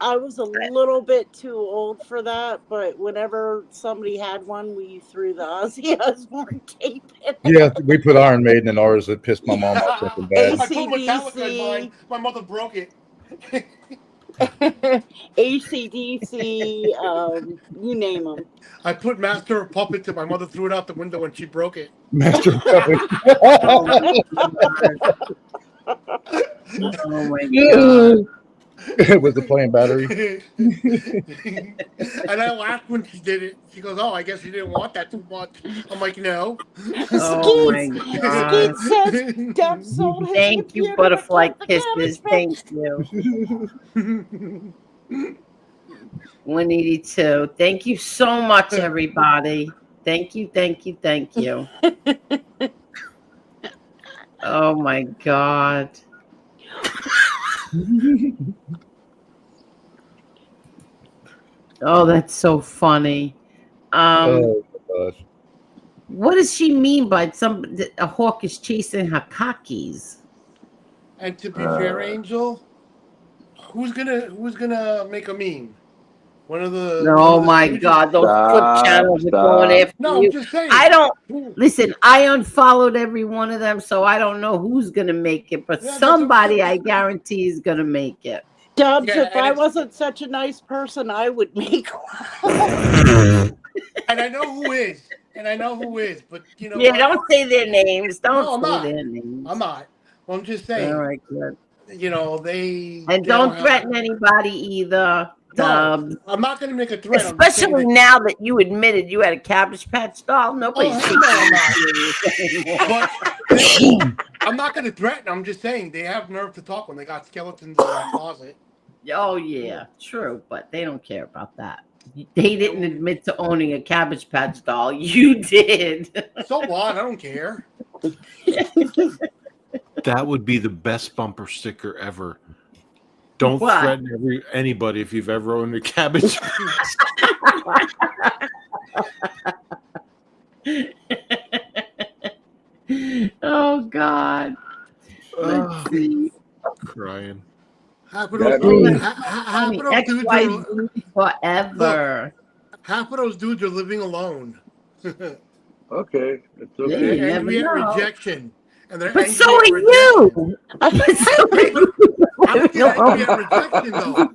I was a little bit too old for that, but whenever somebody had one, we threw the Ozzy Osbourne tape in. Yeah, we put Iron Maiden in ours. It pissed my mom off something bad. I put Metallica in mine. My mother broke it. ACDC, you name them. I put Master of Puppets and my mother threw it out the window and she broke it. Master of Puppets. Oh my god. With the playing battery. And I laughed when she did it. She goes, "Oh, I guess you didn't want that too much." I'm like, "No." Oh my god. Skeet says Deb sold his Thank you, computer butterfly to plant the kisses. cabbage Thank you. 182. Thank you so much, everybody. Thank you, thank you, thank you. Oh my god. Oh, that's so funny. Oh my gosh. What does she mean by a hawk is chasing her cockies? And to be fair, Angel, who's gonna make a meme? One of the. Oh one of the my stooges? god, those flip channels are going after No, you. I'm just saying. I don't listen. I unfollowed every one of them, so I don't know who's gonna make it, but somebody I guarantee is gonna make it. Dubs, Yeah, if I wasn't such a nice person, I would make one. And I know who is. But you know. Yeah, what? don't say their names. No, Don't I'm say not. their names. I'm not. Well, I'm just saying. All right, good. You know, they. And they don't have- threaten anybody either. No, I'm not going to make a threat. I'm just saying Especially now that you admitted you had a Cabbage Patch doll. Nobody's taking you serious anymore. But I'm not going to threaten. I'm just saying they have nerve to talk when they got skeletons in their closet. Oh yeah, true, but they don't care about that. They didn't admit to owning a Cabbage Patch doll. You did. So what? I don't care. That would be the best bumper sticker ever. Don't What? threaten anybody if you've ever owned a Cabbage. Oh God. Let's see. Crying. Half of That those means- dudes, half of those dudes XYZ forever. half of those dudes are living alone. Okay, it's Yeah, okay. you They're never angry at know. rejection. And they're But angry so at are rejection. you. I don't get angry at rejection though.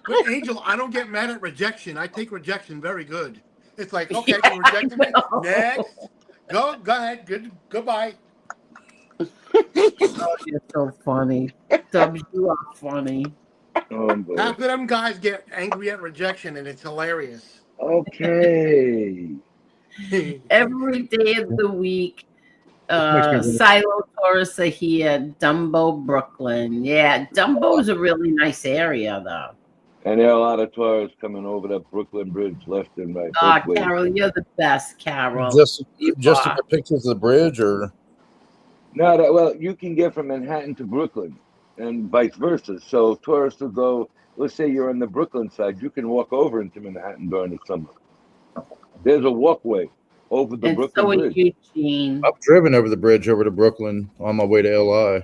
But Angel, I don't get mad at rejection. I take rejection very good. It's like, okay, you rejected me. Next. Go ahead. Goodbye. Oh, you're so funny. Dubs, you are funny. Oh, boy. Half of them guys get angry at rejection and it's hilarious. Okay. Every day of the week, Makes me Silo Taurus are here, Dumbo, Brooklyn. Yeah, Dumbo's a really nice area, though. And there are a lot of tourists coming over that Brooklyn Bridge left and right. Ah, both ways. Carol, you're the best, Carol. Just You to are. get pictures of the bridge, or No, well, you can get from Manhattan to Brooklyn and vice versa. So tourists will go, let's say you're on the Brooklyn side, you can walk over into Manhattan during the summer. There's a walkway over the And Brooklyn so is Bridge. Eugene. I've driven over the bridge over to Brooklyn on my way to LI.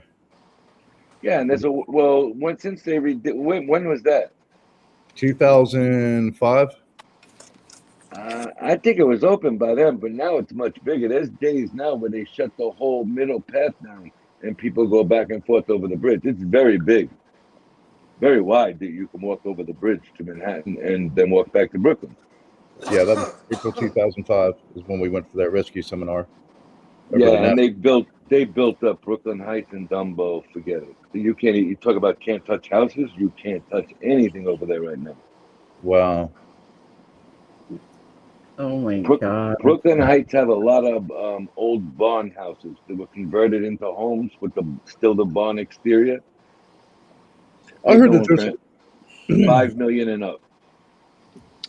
Yeah, and there's since they when was that? 2005. I think it was open by then, but now it's much bigger. There's days now where they shut the whole middle path down and people go back and forth over the bridge. It's very big, very wide that you can walk over the bridge to Manhattan and then walk back to Brooklyn. Yeah, that was April 2005 is when we went for that rescue seminar. Yeah, and they built up Brooklyn Heights and Dumbo. Forget it. You can't. You talk about can't touch houses. You can't touch anything over there right now. Wow. Oh my God. Brooklyn Heights have a lot of old barn houses that were converted into homes with still the barn exterior. I heard that there's $5 million and up.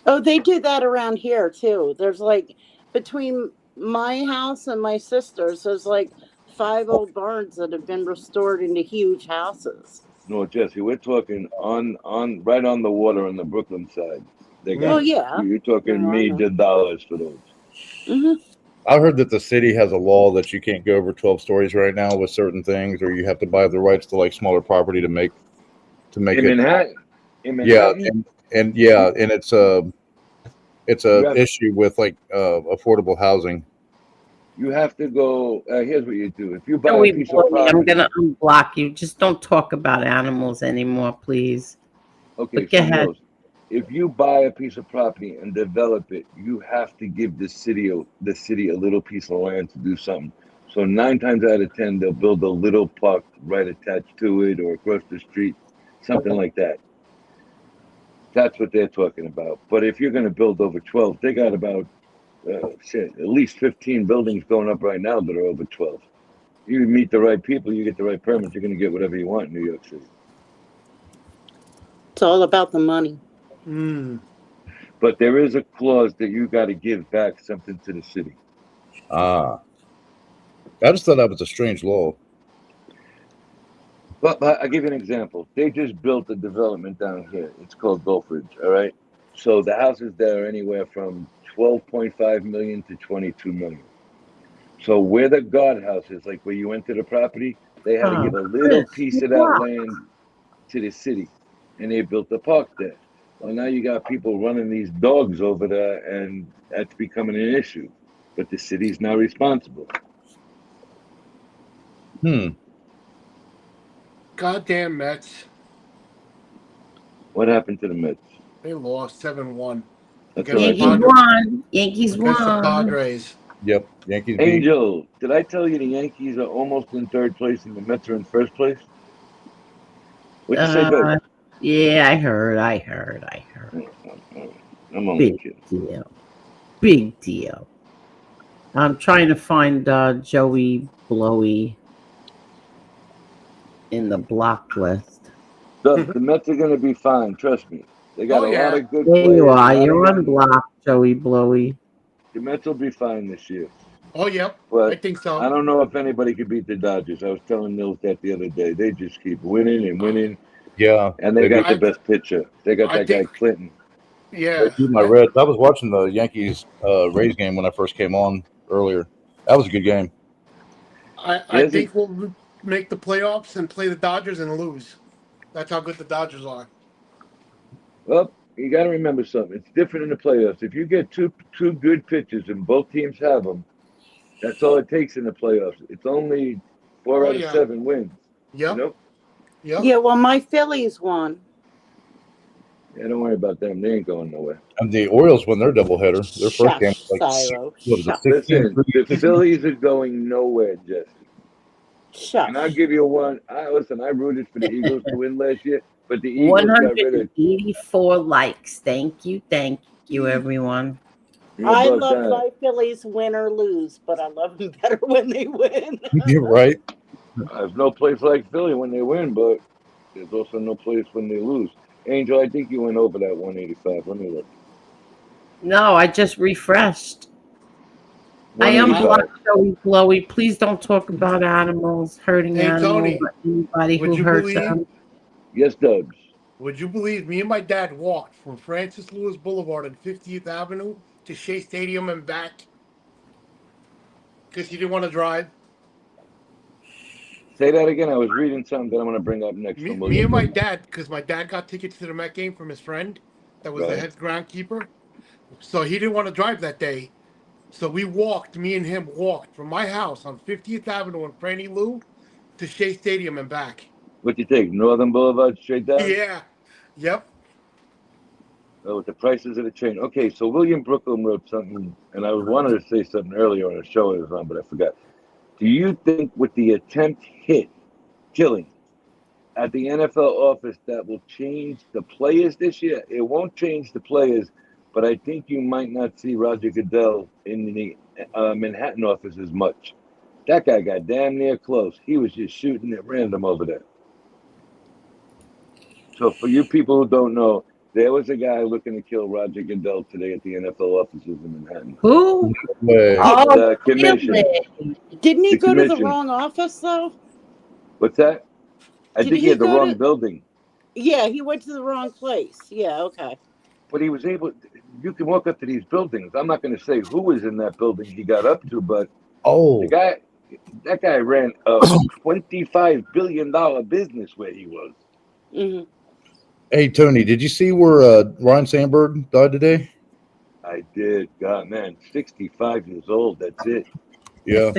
Oh, they do that around here too. There's like between my house and my sister's, there's like 5 old barns that have been restored into huge houses. No, Jesse, we're talking on right on the water on the Brooklyn side. They got Oh yeah. you're talking No, I know. major dollars for those. Hmm. I heard that the city has a law that you can't go over 12 stories right now with certain things, or you have to buy the rights to like smaller property to make In it. Manhattan. In Yeah, Manhattan, and yeah, and it's a you have issue with like affordable housing. you have to go. Here's what you do: if you buy a Joey piece of Boy, I'm property, gonna unblock you. Just don't talk about animals anymore, please. okay, But go so ahead. Mills, if you buy a piece of property and develop it, you have to give the city a little piece of land to do something. So 9 times out of 10, they'll build a little park right attached to it or across the street, something like that. That's what they're talking about. But if you're going to build over 12, they got about at least 15 buildings going up right now that are over 12. You meet the right people, you get the right permits, you're going to get whatever you want in New York City. It's all about the money. But there is a clause that you got to give back something to the city. Ah, I just thought that was a strange law. But I'll give you an example. They just built a development down here. It's called Gulfridge, all right? So the houses there are anywhere from 12.5 million to 22 million. So where the guardhouse is, like where you enter the property, they had to give a little Chris, piece of that land to the city, and they built a park there. Well, now you got people running these dogs over there, and that's becoming an issue. But the city's now responsible. Goddamn Mets. What happened to the Mets? They lost 7-1 That's against what I the Yankees said. Padres. won. Yankees Against the won. Padres. Yep, Yankees beat. Angel, did I tell you the Yankees are almost in third place and the Mets are in first place? What'd you say, babe? Yeah, I heard. I'm only Big kidding. deal. Big deal. I'm trying to find Joey Blowy in the block list. The Mets are going to be fine. Trust me. They got Oh, a lot yeah. of good There players. you are. A lot You're of on young- block, Joey Blowy. The Mets will be fine this year. Oh, yep. I But think so. I don't know if anybody could beat the Dodgers. I was telling Nils that the other day. They just keep winning and winning, Yeah, and they they got beat, the best pitcher. They got I that guy think, Clinton. they yeah. beat my Reds. I was watching the Yankees Rays game when I first came on earlier. That was a good game. I think we'll make the playoffs and play the Dodgers and lose. That's how good the Dodgers are. Well, you got to remember something. It's different in the playoffs. If you get two good pitchers and both teams have them, that's all it takes in the playoffs. It's only 4 Oh, out of yeah. 7 wins. Yep. You know? Yep. Yeah, well, my Phillies won. Yeah, don't worry about them. They ain't going nowhere. And the Orioles won their doubleheader. Their first game Shush, was like Silo. what was it, Shush. 16? Listen, the Phillies are going nowhere, Jesse. And I'll Shush. give you one. I rooted for the Eagles to win last year, but the Eagles got rid of 184 likes. Thank you, everyone. How I about love that? my Phillies win or lose, but I love them better when they win. You're right. There's no place like Philly when they win, but there's also no place when they lose. Angel, I think you went over that 185. Let me look. No, I just refreshed. I 185. unblocked Joey Blowy. Please don't talk about animals, hurting Hey, animals, Tony, or anybody would who you hurts believe? them. Yes, Dubs. Would you believe me and my dad walked from Francis Lewis Boulevard and 50th Avenue to Shea Stadium and back because he didn't want to drive? Say that again. I was reading something that I'm going to bring up next. Me and my dad, because my dad got tickets to the Met game from his friend that was the Right. head groundkeeper. So he didn't want to drive that day. So we walked, me and him walked from my house on 50th Avenue in Franny Lou to Shea Stadium and back. What do you take? Northern Boulevard straight down? Yeah. Yep. Oh, with the prices of the train. Okay, so William Brooklyn wrote something, and I wanted to say something earlier on a show I was on, but I forgot. Do you think with the attempt killing at the NFL office that will change the players this year? It won't change the players, but I think you might not see Roger Goodell in the Manhattan office as much. That guy got damn near close. He was just shooting at random over there. So for you people who don't know, there was a guy looking to kill Roger Goodell today at the NFL offices in Manhattan. Who? Oh, The commission. Didn't he The go to the commission. wrong office though? What's that? I Did think he he had the go wrong to? building, Yeah, he went to the wrong place. Yeah, okay. but he was able. You can walk up to these buildings. I'm not going to say who was in that building he got up to, but the Oh, guy, that guy ran a $25 billion business where he was. Hmm. hey Tony, did you see where Ron Sandberg died today? I did. God, man, 65 years old. That's it. Yeah,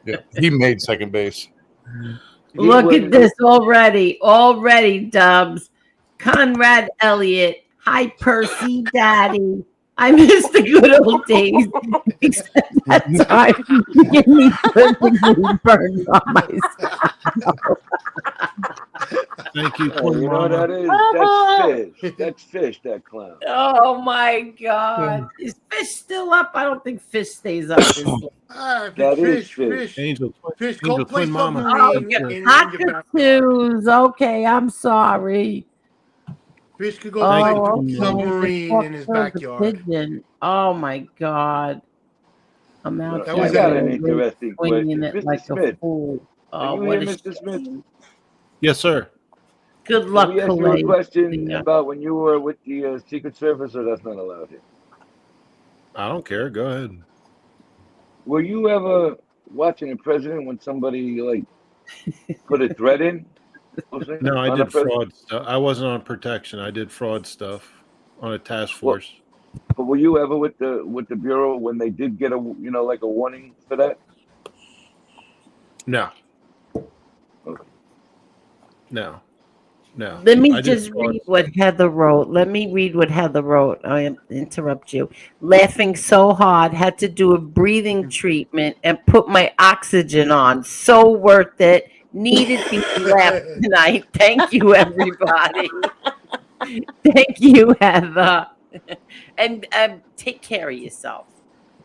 yeah. He made second base. He Look at was. this already. Already, Dubs. Conrad Elliott. Hi, Percy Daddy. I miss the good old days. Except that time you give me 30-degree burns on myself. Thank you, Hey, Twin you know what Mama. that is? That's fish. That's fish. That clown. Oh my God. Is Fish still up? I don't think Fish stays up this late. If it's That is fish, fish. fish, go Angel play Twin Mama. Oh, submarine in your backyard. cockatoos. Okay, I'm sorry. Fish could go Thank you, play Oh, Twin Mama. okay. The submarine hawk in his killed the backyard. pigeon. Oh my God. I'm You know, out That I was there got a an already interesting swinging question. it Mr. like a Smith, fool. are Oh, you what here, a Mr. Smith? shame. Yes, sir. Good Can luck, we ask you a Calais. question Yeah. about when you were with the Secret Service, or that's not allowed here? I don't care. Go ahead. Were you ever watching the president when somebody like put a threat in No, I on a did president? fraud stuff. I wasn't on protection. I did fraud stuff on a task Well, force. but were you ever with the bureau when they did get a like a warning for that? No, Okay. no, no. Let me I did just fraud read stuff. what Heather wrote. Let me read what Heather wrote. I interrupt you. Laughing so hard, had to do a breathing treatment and put my oxygen on. So worth it. Needed these laughs tonight. Thank you, everybody. Thank you, Heather. And take care of yourself.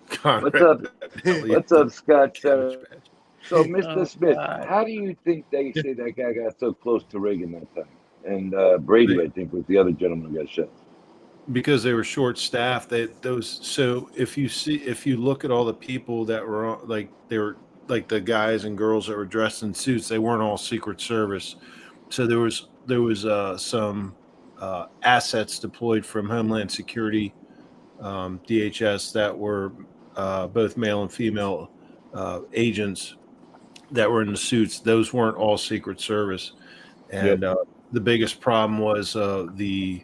What's Conrad up? Elliott What's up, Scott? Cabbage Patch. So, Mr. Oh, Smith, God. how do you think they say that guy got so close to Reagan that time? And Brady, They- I think, was the other gentleman who got shot. because they were short staffed. So if you look at all the people that were on, like they were like the guys and girls that were dressed in suits, they weren't all Secret Service. So there was some assets deployed from Homeland Security, DHS, that were both male and female agents that were in the suits. Those weren't all Secret Service, Yep. and the biggest problem was the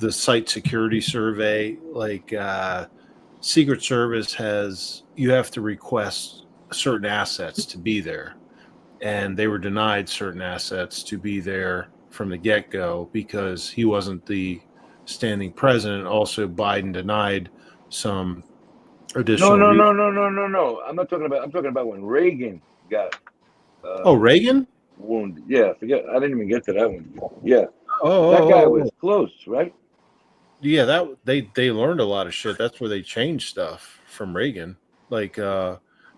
site security survey. Like Secret Service you have to request certain assets to be there, and they were denied certain assets to be there from the get-go because he wasn't the standing president. Also, Biden denied some No, additional no, no, no, no, no, no. I'm talking about when Reagan got Reagan. wounded. Yeah, forget. I didn't even get to that one. Yeah, Oh, that guy oh, was oh. close, right? Yeah, that they learned a lot of shit. That's where they changed stuff from Reagan. Like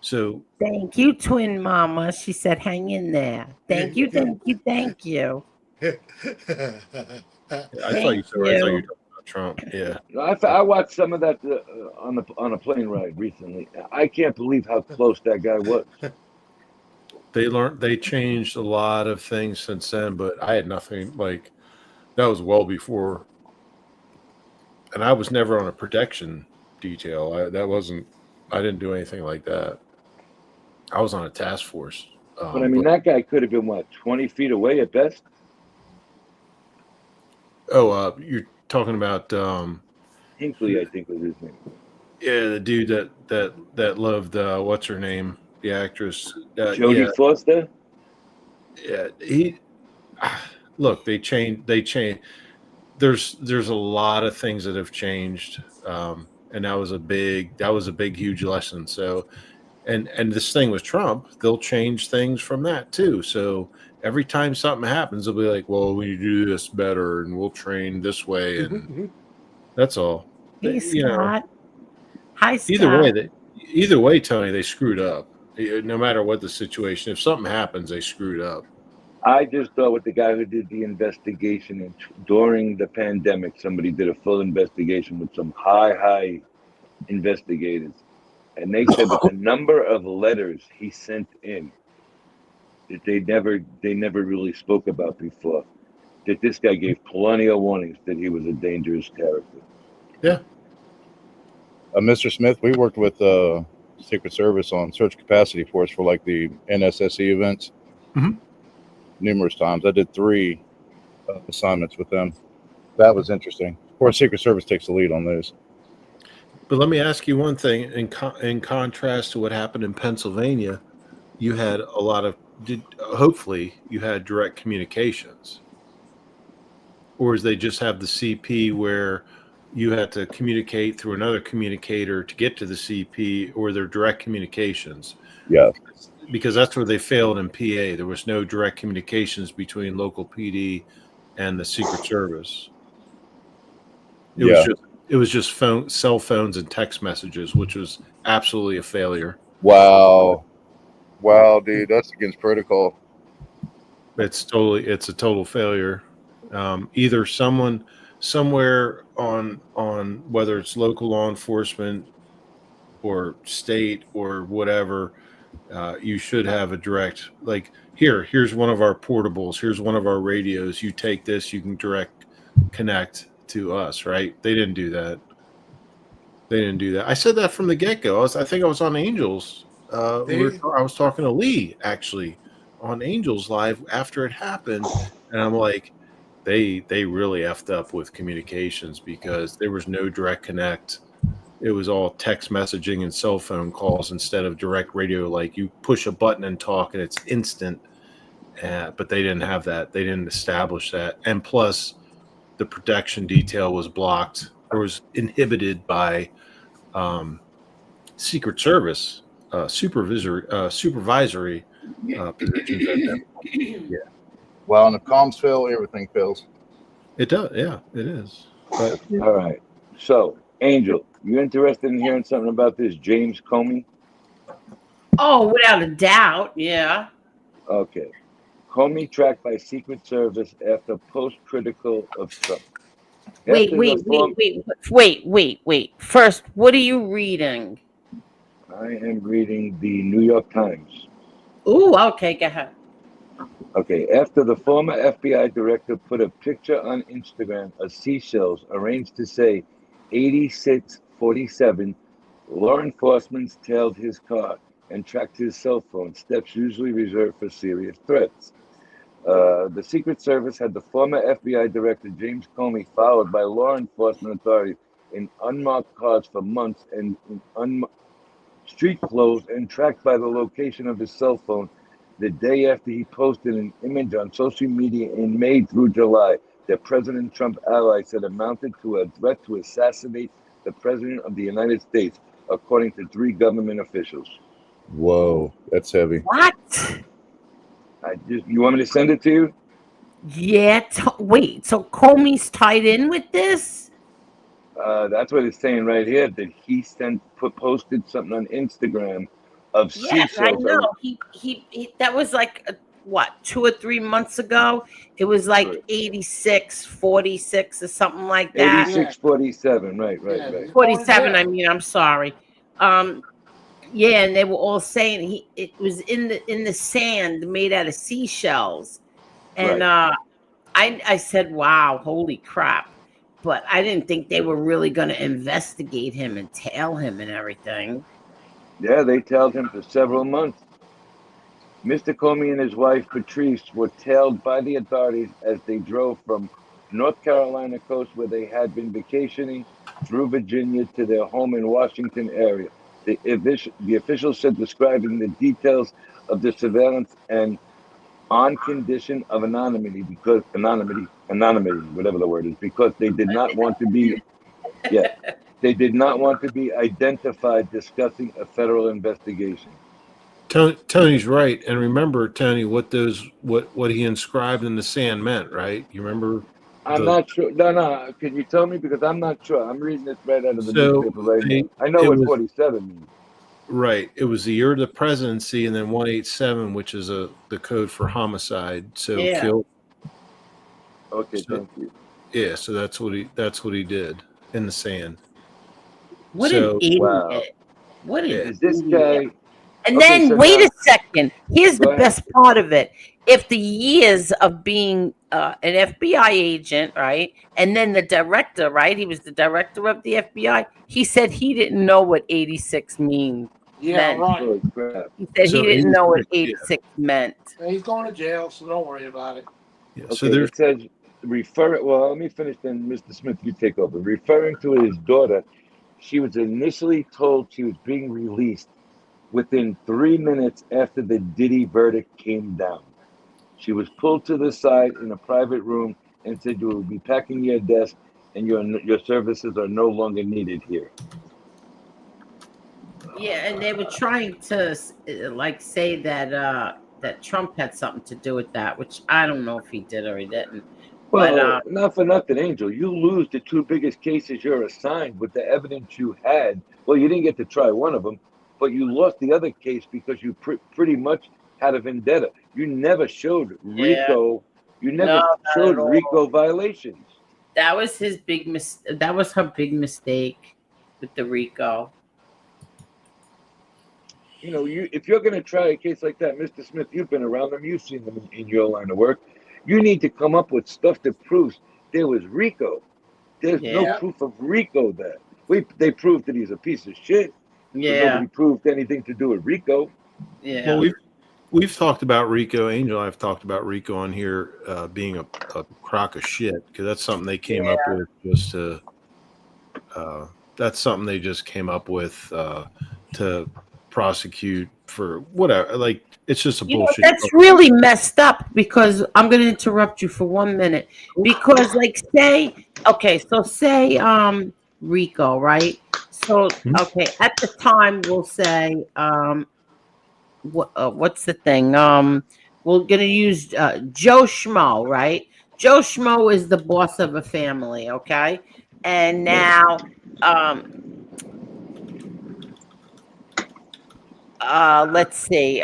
so Thank you, twin mama. She said, hang in there. Thank you, thank you, thank you. I thought you Thank said I thought you were you. talking about Trump. Yeah. I watched some of that on a plane ride recently. I can't believe how close that guy was. They changed a lot of things since then, but I had nothing like that was well before, and I was never on a protection detail. I didn't do anything like that. I was on a task force. But I mean, that guy could have been what, 20 feet away at best. You're talking about Hinckley, I think was his name. yeah, the dude that loved what's her name, the actress, Jodie yeah, Foster. yeah. Look, they changed. There's a lot of things that have changed, and that was a big huge lesson. So, and this thing with Trump, they'll change things from that too. So every time something happens, they'll be like, well, we need to do this better, and we'll train this way, and that's all. Hey, You know, Scott. Hi, Scott. either way, Tony, they screwed up. No matter what the situation, if something happens, they screwed up. I just thought with the guy who did the investigation during the pandemic, somebody did a full investigation with some high investigators, and they said that the number of letters he sent in that they never really spoke about before. That this guy gave plenty of warnings that he was a dangerous character. Yeah. Mr. Smith, we worked with Secret Service on Search Capacity Force for like the NSSE events numerous times. I did 3 assignments with them. That was interesting. Of course, Secret Service takes the lead on those. But let me ask you one thing. In contrast to what happened in Pennsylvania, you had a lot of. Hopefully, you had direct communications, or is they just have the CP where you had to communicate through another communicator to get to the CP, or their direct communications? Yeah. Because that's where they failed in PA. There was no direct communications between local PD and the Secret Service. It was just cell phones and text messages, which was absolutely a failure. Wow, dude, that's against protocol. It's a total failure. Either someone somewhere on whether it's local law enforcement or state or whatever, you should have a direct, like, here's one of our portables, here's one of our radios, you take this, you can direct connect to us, right? They didn't do that. I said that from the get-go. I think I was on Angels. I was talking to Lee actually on Angels Live after it happened, and I'm like, they really effed up with communications because there was no direct connect. It was all text messaging and cell phone calls instead of direct radio. Like you push a button and talk and it's instant. But they didn't have that. They didn't establish that. And plus, the protection detail was blocked or was inhibited by Secret Service supervisory positions at that point. Yeah. Well, and if comms fail, everything fails. It does. Yeah, it is. But, all right. So, Angel, you interested in hearing something about this James Comey? Oh, without a doubt. Yeah. Okay. Comey tracked by Secret Service after post-critical of Trump. Wait. First, what are you reading? I am reading the New York Times. Ooh, okay, go ahead. Okay, after the former FBI director put a picture on Instagram of seashells arranged to say 8647, law enforcement tailed his car and tracked his cell phone, steps usually reserved for serious threats. The Secret Service had the former FBI director James Comey followed by law enforcement authorities in unmarked cars for months and in street clothes and tracked by the location of his cell phone the day after he posted an image on social media in May through July that President Trump allies said amounted to a threat to assassinate the President of the United States, according to 3 government officials. Whoa, that's heavy. What? You want me to send it to you? Yeah. Wait, so Comey's tied in with this? That's what it's saying right here, that he posted something on Instagram of Yes, I seashells. know. He that was like, 2 or 3 months ago? It was like 8646 or something like that. 8647, right. 47, I mean, I'm sorry. Yeah, and they were all saying it was in the sand made out of seashells. And I said, wow, holy crap. But I didn't think they were really going to investigate him and tail him and everything. Yeah, they tailed him for several months. Mr. Comey and his wife, Patrice, were tailed by the authorities as they drove from North Carolina coast, where they had been vacationing, through Virginia to their home in Washington area. The officials said, describing the details of the surveillance and on condition of anonymity, whatever the word is, because they did not want to be, they did not want to be identified discussing a federal investigation. Tony's right, and remember, Tony, what he inscribed in the sand meant, right? You remember? I'm not sure. No. Can you tell me, because I'm not sure. I'm reading this right out of the newspaper right now. I know what 47 means. Right. It was the year of the presidency, and then 187, which is the code for homicide. So kill. Okay, thank you. Yeah, so that's what he did in the sand. What an idiot! Wow. What an is this guy? And Okay, then so wait now, a second. Here's the go ahead. best part of it. If the years of being an FBI agent, right, and then the director, right, he was the director of the FBI. He said he didn't know what 86 Yeah, meant. right. Holy crap. He said he So didn't know what 86, yeah. 86 meant. And he's going to jail, so don't worry about it. Yeah. So Okay, there's it says well, let me finish then, Mr. Smith, you take over. Referring to his daughter, she was initially told she was being released within 3 minutes after the Diddy verdict came down. She was pulled to the side in a private room and said you will be packing your desk and your services are no longer needed here. Yeah, and they were trying to like say that that Trump had something to do with that, which I don't know if he did or he didn't. But Well, not for nothing, Angel. You lose the two biggest cases you're assigned with the evidence you had. Well, you didn't get to try one of them, but you lost the other case because you pretty much had a vendetta. You never showed yeah, RICO. You no, never not showed at all. RICO violations. That was his that was her big mistake with the RICO. You know, if you're going to try a case like that, Mr. Smith, you've been around them. You've seen them in your line of work. You need to come up with stuff that proves there was RICO. There's no Yeah, proof of RICO there. They proved that he's a piece of shit, but yeah, nobody proved anything to do with RICO. yeah. well, we've talked about Rico. Angel and I have talked about Rico on here being a crock of shit because that's something they came up with just to. That's something they just came up with to prosecute for whatever. Like it's just a You know, bullshit. that's really messed up because I'm going to interrupt you for 1 minute because like say Rico, right? So okay, at the time we'll say what's the thing? We're going to use Joe Schmo, right? Joe Schmo is the boss of a family, okay? And now let's see,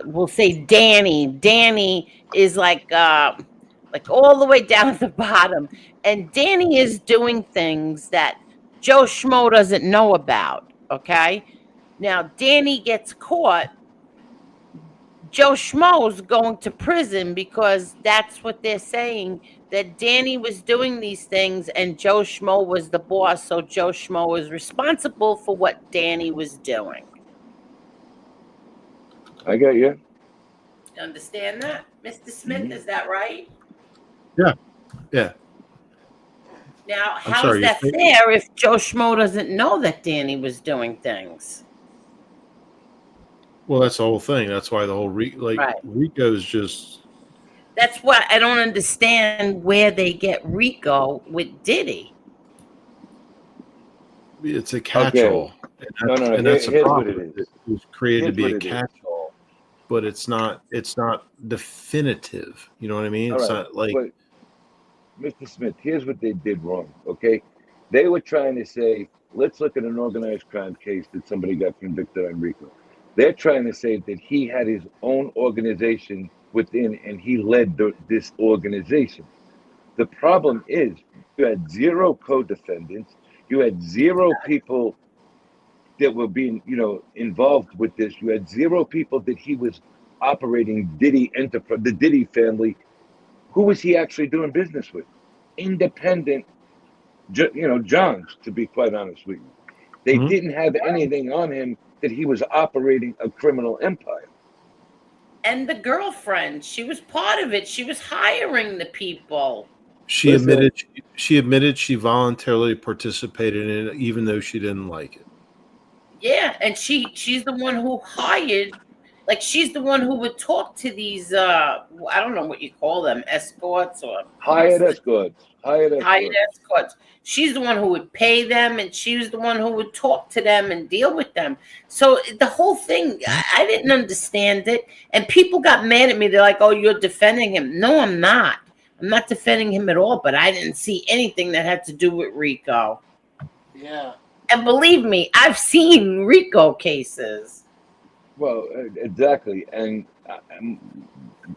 we'll say Danny is like all the way down at the bottom, and Danny is doing things that Joe Schmo doesn't know about, okay? Now Danny gets caught, Joe Schmo's going to prison because that's what they're saying, that Danny was doing these things and Joe Schmo was the boss, so Joe Schmo is responsible for what Danny was doing. I got you. Understand that, Mr. Smith? Is that right? Yeah, yeah. Now, I'm how is sorry. that fair if Joe Schmo doesn't know that Danny was doing things? Well, that's the whole thing. That's why the whole Rico's just. That's why I don't understand where they get Rico with Diddy. It's a catch-all. No. And that's the Here's what problem. it is. It was created Here's to what be a it is. catch-all, but it's not definitive. You know what I mean? All It's right, not like. but Mr. Smith, here's what they did wrong, okay? They were trying to say, let's look at an organized crime case that somebody got convicted on RICO. They're trying to say that he had his own organization within and he led this organization. The problem is you had zero co-defendants, you had zero people that were being, involved with this. You had zero people that he was operating Diddy Enterprise, the Diddy family. Who was he actually doing business with? Independent, Johns, to be quite honest with you. They didn't have anything on him that he was operating a criminal empire. And the girlfriend, she was part of it. She was hiring the people. She admitted she voluntarily participated in it, even though she didn't like it. Yeah, and she's the one who hired, like she's the one who would talk to these I don't know what you call them, escorts or hired escorts. Hired escorts. She's the one who would pay them, and she was the one who would talk to them and deal with them. So the whole thing, I didn't understand it, and people got mad at me. They're like, "Oh, you're defending him." No, I'm not. I'm not defending him at all. But I didn't see anything that had to do with Rico. Yeah. And believe me, I've seen Rico cases. Well, exactly, and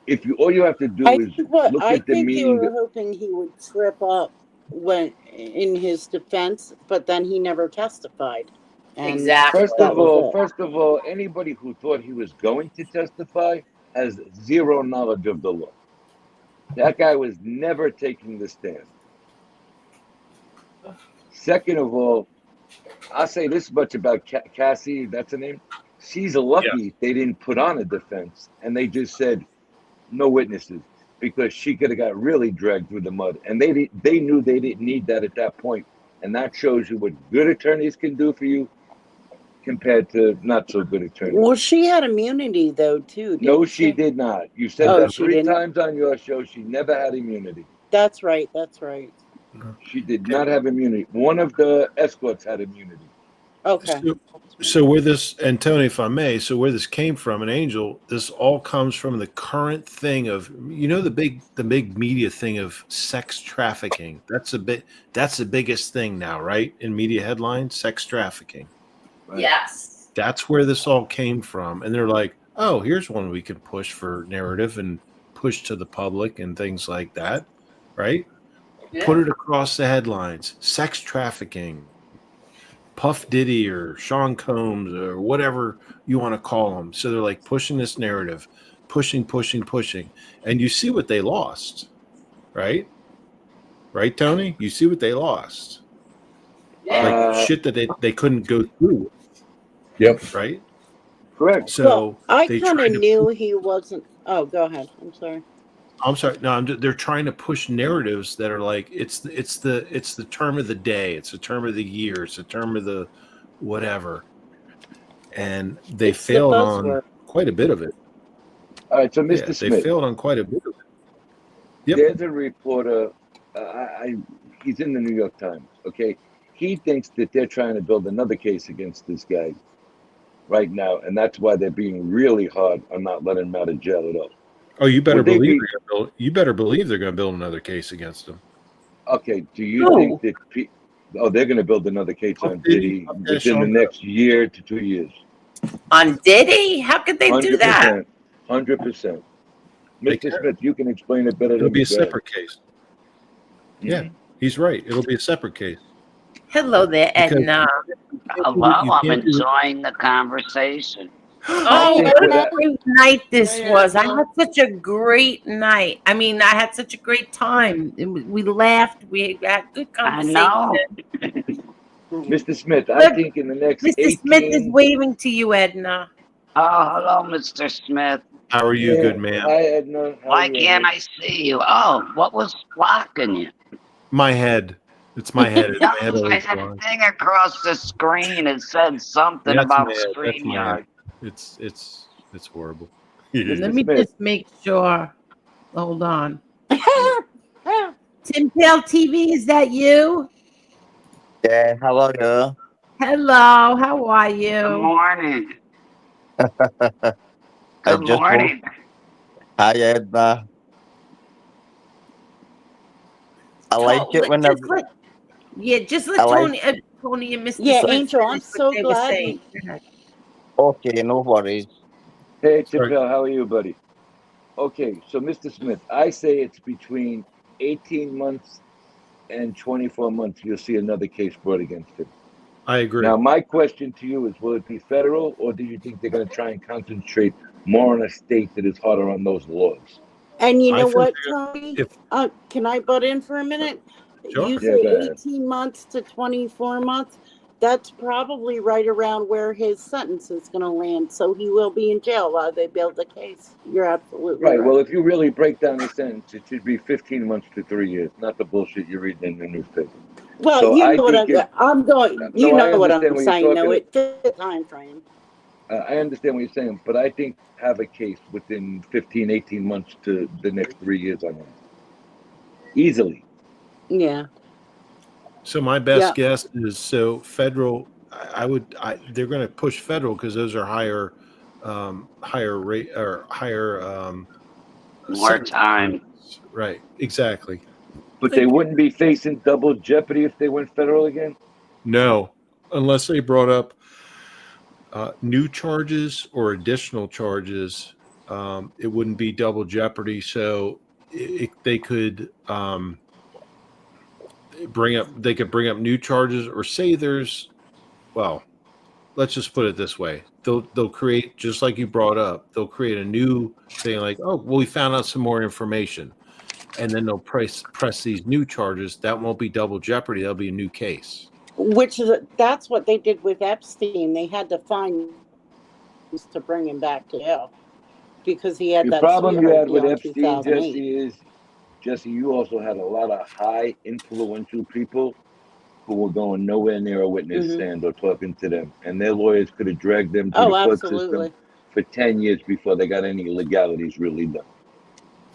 if all you have to do is look I at the think you meaning. were hoping he would trip up when in his defense, but then he never testified. And Exactly. that was it. First of all, anybody who thought he was going to testify has zero knowledge of the law. That guy was never taking the stand. Second of all, I'll say this much about Cassie, that's her name. She's lucky they didn't put on a defense and they just said no witnesses, because she could have got really dragged through the mud. And they knew they didn't need that at that point. And that shows you what good attorneys can do for you compared to not so good attorneys. Well, she had immunity though too. No, she did not. You said that she 3 didn't? times on your show. She never had immunity. That's right. That's right. She did not have immunity. One of the escorts had immunity. Okay. So where this, and Tony, if I may, so where this came from, an Angel, this all comes from the current thing of, the big media thing of sex trafficking. That's the biggest thing now, right? In media headlines, sex trafficking. Right. Yes. That's where this all came from. And they're like, oh, here's one we can push for narrative and push to the public and things like that, right? Yeah. Put it across the headlines. Sex trafficking. Puff Diddy or Sean Combs or whatever you want to call them. So they're like pushing this narrative, pushing. And you see what they lost, right? Right, Tony? You see what they lost. Like shit that they couldn't go through. Yep. Right? Correct. So well, I kind of knew he wasn't. Oh, go ahead. I'm sorry. I'm sorry. No, they're trying to push narratives that are like it's the term of the day, it's the term of the year, it's the term of the whatever, and they failed on quite a bit of it. All right, so Mr. Smith, they failed on quite a bit of it. Yep. There's a reporter. He's in the New York Times. Okay, he thinks that they're trying to build another case against this guy right now, and that's why they're being really hard on not letting him out of jail at all. Oh, you better believe they're going to build another case against him. Okay, do you think that they're going to build another case on Diddy within the next year to 2 years? On Diddy? How could they do that? 100%. Mr. Smith, you can explain it better than me. It'll be a separate case. Yeah, he's right. It'll be a separate case. Hello there, Edna. Well, I'm enjoying the conversation. Oh, what a great night this was. I had such a great night. I mean, I had such a great time. We laughed. We had good conversation. I know. Mr. Smith, I think in the next Mr. Smith is waving to you, Edna. Oh, hello, Mr. Smith. How are you, good man? Hi, Edna. Why can't I see you? Oh, what was blocking you? My head. It's my head. I had a thing across the screen. It said something about StreamYard. It's horrible. Let me just make sure. Hold on. Tintail TV, is that you? Yeah, hello there. Hello, how are you? Good morning. Good morning. Hi, Edna. I like it whenever. Just let Tony and Mr. Yeah, Smith Angel, I'm so glad. Okay, no worries. Hey, Tintail, how are you, buddy? Okay, so Mr. Smith, I say it's between 18 months and 24 months you'll see another case brought against him. I agree. Now, my question to you is, will it be federal, or do you think they're going to try and concentrate more on a state that is harder on those laws? And you know what, Tony? Can I butt in for a minute? Sure. You say 18 months to 24 months. That's probably right around where his sentence is going to land. So he will be in jail while they build the case. You're absolutely right. Well, if you really break down the sentence, it should be 15 months to 3 years, not the bullshit you're reading in the newspaper. Well, So you know what I'm going. You No, I know what I'm understand what you're saying. No, talking it fits the time frame. I understand what you're saying, but I think have a case within 15, 18 months to the next 3 years on him. Easily. Yeah. So my best guess is federal. They're going to push federal because those are higher rate or higher more time. Right. Exactly. But they wouldn't be facing double jeopardy if they went federal again? No, unless they brought up new charges or additional charges. It wouldn't be double jeopardy. So they could bring up new charges, or say there's, well, let's just put it this way. They'll create, just like you brought up, they'll create a new thing like, oh, well, we found out some more information. And then they'll press these new charges. That won't be double jeopardy. That'll be a new case. Which is that's what they did with Epstein. They had to find to bring him back to jail because he had The that problem you sweetheart had with deal in Epstein, 2008. Jesse, is Jesse, you also had a lot of high influential people who were going nowhere near a witness Hmm. stand or talking to them, and their lawyers could have dragged them through Oh, the court system absolutely. for 10 years before they got any legalities really done.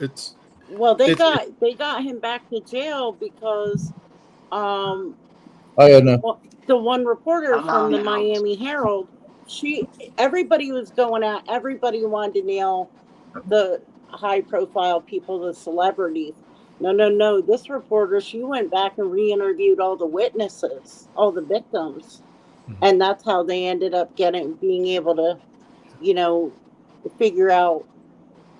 It's Well, they it's got him back to jail because um I know. the one reporter from Hello, the Nels. Miami Herald, everybody was going out, everybody wanted to nail the high profile people, the celebrities. No, no, no. This reporter, she went back and re-interviewed all the witnesses, all the victims. And that's how they ended up being able to, you know, figure out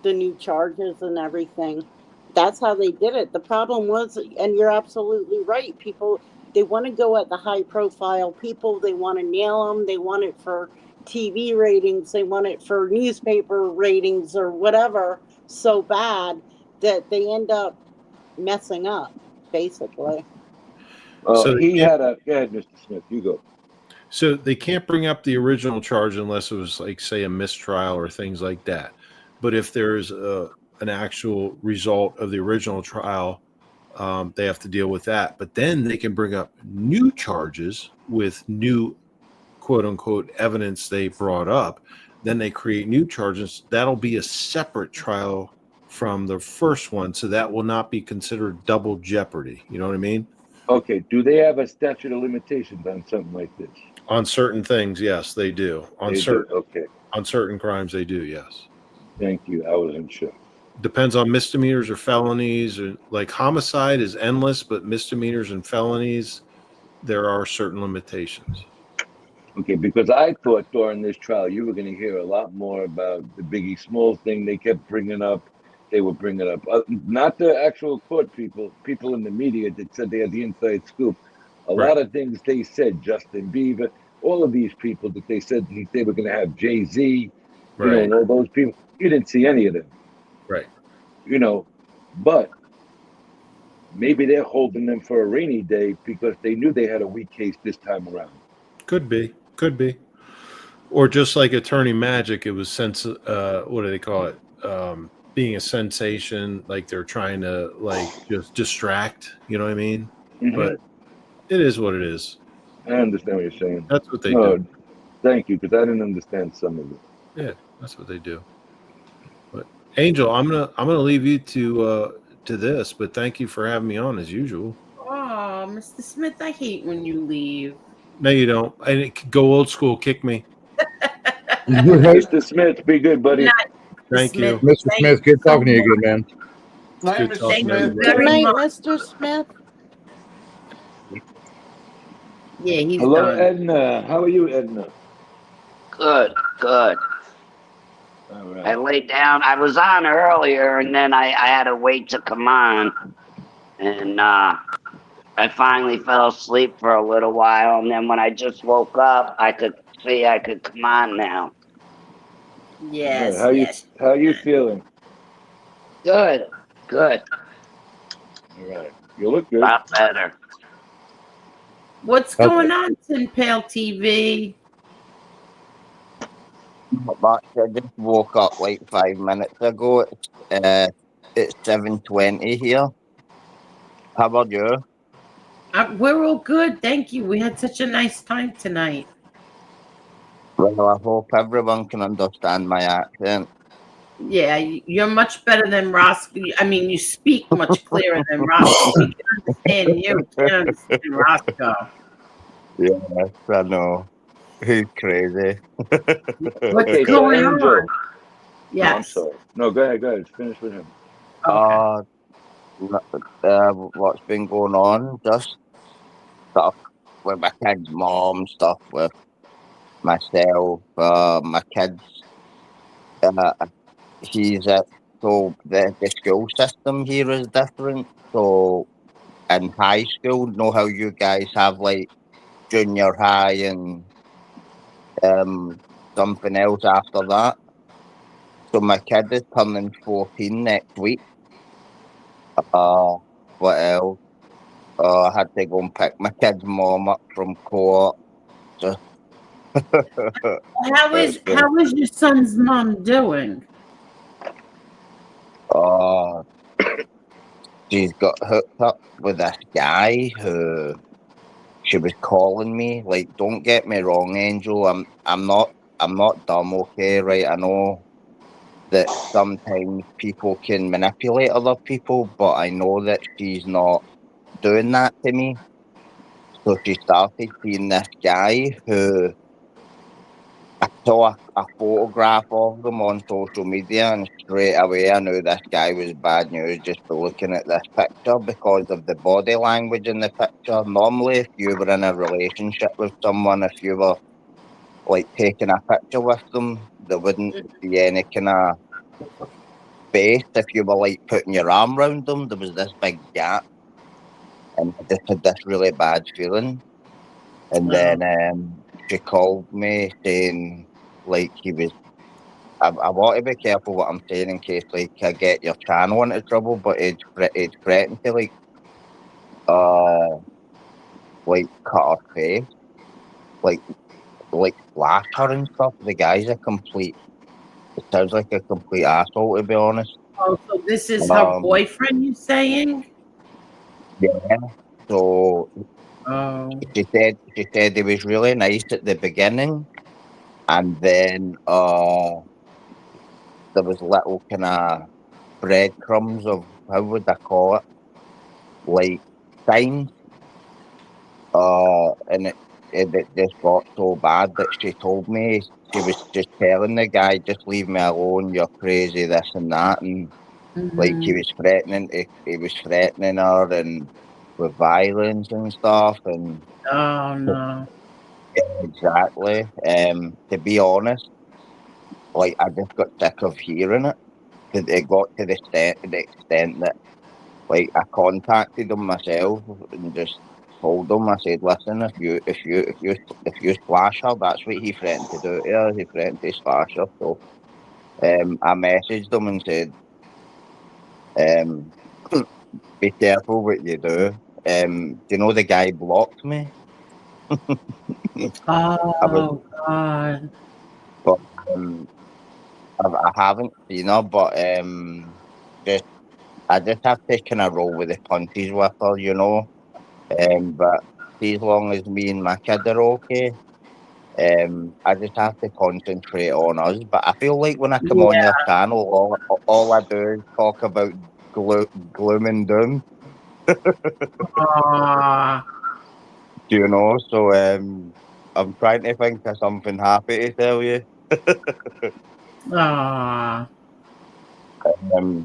the new charges and everything. That's how they did it. The problem was, and you're absolutely right, people, they want to go at the high profile people, they want to nail them, they want it for TV ratings, they want it for newspaper ratings or whatever so bad that they end up messing up, basically. so they He can't had a. Go ahead, Mr. Smith. You go. so they can't bring up the original charge unless it was like, say, a mistrial or things like that. But if there's an actual result of the original trial, they have to deal with that. But then they can bring up new charges with new quote unquote evidence they brought up. Then they create new charges. That'll be a separate trial from the first one. So that will not be considered double jeopardy. You know what I mean? Okay. Do they have a statute of limitations on something like this? On certain things, yes, they do. They do. Okay. On certain crimes, they do, yes. Thank you. I wasn't sure. Depends on misdemeanors or felonies. Or like homicide is endless, but misdemeanors and felonies, there are certain limitations. Okay, because I thought during this trial you were going to hear a lot more about the Biggie Smalls thing they kept bringing up. They were bringing up not the actual court people in the media that said they had the inside scoop. A lot of things they said, Justin Bieber, all of these people that they said they were going to have Jay-Z, you know, and all those people. You didn't see any of them. Right. You know, but maybe they're holding them for a rainy day because they knew they had a weak case this time around. Could be. Or just like Attorney Magic, it was what do they call it? Being a sensation, like they're trying to like just distract, you know what I mean? Mm-hmm. But it is what it is. I understand what you're saying. That's what they do. Thank you, because I didn't understand some of it. Yeah, that's what they do. But Angel, I'm gonna leave you to this, but thank you for having me on as usual. Oh, Mr. Smith, I hate when you leave. No, you don't. I go old school. Kick me. Mr. Smith, be good, buddy. Thank you, Mr. Smith. Good talking to you again, man. Night, Good Mr. talking to Smith. you. Good night, Mr. Smith. Yeah, he's Hello, done. Edna. How are you, Edna? Good. All right. I laid down. I was on earlier, and then I had to wait to come on. And I finally fell asleep for a little while, and then when I just woke up, I could see I could come on now. Yes, How you feeling? Good. All right. You look good. A lot better. What's going on, Tin Pail TV? But I just woke up like 5 minutes ago. It's 7:20 here. How about you? We're all good, thank you. We had such a nice time tonight. Well, I hope everyone can understand my accent. Yeah, you're much better than Roscoe. I mean, you speak much clearer than Roscoe. We can understand you. We can't understand Roscoe. Yes, I know. He's crazy. What's Okay, so going Angel. on? No, I'm Yes. sorry. No, go ahead. Finish with him. What's been going on? Just stuff with my kids' mom, stuff with myself, my kids. He's at so the school system here is different. So in high school, know how you guys have like junior high and Something else after that. So my kid is turning 14 next week. What else? I had to go and pick my kid's mom up from court. Just How is your son's mom doing? uh, she's got hooked up with this guy who she was calling me. Like, don't get me wrong, Angel. I'm not dumb, okay, right? I know that sometimes people can manipulate other people, but I know that she's not doing that to me. So she started seeing this guy who I saw a photograph of them on social media, and straight away I knew this guy was bad news just by looking at this picture because of the body language in the picture. Normally, if you were in a relationship with someone, if you were like taking a picture with them, there wouldn't be any kind of space. If you were like putting your arm around them, there was this big gap, and I just had this really bad feeling. And then she called me saying like he was. I want to be careful what I'm saying in case like I get your channel into trouble, but it's threatened to uh like cut her face, like slash her and stuff. The guy's a complete. It sounds like a complete asshole to be honest. Oh, so this is her Um, boyfriend, you saying? yeah. So Oh. she said he was really nice at the beginning, and then there was little kind of breadcrumbs of how would I call it, like signs. And it just got so bad that she told me she was just telling the guy, just leave me alone, you're crazy, this and that, and like Mm-hmm. he was threatening her and with violence and stuff, and Oh no. exactly. To be honest, like I just got sick of hearing it. 'Cause it got to the extent that like I contacted them myself and just told them. I said, "Listen, if you slash her, that's what he threatened to do to her. He threatened to slash her." So I messaged them and said, um, "Be careful what you do." Do you know the guy blocked me? I was, Oh God. but I haven't seen her, but just I just have to kind of roll with the punches with her, you know. But see, as long as me and my kid are okay, I just have to concentrate on us. But I feel like when I come on Yeah. your channel, all I do is talk about gloom and doom. Ah. Do you know? So I'm trying to think of something happy to tell you. Ah.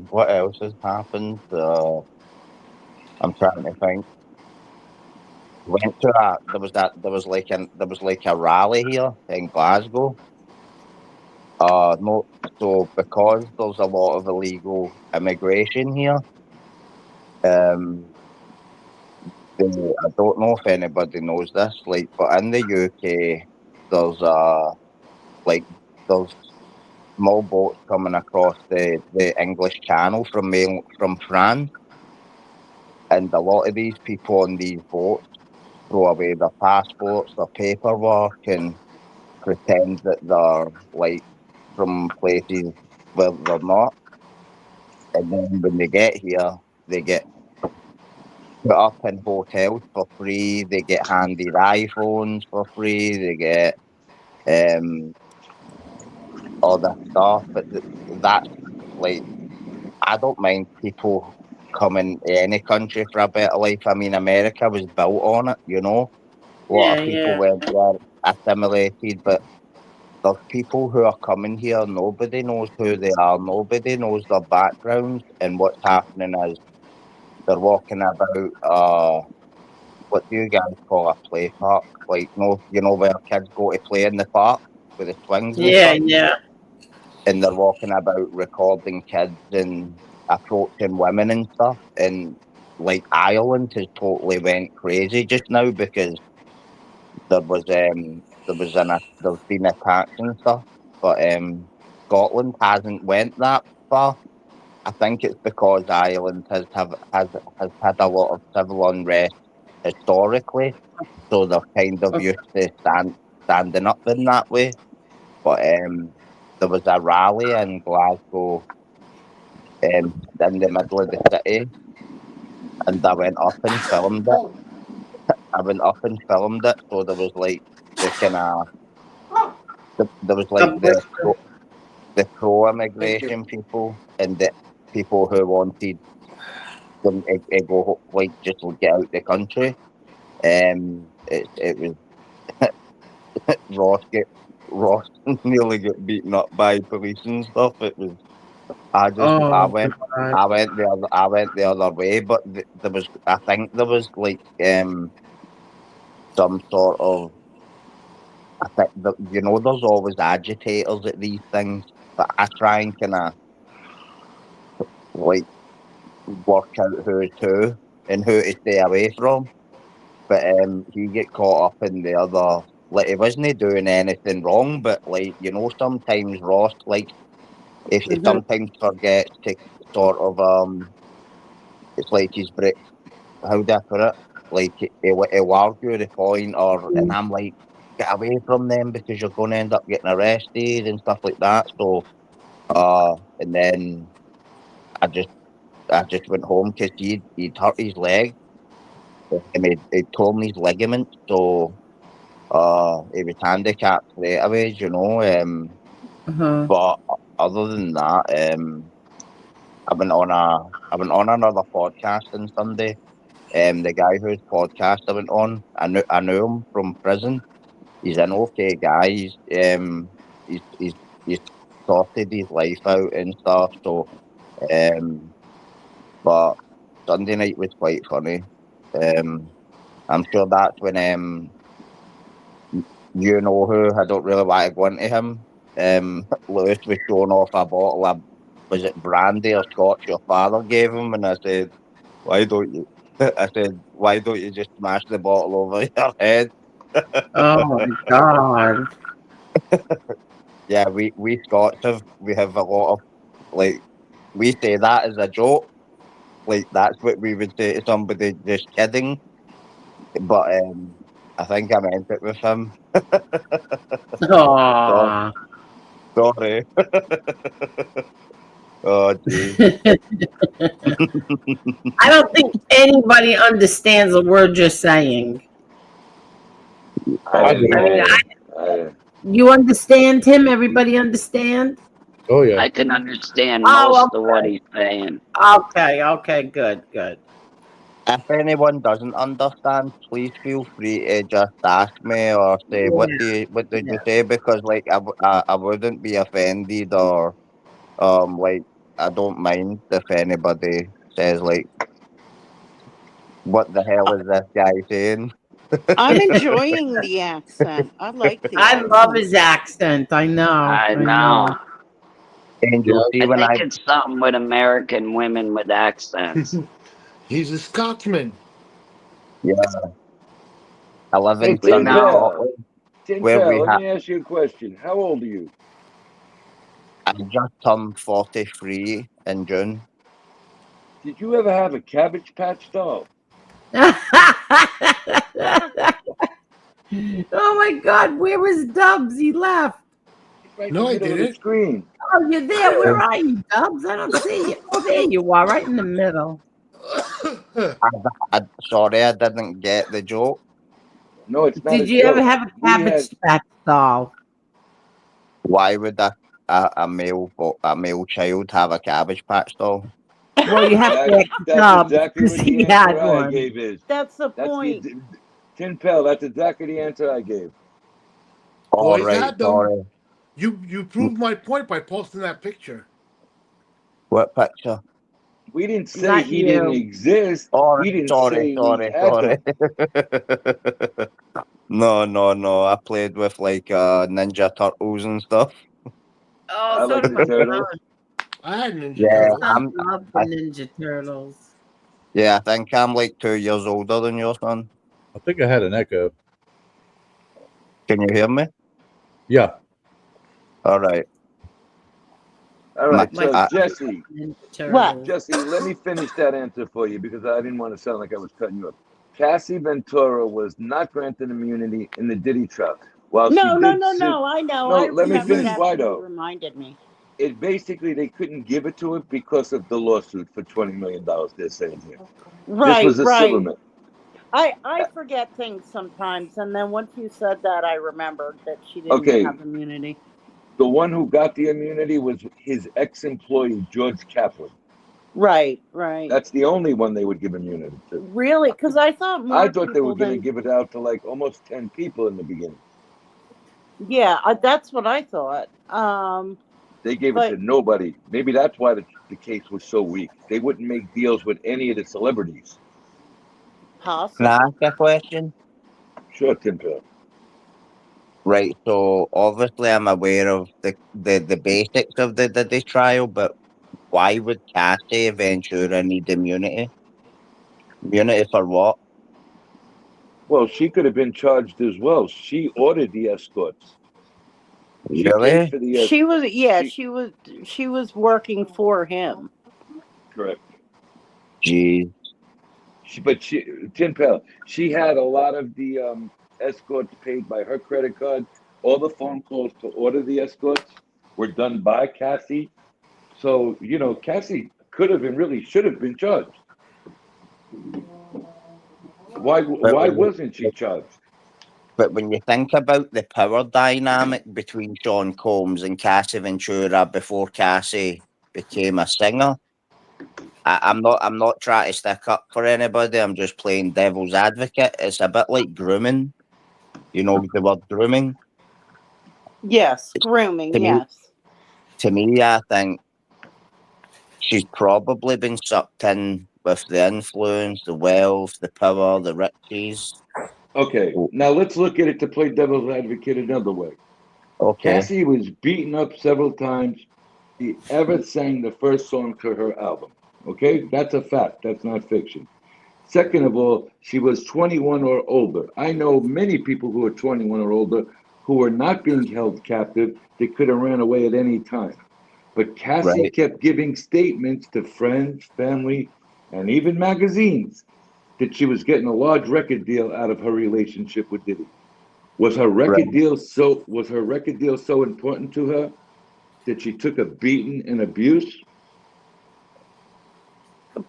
What else has happened? I'm trying to think. Went to a there was like a rally here in Glasgow. No, so because there's a lot of illegal immigration here, um, I don't know if anybody knows this, like, but in the UK, there's like there's small boats coming across the English Channel from France, and a lot of these people on these boats throw away their passports, their paperwork, and pretend that they're like from places where they're not. And then when they get here, they get put up in hotels for free. They get handed iPhones for free. They get um all that stuff. But that's like I don't mind people coming to any country for a better life. I mean, America was built on it. You know, a lot Yeah, of people yeah. went there assimilated, but there's people who are coming here. Nobody knows who they are. Nobody knows their backgrounds, and what's happening is they're walking about. What do you guys call a play park? Like, no, you know where kids go to play in the park with the swings and Yeah, stuff, yeah. and they're walking about recording kids and approaching women and stuff. And like Ireland has totally went crazy just now because there was there's been attacks and stuff, but Scotland hasn't went that far. I think it's because Ireland has had a lot of civil unrest historically, so they're kind of used to standing up in that way. But there was a rally in Glasgow, in the middle of the city, and I went up and filmed it. So there was like the kind of there was like the pro-immigration people and the people who wanted them to go like just get out the country. It was Ross nearly got beaten up by police and stuff. It was I Oh, went God. I went the other way, but there was I think there was like some sort of I think that there's always agitators at these things, but I try and kind of like work out who's who and who to stay away from. But he get caught up in the other. Like he wasn't doing anything wrong, but like sometimes Ross like if he sometimes forgets to sort of it's like he's break. How do I put it? Like he'll argue the point, and I'm like, get away from them because you're going to end up getting arrested and stuff like that. So, and then I just went home because he'd hurt his leg. And he torn his ligament, so he was handicapped straight away, But other than that, I went on another podcast on Sunday. The guy whose podcast I went on, I knew him from prison. He's an okay guy. He's sorted his life out and stuff. So, but Sunday night was quite funny. I'm sure that's when who I don't really want to go into him. Lewis was showing off a bottle of was it brandy or scotch your father gave him, and I said, why don't you? I said, why don't you just smash the bottle over your head? Oh my God. Yeah, we Scots we have a lot of like we say that as a joke, like that's what we would say to somebody just kidding. But I think I meant it with him. Aw. Sorry. Oh jeez. I don't think anybody understands the word you're saying. I mean, do. You understand him? Everybody understand? Oh yeah. I can understand Oh, most of what he's saying. Okay, good. If anyone doesn't understand, please feel free to just ask me or say what did you say, because like I wouldn't be offended, or like I don't mind if anybody says like what the hell is this guy saying? I'm enjoying the accent. I like the I accent. love his accent. I know. I know. Angel, see I when think it's something with American women with accents. He's a Scotsman. Yeah. I live Hey, in We sunny know. Scotland, Tin where Pal, we let have. me ask you a question. How old are you? I just turned 43 in June. Did you ever have a Cabbage Patch doll? Oh my God, where was Dubs? He left. Right No, in I the middle of the didn't. screen. Oh, you're there. Where are you, Dubs? I don't see you. Oh, there you are, right in the middle. Sorry, I didn't get the joke. No, it's not Did a you ever joke. have a We had Cabbage Patch doll? Why would a male child have a Cabbage Patch doll? Well, you have to ask that's Dubs exactly because what the he had answer I one. gave is. That's the That's point. the Tin Pal. That's exactly the answer I gave. All Boys right, had them. sorry. You proved my point by posting that picture. What picture? We didn't say Not he didn't you. exist. Oh, We didn't sorry. say we had them. No. I played with like Ninja Turtles and stuff. Oh, I so like did the my turtles. son. I had Ninja Yeah, My Turtles. son loved the Ninja Turtles. I think I'm like 2 years older than your son. I think I had an echo. Can you hear me? Yeah. All right. All right, My- so Jesse, What? Jesse, let me finish that answer for you because I didn't want to sound like I was cutting you off. Cassie Ventura was not granted immunity in the Diddy trial. While she No, no, did no, sue, no. I know. no, I let me remembered finish. Why after you though? reminded me. It basically they couldn't give it to her because of the lawsuit for $20 million. They're saying here. This Right, was a right. settlement. I forget things sometimes, and then once you said that, I remembered that she didn't Okay, have immunity. the one who got the immunity was his ex-employee George Kaplan. Right, right. That's the only one they would give immunity to. Really? Because I thought I more thought they were people going to than. give it out to like almost 10 people in the beginning. Yeah, that's what I thought. They gave it But to nobody. Maybe that's why the case was so weak. They wouldn't make deals with any of the celebrities. Can I possibly. ask a question? Sure, Tim Pill. Right. So obviously, I'm aware of the basics of the trial, but why would Cassie Ventura need immunity? Immunity for what? Well, she could have been charged as well. She ordered the escorts. She paid Really? for the She was, yeah, she she was working for him. correct. Jeez. But Tim Pell, she had a lot of the escorts paid by her credit card. All the phone calls to order the escorts were done by Cassie. So, Cassie could have and really should have been charged. Why But why when you, wasn't she charged? but when you think about the power dynamic between Sean Combs and Cassie Ventura before Cassie became a singer, I'm not trying to stick up for anybody. I'm just playing devil's advocate. It's a bit like grooming. You know the word grooming. Yes, grooming. To me, Yes. I think she's probably been sucked in with the influence, the wealth, the power, the riches. Okay, now let's look at it to play devil's advocate another way. Okay, Cassie was beaten up several times. She ever sang the first song to her album. Okay, that's a fact. That's not fiction. Second of all, she was 21 or older. I know many people who are 21 or older who were not being held captive. They could have ran away at any time. But Cassie right. kept giving statements to friends, family, and even magazines that she was getting a large record deal out of her relationship with Diddy. Was her Right. record deal so important to her that she took a beating and abuse?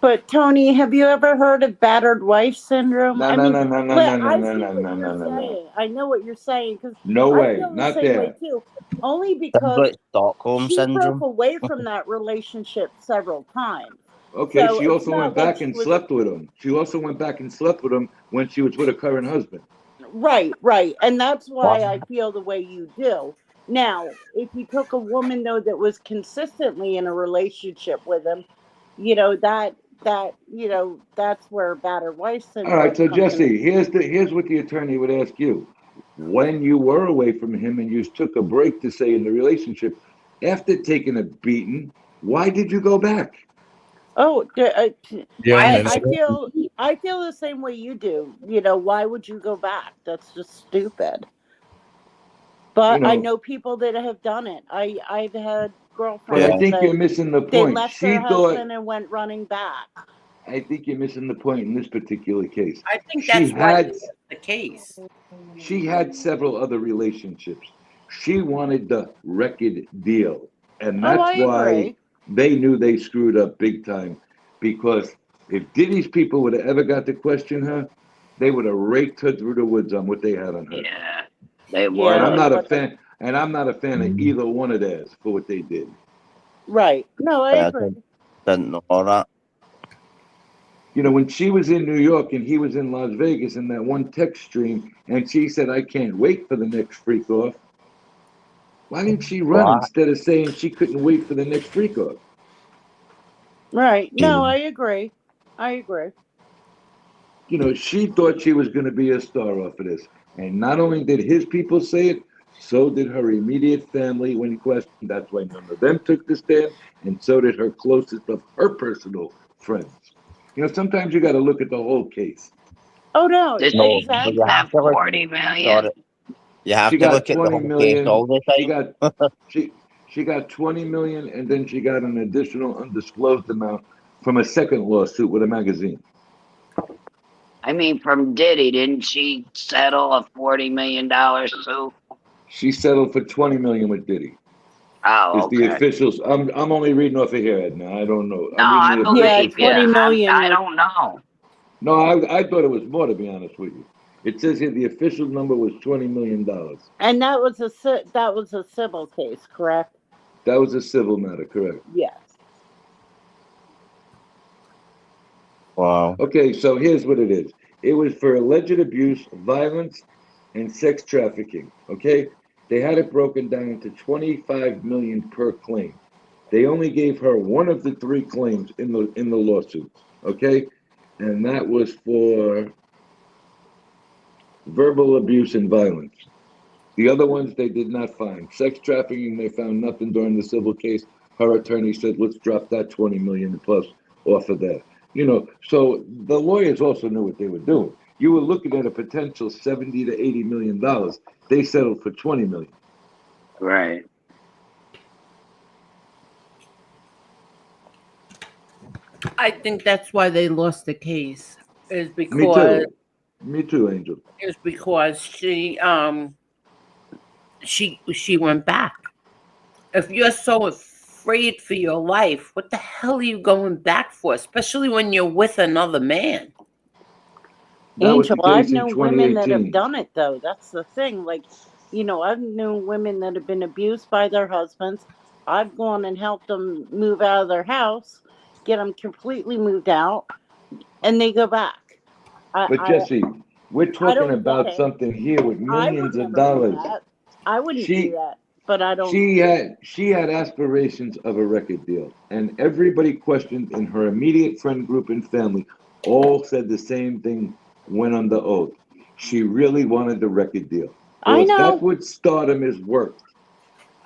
But Tony, have you ever heard of battered wife syndrome? No, I no, mean, no, no, no, no, no, I no, see no, what no, you're no, no, no. saying. I know what you're saying because No I way, feel the not same way there. too. Only Sounds because like Stockholm she broke syndrome. away from that relationship several times. Okay, So she it's also not went like back she and was slept with him. She also went back and slept with him when she was with her current husband. right, right. And that's why What? I feel the way you do. Now, if you took a woman though that was consistently in a relationship with him, that's where battered wife All right, syndrome so comes in. Jesse, here's what the attorney would ask you. When you were away from him and you took a break to say in the relationship, after taking a beating, why did you go back? Oh, Yeah, Why and did then I feel the same way you do. Why would you go back? That's just stupid. You But I know, know people that have done it. I've had but I girlfriends Yeah. think that you're missing the they point. left their She thought, husband and went running back. I think you're missing the point in this particular case. I think She that's why had that's the case. she had several other relationships. She wanted the record deal. And Oh, that's I why agree. they knew they screwed up big time. Because if Diddy's people would have ever got to question her, they would have raked her through the woods on what they had on her. Yeah, they And Yeah, would. they would. I'm not a fan of either one of theirs for what they did. Right. No, I I agree. didn't know that. When she was in New York and he was in Las Vegas in that one text stream, and she said, I can't wait for the next freak off. Why didn't she run What? instead of saying she couldn't wait for the next freak off? Right. No, Jeez. I agree. I agree. She thought she was going to be a star off of this. And not only did his people say it, so did her immediate family when questioned. That's why none of them took the stand, and so did her closest of her personal friends. Sometimes you got to look at the whole case. Oh no, Did No, she but make you exactly. have that to look. 40 million? Sorry, You have She to got look at the 20 whole case all million. the She time. got she got 20 million, and then she got an additional undisclosed amount from a second lawsuit with a magazine. I mean, from Diddy, didn't she settle a $40 million suit? She settled for 20 million with Diddy. Oh, Is the okay. officials? I'm only reading off of here, Edna. I don't know. No, I'm I reading the Yeah, believe officials. you. 20 million. I don't know. No, I thought it was more, to be honest with you. It says here the official number was $20 million. And that was a civil case, correct? That was a civil matter, correct? Yes. Wow. Okay, so here's what it is. It was for alleged abuse, violence, and sex trafficking. Okay, they had it broken down to 25 million per claim. They only gave her one of the three claims in the lawsuits. Okay, and that was for verbal abuse and violence. The other ones they did not find. Sex trafficking, they found nothing during the civil case. Her attorney said, let's drop that 20 million plus off of that. So the lawyers also knew what they were doing. You were looking at a potential 70 to 80 million dollars. They settled for 20 million. Right. I think that's why they lost the case. Is Me because too. Me too, Angel. is because she went back. If you're so afraid for your life, what the hell are you going back for? Especially when you're with another man. That was Angel, the I've case in known women that have 2018. done it though. That's the thing. Like, I've known women that have been abused by their husbands. I've gone and helped them move out of their house, get them completely moved out, and they go back. But I Jesse, we're I talking don't get about it. something here with I would millions of never do dollars. that. I wouldn't do She that. But I don't. she had aspirations of a record deal, and everybody questioned in her immediate friend group and family all said the same thing, went under oath. She really wanted the record deal. Well, I if that's know. what stardom is worth,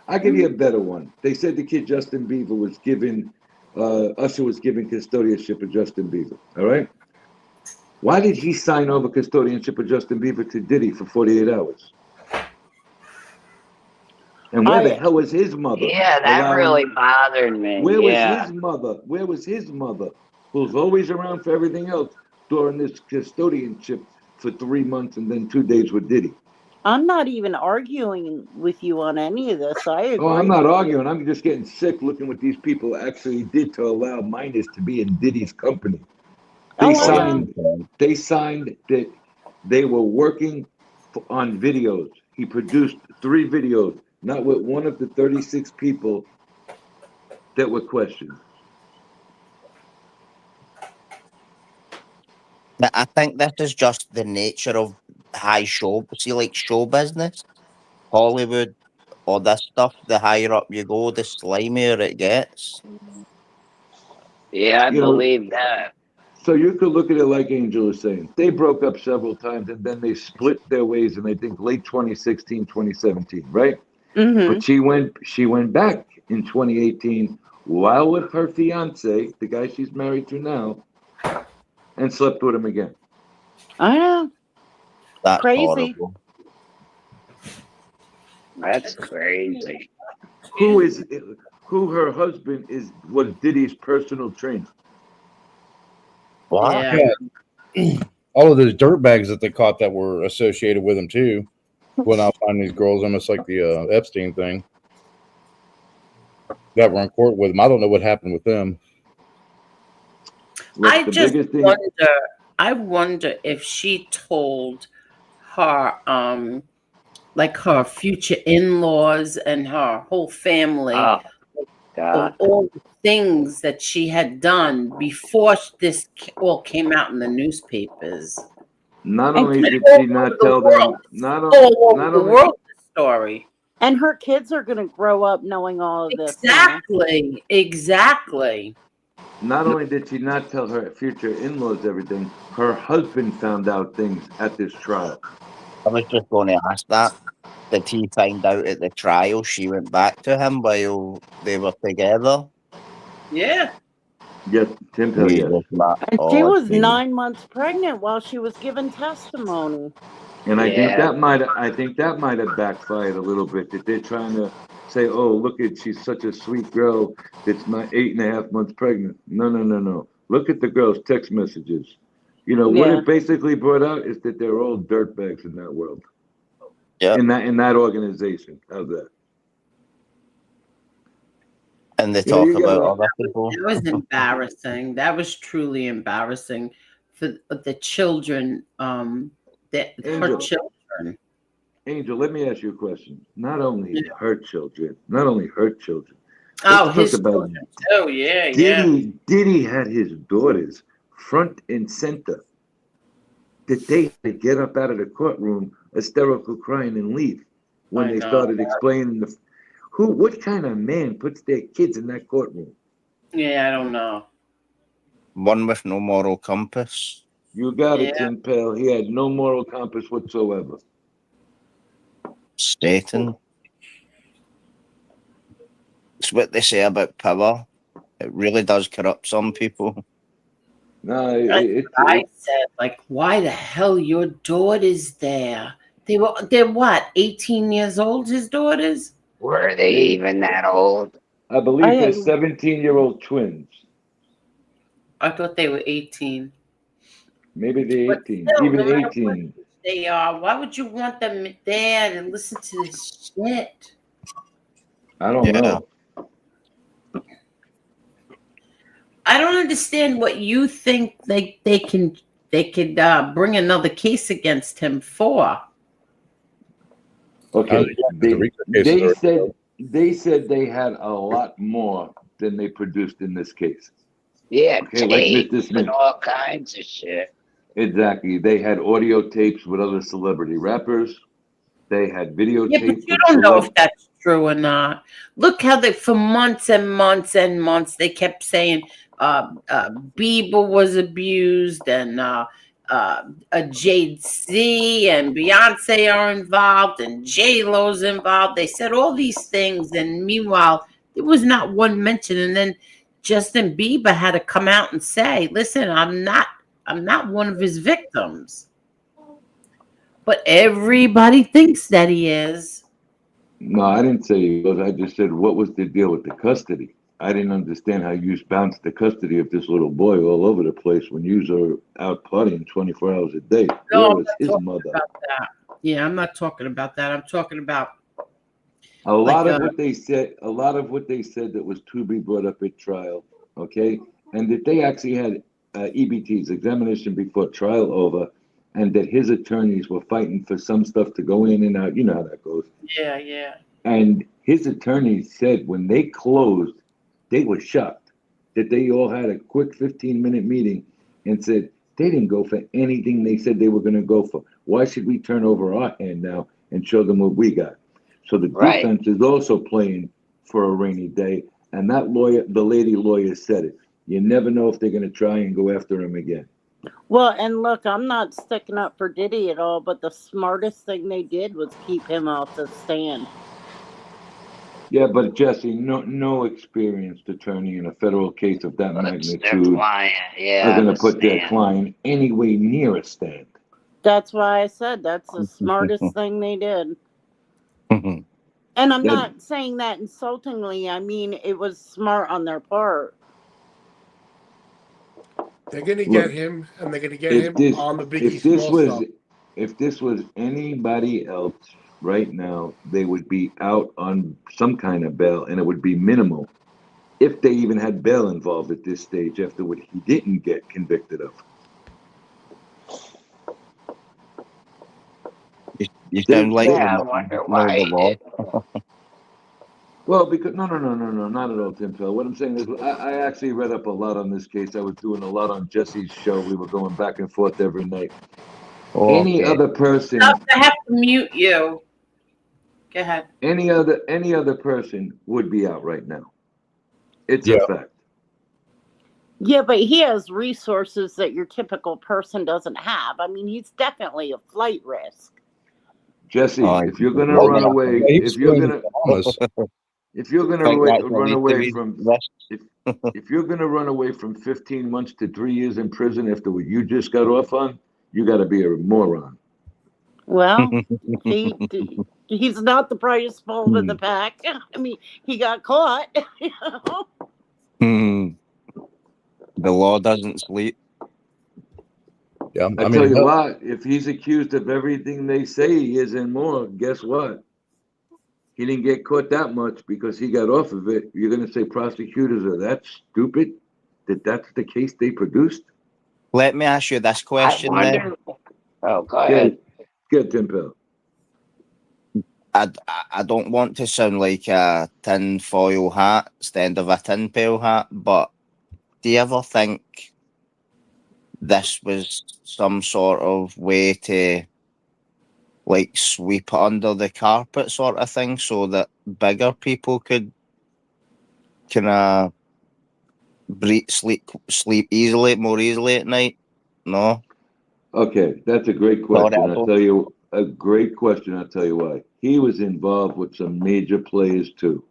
I'll give you a better one. They said the kid Justin Bieber was given, Usher was given custodianship of Justin Bieber. All right. Why did he sign over custodianship of Justin Bieber to Diddy for 48 hours? And where the I hell was his mother? Yeah, that really bothered me. Where was Yeah. his mother? Where was his mother, who's always around for everything else, during this custodianship for 3 months and then 2 days with Diddy? I'm not even arguing with you on any of this. I Oh, I'm agree not with arguing. you. I'm just getting sick looking what these people actually did to allow minors to be in Diddy's company. They Oh, I know. signed that they were working on videos. He produced 3 videos, not with one of the 36 people that were questioned. I think this is just the nature of high show. See, like show business, Hollywood, all this stuff. The higher up you go, the slimier it gets. Yeah, I You know, believe that. so you could look at it like Angel is saying. They broke up several times and then they split their ways in, I think, late 2016, 2017, right? Mm-hmm. But she went back in 2018 while with her fiance, the guy she's married to now, and slept with him again. I know. That's Crazy. horrible. That's crazy. Who her husband was Diddy's personal trainer. What? Yeah. All of those dirt bags that they caught that were associated with him too. When I find these girls, almost like the Epstein thing, that were in court with him. I don't know what happened with them. Look, I the just biggest thing, wonder. I wonder if she told her, like her future in-laws and her whole family, Oh, of God. all the things that she had done before this all came out in the newspapers. not And only And did all she over not the tell world, them, not all over not the only world, the story. and her kids are going to grow up knowing all of this now. Exactly. not only did she not tell her future in-laws everything, her husband found out things at this trial. I was just going to ask that. Did he find out at the trial she went back to him while they were together? Yeah. Yes, Tim Pell, yes. And she Oh, was geez. 9 months pregnant while she was giving testimony. And Yeah. I think that might have backfired a little bit. That they're trying to say, "Oh, look at she's such a sweet girl that's not 8.5 months pregnant." No, no, no, no. Look at the girl's text messages. You know what Yeah. it basically brought out is that they're all dirtbags in that world, Yeah. in that organization. How's that? And they You know, talk you got about a other people. That was embarrassing. That was truly embarrassing for the children. That her Angel. children. Angel, let me ask you a question. Not only Yeah. her children, not only her children. Let's Oh, talk his about children too. Yeah, yeah. Diddy. Diddy had his daughters front and center. That they had to get up out of the courtroom, hysterical crying, and leave when I they know. started explaining the what kind of man puts their kids in that courtroom? Yeah, I don't know. One with no moral compass. You got it, Yeah. Tim Pale. He had no moral compass whatsoever. Staten. It's what they say about power. It really does corrupt some people. No, That's what I said. Like, why the hell your daughter's there? They're what, 18 years old, his daughters? Were they even that old? I believe they're 17-year-old twins. I thought they were 18. Maybe they're But 18, still, even no matter what 18. they are, why would you want them there to listen to this shit? I don't know. I don't understand what you think they could bring another case against him for. Okay, The they said they had a lot more than they produced in this case. Yeah, Okay, like Mr. tapes Smith. and all kinds of shit. Exactly. They had audio tapes with other celebrity rappers. They had Yeah, but videotape you with don't know if that's true or not. Look how they, for months and months and months, they kept saying Bieber was abused and Jay-Z and Beyonce are involved and J-Lo's involved. They said all these things, and meanwhile, there was not one mention. And then Justin Bieber had to come out and say, "Listen, I'm not one of his victims." But everybody thinks that he is. No, I didn't say he was. I just said, what was the deal with the custody? I didn't understand how you bounced the custody of this little boy all over the place when you are out partying 24 hours a day. No, Where I'm was not his talking mother? about that. Yeah, I'm not talking about that. I'm talking about A lot like of what they said, that was to be brought up at trial, okay, and that they actually had EBTs, examination before trial over, and that his attorneys were fighting for some stuff to go in and out. You know how that goes. yeah, yeah. And his attorneys said when they closed, they were shocked that they all had a quick 15-minute meeting and said they didn't go for anything they said they were going to go for. Why should we turn over our hand now and show them what we got? So the Right. defense is also playing for a rainy day. And that lawyer, the lady lawyer said it. You never know if they're going to try and go after him again. Well, and look, I'm not sticking up for Diddy at all, but the smartest thing they did was keep him off the stand. Yeah, but Jesse, no experienced attorney in a federal case of that Their magnitude client, yeah, are I going to put their understand. client any way near a stand. That's why I said that's the smartest thing they did. And I'm That- not saying that insultingly. I mean, it was smart on their part. They're gonna Look, get him, and they're gonna get if him this on the Biggie if this Small was stuff. if this was anybody else right now, they would be out on some kind of bail, and it would be minimal if they even had bail involved at this stage after what he didn't get convicted of. You sound like Yeah, you I wonder know why the he law. did. Well, because no, not at all, Tim Phil. What I'm saying is, I actually read up a lot on this case. I was doing a lot on Jesse's show. We were going back and forth every night. Any Okay. other person, Stop, I have to mute you. Go ahead. any other person would be out right now. It's Yeah. a fact. Yeah, but he has resources that your typical person doesn't have. I mean, he's definitely a flight risk. Jesse, Oh, if you're gonna well, run away, Yeah, he was if you're going to gonna Bahamas. if you're gonna think that's a run least of away his from risk. if you're gonna run away from 15 months to 3 years in prison after what you just got off on, you got to be a moron. Well, he's not the brightest bulb in the pack. I mean, he got caught. You know? The law doesn't sleep. Yeah, I tell you what, if he's accused of everything they say he is and more, guess what? He didn't get caught that much because he got off of it. You're going to say prosecutors are that stupid that that's the case they produced? Let me ask you this question then. Oh, go ahead. Good, Tim Pill. I don't want to sound like a tinfoil hat instead of a tin pail hat, but do you ever think this was some sort of way to like sweep it under the carpet sort of thing so that bigger people could kind of sleep easily, more easily at night? No? Okay, that's a great question. I'll tell you a great question. I'll tell you why. He was involved with some major players too.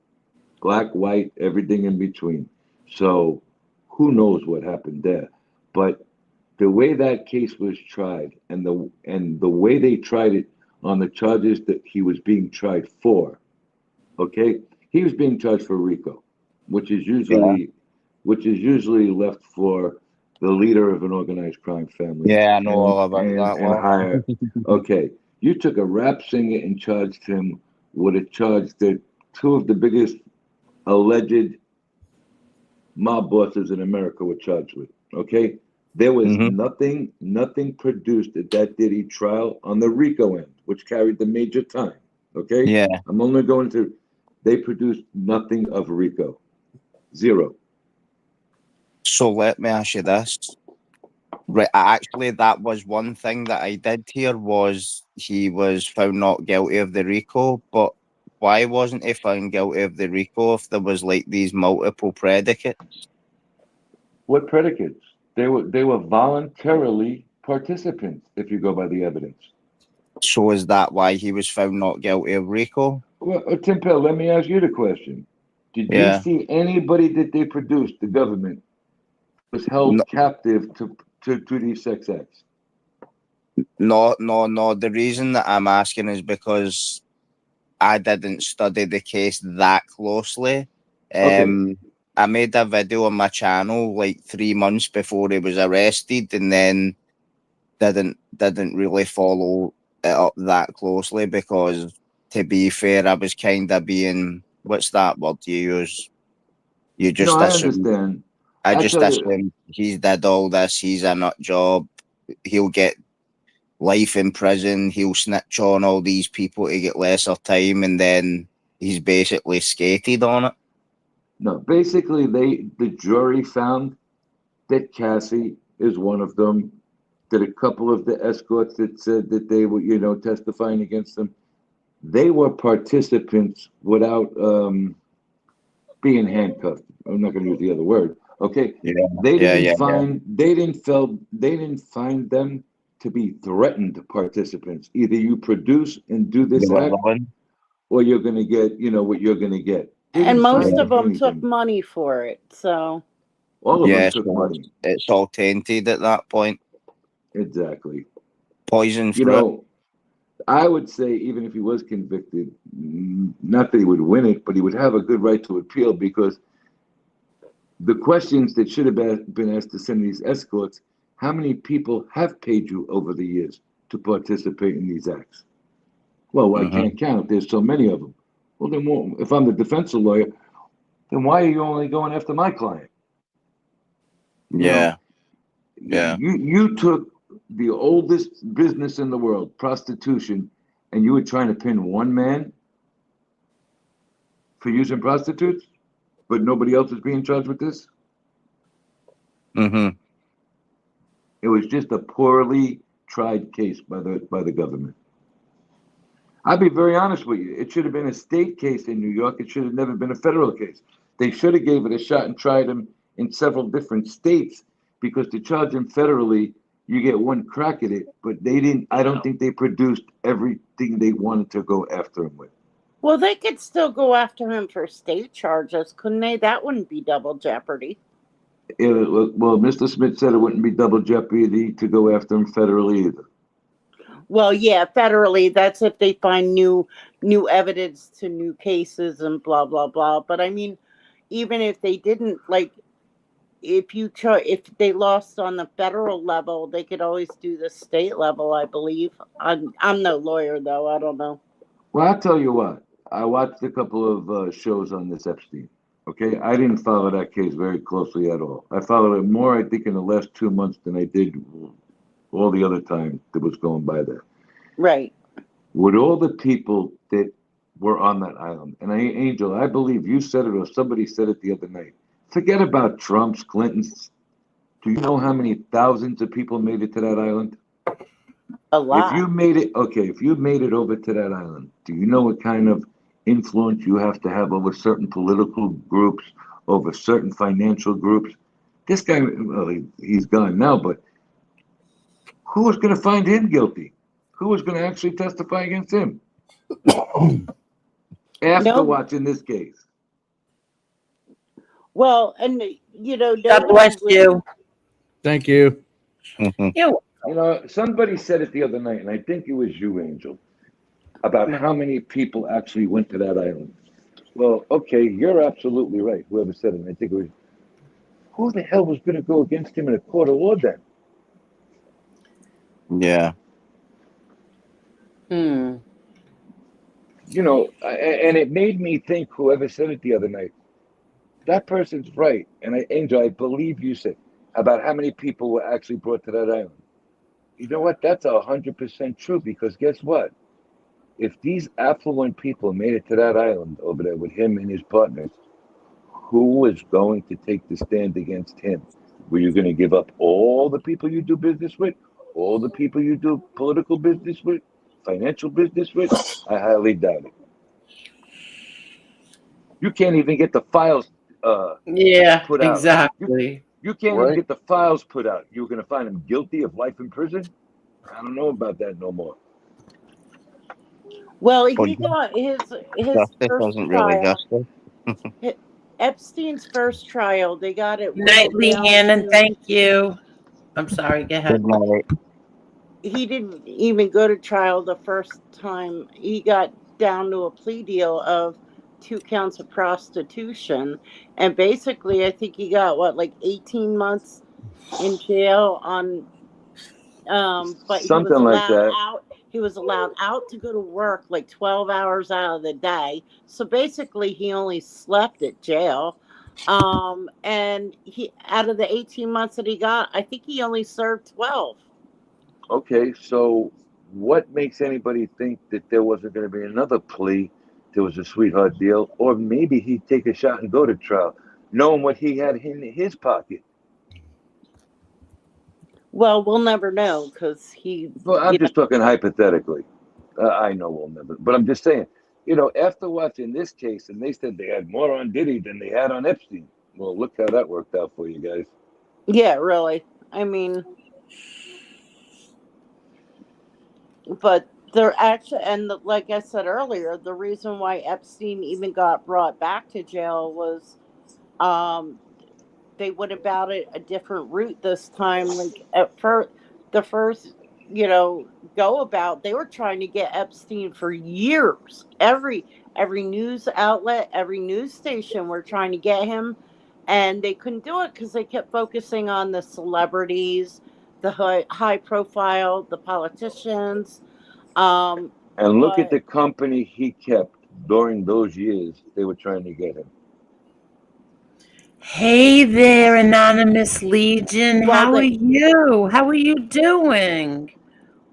Black, white, everything in between. So who knows what happened there? But the way that case was tried and the way they tried it on the charges that he was being tried for, okay? He was being charged for RICO, which is usually left for the leader of an organized crime family. Yeah, I know all about that And one. higher. Okay, you took a rap singer and charged him with a charge that two of the biggest alleged mob bosses in America were charged with. Okay, there was nothing produced at that Diddy trial on the RICO end, which carried the major time. Okay, yeah, I'm only going to. They produced nothing of RICO, zero. So let me ask you this. Right, actually, that was one thing that I did hear was he was found not guilty of the RICO, but why wasn't he found guilty of the RICO if there was like these multiple predicates? What predicates? They were voluntarily participants, if you go by the evidence. So is that why he was found not guilty of RICO? Well, Tim Pell, let me ask you the question. Did you see anybody that they produced, the government, was held captive to these sex acts? No. The reason that I'm asking is because I didn't study the case that closely. I made a video on my channel like 3 months before he was arrested, and then didn't really follow it up that closely because, to be fair, I was kind of being, what's that word you use? You just I assume. understand. I just assume he's did all this. He's a nut job. He'll get life in prison. He'll snitch on all these people to get lesser time, and then he's basically skated on it. No, basically, the jury found that Cassie is one of them. That a couple of the escorts that said that they were, testifying against them, they were participants without being handcuffed. I'm not going to use the other word. Okay, they didn't find them to be threatened participants. Either you produce and do this act, or you're going to get, what you're going to get. And most of them took money for it, so. All of them took money. It's all tainted at that point. Exactly. Poison fruit. I would say even if he was convicted, not that he would win it, but he would have a good right to appeal, because the questions that should have been asked to some of these escorts, how many people have paid you over the years to participate in these acts? Well, I can't count. There's so many of them. Well, then if I'm the defense lawyer, then why are you only going after my client? Yeah. You took the oldest business in the world, prostitution, and you were trying to pin one man for using prostitutes, but nobody else is being charged with this? It was just a poorly tried case by the government. I'll be very honest with you. It should have been a state case in New York. It should have never been a federal case. They should have gave it a shot and tried him in several different states, because to charge him federally, you get one crack at it. But they didn't. I don't think they produced everything they wanted to go after him with. Well, they could still go after him for state charges, couldn't they? That wouldn't be double jeopardy. Well, Mr. Smith said it wouldn't be double jeopardy to go after him federally either. Well, yeah, federally, that's if they find new evidence to new cases and blah blah blah. But I mean, even if they didn't, like, if they lost on the federal level, they could always do the state level, I believe. I'm no lawyer though. I don't know. Well, I'll tell you what. I watched a couple of shows on this Epstein. Okay, I didn't follow that case very closely at all. I followed it more, I think, in the last 2 months than I did all the other time that was going by there. Right. With all the people that were on that island, and Angel, I believe you said it or somebody said it the other night. Forget about Trump's, Clinton's. Do you know how many thousands of people made it to that island? A lot. If you made it, okay, if you made it over to that island, do you know what kind of influence you have to have over certain political groups, over certain financial groups? This guy, well, he's gone now, but who was going to find him guilty? Who was going to actually testify against him? After watching this case. Well, and you know, God bless you. Thank you. You. You know, somebody said it the other night, and I think it was you, Angel, about how many people actually went to that island. Well, okay, you're absolutely right. Whoever said it, I think it was. Who the hell was going to go against him in a court of law then? Yeah. Hmm. You know, and it made me think. Whoever said it the other night, that person's right. And Angel, I believe you said about how many people were actually brought to that island. You know what? That's 100% true, because guess what? If these affluent people made it to that island over there with him and his partners, who was going to take the stand against him? Were you going to give up all the people you do business with, all the people you do political business with, financial business with? I highly doubt it. You can't even get the files put out. Exactly. You can't even get the files put out. You're going to find him guilty of life in prison? I don't know about that no more. Well, he got his Justice first wasn't really trial. justice. Epstein's first trial, they got it Night, whittled down Leanne, to- thank you. I'm sorry, go ahead. Good night. He didn't even go to trial the first time. He got down to a plea deal of 2 counts of prostitution, and basically, I think he got like 18 months in jail on. But he was Something like allowed that. out. He was allowed out to go to work like 12 hours out of the day. So basically, he only slept at jail. And he, out of the 18 months that he got, I think he only served 12. Okay, so what makes anybody think that there wasn't going to be another plea? There was a sweetheart deal, or maybe he'd take a shot and go to trial, knowing what he had in his pocket. Well, we'll never know because he. Well, I'm just talking hypothetically. I know we'll never, but I'm just saying, you know, after watching this case, and they said they had more on Diddy than they had on Epstein. Well, look how that worked out for you guys. Yeah, really. I mean, but they're actually, and like I said earlier, the reason why Epstein even got brought back to jail was, they went about it a different route this time. Like at first, the first, go about, they were trying to get Epstein for years. Every news outlet, every news station were trying to get him, and they couldn't do it because they kept focusing on the celebrities, the high profile, the politicians. And look at But the company he kept during those years. They were trying to get him. Hey there, Anonymous Legion. Well, How are you? How are you doing?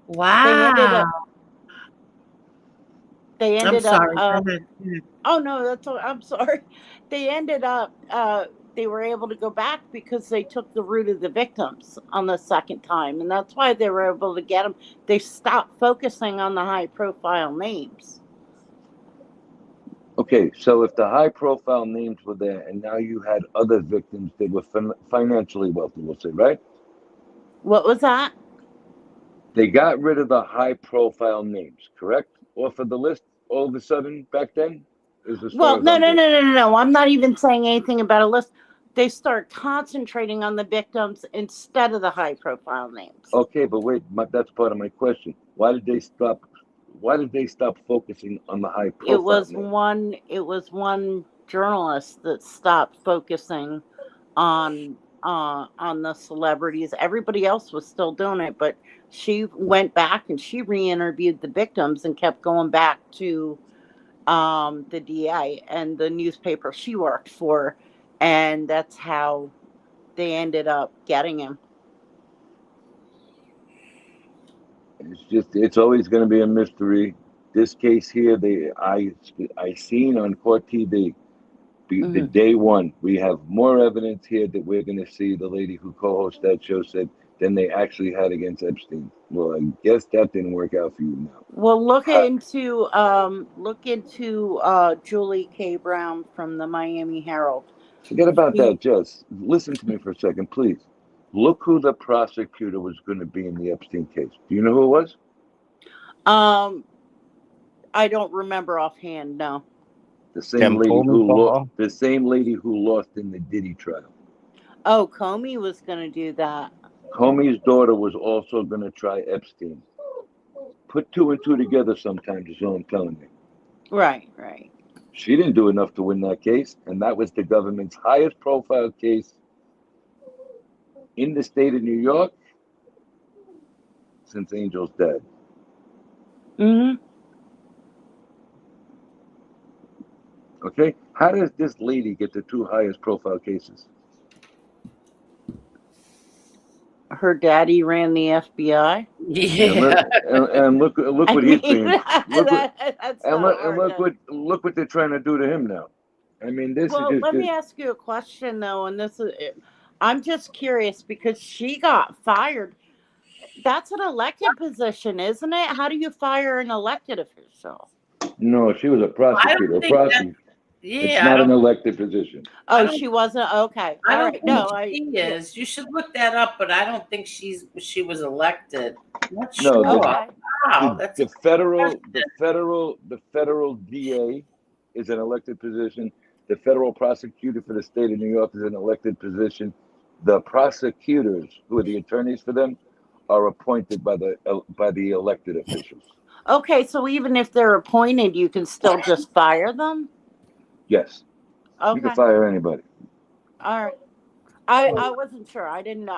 Wow. They I'm ended sorry. up. Go ahead. Oh no, that's all, I'm sorry. They ended up. They were able to go back because they took the route of the victims on the second time, and that's why they were able to get them. They stopped focusing on the high-profile names. Okay, so if the high-profile names were there, and now you had other victims that were financially wealthy, we'll say, right? What was that? They got rid of the high-profile names, correct? Off of the list all of a sudden back then? Well, no. I'm not even saying anything about a list. They start concentrating on the victims instead of the high-profile names. Okay, but wait, that's part of my question. Why did they stop? Why did they stop focusing on the high It profile was names? one journalist that stopped focusing on the celebrities. Everybody else was still doing it, but she went back and she re-interviewed the victims and kept going back to the DA and the newspaper she worked for, and that's how they ended up getting him. It's always going to be a mystery. This case here, I seen on court TV. The day one, we have more evidence here that we're going to see. The lady who co-hosts that show said than they actually had against Epstein. Well, I guess that didn't work out for you now. Well, look into Julie K. Brown from the Miami Herald. Forget about that, Jess. Listen to me for a second, please. Look who the prosecutor was going to be in the Epstein case. Do you know who it was? I don't remember offhand. No. The same lady who lost in the Diddy trial. Oh, Comey was going to do that. Comey's daughter was also going to try Epstein. Put two and two together sometimes is all I'm telling you. Right. She didn't do enough to win that case, and that was the government's highest profile case in the state of New York since Angel's dead. Okay? How does this lady get the two highest profile cases? Her daddy ran the FBI. Yeah. And look what he's being. Look what they're trying to do to him now. I mean, this is just. Let me ask you a question though, and I'm just curious because she got fired. That's an elected position, isn't it? How do you fire an elected official? No, she was a prosecutor. It's not an elected position. Oh, she wasn't. Okay. I don't think she is. You should look that up, but I don't think she was elected. Not sure. The federal DA is an elected position. The federal prosecutor for the state of New York is an elected position. The prosecutors, who are the attorneys for them, are appointed by the elected officials. Okay, so even if they're appointed, you can still just fire them? Yes. Okay. You can fire anybody. All right. I wasn't sure. I didn't know.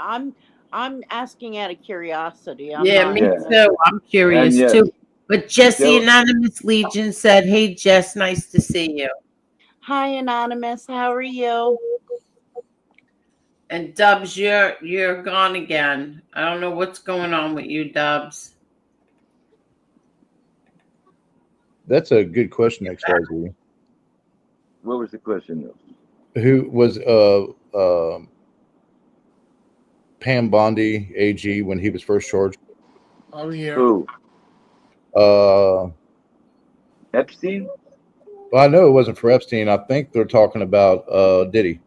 I'm asking out of curiosity. Me too. I'm curious too. But Jesse Anonymous Legion said, "Hey Jess, nice to see you." Hi Anonymous, how are you? And Dubs, you're gone again. I don't know what's going on with you, Dubs. That's a good question, XYZ. What was the question? Who was Pam Bondi AG when he was first charged? Oh yeah. Who? Epstein? Well, I know it wasn't for Epstein. I think they're talking about Diddy.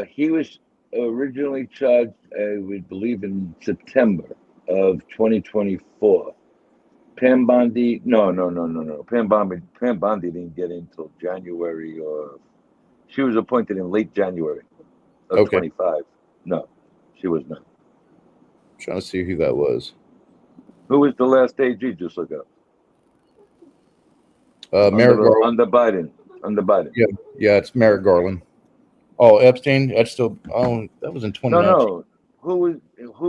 He was originally charged, I would believe, in September of 2024. Pam Bondi, no. Pam Bondi didn't get in until January, or she was appointed in late January of 25. No, she was not. I'm trying to see who that was. Who was the last AG? Just look up. Merrick Garland. Under Biden. Yeah, it's Merrick Garland. Oh, Epstein. That's still. Oh, that was in 2019. No. Who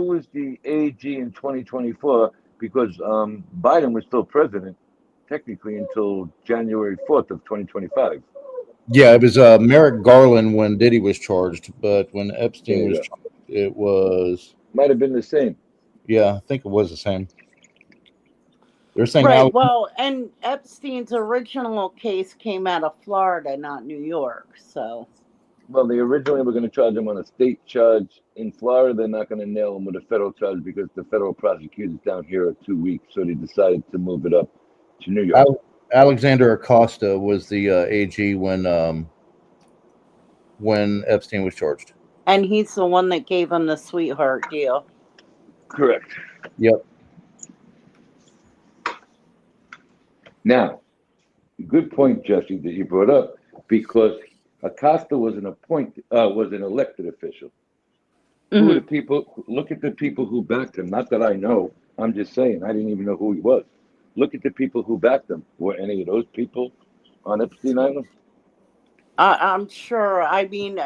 was the AG in 2024? Because Biden was still president, technically, until January 4th of 2025. Yeah, it was Merrick Garland when Diddy was charged, but when Epstein was charged, it was. Might have been the same. Yeah, I think it was the same. They're saying right. Well, and Epstein's original case came out of Florida, not New York. So. Well, they originally were going to charge him on a state charge in Florida. They're not going to nail him with a federal charge because the federal prosecutors down here are too weak. So they decided to move it up to New York. Alexander Acosta was the AG when Epstein was charged. And he's the one that gave him the sweetheart deal. Correct. Yep. Now, good point, Jesse, that you brought up, because Acosta was an elected official. Who are the people? Look at the people who backed him. Not that I know, I'm just saying, I didn't even know who he was. Look at the people who backed him. Were any of those people on Epstein Island? I'm sure. I mean,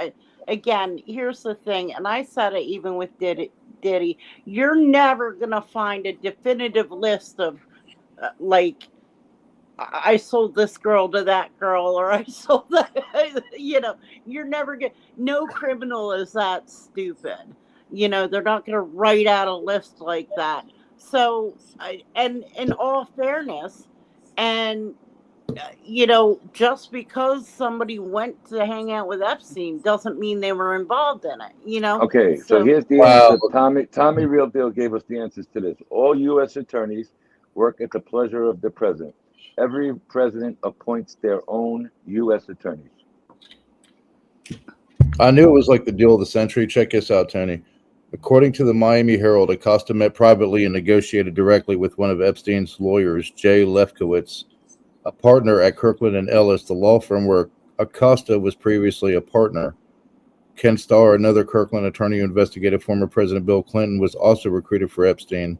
again, here's the thing, and I said it even with Diddy. You're never gonna find a definitive list of like I sold this girl to that girl, or I sold that. You're never gonna. No criminal is that stupid. They're not gonna write out a list like that. So, and in all fairness, and just because somebody went to hang out with Epstein doesn't mean they were involved in it. Okay, so So here's the Wow. answer. Tommy Real Deal gave us the answers to this. All U.S. attorneys work at the pleasure of the president. Every president appoints their own U.S. attorneys. I knew it was like the deal of the century. Check this out, Tony. According to the Miami Herald, Acosta met privately and negotiated directly with one of Epstein's lawyers, Jay Lefkowitz, a partner at Kirkland and Ellis, the law firm where Acosta was previously a partner. Ken Starr, another Kirkland attorney who investigated former President Bill Clinton, was also recruited for Epstein.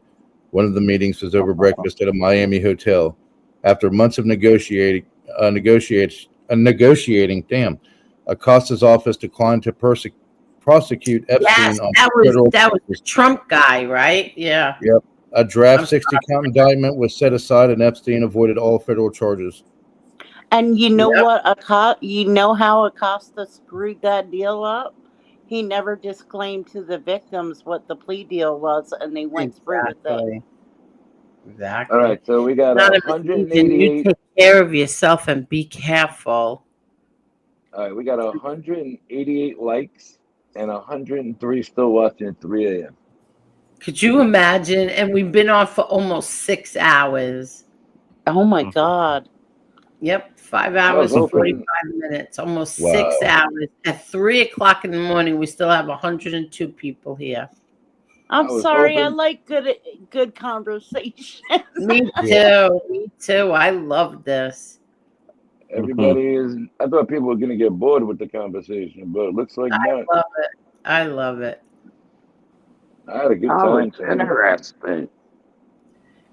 One of the meetings was over breakfast at a Miami hotel. After months of negotiating, Acosta's office declined to prosecute Epstein Yes, on that was federal that was the charges. Trump guy, right? Yeah. Yep. A draft I'm 60 sorry. count indictment was set aside, and Epstein avoided all federal charges. And you know Yep. what? You know how Acosta screwed that deal up? He never disclaimed to the victims what the plea deal was, and they went through with it. Exactly. All Exactly. right, so we got Anonymous Legion, you 188. take care of yourself and be careful. All right, we got 188 likes and 103 still watching at 3 a.m. Could you imagine? And we've been on for almost 6 hours. Oh my God. Yep, 5 I was hours, hoping. 45 minutes, almost Wow. 6 hours. At 3 o'clock in the morning, we still have 102 people here. I'm I was sorry. I hoping. like good conversation. Me Yeah. too. Me too. I love this. Everybody is. I thought people were going to get bored with the conversation, but it looks like not. Love it. I love it. I had a good Oh, time it's tonight. interesting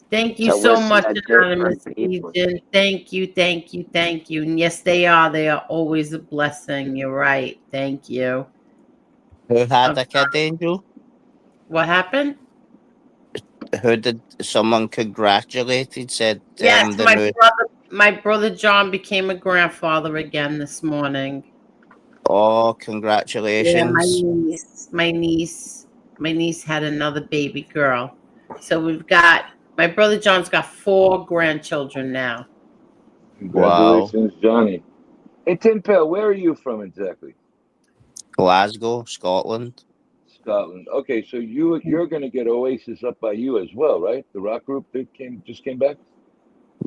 Thank you to so listen much, to Anonymous different people. Legion. Thank you, thank you, thank you. And yes, they are. They are always a blessing. You're right. Thank you. Who had a kid, Angel? What happened? Who did someone congratulated? Said Yes, the new. my brother John became a grandfather again this morning. Oh, Yeah, congratulations! my niece had another baby girl. So my brother John's got 4 grandchildren now. Wow, Congratulations, Johnny. Hey, Tim Pell, where are you from exactly? Glasgow, Scotland. Scotland. Okay, so you're going to get Oasis up by you as well, right? The rock group that just came back.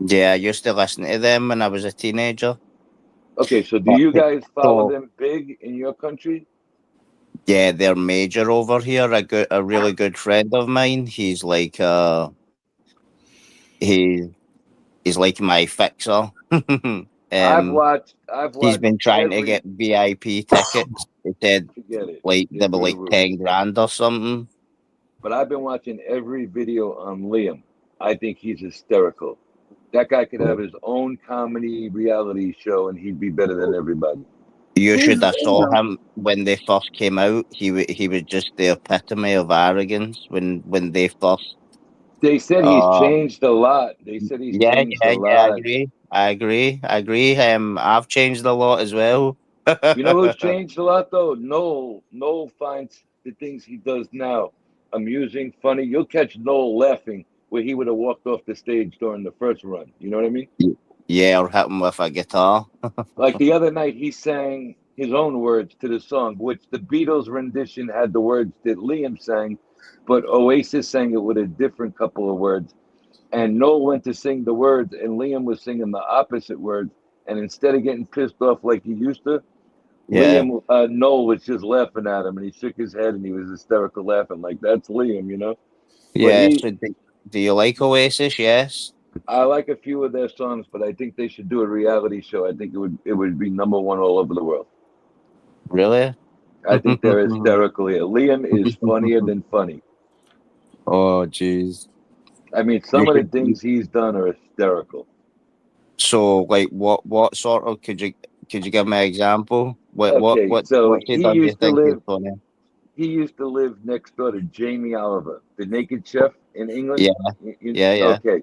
Yeah, I used to listen to them when I was a teenager. Okay, so do But you guys follow so them big in your country? yeah, they're major over here. A really good friend of mine. He's like he he's like my fixer. I've um, watched. he's been trying to Every. get VIP tickets. He said Forget it. like they They're were through the like roof. 10 grand or something. But I've been watching every video on Liam. I think he's hysterical. That guy could have his own comedy reality show, and he'd be better than everybody. You Who's should have saw Liam? him when they first came out. He was just the epitome of arrogance when they first. They said he's changed a lot. They said he's Yeah, changed a yeah, yeah. lot. I agree. I've changed a lot as well. You know who's changed a lot though? Noel. Noel finds the things he does now amusing, funny. You'll catch Noel laughing where he would have walked off the stage during the first run. You know what I mean? Yeah, or hit him with a guitar. Like the other night, he sang his own words to the song, which the Beatles rendition had the words that Liam sang, but Oasis sang it with a different couple of words. And Noel went to sing the words, and Liam was singing the opposite words. And instead of getting pissed off like he used to, Yeah, Noel was just laughing at him, and he shook his head, and he was hysterical laughing, like that's Liam, you know. But yeah. So do you like Oasis? Yes. I like a few of their songs, but I think they should do a reality show. I think it would be number one all over the world. Really? I think they're hysterical here. Liam is funnier than funny. Oh, jeez. I mean, You some of the should. things he's done are hysterical. So, like, what sort of could you give me an example? Okay, so What he done? Do you think is funny? he used to live next door to Jamie Oliver, the naked chef in England. Yeah, yeah. Okay,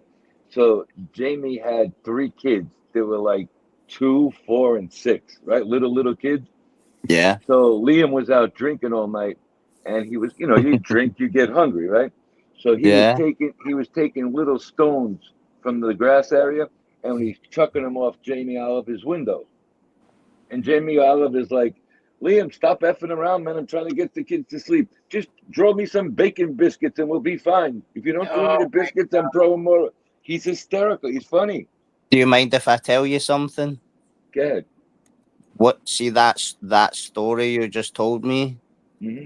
so Jamie had 3 kids. They were like 2, 4, and 6, right? Little kids. Yeah. So Liam was out drinking all night, and he was, you drink, you get hungry, right? So Yeah. he was taking little stones from the grass area, and he's chucking them off Jamie Oliver's window. And Jamie Oliver's like, Liam, stop effing around, man. I'm trying to get the kids to sleep. Just draw me some bacon biscuits and we'll be fine. If you don't throw me the biscuits, I'm throwing more. He's hysterical. He's funny. Do you mind if I tell you something? Go ahead. See that story you just told me? Mm-hmm.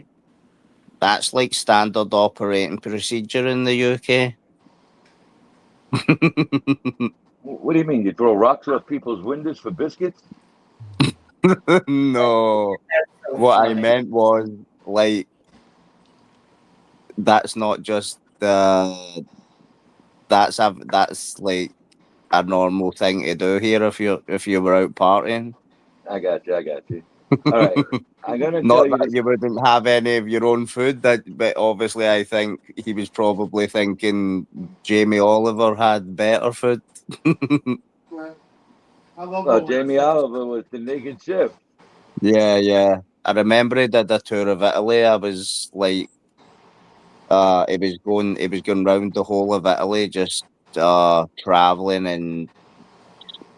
That's like standard operating procedure in the UK. What do you mean? You throw rocks off people's windows for biscuits? No. So What I funny. meant was, like, that's not just that's like a normal thing to do here if you were out partying. I got you. All right. I'm gonna tell Not you that this. you wouldn't have any of your own food, but obviously I think he was probably thinking Jamie Oliver had better food. I love Well, what Jamie Oliver was the naked chef. Yeah. I remember he did a tour of Italy. I was like, he was going round the whole of Italy, just traveling and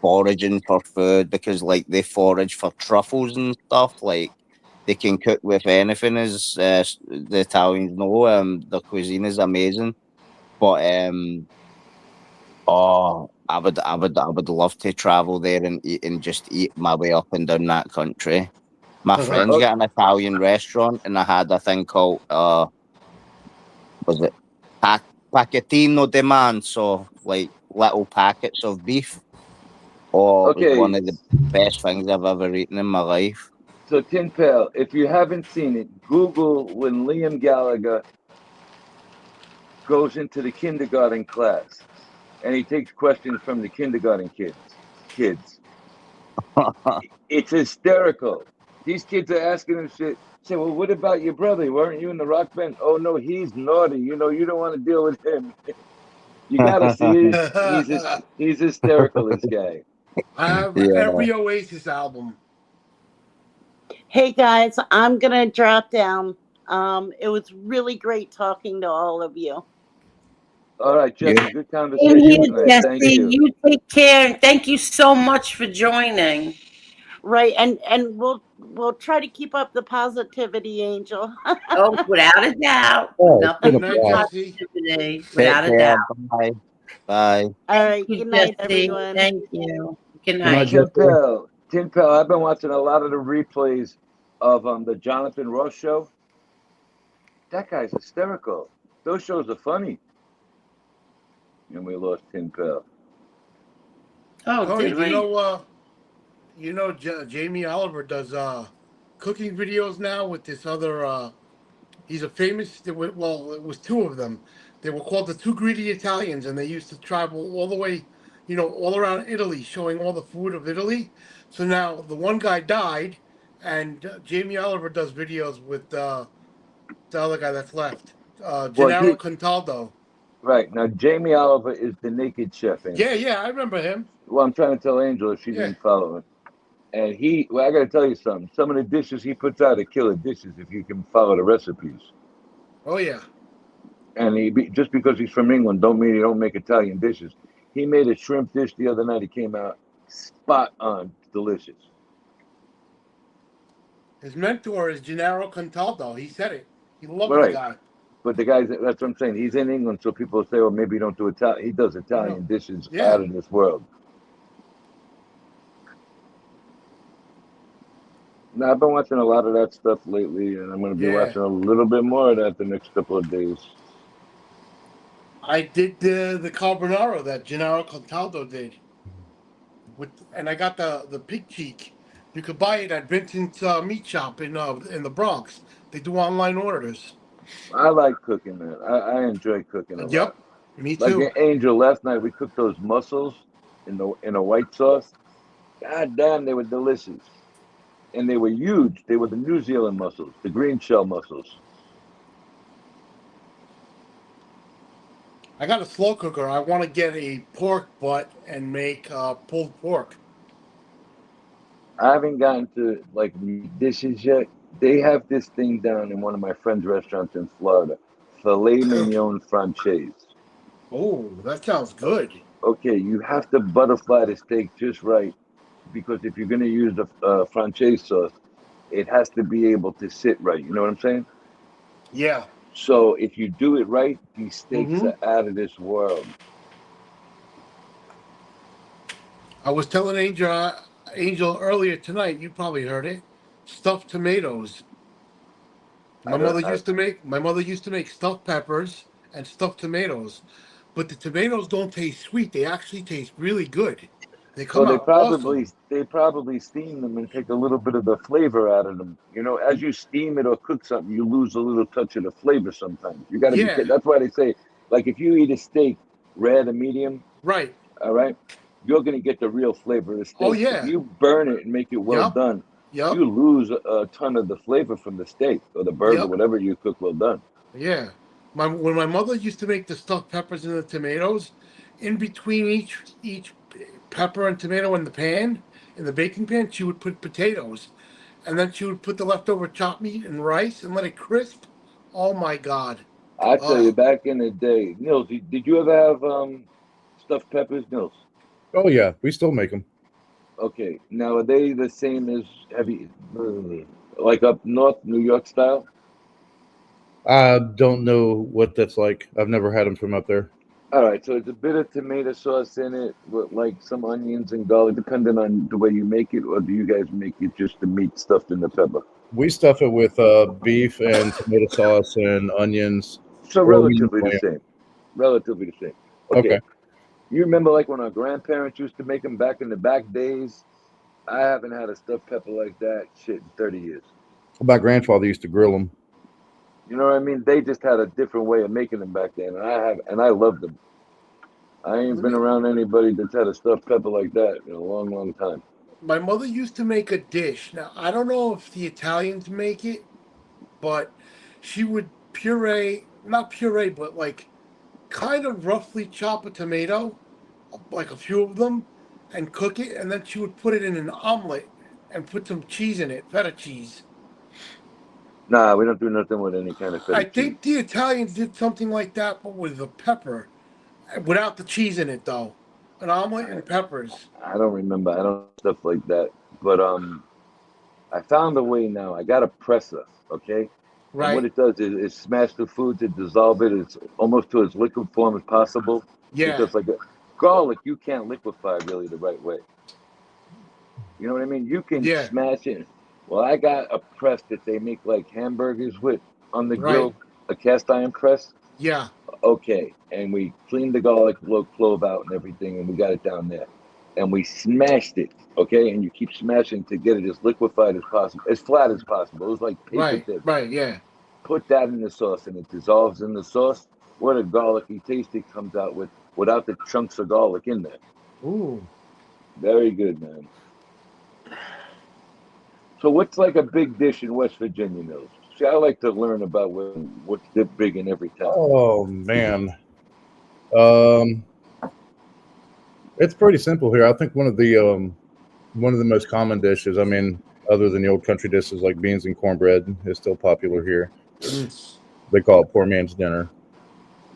foraging for food because, like, they forage for truffles and stuff. Like, they can cook with anything, as the Italians know. Their cuisine is amazing. But I would love to travel there and just eat my way up and down that country. My friends Oh, got an Italian restaurant, and I had a thing called was it packetino di manzo, like little packets of beef. Oh, it was one okay. of the best things I've ever eaten in my life. So, Tin Pail, if you haven't seen it, Google when Liam Gallagher goes into the kindergarten class and he takes questions from the kindergarten kids. It's hysterical. These kids are asking him shit. Say, well, what about your brother? Weren't you in the rock band? Oh no, he's naughty. You don't want to deal with him. You gotta see it. He's hysterical. This guy. I have Yeah. every Oasis album. Hey guys, I'm gonna drop down. It was really great talking to all of you. All right, Jesse. Good Same conversation here, tonight. Jesse. Thank you. You take care. And thank you so much for joining. Right, and we'll try to keep up the positivity, Angel. Oh, without a doubt. Oh, it's Nothing been Good a night, but blast. Jesse. positivity. Take Without a care. doubt. Bye. Bye. All right, Thank you, good night, Jesse. everyone. Thank you. Good night, night. Jesse. Tin Pail. I've been watching a lot of the replays of the Jonathan Ross show. That guy's hysterical. Those shows are funny. And we lost Tin Pail. Oh, Tony, did do we? you know Jamie Oliver does cooking videos now with this other he's a famous well, it was 2 of them. They were called the 2 Greedy Italians, and they used to travel all the way, all around Italy, showing all the food of Italy. So now the one guy died, and Jamie Oliver does videos with the other guy that's left, Well, Gennaro Contaldo. right now, Jamie Oliver is the naked chef. Angel. Yeah, I remember him. Well, I'm trying to tell Angel if she Yeah. didn't follow him. And I got to tell you something. Some of the dishes he puts out are killer dishes if you can follow the recipes. Oh yeah. And just because he's from England, don't mean he don't make Italian dishes. He made a shrimp dish the other night. It came out spot on, delicious. His mentor is Gennaro Contaldo. He said it. He loved Right. the guy. But the guy's, that's what I'm saying. He's in England, so people say, well, maybe he don't do Italian. He does Italian dishes out of this world. Now, I've been watching a lot of that stuff lately, and I'm going to be watching a little bit more of that the next couple of days. I did the carbonara that Gennaro Contaldo did. And I got the pig cheek. You could buy it at Vincent's Meat Shop in the Bronx. They do online orders. I like cooking, man. I enjoy cooking a lot. Me Like too. Angel, last night we cooked those mussels in a white sauce. God damn, they were delicious. And they were huge. They were the New Zealand mussels, the green shell mussels. I got a slow cooker. I want to get a pork butt and make pulled pork. I haven't gotten to like meat dishes yet. They have this thing down in one of my friend's restaurants in Florida, filet mignon franchise. Oh, that sounds good. Okay, you have to butterfly the steak just right because if you're going to use the franchise sauce, it has to be able to sit right. You know what I'm saying? Yeah. So if you do it right, these steaks Mm-hmm. are out of this world. I was telling Angel earlier tonight. You probably heard it. Stuffed tomatoes. I don't. My mother used to make stuffed peppers and stuffed tomatoes, but the tomatoes don't taste sweet. They actually taste really good. They Well, come they out probably awesome. they probably steam them and take a little bit of the flavor out of them. You know, as you steam it or cook something, you lose a little touch of the flavor sometimes. You got to be Yeah. careful. That's why they say, like, if you eat a steak rare to medium, Right. all right, you're gonna get the real flavor of the Oh steak. If yeah. you burn it and make it well Yup. done, Yup. you lose a ton of the flavor from the steak or the burger, Yup. whatever you cook well done. Yeah. When my mother used to make the stuffed peppers and the tomatoes, in between each pepper and tomato in the baking pan, she would put potatoes, and then she would put the leftover chopped meat and rice and let it crisp. Oh my God. I tell you, Oh, back in the day, Nils, did you ever have stuffed peppers, Nils? Oh yeah, we still make them. Okay, now are they the same as heavy, like up north, New York style? I don't know what that's like. I've never had them from up there. All right, so it's a bit of tomato sauce in it with like some onions and garlic, depending on the way you make it, or do you guys make it just the meat stuffed in the pepper? We stuff it with beef and tomato sauce and onions, So or we use relatively the lamb. same. Relatively the same. Okay, Okay. you remember like when our grandparents used to make them back in the back days? I haven't had a stuffed pepper like that shit in 30 years. My grandfather used to grill them. You know what I mean? They just had a different way of making them back then, and I loved them. I ain't let been me. around anybody that's had a stuffed pepper like that in a long, long time. My mother used to make a dish. Now I don't know if the Italians make it, but she would not puree, but like kind of roughly chop a tomato, like a few of them, and cook it, and then she would put it in an omelet and put some cheese in it, feta cheese. Nah, we don't do nothing with any kind of I feta cheese. think the Italians did something like that, but with the pepper, without the cheese in it, though. An omelet and peppers. I don't remember. I don't stuff like that. But I found a way now. I got a presser, okay? And what Right? it does is smash the food to dissolve it. It's almost to as liquid form as possible. Yeah. Because like garlic, you can't liquefy really the right way. You know what I mean? You can Yeah. smash it. Well, I got a press that they make like hamburgers with on the Right. grill, a cast iron press. Yeah. Okay, and we cleaned the garlic clove out and everything, and we got it down there, and we smashed it. Okay, and you keep smashing to get it as liquefied as possible, as flat as possible. It was like paper Right. thin. Right. Yeah. Put that in the sauce, and it dissolves in the sauce. What a garlicky taste it comes out with without the chunks of garlic in there. Ooh. Very good, man. So, what's like a big dish in West Virginia, Mills? See, I like to learn about what's big in every town. Oh man, um, it's pretty simple here. I think one of the most common dishes. I mean, other than the old country dishes like beans and cornbread, is still popular here. Mm. They call it poor man's dinner.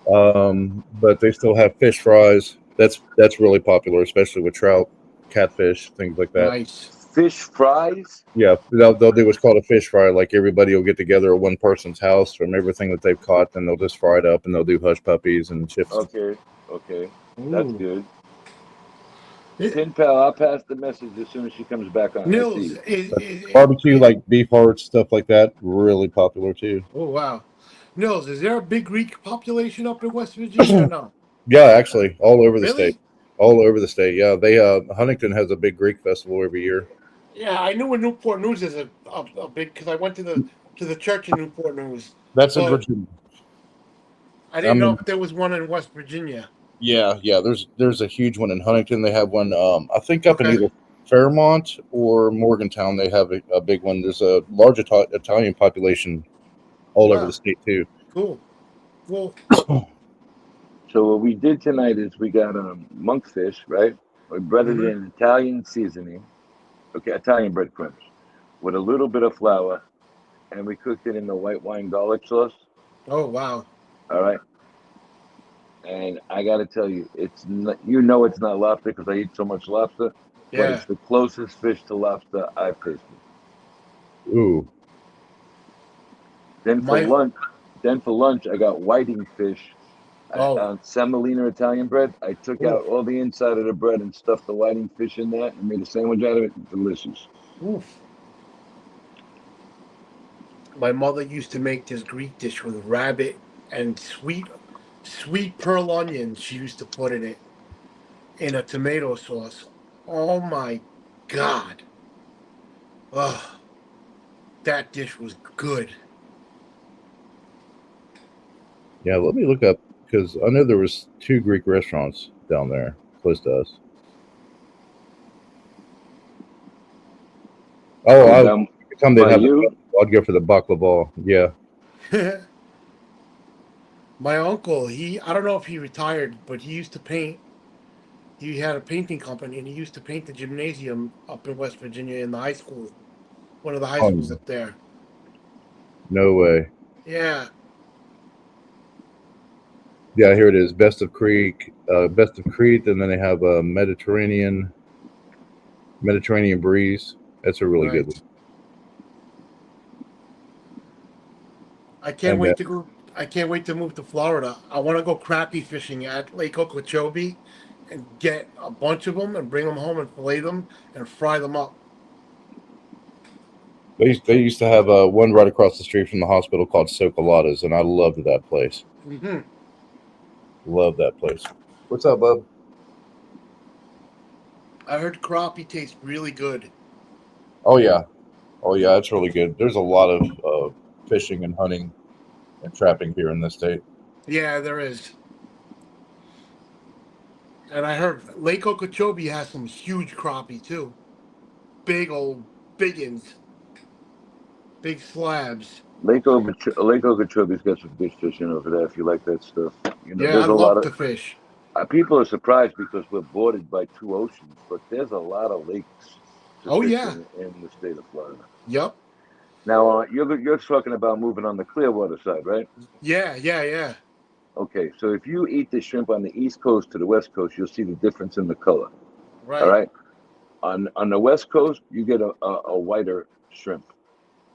But they still have fish fries. That's really popular, especially with trout, catfish, things like that. Nice. Fish fries? Yeah, they'll do what's called a fish fry. Like everybody will get together at one person's house from everything that they've caught, and they'll just fry it up, and they'll do hush puppies and chips. Okay, okay, that's Ooh. good. Tin Pal, I'll pass the message as soon as she comes back on. I see Nils, you. Barbecue, like beef hearts, stuff like that, really popular too. oh wow. Nils, is there a big Greek population up in West Virginia or no? Yeah, actually, all over the state. Really? All over the state. Yeah, they Huntington has a big Greek festival every year. Yeah, I knew in Newport News is a big because I went to the church in Newport News. That's in But Virginia. I didn't know if there was one in West Virginia. Yeah. There's a huge one in Huntington. They have one. I think up in Okay. either Fairmont or Morgantown. They have a big one. There's a large Italian population all over Wow. the state too. Cool. Well, So what we did tonight is we got monkfish, right? We breaded it in Italian seasoning, okay, Italian breadcrumbs, with a little bit of flour, and we cooked it in the white wine garlic sauce. oh wow. All right. And I got to tell you, it's not, you know it's not lobster because I eat so much lobster, but Yeah. it's the closest fish to lobster I've tasted. Ooh. Then for lunch, I got whiting fish. Semolina Italian bread. I took out all the inside of the bread and stuffed the whiting fish in that and made a sandwich out of it. Delicious. Oof. My mother used to make this Greek dish with rabbit and sweet pearl onions. She used to put in it in a tomato sauce. Oh my God. Ugh. That dish was good. Yeah, let me look up because I know there was 2 Greek restaurants down there close to us. Oh, every time they'd have I'd go for the baklava. Yeah. My uncle, I don't know if he retired, but he used to paint. He had a painting company, and he used to paint the gymnasium up in West Virginia in the high school, one of the high schools up there. No way. Yeah. Yeah, here it is. Best of Crete, and then they have a Mediterranean breeze. That's a really good one. I can't wait to go. I can't wait to move to Florida. I want to go crappie fishing at Lake Okeechobee and get a bunch of them and bring them home and fillet them and fry them up. They used to have one right across the street from the hospital called Socoladas, and I loved that place. Mm-hmm. Love that place. What's up, bub? I heard crappie tastes really good. Oh yeah, it's really good. There's a lot of fishing and hunting and trapping here in this state. Yeah, there is. And I heard Lake Okeechobee has some huge crappie too. Big old biggins. Big slabs. Lake Okeechobee's got some good fishing over there if you like that stuff. You know, Yeah, there's I a lot love of to fish. People are surprised because we're bordered by 2 oceans, but there's a lot of lakes to fish in the state of Florida. Yep. Now, you're talking about moving on the Clearwater side, right? Yeah. Okay, so if you eat the shrimp on the East Coast to the West Coast, you'll see the difference in the color. Right. All right. On the West Coast, you get a whiter shrimp.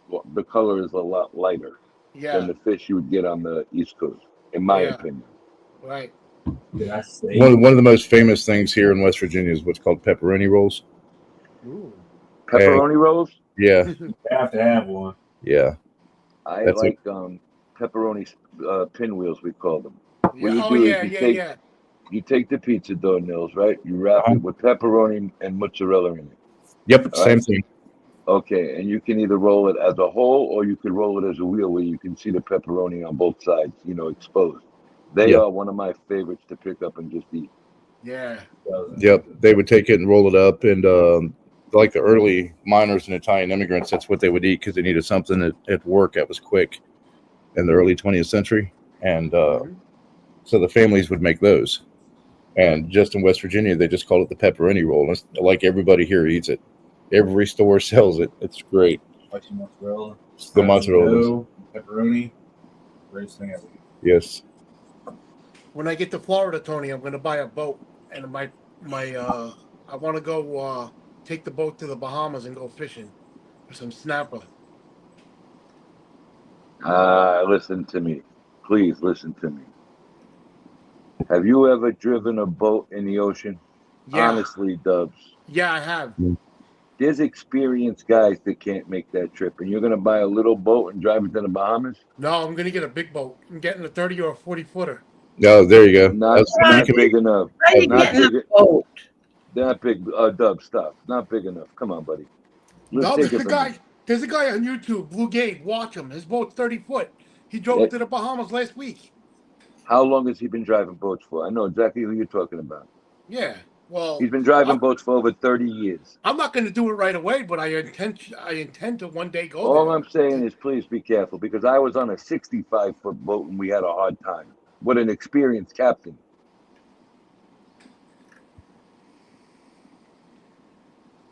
Well, the color is a lot lighter than the fish you would get on the East Coast, in my opinion. Right. One of the most famous things here in West Virginia is what's called pepperoni rolls. Ooh. Pepperoni rolls? Yeah. You have to have one. Yeah. I like pepperoni pinwheels, we call them. Yeah. You take the pizza dough, Nils, right? You wrap it with pepperoni and mozzarella in it. Yep, same thing. Okay, and you can either roll it as a whole or you can roll it as a wheel where you can see the pepperoni on both sides, exposed. They are one of my favorites to pick up and just eat. Yeah. Yep, they would take it and roll it up, and like the early miners and Italian immigrants, that's what they would eat because they needed something at work that was quick in the early 20th century, and so the families would make those. And just in West Virginia, they just call it the pepperoni roll. It's like everybody here eats it. Every store sells it. It's great. Spicy mozzarella. The mozzarella. Pepperoni. Greatest thing ever. Yes. When I get to Florida, Tony, I'm going to buy a boat, and I want to go take the boat to the Bahamas and go fishing for some snapper. Listen to me. Please listen to me. Have you ever driven a boat in the ocean? Yeah. Honestly, Dubs. Yeah, I have. There's experienced guys that can't make that trip, and you're going to buy a little boat and drive it to the Bahamas? No, I'm going to get a big boat. I'm getting a 30 or a 40 footer. No, there you go. Not big enough. Not big. Dub, stop. Not big enough. Come on, buddy. There's a guy on YouTube, Blue Gabe. Watch him. His boat's 30 foot. He drove to the Bahamas last week. How long has he been driving boats for? I know exactly who you're talking about. Yeah. Well, He's been driving boats for over 30 years. I'm not going to do it right away, but I intend to one day go All there. I'm saying is please be careful because I was on a 65-foot boat and we had a hard time. What an experienced captain.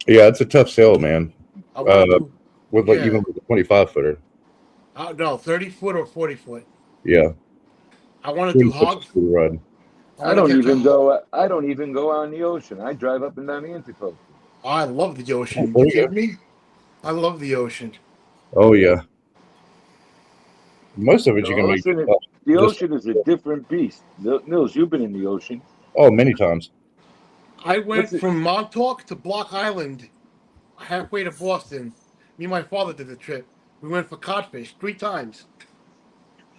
Yeah, it's a tough sell, man. I want to do. With like even with the 25-footer. No, 30-foot or 40-foot. Yeah. I want to do hog. Ride. I don't even go on the ocean. I drive up and down the intercoastal. I love the ocean. Oh, You kidding me? I love the ocean. Oh yeah. Most of it you can make. The ocean is a different beast. Nils, you've been in the ocean. Oh, many times. I went from Montauk to Block Island, halfway to Boston. Me and my father did the trip. We went for codfish 3 times.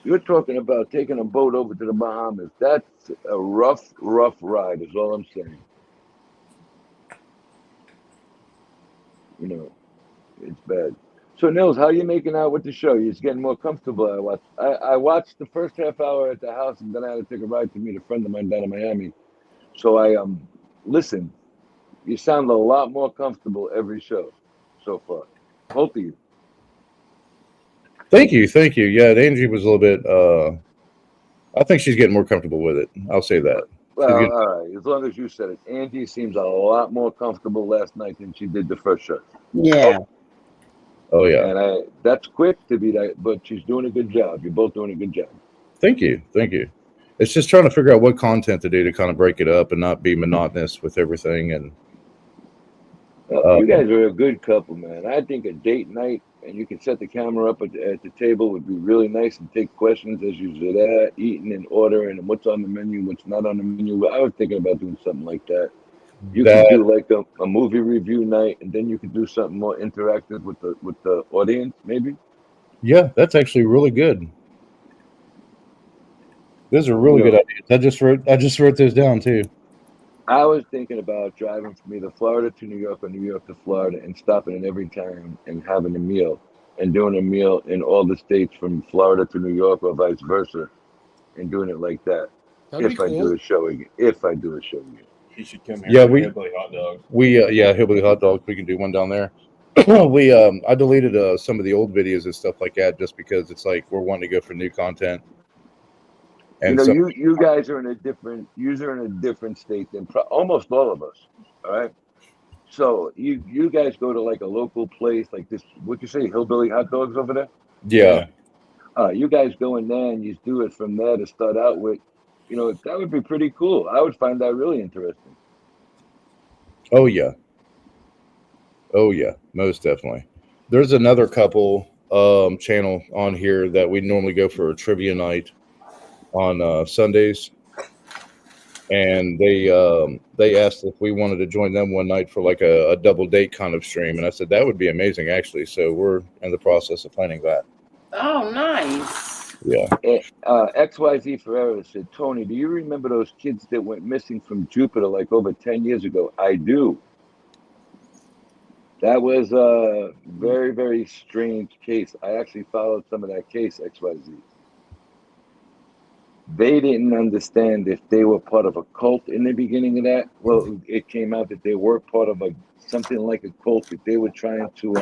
You're talking about taking a boat over to the Bahamas. That's a rough ride, is all I'm saying. You know, it's bad. So, Nils, how are you making out with the show? You're getting more comfortable. I watched the first half hour at the house, and then I had to take a ride to meet a friend of mine down in Miami. So I listen. You sound a lot more comfortable every show so far. Both of you. Thank you. Yeah, Angie was a little bit. I think she's getting more comfortable with it. I'll say that. Well, all right. As long as you said it, Angie seems a lot more comfortable last night than she did the first show. Yeah. Oh yeah. And that's quick to be that, but she's doing a good job. You're both doing a good job. Thank you. It's just trying to figure out what content to do to kind of break it up and not be monotonous with everything. And you guys are a good couple, man. I think a date night and you can set the camera up at the table would be really nice and take questions as you sit at eating and ordering and what's on the menu, what's not on the menu. I was thinking about doing something like that. You could do like a movie review night, and then you could do something more interactive with the audience, maybe. Yeah, that's actually really good. Those are really good ideas. I just wrote those down too. I was thinking about driving from either Florida to New York or New York to Florida and stopping in every town and having a meal and doing a meal in all the states from Florida to New York or vice versa and doing it like that. That'd if I do a show again. He should come here. Yeah, Hillbilly hot dogs. Hillbilly hot dogs. We can do one down there. I deleted some of the old videos and stuff like that just because it's like we're wanting to go for new content. And you guys are in a different state than almost all of us. All right. So you guys go to like a local place like this. What'd you say? Hillbilly hot dogs over there? Yeah. You guys go in there and you do it from there to start out with. You know, that would be pretty cool. I would find that really interesting. Oh yeah, most definitely. There's another couple channel on here that we normally go for a trivia night on Sundays, and they asked if we wanted to join them one night for like a double date kind of stream, and I said that would be amazing actually. So we're in the process of planning that. Oh, nice. Yeah. XYZ Ferreira said, Tony, do you remember those kids that went missing from Jupiter like over 10 years ago? I do. That was a very, very strange case. I actually followed some of that case, XYZ. They didn't understand if they were part of a cult in the beginning of that. Well, it came out that they were part of something like a cult that they were trying to,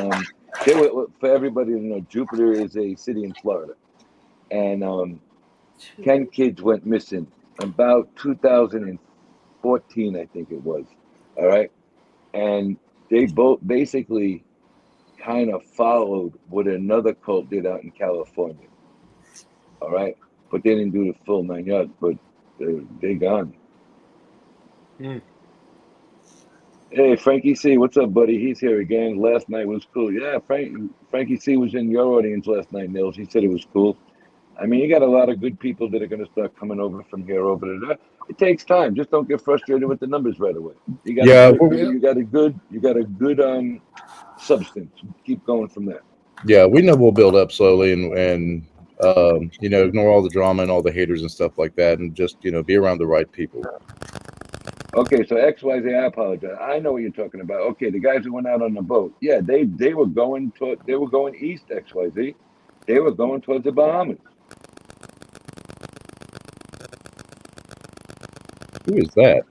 for everybody to know, Jupiter is a city in Florida. And 10 kids went missing about 2014, I think it was. All right. And they both basically kind of followed what another cult did out in California. All right. But they didn't do the full 9 yards, but they gone. Hey, Frankie C, what's up, buddy? He's here again. Last night was cool. Yeah, Frankie C was in your audience last night, Nils. He said it was cool. I mean, you got a lot of good people that are going to start coming over from here over to there. It takes time. Just don't get frustrated with the numbers right away. You got a good substance. Keep going from there. Yeah, we know we'll build up slowly and ignore all the drama and all the haters and stuff like that, and just be around the right people. Okay, so XYZ, I apologize. I know what you're talking about. Okay, the guys who went out on the boat. Yeah, they were going east. XYZ. They were going towards the Bahamas. Who is that?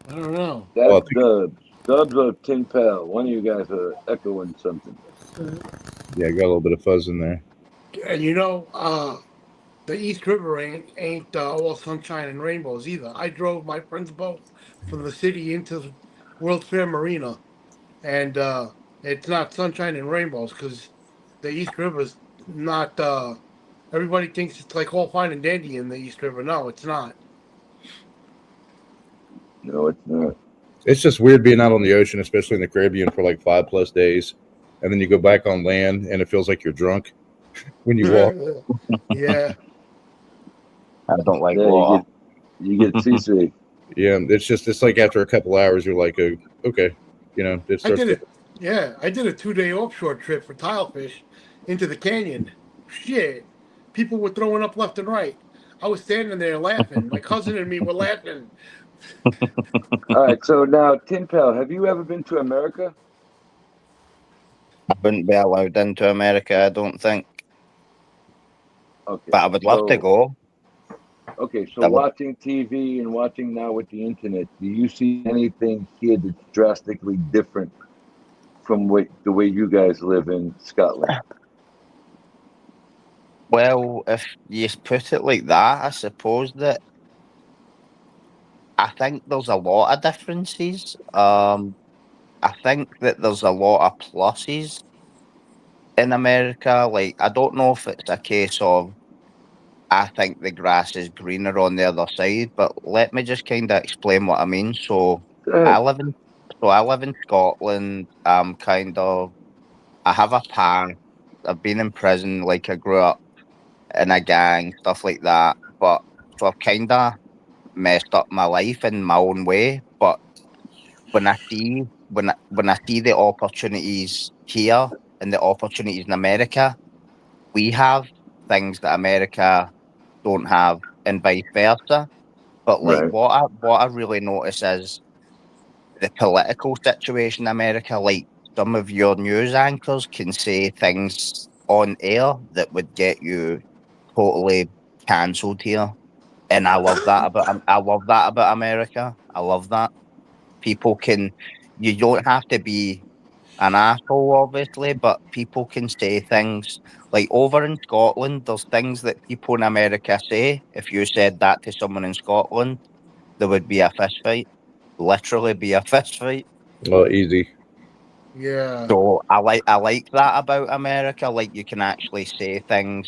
I don't know. That's Oh, Dubs. Dubs or Tin Pal. One of you guys are echoing something. yeah, got a little bit of fuzz in there. And the East River ain't all sunshine and rainbows either. I drove my friend's boat from the city into the World's Fair Marina, and it's not sunshine and rainbows because the East River's not. Everybody thinks it's like all fine and dandy in the East River. No, it's not. No, it's not. It's just weird being out on the ocean, especially in the Caribbean, for like 5+ days, and then you go back on land, and it feels like you're drunk when you walk. Yeah. I don't like Yeah, water. you get seasick. Yeah, it's like after a couple hours, you're like, oh, okay, it I starts did to. it. Yeah, I did a 2-day offshore trip for tilefish into the canyon. Shit, people were throwing up left and right. I was standing there laughing. My cousin and me were laughing. All right, so now, Tin Pal, have you ever been to America? I wouldn't be allowed into America, I don't think. Okay. But I would love to go. Okay, so I would. watching TV and watching now with the internet, do you see anything here that's drastically different from the way you guys live in Scotland? Well, if you put it like that, I suppose that I think there's a lot of differences. I think that there's a lot of pluses in America. Like, I don't know if it's a case of I think the grass is greener on the other side, but let me just kind of explain what I mean. So Go ahead. I live in Scotland. I have a past. I've been in prison. Like, I grew up in a gang, stuff like that. But so I've kind of messed up my life in my own way. But when I see the opportunities here and the opportunities in America, we have things that America don't have, and vice versa. But like, Right. what I really notice is the political situation in America. Like, some of your news anchors can say things on air that would get you totally cancelled here, and I love that about America. I love that people can. You don't have to be an asshole, obviously, but people can say things like over in Scotland. There's things that people in America say. If you said that to someone in Scotland, there would be a fist fight. Literally, be a fist fight. Well, easy. Yeah. So I like that about America. Like, you can actually say things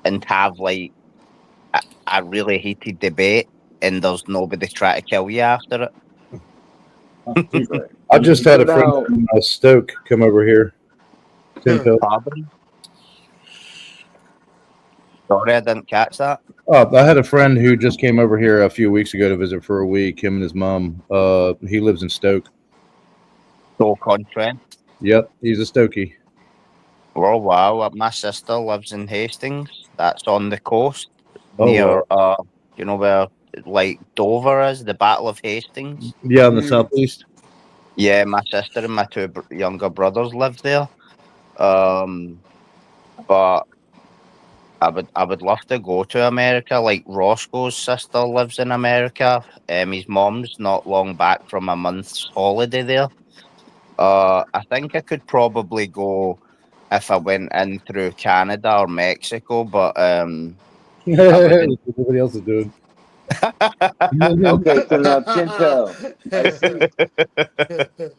and have like a really heated debate, and there's nobody trying to kill you after it. Right. I just had So a friend now, from Stoke come over here. Tin Pal. Pardon? Sorry, I didn't catch that. I had a friend who just came over here a few weeks ago to visit for a week. Him and his mom. He lives in Stoke. Stoke-on-Trent. Yep, he's a Stokey. Oh wow! My sister lives in Hastings. That's on the coast Oh, near, wow. where like Dover is, the Battle of Hastings. Yeah, in the southeast. Yeah, my sister and my two younger brothers live there. Um, but I would love to go to America. Like, Roscoe's sister lives in America. His mom's not long back from a month's holiday there. I think I could probably go if I went in through Canada or Mexico, but I wouldn't. Everybody else is doing. okay, so now, Tin Pal, I see. Tin Pal,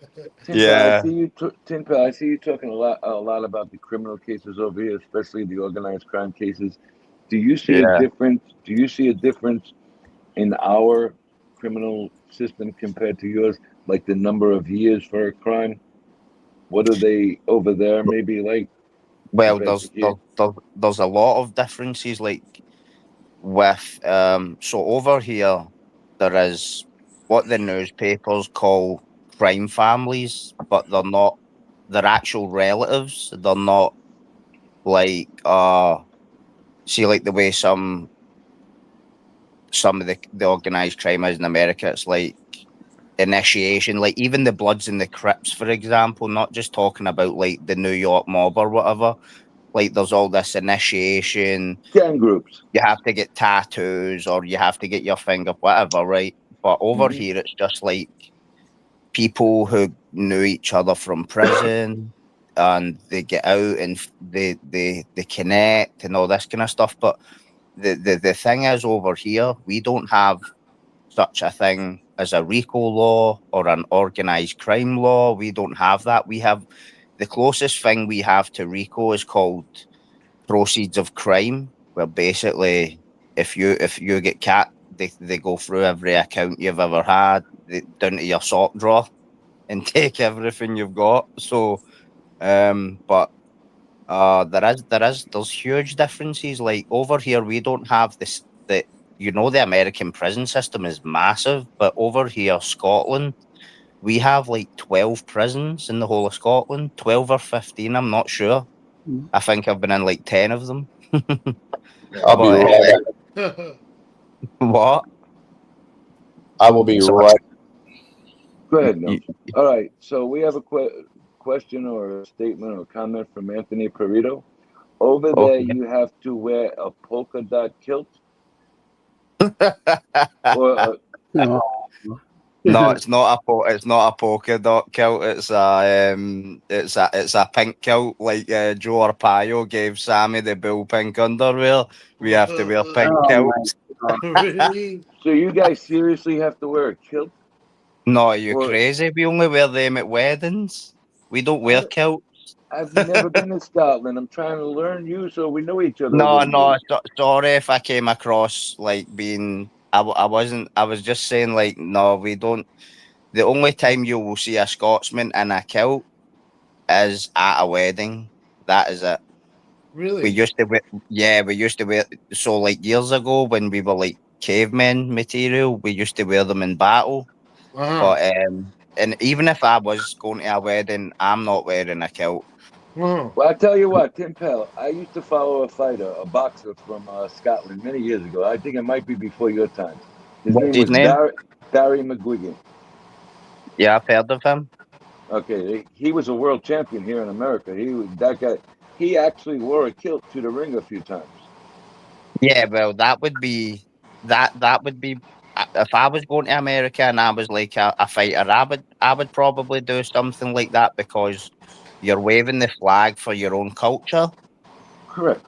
I Yeah, see you. Tin Pal, I see you talking a lot about the criminal cases over here, especially the organized crime cases. Do you see a yeah. difference? Do you see a difference in our criminal system compared to yours? Like the number of years for a crime? What are they over there maybe like Well, compared to here? there's a lot of differences. Like, with so over here there is what the newspapers call crime families, but they're actual relatives. They're not like see, like the way some of the organized crime is in America. It's like initiation, like even the Bloods and the Crips, for example, not just talking about like the New York mob or whatever. Like, there's all this initiation. Gang groups. You have to get tattoos or you have to get your finger, whatever, right? But over here, it's just like people who knew each other from prison, and they get out and they connect and all this kind of stuff. But the thing is, over here, we don't have such a thing as a RICO law or an organized crime law. We don't have that. We have the closest thing we have to RICO is called proceeds of crime, where basically if you get cat, they go through every account you've ever had, down to your sock drawer, and take everything you've got. So, but there's huge differences. Like over here, we don't have this. The American prison system is massive, but over here, Scotland, we have like 12 prisons in the whole of Scotland, 12 or 15. I'm not sure. I think I've been in like 10 of them. I'll be But right. what? I will be So- right. Go ahead, Nils. All right. So we have a question or a statement or comment from Anthony Perito. Over there, Okay. you have to wear a polka dot kilt. Or No, it's not a polka dot kilt. It's a pink kilt, like Joe Arpaio gave Sammy the bull pink underwear. We have to wear pink kilts. Really? So you guys seriously have to wear a kilt? No, are you Or- crazy? We only wear them at weddings. We don't wear kilts. I've never been to Scotland. I'm trying to learn you so we know each other. a No, little no. bit. Sorry if I came across like being. I wasn't. I was just saying like no, we don't. The only time you will see a Scotsman in a kilt is at a wedding. That is it. Really? We used to wear, yeah, we used to wear. So like years ago when we were like cavemen material, we used to wear them in battle. Uh-huh. But and even if I was going to a wedding, I'm not wearing a kilt. Uh-huh. Well, I tell you what, Tim Pell, I used to follow a fighter, a boxer from Scotland many years ago. I think it might be before your time. His What's name his was name? Barry McGuigan. Yeah, I've heard of him. Okay, he was a world champion here in America. That guy. He actually wore a kilt to the ring a few times. Yeah, well, that would be if I was going to America and I was like a fighter, I would probably do something like that because you're waving the flag for your own culture. Correct.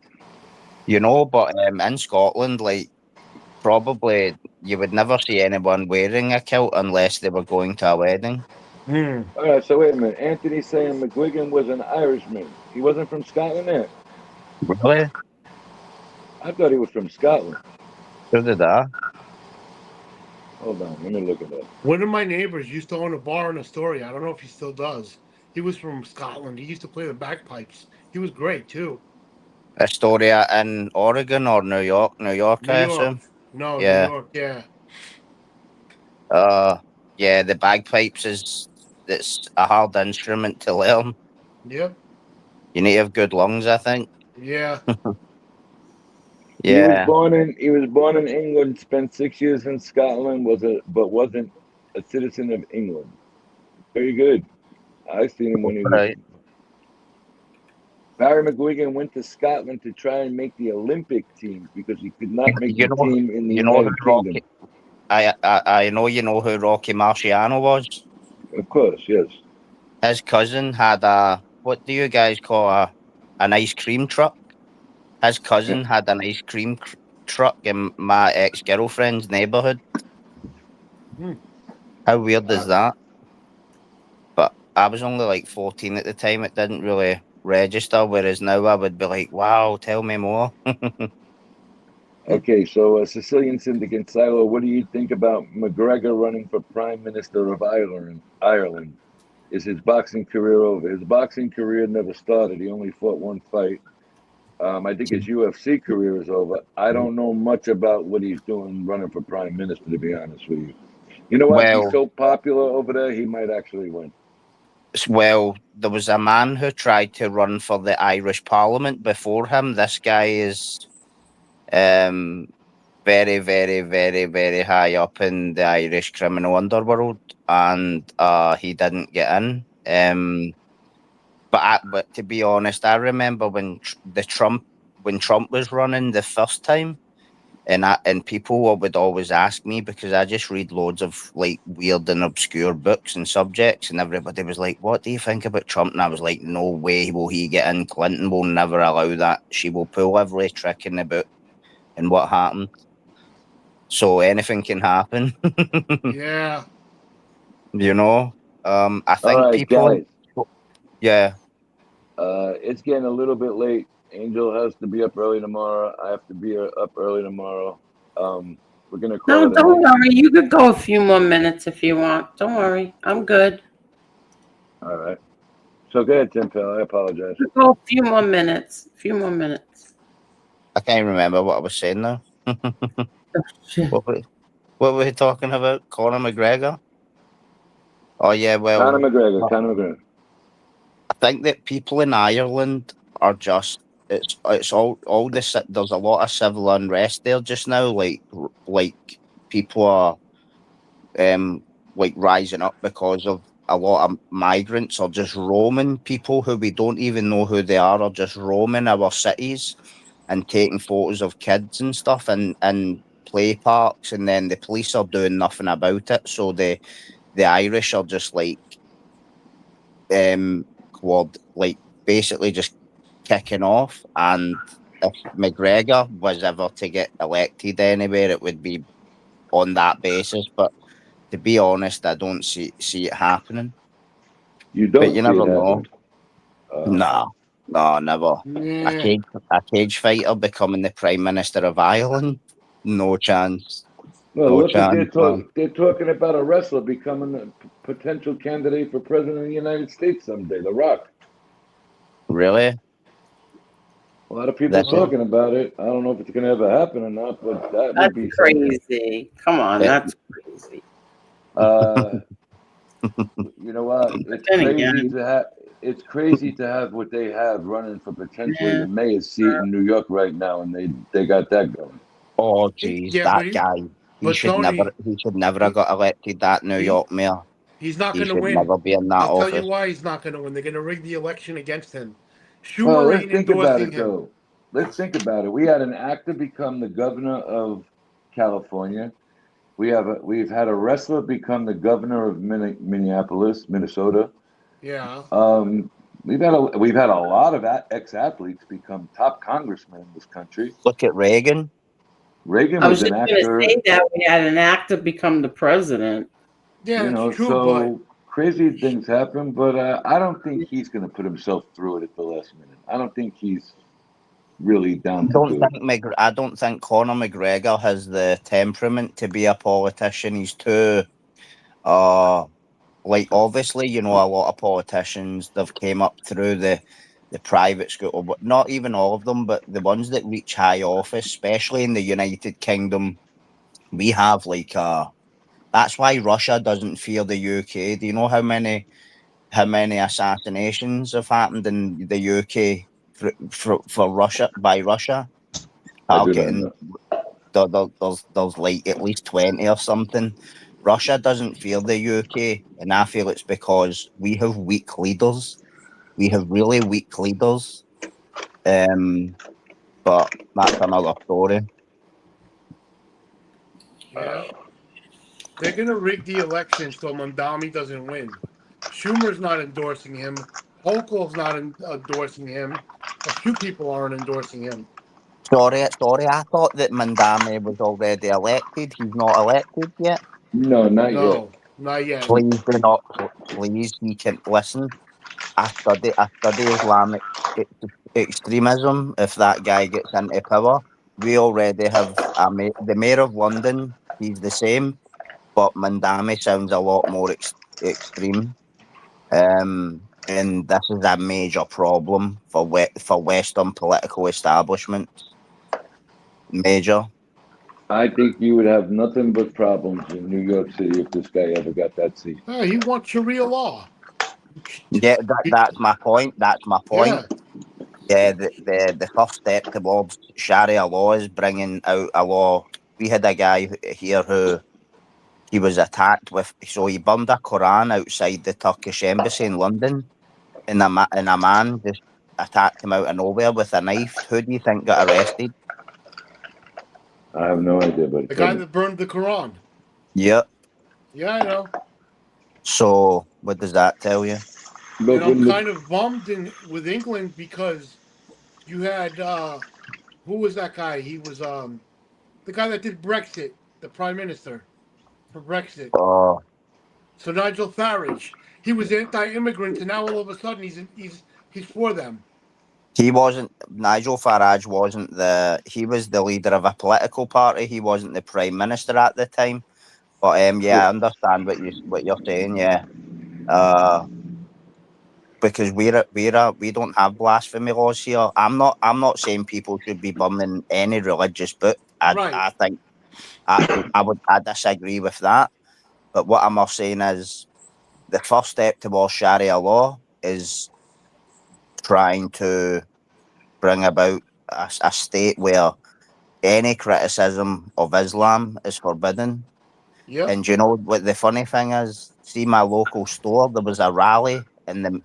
But in Scotland, like probably you would never see anyone wearing a kilt unless they were going to a wedding. Hmm. All right, so wait a minute. Anthony's saying McGuigan was an Irishman. He wasn't from Scotland, there. Really? I thought he was from Scotland. So did I. Hold on, let me look it up. One of my neighbors used to own a bar in Astoria. I don't know if he still does. He was from Scotland. He used to play the bagpipes. He was great too. Astoria in Oregon or New York? New York, New I York. assume. No, Yeah. New York. Yeah. Yeah, the bagpipes it's a hard instrument to learn. Yep. You need to have good lungs, I think. Yeah. Yeah. He was born in England, spent 6 years in Scotland, but wasn't a citizen of England. Very good. I seen him when he was. Right. Barry McGuigan went to Scotland to try and make the Olympic team because he could not make the team in the United Kingdom. I know you know who Rocky Marciano was. Of course, yes. His cousin had what do you guys call an ice cream truck? His cousin had an ice cream truck in my ex-girlfriend's neighborhood. Hmm. How weird is that? But I was only like 14 at the time. It didn't really register. Whereas now I would be like, wow, tell me more. Okay, so Sicilian Syndicate Silo, what do you think about McGregor running for Prime Minister of Ireland? Is his boxing career over? His boxing career never started. He only fought one fight. I think his UFC career is over. I don't know much about what he's doing running for Prime Minister, to be honest with you. You know what? Well- He's so popular over there, he might actually win. Well, there was a man who tried to run for the Irish Parliament before him. This guy is very, very, very, very high up in the Irish criminal underworld, and he didn't get in. But to be honest, I remember when Trump was running the first time. and people would always ask me, because I just read loads of like weird and obscure books and subjects, and everybody was like, "What do you think about Trump?" And I was like, "No way will he get in. Clinton will never allow that. She will pull every trick in the book." And what happened? So anything can happen. Yeah. You know, I All think right, people. guys. Yeah. It's getting a little bit late. Angel has to be up early tomorrow. I have to be up early tomorrow. We're gonna call No, it a don't night. worry. You could go a few more minutes if you want. Don't worry. I'm good. All right. So go ahead, Tim Pell. I apologize. You could go a few more minutes. A few more minutes. I can't remember what I was saying now. What were we talking about? Conor McGregor? Oh yeah, well, Conor McGregor. I think that people in Ireland are just it's all this. There's a lot of civil unrest there just now. Like people are like rising up because of a lot of migrants or just roaming people who we don't even know who they are just roaming our cities and taking photos of kids and stuff and play parks, and then the police are doing nothing about it. So the Irish are just like basically just kicking off. And if McGregor was ever to get elected anywhere, it would be on that basis. But to be honest, I don't see it happening. You But don't you see never it know. happening. No, never. Yeah. A cage fighter becoming the Prime Minister of Ireland? No chance. Well, No look at chance, man. they're talking about a wrestler becoming a potential candidate for president of the United States someday. The Rock. Really? A lot of people That's it. talking about it. I don't know if it's going to ever happen or not, but that would That's be something. crazy. Come on, Yeah. that's crazy. You know what? But then again, It's crazy to have what they have running for potentially yeah. the mayor's seat in New York right now, and they got that going. Oh, geez, Yeah, that guy. He but should never. Tony, He should never have got elected. That New York mayor. he's not He going to should win. never be in that I'll tell you office. why he's not going to win. They're going to rig the election against him. Well, Schumer let's ain't think about endorsing it him. though. Let's think about it. We had an actor become the governor of California. We've had a wrestler become the governor of Minneapolis, Minnesota. Yeah. We've had a lot of ex-athletes become top congressmen in this country. Look at Reagan. Reagan I was was just an going to actor. say that we had an actor become the president. Yeah, You that's know, true, but so crazy things happen, but I don't think he's going to put himself through it at the last minute. I don't think he's really down to do it. I don't think Conor McGregor has the temperament to be a politician. He's too, like obviously, you know, a lot of politicians they've came up through the private school, but not even all of them, but the ones that reach high office, especially in the United Kingdom, we have that's why Russia doesn't fear the UK. Do you know how many assassinations have happened in the UK for Russia by Russia? I do not Targeting know. there's like at least 20 or something. Russia doesn't fear the UK, and I feel it's because we have weak leaders. We have really weak leaders. But that's another story. yeah, they're going to rig the election so Mondami doesn't win. Schumer's not endorsing him. Hochul's not endorsing him. A few people aren't endorsing him. Sorry. I thought that Mandame was already elected. He's not elected yet. No, not yet. No, not yet. Please do not. Please, you can listen. I study Islamic extremism. If that guy gets into power, we already have the mayor of London. He's the same, but Mandami sounds a lot more extreme. And this is a major problem for Western political establishment. Major. I think you would have nothing but problems in New York City if this guy ever got that seat. Oh, he wants Sharia law. Yeah, that's my point. That's my point. Yeah. Yeah, the first step towards Sharia law is bringing out a law. We had a guy here who he was attacked with, so he burned a Quran outside the Turkish embassy in London, and a man just attacked him out of nowhere with a knife. Who do you think got arrested? I have no idea, but The guy that burned the Quran. Yep. Yeah, I know. So what does that tell you? And I'm kind of bummed with England because you had who was that guy? He was the guy that did Brexit, the prime minister for Brexit. Oh, So Nigel Farage, he was anti-immigrant, and now all of a sudden he's for them. he wasn't. Nigel Farage wasn't he was the leader of a political party. He wasn't the prime minister at the time. But yeah, I understand what you're saying. Yeah. Because we don't have blasphemy laws here. I'm not saying people should be burning any religious book. Right. I think I disagree with that. But what I'm saying is the first step towards Sharia law is trying to bring about a state where any criticism of Islam is forbidden. Yep. And you know what the funny thing is? See, my local store, there was a rally in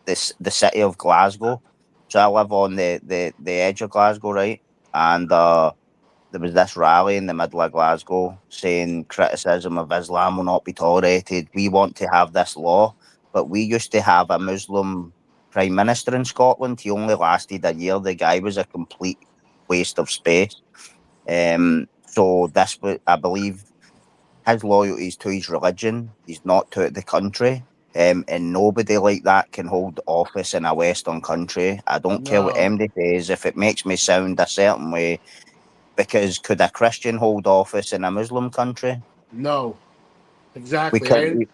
the city of Glasgow. So I live on the edge of Glasgow, right? And there was this rally in the middle of Glasgow saying criticism of Islam will not be tolerated. We want to have this law, but we used to have a Muslim prime minister in Scotland. He only lasted a year. The guy was a complete waste of space. So this was, I believe, his loyalty is to his religion. He's not to the country. And nobody like that can hold office in a Western country. I don't care what No. MD says. If it makes me sound a certain way, because could a Christian hold office in a Muslim country? No. We Exactly. couldn't.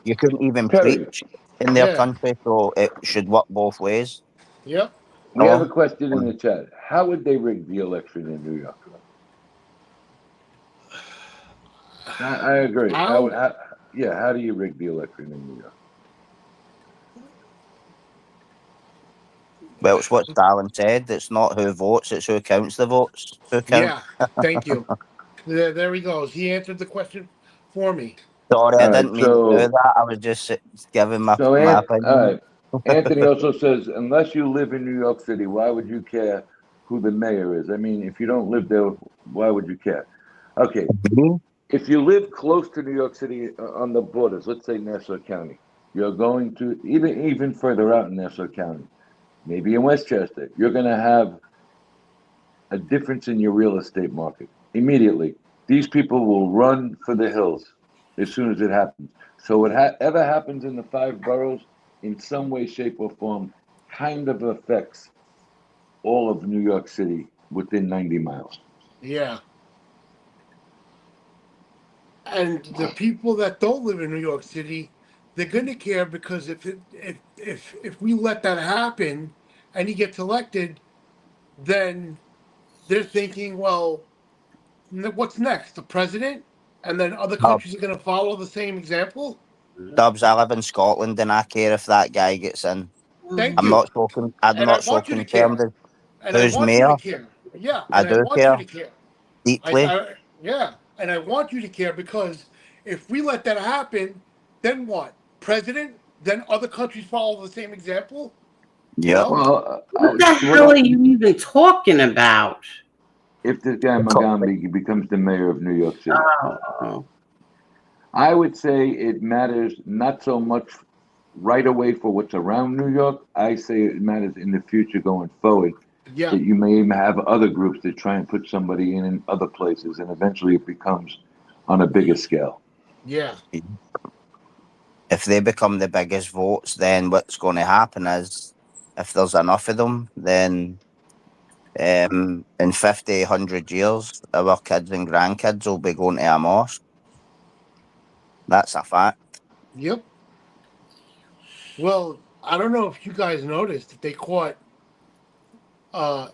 You couldn't even Terry, preach in their Yeah. country, so it should work both ways. Yep. we have a No, question in the chat. How would they rig the election in New York? I agree. How? How do you rig the election in New York? well, it's what Stalin said. It's not who votes; it's who counts the votes. Who count? Yeah. Thank you. There he goes. He answered the question for me. Sorry, I All right, didn't mean to do so that. I was just giving my So, my All opinion. right. Anthony also says, unless you live in New York City, why would you care who the mayor is? I mean, if you don't live there, why would you care? Okay. If you live close to New York City on the borders, let's say Nassau County, you're going to even further out in Nassau County, maybe in Westchester, you're going to have a difference in your real estate market immediately. These people will run for the hills as soon as it happens. So whatever happens in the 5 boroughs, in some way, shape, or form, kind of affects all of New York City within 90 miles. Yeah. And the people that don't live in New York City, they're going to care because if we let that happen and he gets elected, then they're thinking, well, what's next? The president? And then other countries are going to follow the same example? Dubs, I live in Scotland, and I care if that guy gets in. Thank I'm you. not so I'm And I not so want you to concerned care. as And I who's want you to mayor. care. Yeah, I and I do want you care to care. deeply. Yeah, and I want you to care because if we let that happen, then what? President? Then other countries follow the same example? You Yep. know? Well, What the hell are you even talking about? if this guy Mugambi becomes the mayor of New York City, Oh. I would say it matters not so much right away for what's around New York. I say it matters in the future going forward. Yeah. That you may even have other groups that try and put somebody in other places, and eventually it becomes on a bigger scale. Yeah. If they become the biggest votes, then what's going to happen is, if there's enough of them, then in 50, 100 years, our kids and grandkids will be going to a mosque. That's a fact. Yep. Well, I don't know if you guys noticed that they caught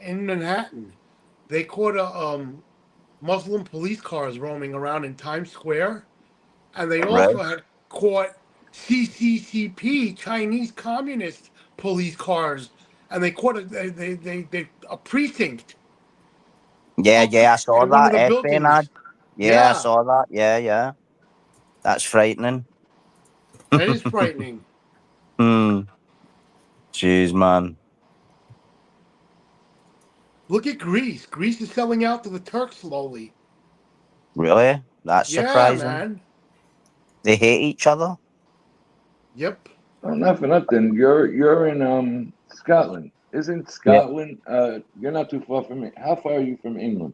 in Manhattan, they caught a Muslim police cars roaming around in Times Square, and they Right. also had caught CCCP, Chinese Communist police cars, and they caught a precinct. Yeah, I saw In one of that the espionage. buildings. Yeah, I Yeah, saw that. Yeah. That's frightening. that is frightening. Jeez, man. Look at Greece. Greece is selling out to the Turks slowly. Really? That's Yeah, surprising. man. They hate each other. Yep. Oh, not for nothing. You're in Scotland. Isn't Yeah. Scotland? You're not too far from it. How far are you from England?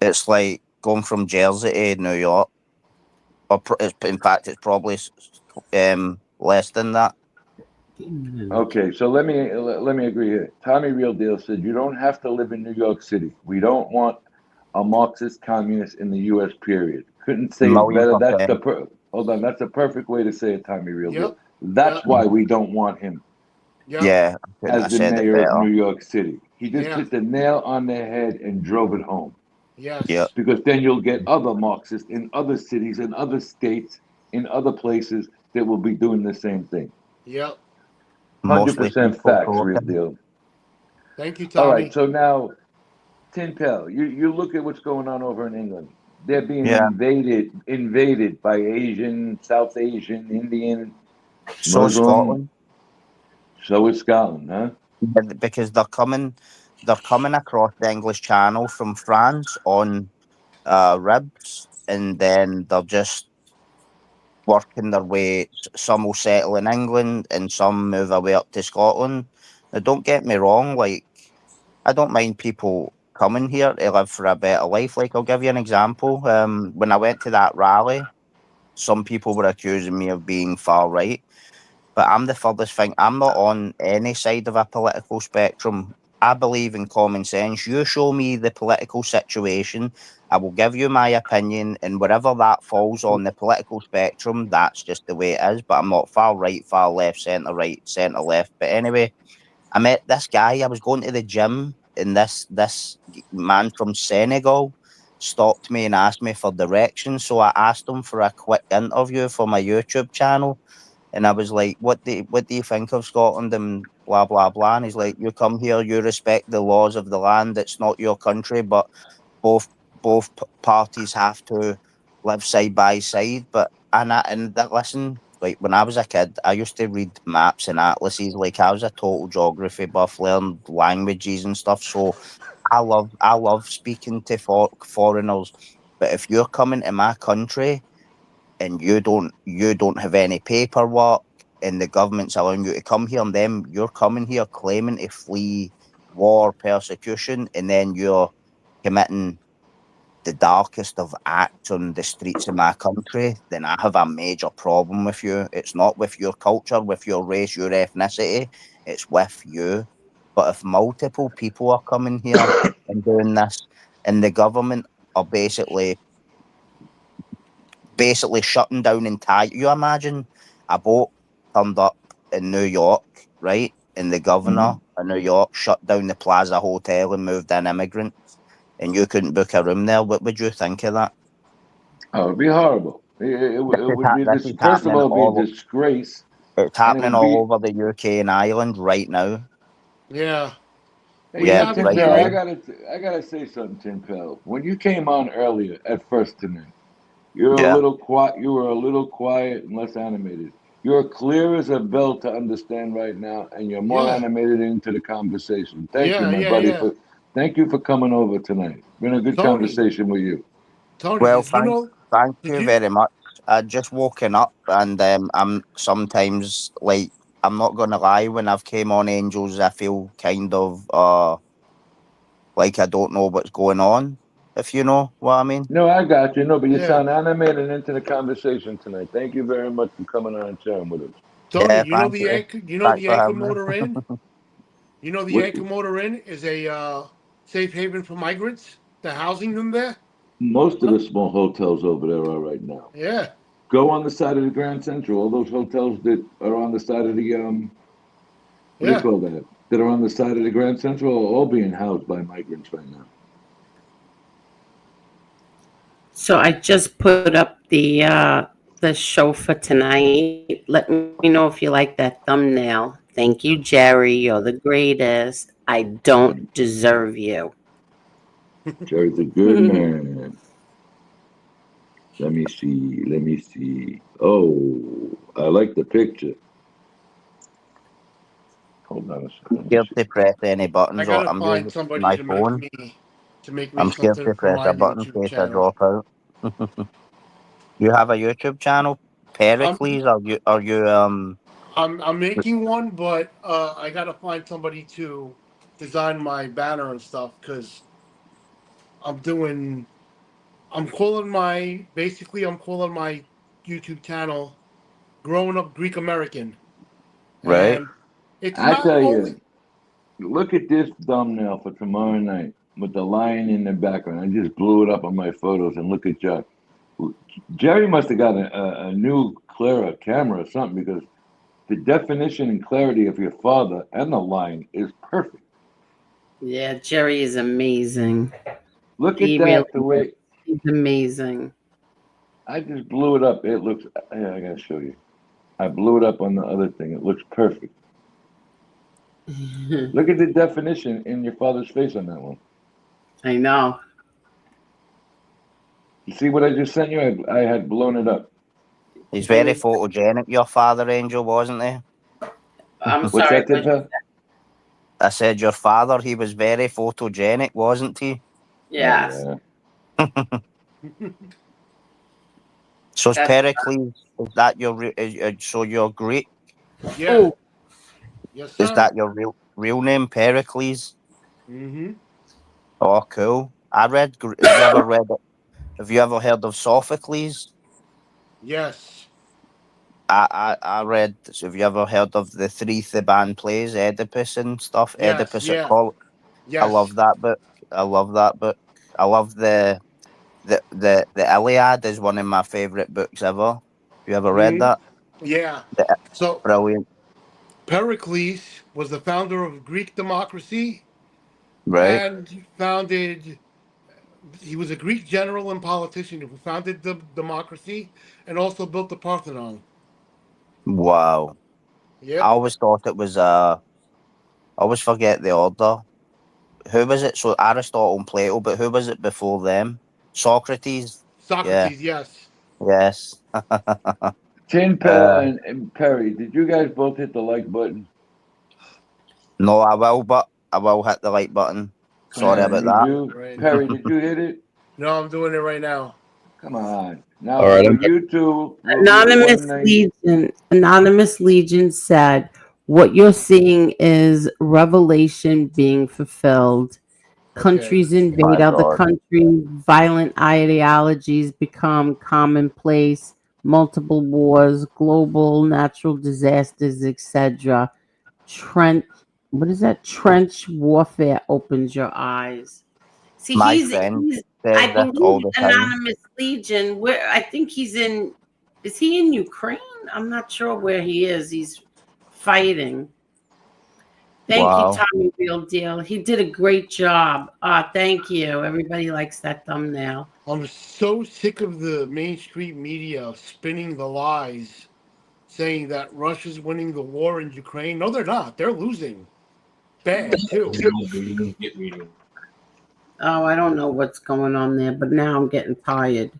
It's like going from Jersey to New York. Or in fact, it's probably less than that. Okay, so let me agree here. Tommy Real Deal said you don't have to live in New York City. We don't want a Marxist communist in the U.S. Period. Couldn't say it better. That's %. hold on. That's the perfect way to say it, Tommy Real Deal. Yep. That's Yep. why we don't want him Yep. Yeah, I couldn't as have the said it mayor of better. New York City. He just Yeah. hit the nail on the head and drove it home. Yes. Yep. Because then you'll get other Marxists in other cities, in other states, in other places that will be doing the same thing. Yep. Mostly 100% people facts, Real talking. Deal. Thank you, All right, Tommy. so now, Tin Pal, you look at what's going on over in England. They're being Yeah. invaded by Asian, South Asian, Indian, So is Muslim. Scotland. So is Scotland, huh? Because they're coming across the English Channel from France on ribs, and then they're just working their way. Some will settle in England, and some move away up to Scotland. Now, don't get me wrong. Like, I don't mind people coming here to live for a better life. Like, I'll give you an example. When I went to that rally, some people were accusing me of being far right. But I'm the furthest thing. I'm not on any side of a political spectrum. I believe in common sense. You show me the political situation, I will give you my opinion, and wherever that falls on the political spectrum, that's just the way it is. But I'm not far right, centre right, centre left. But anyway, I met this guy. I was going to the gym, and this man from Senegal stopped me and asked me for directions. So I asked him for a quick interview for my YouTube channel. And I was like, what do you think of Scotland and blah blah blah? And he's like, you come here, you respect the laws of the land. It's not your country, but both parties have to live side by side. But listen, like when I was a kid, I used to read maps and atlases. Like I was a total geography buff, learned languages and stuff. So I love speaking to foreigners. But if you're coming to my country and you don't have any paperwork and the government's allowing you to come here, and then you're coming here claiming to flee war, persecution, and then you're committing the darkest of acts on the streets of my country, then I have a major problem with you. It's not with your culture, with your race, your ethnicity, it's with you. But if multiple people are coming here and doing this, and the government are basically shutting down entire. You imagine a boat turned up in New York, right? And the governor of New York shut down the Plaza Hotel and moved in immigrants, and you couldn't book a room there. What would you think of that? Oh, it'd be horrible. It would be This this. is First of happening all, it'd be a all. disgrace, It's and it happening would all be. over the UK and Ireland right now. Yeah. Hey, We you know, have Tin it Right Pal, here. now. I gotta say something, Tin Pal. When you came on earlier at first tonight, you're a Yeah. little quiet. You were a little quiet and less animated. You're clear as a bell to understand right now, and you're more Yeah. animated into the conversation. Thank you, Yeah. my Yeah. buddy, Yeah. for thank you for coming over tonight. Been a good Tony. conversation with you. Tony, Well, did you know? thank Did you you? very much. I just woken up, and I'm sometimes like, I'm not gonna lie. When I've came on Angels, I feel kind of like I don't know what's going on. If you know what I mean. No, I got you. No, but you Yeah. sound animated into the conversation tonight. Thank you very much for coming on and sharing with us. Tony, Yeah, you know thank the you. anchor. You know Thanks the for anchor having me. motor inn. You know the What, anchor motor inn is a safe haven for migrants. They're housing them there. most of the small hotels over there are right now. Yeah. Go on the side of the Grand Central. All those hotels that are on the side of the what do you Yeah. call that? That are on the side of the Grand Central are all being housed by migrants right now. So I just put up the show for tonight. Let me know if you like that thumbnail. Thank you, Jerry. You're the greatest. I don't deserve you. Jerry's a good man. Let me see. Let me see. Oh, I like the picture. Hold on a I'm second. scared to press any I buttons. Or gotta I'm find using somebody my to make phone. me I'm scared something to for press my a button in YouTube case I channel. drop out. You have a YouTube channel, I'm Pericles? Are you I'm making one, but I gotta find somebody to design my banner and stuff because I'm doing. I'm calling my YouTube channel "Growing Up Greek American," right? and it's I not tell only. you, look at this thumbnail for tomorrow night with the lion in the background. I just blew it up on my photos and look at Chuck. Jerry must have got a new, clearer camera or something because the definition and clarity of your father and the line is perfect. Yeah, Jerry is amazing. Look at He really that, the is. way He's amazing. I just blew it up. It looks, yeah, I gotta show you. I blew it up on the other thing. It looks perfect. Look at the definition in your father's face on that one. I know. You see what I just sent you? I had blown it up. He's very photogenic, your father, Angel, wasn't he? I'm What's sorry, that, but Tinta? I said your father, he was very photogenic, wasn't he? Oh, yes. yeah. So is That's Pericles, is that your, so you're Greek? Yeah. oh, Yes, Is sir. that your real name, Pericles? Mm-hmm. Oh, cool. I read, have you ever read, have you ever heard of Sophocles? Yes. I read, so have you ever heard of the three Theban plays, Oedipus and stuff? Yes. Oedipus at Yeah. Col. I Yes. love that book. I love that book. I love the Iliad is one of my favorite books ever. You ever read Mm-hmm. that? Yeah. The, So brilliant, Pericles was the founder of Greek democracy right? and founded. He was a Greek general and politician who founded the democracy and also built the Parthenon. Wow. I Yep. always thought it was I always forget the order. Who was it? So Aristotle and Plato, but who was it before them? Socrates. Yeah. Socrates. Yes. Yes. Tinta and Perry, did you guys both hit the like button? No, I will, but I will hit the like button. Sorry Tinta, about did that. you? Right Perry, now. did you hit it? No, I'm doing it right now. Come on. Now All right. for YouTube, we'll do the Anonymous 190. Legion. Anonymous Legion said, "What you're seeing is revelation being fulfilled. Okay. Countries My invade other God. countries. Violent ideologies become commonplace. Multiple wars, global natural disasters, etc. Trench. What is that? Trench warfare opens your eyes." See, My he's friend he's. says I this all believe the time. Anonymous Legion. Where I think he's in. Is he in Ukraine? I'm not sure where he is. He's fighting. Thank you, Wow. Tommy Real Deal. He did a great job. Thank you. Everybody likes that thumbnail. I'm so sick of the mainstream media spinning the lies, saying that Russia's winning the war in Ukraine. No, they're not. They're losing. Bad too. Oh, I don't know what's going on there, but now I'm getting tired.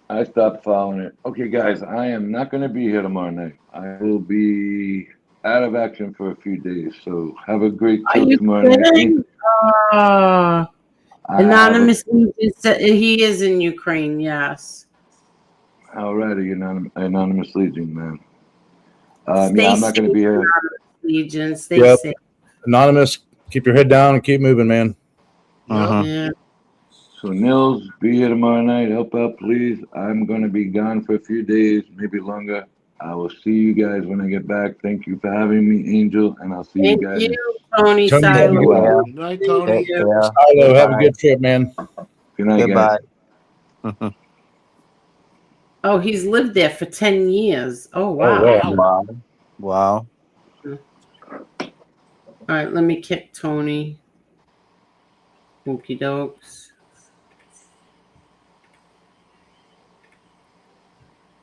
I stopped following it. Okay, guys, I am not going to be here tomorrow night. I will be out of action for a few days. So have a great Are show you tomorrow night. kidding? I have a Anonymous Legion said he is in Ukraine. Yes. alrighty, anonymous Legion, man. Yeah, Stay I'm not safe, going to be here. Anonymous Legion. Stay Yep. safe. Anonymous, keep your head down and keep moving, man. Yep. Yeah. So Nils, be here tomorrow night. Help out, please. I'm going to be gone for a few days, maybe longer. I will see you guys when I get back. Thank you for having me, Angel, and I'll see you Thank guys. you, Tony Tony, Take have a Silo. good care. Good night, Thank Tony. Take you. care. Silo. Have a Goodbye. good trip, man. Good night, guys. Goodbye. Oh, he's lived there for 10 years. Oh, Oh, wow. wow. Wow. Wow. All right, let me kick Tony. Okie dokes.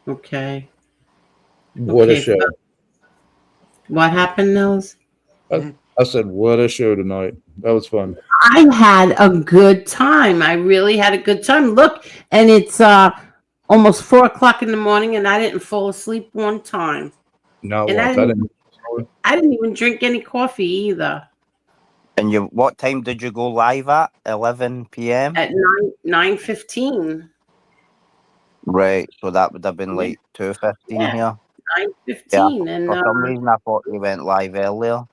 Okay. What a Okay. show. What happened, Nils? I said, what a show tonight. That was fun. I had a good time. I really had a good time. Look, and it's almost 4 o'clock in the morning, and I didn't fall asleep one time. Not And I once. I didn't. didn't. I didn't even drink any coffee either. And what time did you go live at? 11 p.m. At 9:15. Right, so that would have been Yeah. like 2:15 Yeah. here. 9:15, and For some reason I thought you went live earlier.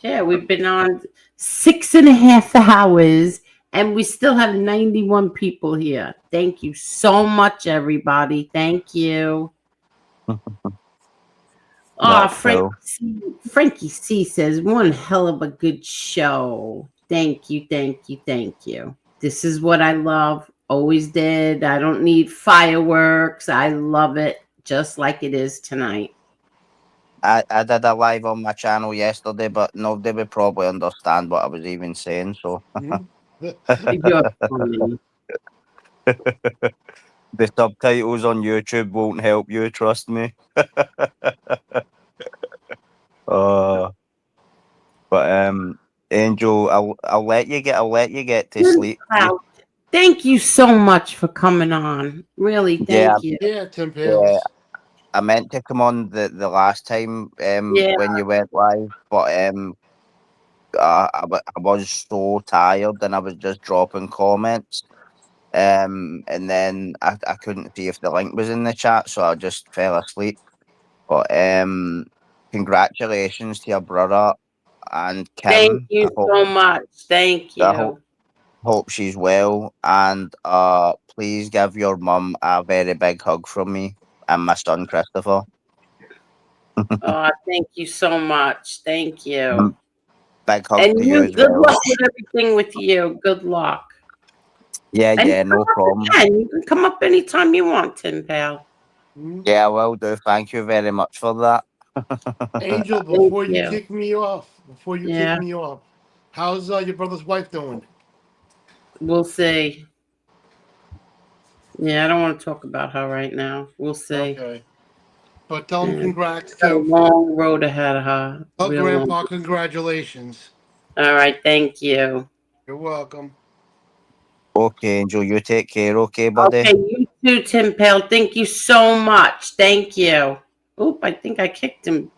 yeah, we've been on 6.5 hours, and we still have 91 people here. Thank you so much, everybody. Thank you. Oh, That's cool. Frankie C says, one hell of a good show. Thank you, thank you, thank you. This is what I love. Always did. I don't need fireworks. I love it just like it is tonight. I did a live on my channel yesterday, but nobody would probably understand what I was even saying. So You're funny. the subtitles on YouTube won't help you. Trust me. But Angel, I'll let you get to sleep. Wow. Thank you so much for coming on. Really, thank you. Yeah, Tim Yeah, Pales. I meant to come on the last time Yeah. when you went live, but I was so tired and I was just dropping comments. And then I couldn't see if the link was in the chat, so I just fell asleep. But congratulations to your brother and Thank Kim. you so much. Thank I you. hope she's well, and please give your mum a very big hug from me and my son Christopher. Oh, thank you so much. Thank you. Big hug And to you you, as good well. luck with everything with you. Good luck. Yeah, And yeah, no problem. you can come up anytime you want, Tim Pal. Yeah, I will do. Thank you very much for that. Angel, before you you. kick me off, Yeah. how's your brother's wife doing? We'll see. Yeah, I don't want to talk about her right now. We'll see. Okay. But tell him Yeah. congrats Got a too. long road ahead of her. Tell Real long. Grandpa congratulations. All right, thank you. You're welcome. Okay, Angel, you take care, okay, buddy? Okay, you too, Tim Pale. Thank you so much. Thank you. Oop, I think I kicked him.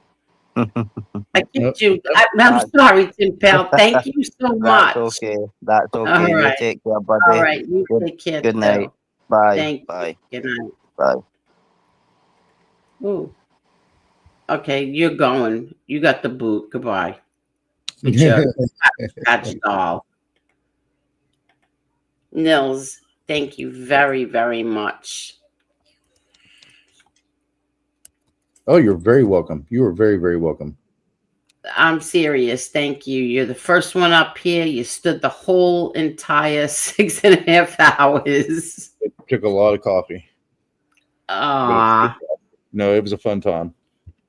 I kicked you. I'm sorry, Tim Pale. Thank you so much. That's okay. That's okay. All You right. take care, buddy. All right, you take care Good too. night. Bye. Thank Bye. you. Good night. Bye. Ooh. Okay, you're going. You got the boot. Goodbye. With your patch doll. Nils, thank you very, very much. Oh, you're very welcome. You are very, very welcome. I'm serious. Thank you. You're the first one up here. You stood the whole entire 6.5 hours. It took a lot of coffee. Ah. No, it was a fun time.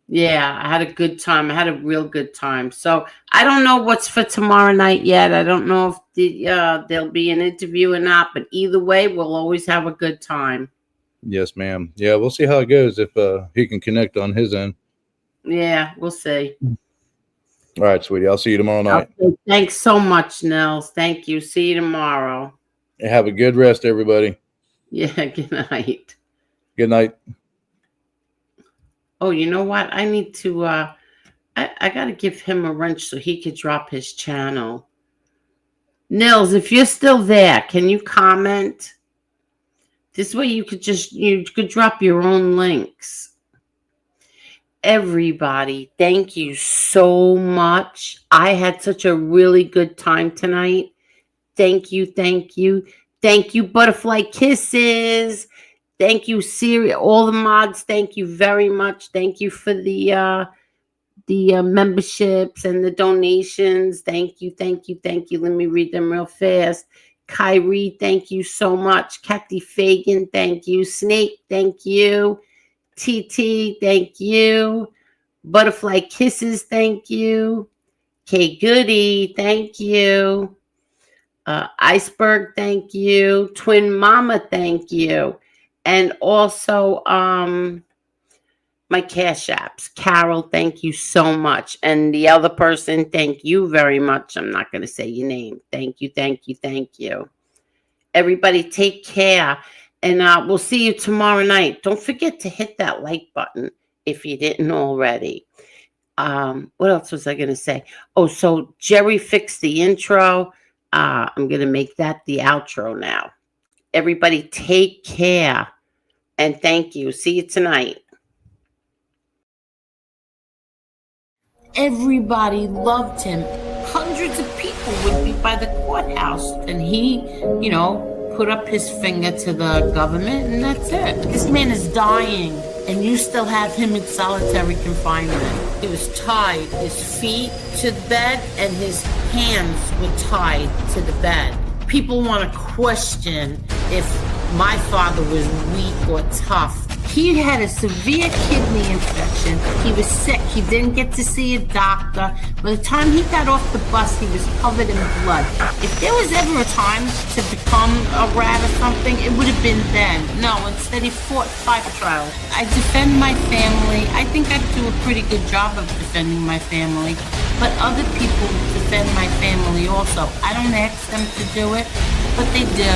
Yeah, I had a good time. I had a real good time. So I don't know what's for tomorrow night yet. I don't know if there'll be an interview or not, but either way, we'll always have a good time. Yes, ma'am. Yeah, we'll see how it goes if he can connect on his end. Yeah, we'll see. All right, sweetie. I'll see you tomorrow night. Okay, thanks so much, Nels. Thank you. See you tomorrow. Have a good rest, everybody. Yeah, good night. Good night. Oh, you know what? I need to I gotta give him a wrench so he could drop his channel. Nils, if you're still there, can you comment? This way you could drop your own links. Everybody, thank you so much. I had such a really good time tonight. Thank you, thank you. Thank you, Butterfly Kisses. Thank you, Siri, all the mods. Thank you very much. Thank you for the memberships and the donations. Thank you, thank you, thank you. Let me read them real fast. Kyrie, thank you so much. Kathy Fagan, thank you. Snake, thank you. TT, thank you. Butterfly Kisses, thank you. K Goody, thank you. Iceberg, thank you. Twin Mama, thank you. And also my cash apps. Carol, thank you so much. And the other person, thank you very much. I'm not going to say your name. Thank you, thank you, thank you. Everybody take care. And we'll see you tomorrow night. Don't forget to hit that like button if you didn't already. What else was I going to say? Oh, so Jerry fixed the intro. I'm going to make that the outro now. Everybody take care. And thank you. See you tonight. Everybody loved him. Hundreds of people would be by the courthouse, and he, put up his finger to the government, and that's it. This man is dying, and you still have him in solitary confinement. He was tied, his feet to the bed, and his hands were tied to the bed. People want to question if my father was weak or tough. He had a severe kidney infection. He was sick. He didn't get to see a doctor. By the time he got off the bus, he was covered in blood. If there was ever a time to become a rat or something, it would have been then. No, instead he fought 5 trials. I defend my family. I think I do a pretty good job of defending my family. But other people defend my family also. I don't ask them to do it, but they do.